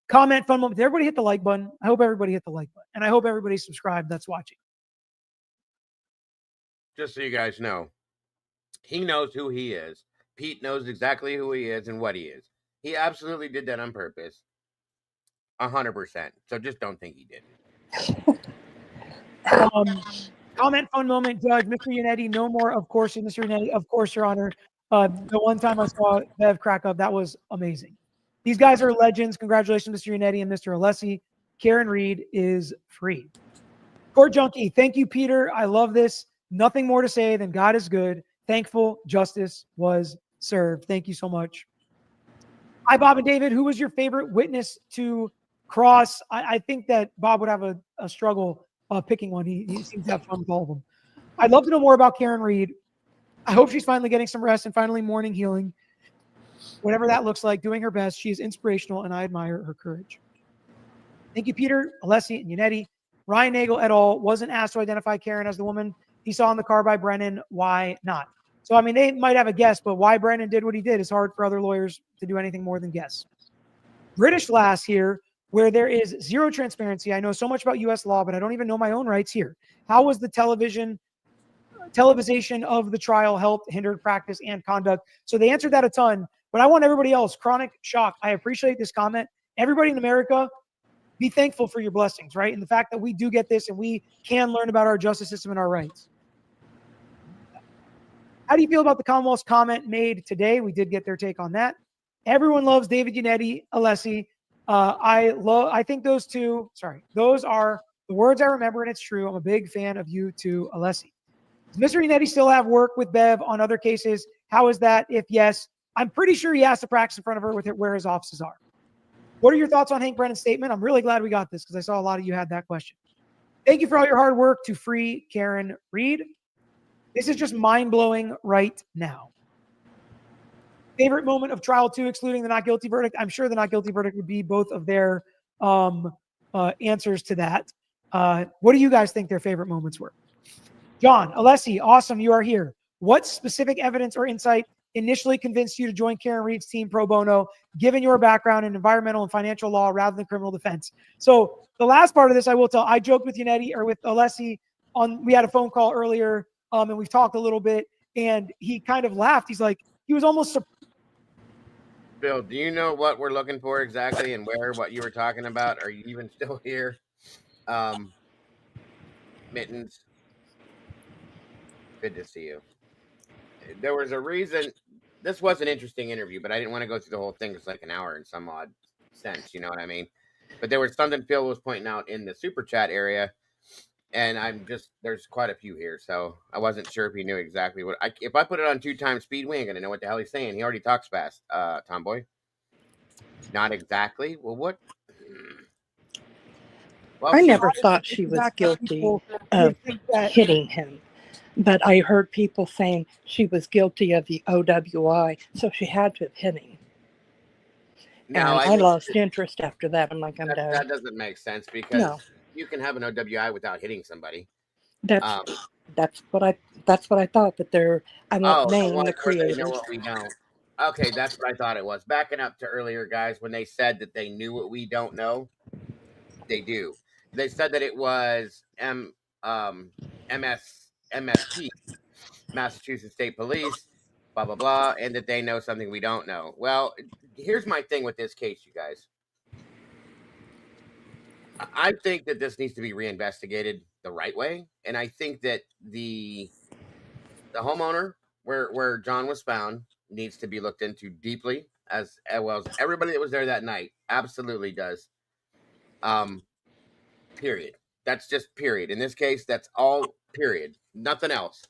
Comment, fun moment. Did everybody hit the like button? I hope everybody hit the like button. And I hope everybody's subscribed that's watching. Just so you guys know, he knows who he is. Pete knows exactly who he is and what he is. He absolutely did that on purpose. 100%. So just don't think he didn't. Comment, fun moment, Judge. Mr. Yannetti, no more. Of course, Mr. Yannetti. Of course, Your Honor. The one time I saw Bev crack up, that was amazing. These guys are legends. Congratulations, Mr. Yannetti and Mr. Alessi. Karen Reed is free. Court Junkie, thank you, Peter. I love this. Nothing more to say than God is good. Thankful justice was served. Thank you so much. Hi, Bob and David. Who was your favorite witness to cross? I think that Bob would have a struggle picking one. He seems to have fun with all of them. I'd love to know more about Karen Reed. I hope she's finally getting some rest and finally morning healing. Whatever that looks like, doing her best. She is inspirational, and I admire her courage. Thank you, Peter, Alessi, and Yannetti. Ryan Nagel et al. Wasn't asked to identify Karen as the woman he saw in the car by Brennan. Why not? So, I mean, they might have a guess, but why Brennan did what he did is hard for other lawyers to do anything more than guess. British Lass here, where there is zero transparency. I know so much about U.S. law, but I don't even know my own rights here. How was the television televisation of the trial helped, hindered practice and conduct? So they answered that a ton, but I want everybody else. Chronic shock. I appreciate this comment. Everybody in America, be thankful for your blessings, right? And the fact that we do get this and we can learn about our justice system and our rights. How do you feel about the Commonwealth's comment made today? We did get their take on that. Everyone loves David Yannetti, Alessi. I think those two, those are the words I remember, and it's true. I'm a big fan of you too, Alessi. Does Mr. Yannetti still have work with Bev on other cases? How is that? If yes, I'm pretty sure he has to practice in front of her with it where his offices are. What are your thoughts on Hank Brennan's statement? I'm really glad we got this because I saw a lot of you had that question. Thank you for all your hard work to free Karen Reed. This is just mind-blowing right now. Favorite moment of trial 2, excluding the not guilty verdict? I'm sure the not guilty verdict would be both of their answers to that. What do you guys think their favorite moments were? John, Alessi, awesome you are here. What specific evidence or insight initially convinced you to join Karen Reed's team pro bono, given your background in environmental and financial law rather than criminal defense. So the last part of this, I will tell, I joked with Yannetti or with Alessi we had a phone call earlier, and we've talked a little bit, and he kind of laughed. He's like, he was almost Bill, do you know what we're looking for exactly and what you were talking about? Are you even still here? Mittens, good to see you. There was a reason. This was an interesting interview, but I didn't want to go through the whole thing. It's like an hour in some odd sense, you know what I mean? But there was something Phil was pointing out in the super chat area, and there's quite a few here, so I wasn't sure if he knew exactly what. If I put it on 2 times speed, we ain't gonna know what the hell he's saying. He already talks fast, Tomboy. Not exactly. Well, what? Well, I never thought she was guilty of hitting him, but I heard people saying she was guilty of the OWI, so she had to have hit him. Now, and I lost interest after that. I'm like, I'm done. That doesn't make sense because you can have an OWI without hitting somebody. That's what I thought. But I won't name the creators. They know what we don't. Okay, that's what I thought it was. Backing up to earlier, guys, when they said that they knew what we don't know, they do. They said that it was MSP, Massachusetts State Police, blah, blah, blah, and that they know something we don't know. Well, here's my thing with this case, you guys. I think that this needs to be reinvestigated the right way, and I think that the homeowner where John was found needs to be looked into deeply, as well as everybody that was there that night absolutely does. Period. That's just period. In this case, that's all period. Nothing else.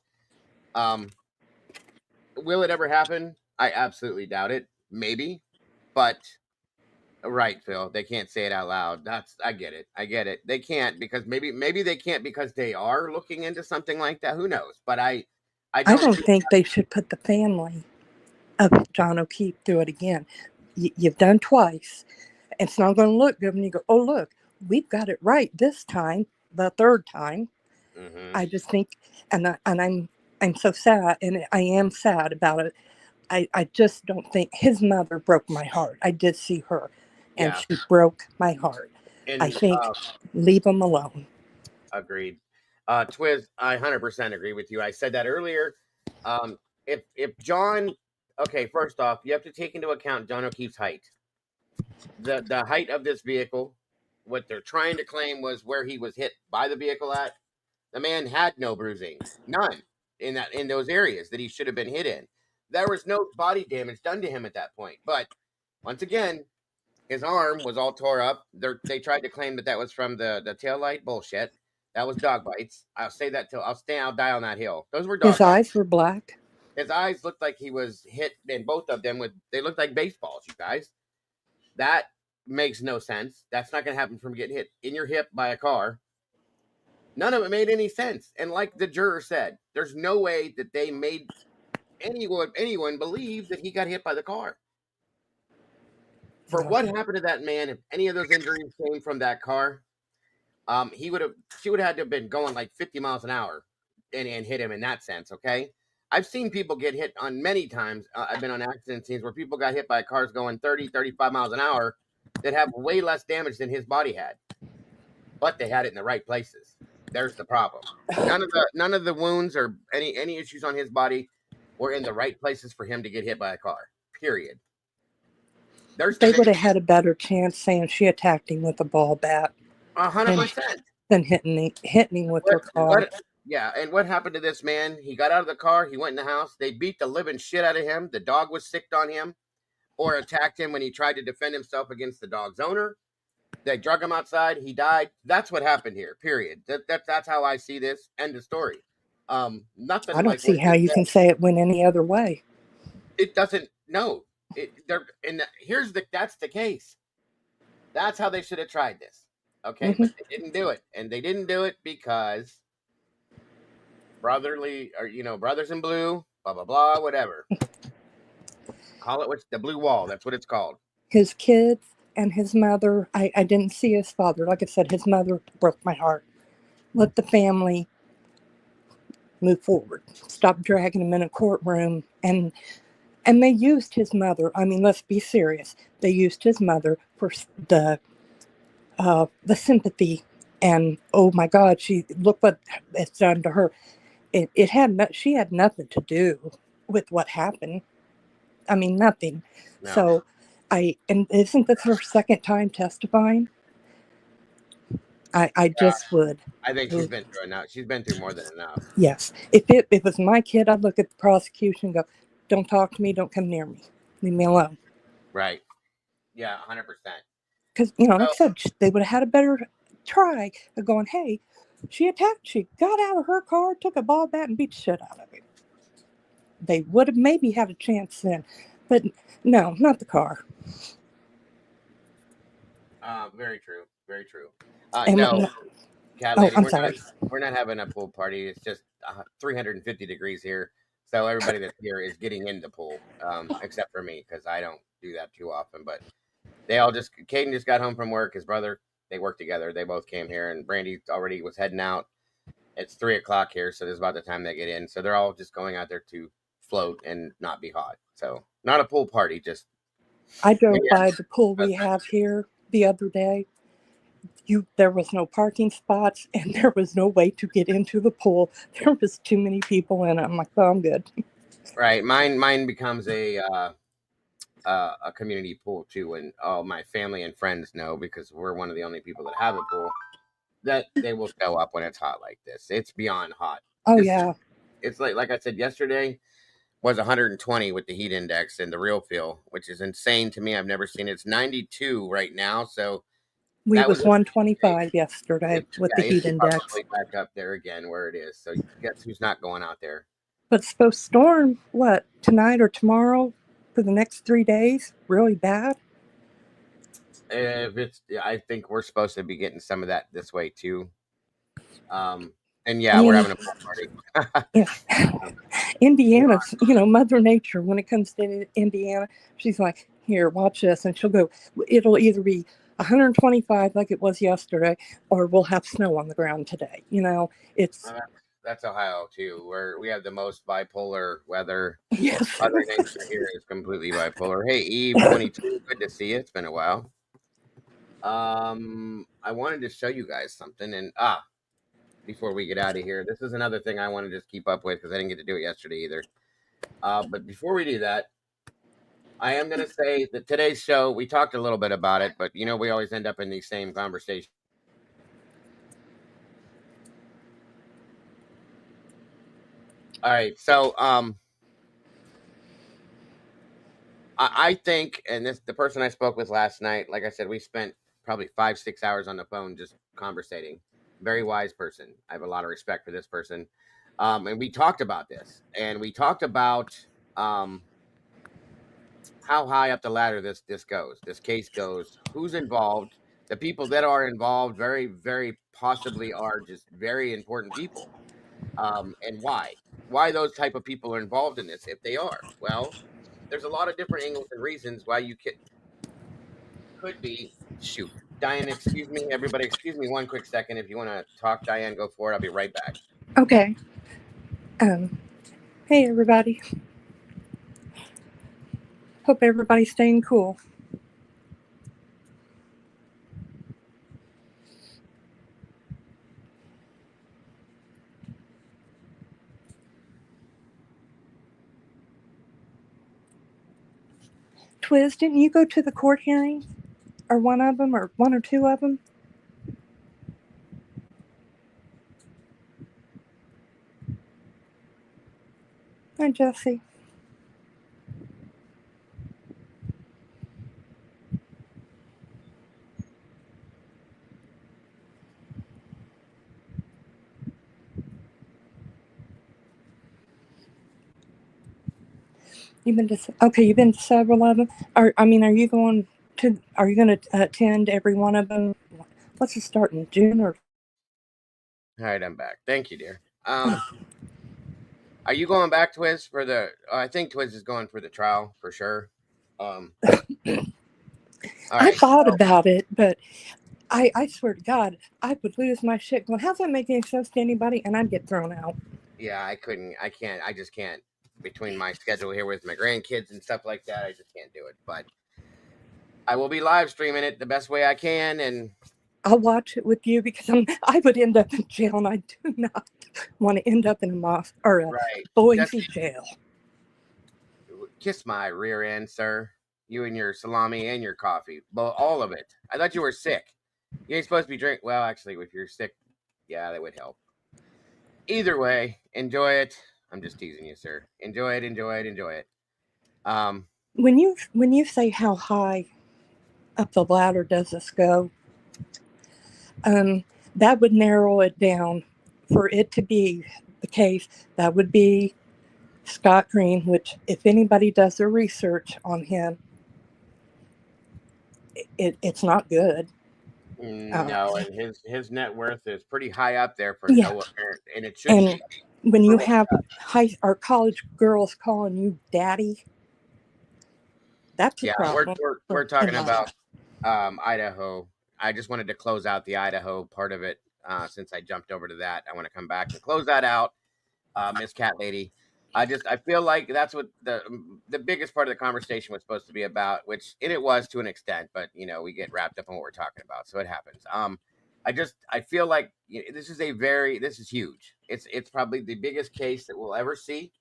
Will it ever happen? I absolutely doubt it. Maybe, but right, Phil. They can't say it out loud. I get it. They can't because maybe they can't because they are looking into something like that. Who knows? But I don't think they should put the family of John O'Keefe through it again. You've done twice. It's not going to look good when you go, oh, look, we've got it right this time, the third time. Mm-hmm. I just think, and I'm so sad, and I am sad about it. I just don't think his mother broke my heart. I did see her, and she broke my heart. And I think leave him alone. Agreed. Twiz, I 100% agree with you. I said that earlier. If John, okay, first off, you have to take into account John O'Keefe's height. The height of this vehicle, what they're trying to claim was where he was hit by the vehicle at. The man had no bruising, none in those areas that he should have been hit in. There was no body damage done to him at that point. But once again, his arm was all tore up. They tried to claim that was from the taillight. Bullshit. That was dog bites. I'll say that till I'll die on that hill. Those were dog bites. His eyes were black. His eyes looked like he was hit in both of them they looked like baseballs, you guys. That makes no sense. That's not going to happen from getting hit in your hip by a car. None of it made any sense. And like the juror said, there's no way that they made anyone believe that he got hit by the car. For what happened to that man, if any of those injuries came from that car, she would have had to have been going like 50 miles an hour and hit him in that sense, okay? I've seen people get hit on many times. I've been on accident scenes where people got hit by cars going 30, 35 miles an hour that have way less damage than his body had. But they had it in the right places. There's the problem. None of the wounds or any issues on his body were in the right places for him to get hit by a car. Period. They would have had a better chance saying she attacked him with a ball bat. 100%. Than hitting him with her car. And what happened to this man? He got out of the car. He went in the house. They beat the living shit out of him. The dog was sicked on him or attacked him when he tried to defend himself against the dog's owner. They drug him outside. He died. That's what happened here, period. That's how I see this. End of story. Nothing. I don't see how you can say it went any other way. It doesn't. No. That's the case. That's how they should have tried this. Okay, but they didn't do it. And they didn't do it because brothers in blue, blah, blah, blah, whatever. Call it the blue wall. That's what it's called. His kids and his mother, I didn't see his father. Like I said, his mother broke my heart. Let the family move forward. Stop dragging him in a courtroom and And they used his mother. I mean, let's be serious. They used his mother for the sympathy, and oh my God, look what it's done to her. She had nothing to do with what happened. I mean, nothing. No. So, and isn't this her second time testifying? I just would. I think she's been through enough. She's been through more than enough. Yes. If it was my kid, I'd look at the prosecution and go, "Don't talk to me. Don't come near me. Leave me alone." Right. Yeah, 100%. Because, like I said, they would have had a better try of going, "Hey, she got out of her car, took a ball bat, and beat the shit out of him." They would have maybe had a chance then. But no, not the car. Very true. Very true. And no, Cat Lady, I'm sorry. we're not having a pool party. It's just 350 degrees here. So everybody that's here is getting in the pool, except for me, because I don't do that too often. But Caden just got home from work. His brother, they work together. They both came here, and Brandy already was heading out. It's 3:00 here, so this is about the time they get in. So they're all just going out there to float and not be hot. So not a pool party, just. I drove by the pool we have here the other day. There was no parking spots, and there was no way to get into the pool. There was too many people in it. I'm like, "Oh, I'm good." Right, mine becomes a community pool too, and all my family and friends know, because we're one of the only people that have a pool, that they will show up when it's hot like this. It's beyond hot. Oh yeah. It's like I said yesterday was 120 with the heat index and the real feel, which is insane to me. I've never seen it. It's 92 right now, so We was 125 yesterday with the heat index. Probably back up there again where it is. So guess who's not going out there? But it's supposed to storm, what, tonight or tomorrow for the next 3 days? Really bad? I think we're supposed to be getting some of that this way too. And yeah, we're having a pool party. Yeah. Indiana, Mother Nature, when it comes to Indiana, she's like, "Here, watch this." And she'll go, "It'll either be 125 like it was yesterday, or we'll have snow on the ground today." It's that's Ohio too, where we have the most bipolar weather. Yes. Mother Nature here is completely bipolar. Hey, Eve 22, good to see you. It's been a while. I wanted to show you guys something, and before we get out of here, this is another thing I want to just keep up with, because I didn't get to do it yesterday either. But before we do that, I am going to say that today's show, we talked a little bit about it, but we always end up in these same conversations. All right, so I think, and the person I spoke with last night, like I said, we spent probably 5-6 hours on the phone just conversating. Very wise person. I have a lot of respect for this person. And we talked about this, and we talked about how high up the ladder this case goes, who's involved, the people that are involved very, very possibly are just very important people. And why those type of people are involved in this, if they are. Well, there's a lot of different angles and reasons why you could be. Shoot, Diane, excuse me, everybody, excuse me one quick second. If you want to talk, Diane, go for it. I'll be right back. okay. Hey everybody. Hope everybody's staying cool. Twiz, didn't you go to the court hearing? Or one of them, or one or two of them? Hi, Jesse. You've been to several of them. Are you going to attend every one of them? What's it start in June or? All right, I'm back. Thank you, dear. Are you going back, Twiz, for the? I think Twiz is going for the trial for sure. All right, I thought about it, but I swear to God, I would lose my shit. Going, how's that make any sense to anybody? And I'd get thrown out. Yeah, I couldn't. I can't. I just can't between my schedule here with my grandkids and stuff like that, I just can't do it. But I will be live streaming it the best way I can, and I'll watch it with you because I would end up in jail, and I do not want to end up in a Boise jail. Kiss my rear end, sir. You and your salami and your coffee, all of it. I thought you were sick. You ain't supposed to be drinking. Well, actually, if you're sick, yeah, that would help. Either way, enjoy it. I'm just teasing you, sir. Enjoy it, enjoy it, enjoy it. When you say how high up the ladder does this go, that would narrow it down. For it to be the case, that would be Scott Green, which if anybody does their research on him, it's not good. No, and his net worth is pretty high up there for no apparent, and it shouldn't be. When you have or college girls calling you daddy, that's a problem. We're talking about Idaho. I just wanted to close out the Idaho part of it since I jumped over to that. I want to come back and close that out, Miss Cat Lady. I feel like that's what the biggest part of the conversation was supposed to be about, and it was to an extent, but we get wrapped up in what we're talking about, so it happens. I feel like this is huge. It's probably the biggest case that we'll ever see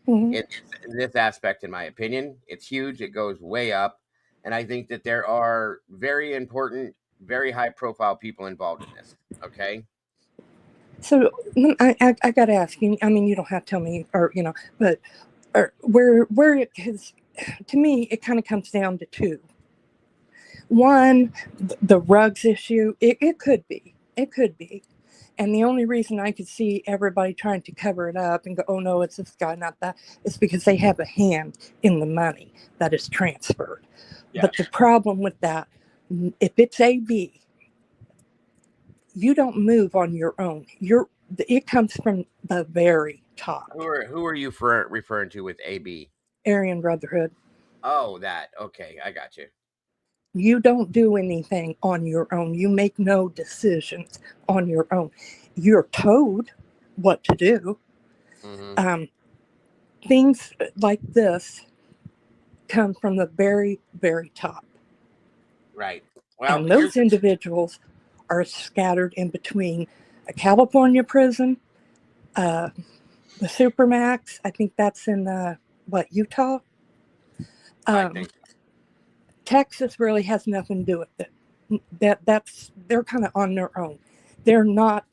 in this aspect, in my opinion. It's huge. It goes way up, and I think that there are very important, very high profile people involved in this. Okay. So I got to ask you. I mean, you don't have to tell me, but where it is, to me, it kind of comes down to two. One, the rugs issue. It could be, and the only reason I could see everybody trying to cover it up and go, "Oh no, it's this guy, not that," is because they have a hand in the money that is transferred. Yeah. But the problem with that, if it's AB. You don't move on your own. It comes from the very top. Who are you referring to with AB? Aryan Brotherhood. Oh, that. Okay, I got you. You don't do anything on your own. You make no decisions on your own. You're told what to do. Mm-hmm. Things like this come from the very, very top. Right. Well, and those individuals are scattered in between a California prison, the Supermax. I think that's in Utah. I think Texas really has nothing to do with it. They're kind of on their own. They're not.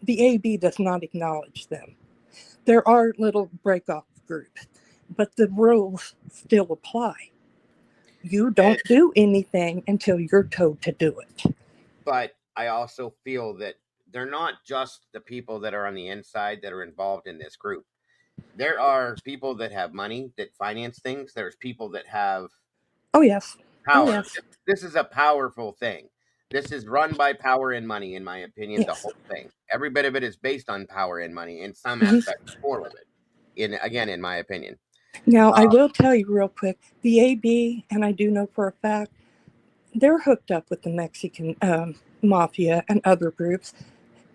The AB does not acknowledge them. There are little break-off groups, but the rules still apply. You don't do anything until you're told to do it. But I also feel that they're not just the people that are on the inside that are involved in this group. There are people that have money that finance things. There's people that have power. Oh, yes. This is a powerful thing. This is run by power and money, in my opinion. The whole thing. Every bit of it is based on power and money in some aspect or of it. In my opinion. Now, I will tell you real quick, the AB, and I do know for a fact, they're hooked up with the Mexican mafia and other groups.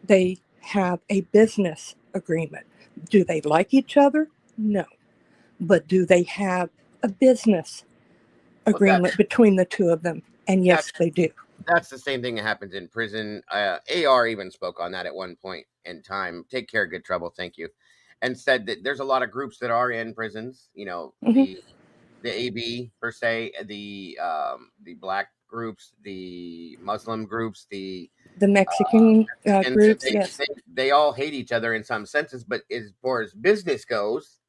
They have a business agreement. Do they like each other? No. But do they have a business agreement between the two of them? And yes, they do. That's the same thing that happens in prison. AR even spoke on that at one point in time. Take care, good trouble. Thank you. And said that there's a lot of groups that are in prisons, the AB per se, the Black groups, the Muslim groups, the Mexican groups. They all hate each other in some senses, but as far as business goes,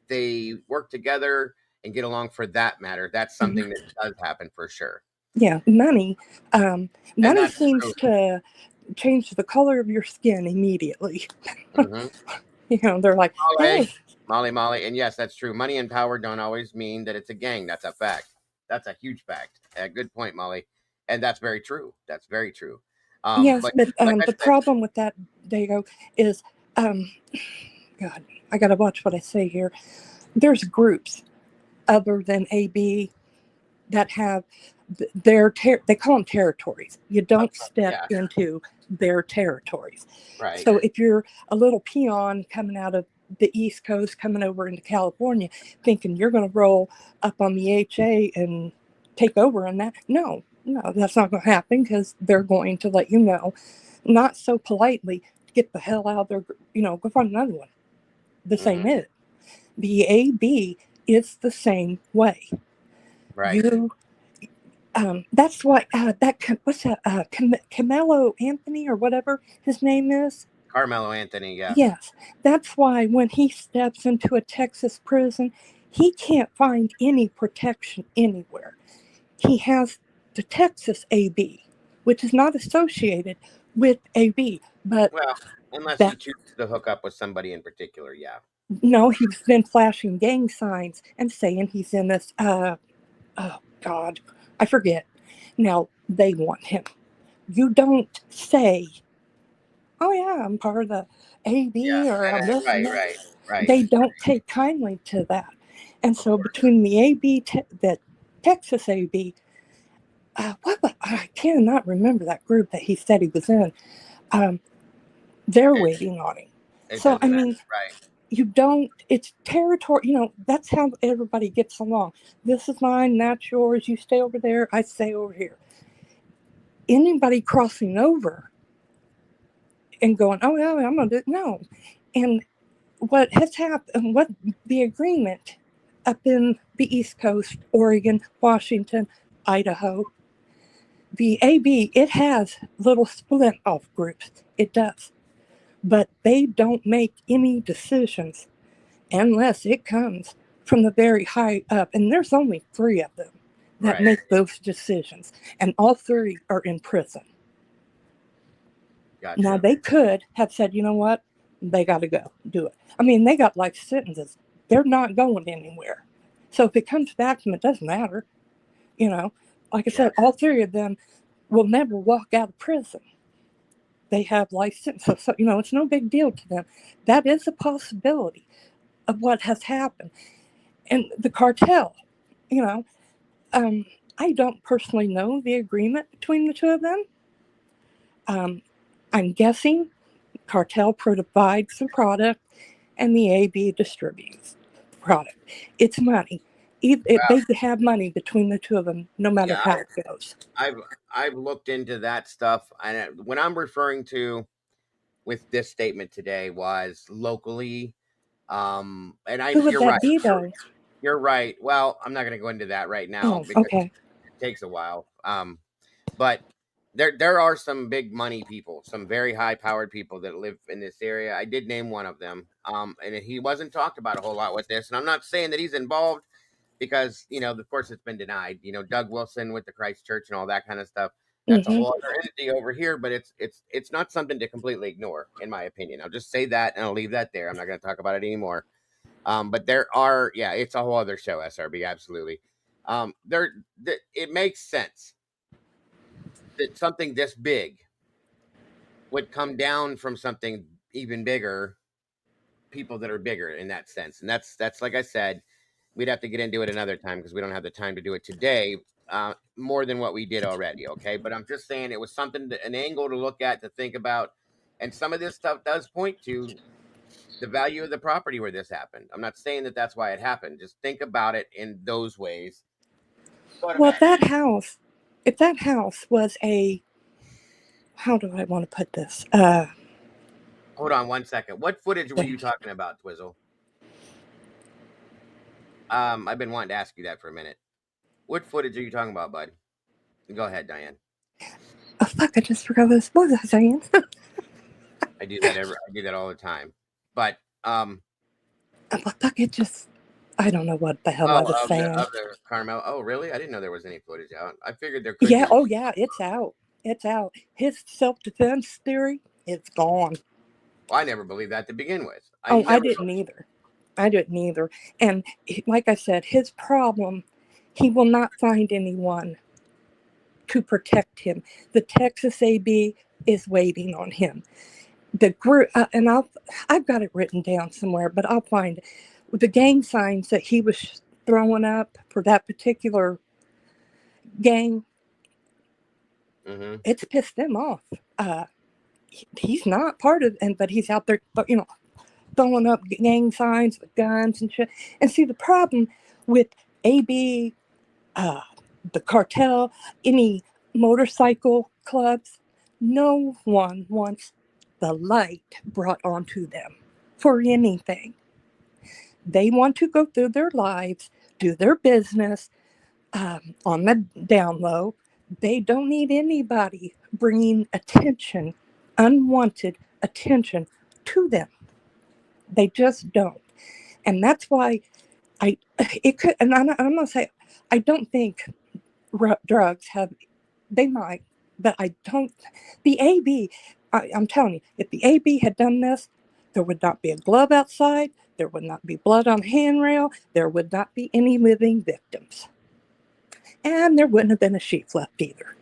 they work together and get along for that matter. That's something that does happen for sure. Yeah, money. Money seems to change the color of your skin immediately. They're like, hey. Molly. And yes, that's true. Money and power don't always mean that it's a gang. That's a fact. That's a huge fact. Good point, Molly. And that's very true. That's very true. Yes, but the problem with that, Dago, is, God, I got to watch what I say here. There's groups other than AB that have they call them territories. You don't step into their territories. Right. So if you're a little peon coming out of the East Coast coming over into California, thinking you're going to roll up on the HA and take over on that. No, that's not going to happen, because they're going to let you know, not so politely, get the hell out of there, go find another one. The same is. The AB is the same way. Right. That's why what's that? Camelo Anthony or whatever his name is. Carmelo Anthony, yeah. Yes, that's why when he steps into a Texas prison, he can't find any protection anywhere. He has the Texas AB, which is not associated with AB, but unless he chooses to hook up with somebody in particular, yeah. No, he's been flashing gang signs and saying he's in this. Oh God, I forget. Now they want him. You don't say, "Oh yeah, I'm part of the AB," or "I'm this." Right. They don't take kindly to that, and so between the AB, the Texas AB, I cannot remember that group that he said he was in. They're waiting on him. So I mean, you don't, it's territory, that's how everybody gets along. This is mine, that's yours. You stay over there, I stay over here. Anybody crossing over and going, "Oh yeah, I'm gonna do," no. And what has happened, what the agreement up in the East Coast, Oregon, Washington, Idaho, the AB, it has little split off groups. It does. But they don't make any decisions unless it comes from the very high up. And there's only 3 of them that make those decisions. And all 3 are in prison. Gotcha. Now, they could have said, you know what? They got to go do it. I mean, they got life sentences. They're not going anywhere. So if it comes back to them, it doesn't matter. Like I said, all 3 of them will never walk out of prison. They have life sentences. So, it's no big deal to them. That is a possibility of what has happened. And the cartel, I don't personally know the agreement between the 2 of them. I'm guessing cartel provides the product and the AB distributes the product. It's money. They have money between the 2 of them, no matter how it goes. I've looked into that stuff, and when I'm referring to with this statement today was locally, and Who would you're that right. be, though? You're right. Well, I'm not going to go into that right now because it takes a while. But there are some big money people, some very high powered people that live in this area. I did name one of them. And he wasn't talked about a whole lot with this. And I'm not saying that he's involved because, of course it's been denied, Doug Wilson with the Christ Church and all that kind of stuff. That's a whole other entity over here, but it's not something to completely ignore, in my opinion. I'll just say that and I'll leave that there. I'm not going to talk about it anymore. But there are, it's a whole other show, SRB, absolutely. It makes sense that something this big would come down from something even bigger, people that are bigger in that sense. And that's like I said, we'd have to get into it another time because we don't have the time to do it today, more than what we did already. Okay. But I'm just saying it was something, an angle to look at, to think about. And some of this stuff does point to the value of the property where this happened. I'm not saying that that's why it happened. Just think about it in those ways. Well, if that house was how do I want to put this? Hold on 1 second. What footage were you talking about, Twizzle? I've been wanting to ask you that for a minute. What footage are you talking about, bud? Go ahead, Diane. Oh fuck! I just forgot what was I saying. I do that all the time. But fuck! I don't know what the hell I was saying. Of the Carmel. Oh, really? I didn't know there was any footage out. I figured there could. Yeah. Be. Oh, yeah. It's out. It's out. His self-defense theory is gone. Well, I never believed that to begin with. I didn't either. And like I said, his problem, he will not find anyone to protect him. The Texas AB is waiting on him. The group, and I've got it written down somewhere, but I'll find it. The gang signs that he was throwing up for that particular gang, it's pissed them off. He's not part of, but he's out there, throwing up gang signs with guns and shit. And see, the problem with AB, the cartel, any motorcycle clubs, no one wants the light brought onto them for anything. They want to go through their lives, do their business on the down low. They don't need anybody bringing attention, unwanted attention to them. They just don't. And that's why I'm going to say, I don't think drugs have, they might, but I don't, the AB, I'm telling you, if the AB had done this, there would not be a glove outside, there would not be blood on the handrail, there would not be any living victims. And there wouldn't have been a sheep left either.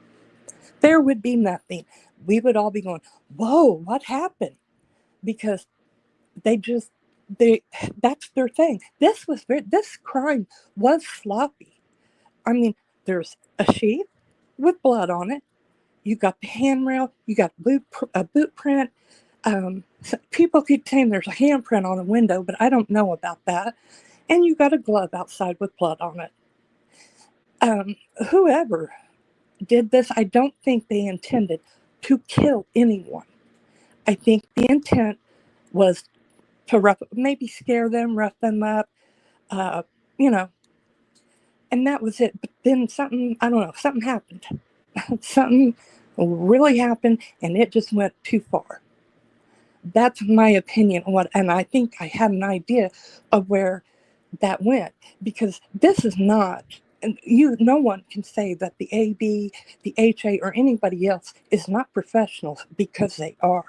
There would be nothing. We would all be going, whoa, what happened? Because that's their thing. This crime was sloppy. I mean, there's a sheep with blood on it. You got the handrail. You got a boot print. So people keep saying there's a handprint on a window, but I don't know about that. And you got a glove outside with blood on it. Whoever did this, I don't think they intended to kill anyone. I think the intent was to maybe scare them, rough them up, and that was it. But then something happened. Something really happened, and it just went too far. That's my opinion on what, and I think I had an idea of where that went, because this is not, and no one can say that the AB, the HA, or anybody else is not professionals, because they are.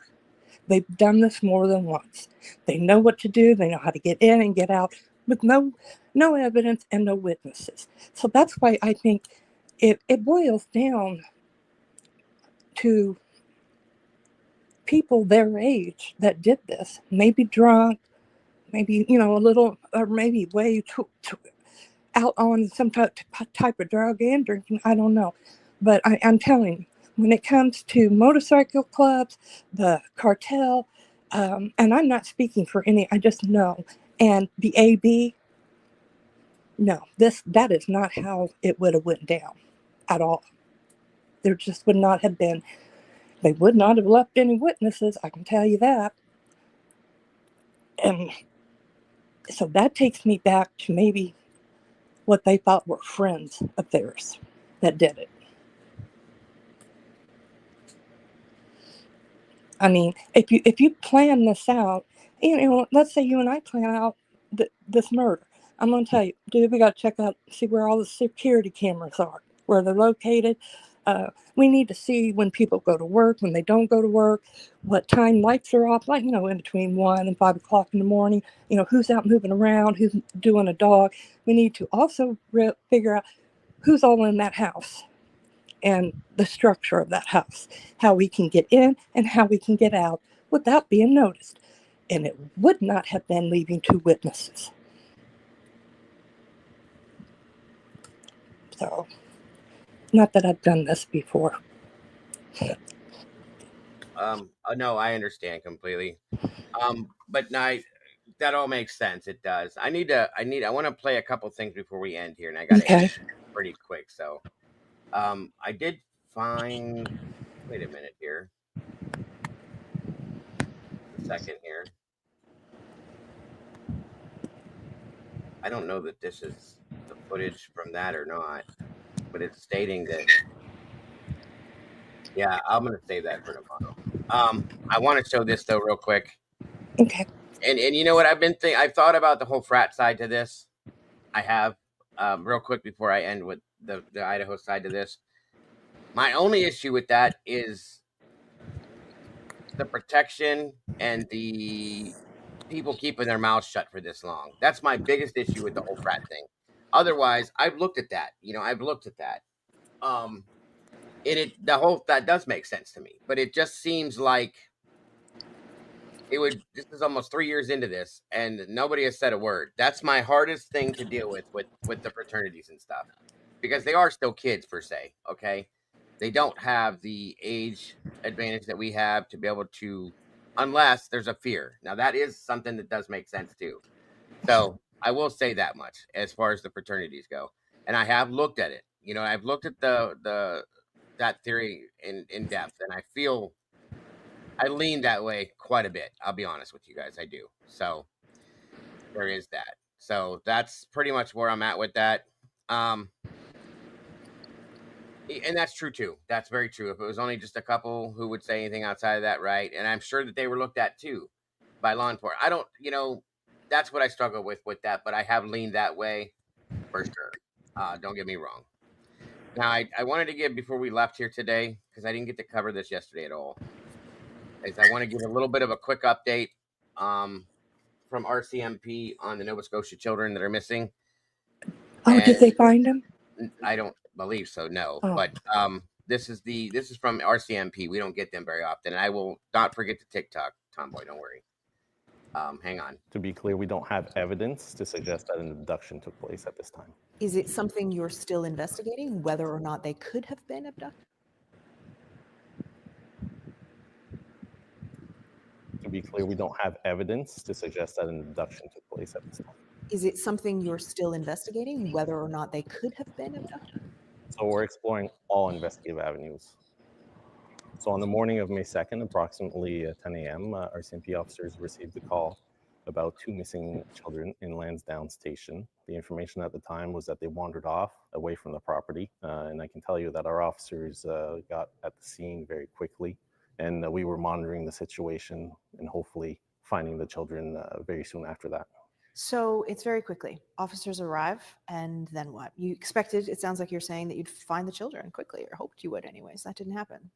They've done this more than once. They know what to do. They know how to get in and get out with no evidence and no witnesses. So that's why I think it boils down to people their age that did this, maybe drunk, maybe, a little, or maybe way too out on some type of drug and drinking. I don't know. But I'm telling you, when it comes to motorcycle clubs, the cartel, and I'm not speaking for any, I just know, and the AB, no, that is not how it would have went down at all. There just would not have been, they would not have left any witnesses, I can tell you that. And so that takes me back to maybe what they thought were friends of theirs that did it. I mean, if you plan this out, let's say you and I plan out this murder. I'm going to tell you, dude, we got to check out, see where all the security cameras are, where they're located. We need to see when people go to work, when they don't go to work, what time lights are off, like, in between 1 and 5 o'clock in the morning, who's out moving around, who's doing a dog. We need to also figure out who's all in that house and the structure of that house, how we can get in and how we can get out without being noticed. And it would not have been leaving 2 witnesses. So, not that I've done this before. No, I understand completely. But no, that all makes sense. It does. I want to play a couple things before we end here, and I got to end pretty quick. So, I did find. Wait a minute here. A second here. I don't know that this is the footage from that or not, but it's stating that. Yeah, I'm gonna save that for tomorrow. I want to show this though, real quick. Okay. And you know what I've been thinking? I've thought about the whole frat side to this. I have, real quick before I end with the Idaho side to this. My only issue with that is the protection and the people keeping their mouths shut for this long. That's my biggest issue with the whole frat thing. Otherwise, I've looked at that. I've looked at that. That does make sense to me, but it just seems like this is almost 3 years into this and nobody has said a word. That's my hardest thing to deal with the fraternities and stuff, because they are still kids per se. Okay. They don't have the age advantage that we have to be able to unless there's a fear. Now that is something that does make sense too. So I will say that much as far as the fraternities go. And I have looked at it. You know, I've looked at that theory in depth, and I lean that way quite a bit. I'll be honest with you guys, I do. So there is that. So that's pretty much where I'm at with that. And that's true too. That's very true. If it was only just a couple who would say anything outside of that, right? And I'm sure that they were looked at too by law enforcement. I don't, that's what I struggle with that, but I have leaned that way for sure. Don't get me wrong. Now, I wanted to give, before we left here today, because I didn't get to cover this yesterday at all, is I want to give a little bit of a quick update from RCMP on the Nova Scotia children that are missing. Oh, did they find them? I don't believe so, no. Oh. But this is from RCMP. We don't get them very often. And I will not forget the TikTok, Tomboy, don't worry. Hang on. To be clear, we don't have evidence to suggest that an abduction took place at this time. Is it something you're still investigating, whether or not they could have been abducted? To be clear, we don't have evidence to suggest that an abduction took place at this time. Is it something you're still investigating, whether or not they could have been abducted? So we're exploring all investigative avenues. So on the morning of May 2nd, approximately 10 a.m., RCMP officers received a call about 2 missing children in Lansdowne Station. The information at the time was that they wandered off away from the property. And I can tell you that our officers got at the scene very quickly, and we were monitoring the situation and hopefully finding the children very soon after that. So it's very quickly. Officers arrive, and then what? You expected, it sounds like you're saying that you'd find the children quickly, or hoped you would anyways. That didn't happen.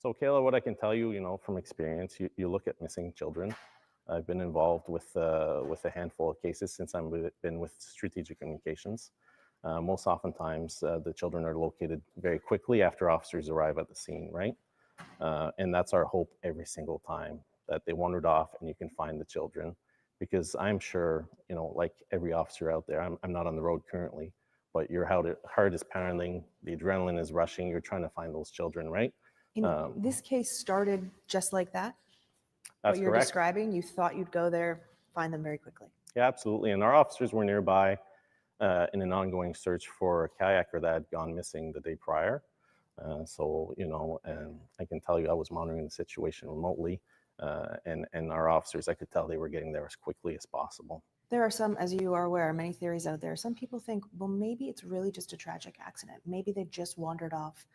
So Kayla, what I can tell you, from experience, you look at missing children. I've been involved with a handful of cases since I've been with Strategic Communications. Most oftentimes, the children are located very quickly after officers arrive at the scene, right? And that's our hope every single time, that they wandered off and you can find the children. Because I'm sure, like every officer out there, I'm not on the road currently, but your heart is pounding, the adrenaline is rushing, you're trying to find those children, right? This case started just like that? That's what you're correct. describing, you thought you'd go there, find them very quickly. Yeah, absolutely. And our officers were nearby in an ongoing search for a kayaker that had gone missing the day prior. And I can tell you I was monitoring the situation remotely. And our officers, I could tell they were getting there as quickly as possible. There are some, as you are aware, many theories out there. Some people think, well, maybe it's really just a tragic accident. Maybe they just wandered off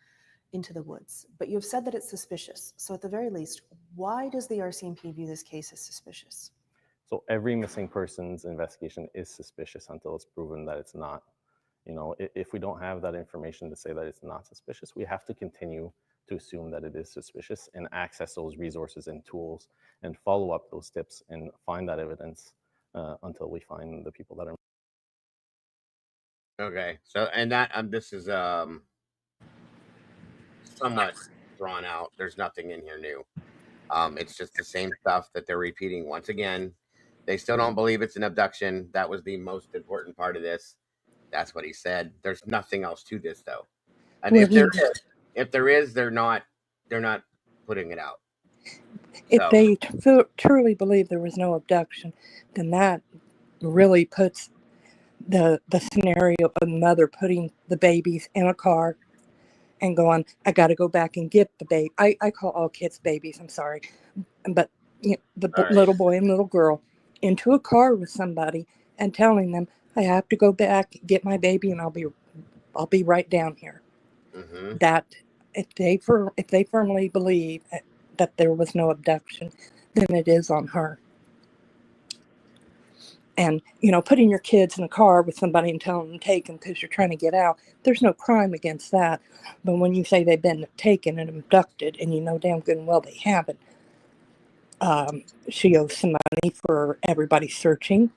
into the woods. But you've said that it's suspicious. So at the very least, why does the RCMP view this case as suspicious? So every missing person's investigation is suspicious until it's proven that it's not. If we don't have that information to say that it's not suspicious, we have to continue to assume that it is suspicious and access those resources and tools and follow up those tips and find that evidence until we find the people that are. Okay. So, and that, this is, somewhat drawn out. There's nothing in here new. It's just the same stuff that they're repeating once again. They still don't believe it's an abduction. That was the most important part of this. That's what he said. There's nothing else to this though. And if there is, they're not putting it out. If they truly believe there was no abduction, then that really puts the scenario of a mother putting the babies in a car and going, I got to go back and get the baby. I call all kids babies, I'm sorry. But little boy and little girl into a car with somebody and telling them, I have to go back, get my baby, and I'll be right down here. Mm-hmm. That if they firmly believe that there was no abduction, then it is on her. And, putting your kids in a car with somebody and telling them to take them because you're trying to get out, there's no crime against that. But when you say they've been taken and abducted, and you know damn good and well they haven't, she owes some money for everybody searching.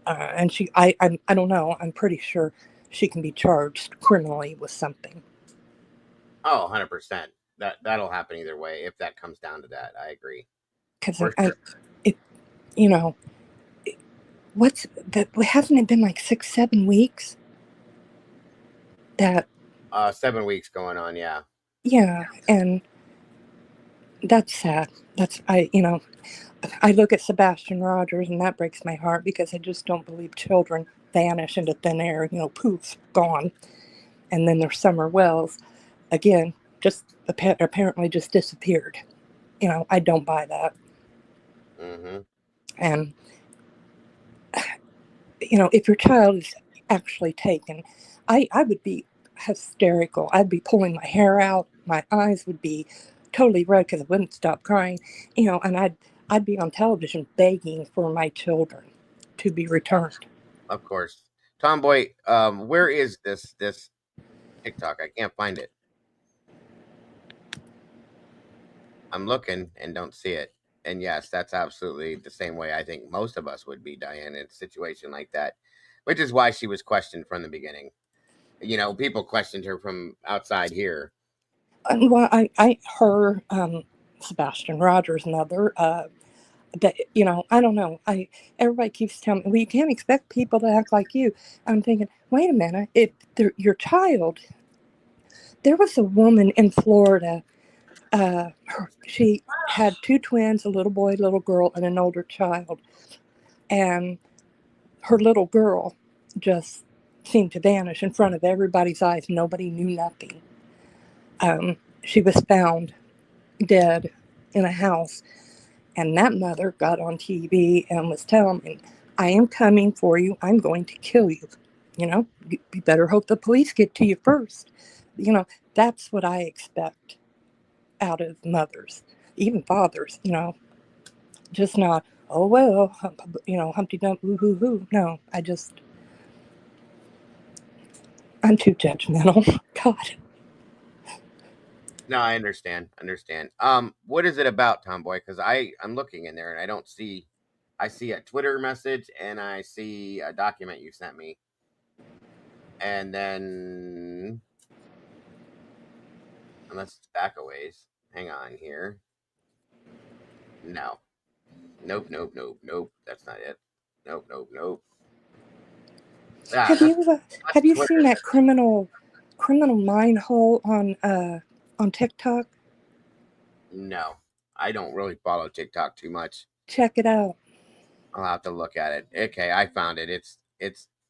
And I don't know, I'm pretty sure she can be charged criminally with something. Oh, 100%. That'll happen either way if that comes down to that. I agree. Because what's that? Hasn't it been like 6-7 weeks? That 7 weeks going on, yeah. Yeah, and That's sad. I look at Sebastian Rogers and that breaks my heart because I just don't believe children vanish into thin air, poof, gone. And then there's Summer Wells, again, just apparently just disappeared. I don't buy that. Mm-hmm. And, if your child is actually taken, I would be hysterical. I'd be pulling my hair out. My eyes would be totally red because I wouldn't stop crying, and I'd be on television begging for my children to be returned. Of course. Tomboy, where is this TikTok? I can't find it. I'm looking and don't see it. And yes, that's absolutely the same way I think most of us would be, Diane, in a situation like that, which is why she was questioned from the beginning. People questioned her from outside here. Well, her, Sebastian Rogers' mother, that, I don't know. Everybody keeps telling me, well, you can't expect people to act like you. I'm thinking, wait a minute, if your child, there was a woman in Florida, she had 2 twins, a little boy, little girl, and an older child. And her little girl just seemed to vanish in front of everybody's eyes. Nobody knew nothing. She was found dead in a house. And that mother got on TV and was telling me, I am coming for you. I'm going to kill you. You better hope the police get to you first. That's what I expect out of mothers, even fathers, just not, oh, well, Humpty Dump, woo hoo hoo. No, I'm too judgmental. God. No, I understand. What is it about, Tomboy? Because I'm looking in there and I don't see. I see a Twitter message and I see a document you sent me, and then unless it's back a ways. Hang on here. No. Nope. That's not it. Nope. Have you seen that criminal mine hole on TikTok? No, I don't really follow TikTok too much. Check it out. I'll have to look at it. Okay, I found it.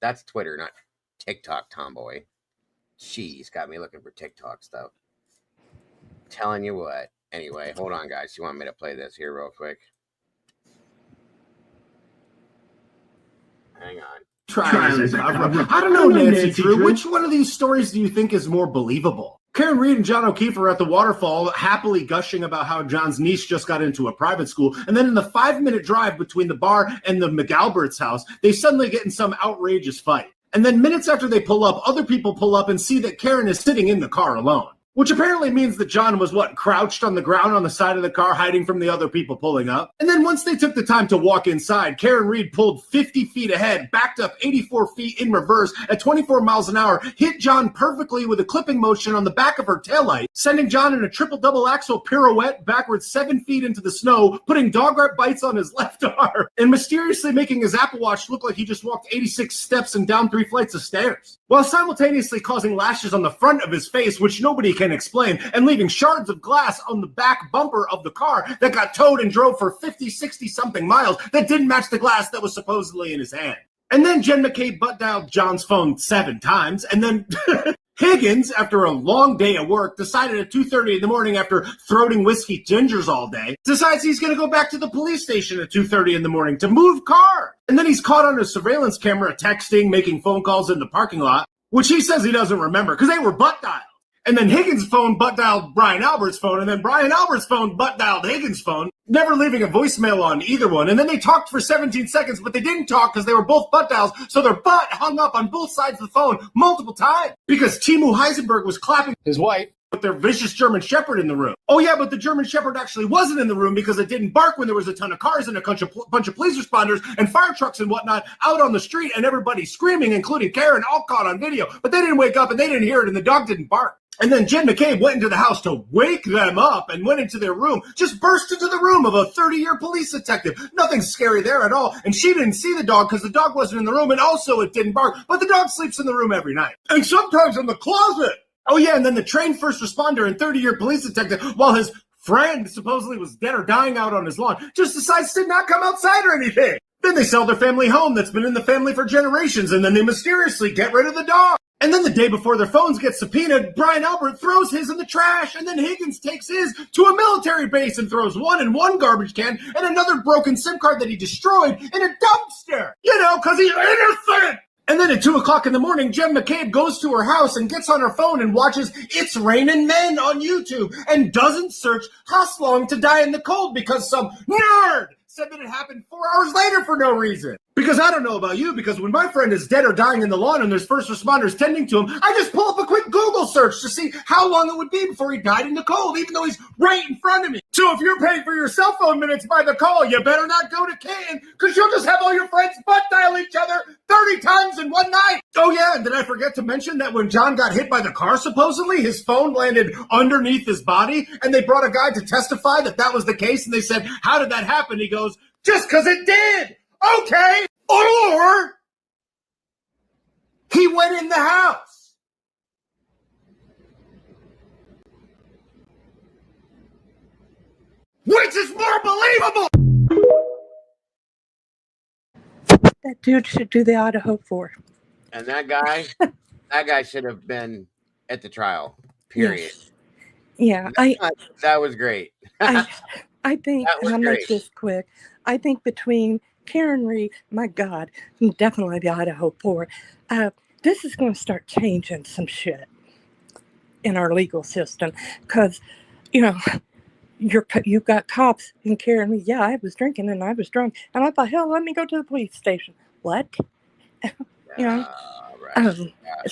That's Twitter, not TikTok, Tomboy. Jeez, got me looking for TikTok stuff. Telling you what. Anyway, hold on, guys. You want me to play this here real quick? Hang on. I don't know, Nancy Drew. Which one of these stories do you think is more believable? Karen Reed and John O'Keefe are at the waterfall, happily gushing about how John's niece just got into a private school. And then in the 5-minute drive between the bar and the McAlbert's house, they suddenly get in some outrageous fight. And then minutes after they pull up, other people pull up and see that Karen is sitting in the car alone. Which apparently means that John was, crouched on the ground on the side of the car, hiding from the other people pulling up. And then once they took the time to walk inside, Karen Reed pulled 50 feet ahead, backed up 84 feet in reverse at 24 miles an hour, hit John perfectly with a clipping motion on the back of her taillight, sending John in a triple-double axle pirouette backwards 7 feet into the snow, putting dog-art bites on his left arm, and mysteriously making his Apple Watch look like he just walked 86 steps and down 3 flights of stairs, while simultaneously causing lashes on the front of his face, which nobody can explain, and leaving shards of glass on the back bumper of the car that got towed and drove for 50, 60 something miles that didn't match the glass that was supposedly in his hand. And then Jen McCabe butt dialed John's phone 7 times, and then Higgins, after a long day at work, decided at 2:30 in the morning after throating whiskey gingers all day, decides he's going to go back to the police station at 2:30 in the morning to move car. And then he's caught on a surveillance camera texting, making phone calls in the parking lot, which he says he doesn't remember because they were butt dialed. And then Higgins' phone butt dialed Brian Albert's phone, and then Brian Albert's phone butt dialed Higgins' phone, never leaving a voicemail on either one. And then they talked for 17 seconds, but they didn't talk because they were both butt dials, so their butt hung up on both sides of the phone multiple times because Timu Heisenberg was clapping his wife with their vicious German Shepherd in the room. Oh yeah, but the German Shepherd actually wasn't in the room because it didn't bark when there was a ton of cars and a bunch of police responders and fire trucks and whatnot out on the street and everybody screaming, including Karen, all caught on video. But they didn't wake up and they didn't hear it and the dog didn't bark. And then Jen McCabe went into the house to wake them up and went into their room, just burst into the room of a 30-year police detective. Nothing scary there at all. And she didn't see the dog because the dog wasn't in the room and also it didn't bark. But the dog sleeps in the room every night. And sometimes in the closet. Oh yeah, and then the trained first responder and 30-year police detective, while his friend supposedly was dead or dying out on his lawn just decides to not come outside or anything. Then they sell their family home that's been in the family for generations, and then they mysteriously get rid of the dog. And then the day before their phones get subpoenaed, Brian Albert throws his in the trash, and then Higgins takes his to a military base and throws one in one garbage can and another broken SIM card that he destroyed in a dumpster. You know, because he's innocent. And then at 2 o'clock in the morning, Jen McCabe goes to her house and gets on her phone and watches It's Raining Men on YouTube and doesn't search Hustlong to Die in the Cold because some nerd said that it happened 4 hours later for no reason. Because I don't know about you, because when my friend is dead or dying in the lawn and there's first responders tending to him, I just pull up a quick Google search to see how long it would be before he died in the cold, even though he's right in front of me. So if you're paying for your cell phone minutes by the call, you better not go to Canton, because you'll just have all your friends butt dial each other 30 times in one night. Oh yeah, and did I forget to mention that when John got hit by the car, supposedly, his phone landed underneath his body, and they brought a guy to testify that that was the case, and they said, how did that happen? He goes, just because it did. Okay. Or he went in the house. Which is more believable? That dude should do the Idaho 4. And that guy should have been at the trial, period. Yes. Yeah, that was great. I think, and I'll great. make this quick, I think between Karen Reed, my God, definitely the Idaho 4, this is going to start changing some shit in our legal system. Because, you know, you've got cops in Karen Reed. Yeah, I was drinking and I was drunk. And I thought, hell, let me go to the police station. What? You know? Right.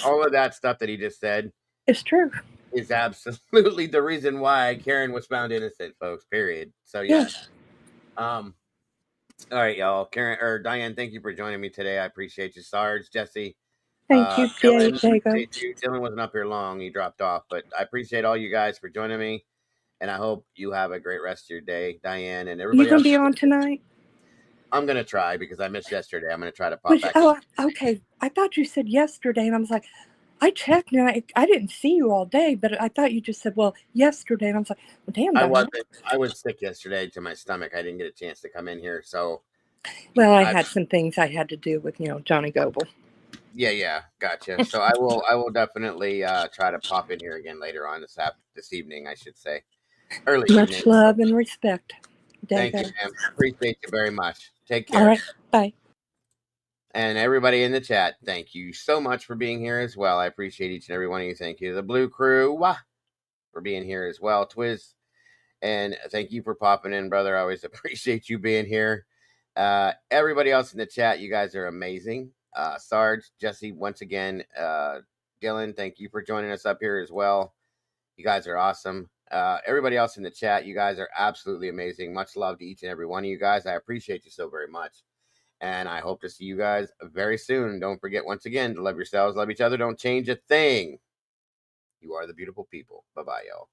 All of that stuff that he just said. It's true. Is absolutely the reason why Karen was found innocent, folks, period. So, yes. All right, y'all. Karen or Diane, thank you for joining me today. I appreciate you. Sarge, Jesse. Thank you, Dylan. Dylan wasn't up here long. He dropped off. But I appreciate all you guys for joining me. And I hope you have a great rest of your day, Diane, and everybody. You going to be on tonight? I'm going to try because I missed yesterday. I'm going to try to pop back. Oh, okay. I thought you said yesterday, and I was like, I checked, and I didn't see you all day, but I thought you just said, well, yesterday. And I was like, well, damn. I was sick yesterday to my stomach. I didn't get a chance to come in here. So, well, I had some things I had to do with, Johnny Goebel. Yeah. Gotcha. So I will definitely try to pop in here again later on this evening, I should say. Early Much evening. love and respect. Thank you, ma'am. Appreciate you very much. Take care. All right. Bye. And everybody in the chat, thank you so much for being here as well. I appreciate each and every one of you. Thank you. The Blue Crew for being here as well. Twiz, and thank you for popping in, brother. I always appreciate you being here. Everybody else in the chat, you guys are amazing. Sarge, Jesse, once again, Dylan, thank you for joining us up here as well. You guys are awesome. Everybody else in the chat, you guys are absolutely amazing. Much love to each and every one of you guys. I appreciate you so very much. And I hope to see you guys very soon. Don't forget, once again, to love yourselves, love each other. Don't change a thing. You are the beautiful people. Bye-bye, y'all.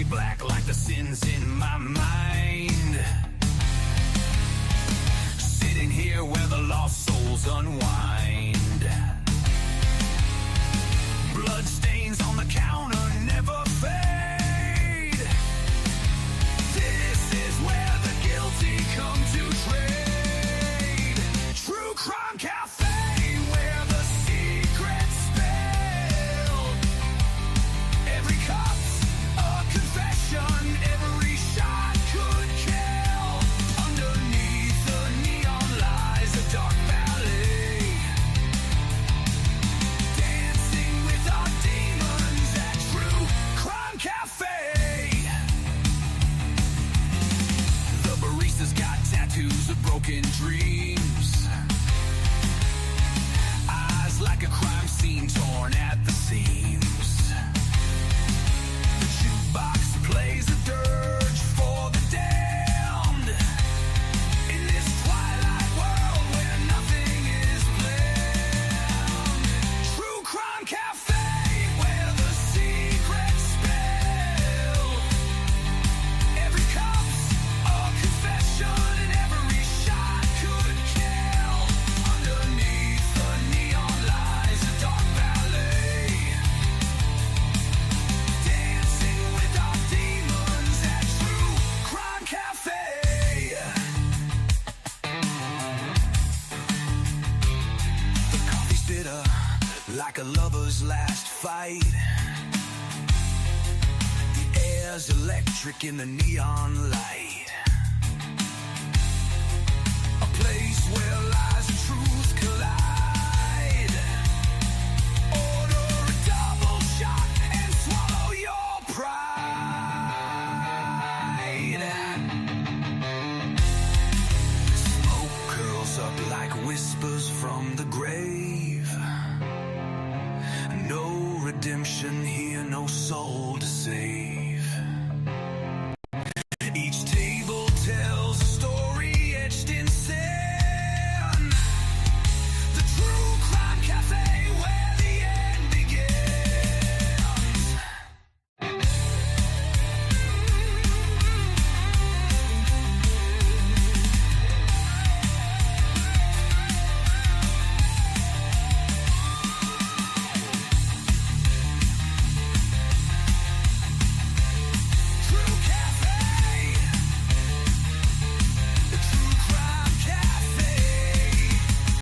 Black like the sins in my mind. Sitting here where the lost souls unwind. Blood stains on the counter never fade. This is where the guilty come to trade. True Crime Cafe, where the secret's spilled. Every cop's a confession, every shot could kill. Underneath the neon lies a dark valley. broken dreams. Eyes like a crime scene torn at the seams. The jukebox plays a dirge for the damned. In this twilight world where nothing is planned. True Crime Cafe, where the secrets spill. Every cup's a confession and every shot could kill. Underneath the neon lies a dark ballet. Dancing with our demons at True Crime Cafe. The coffee's bitter like a lover's last fight. The air's electric in the neon light.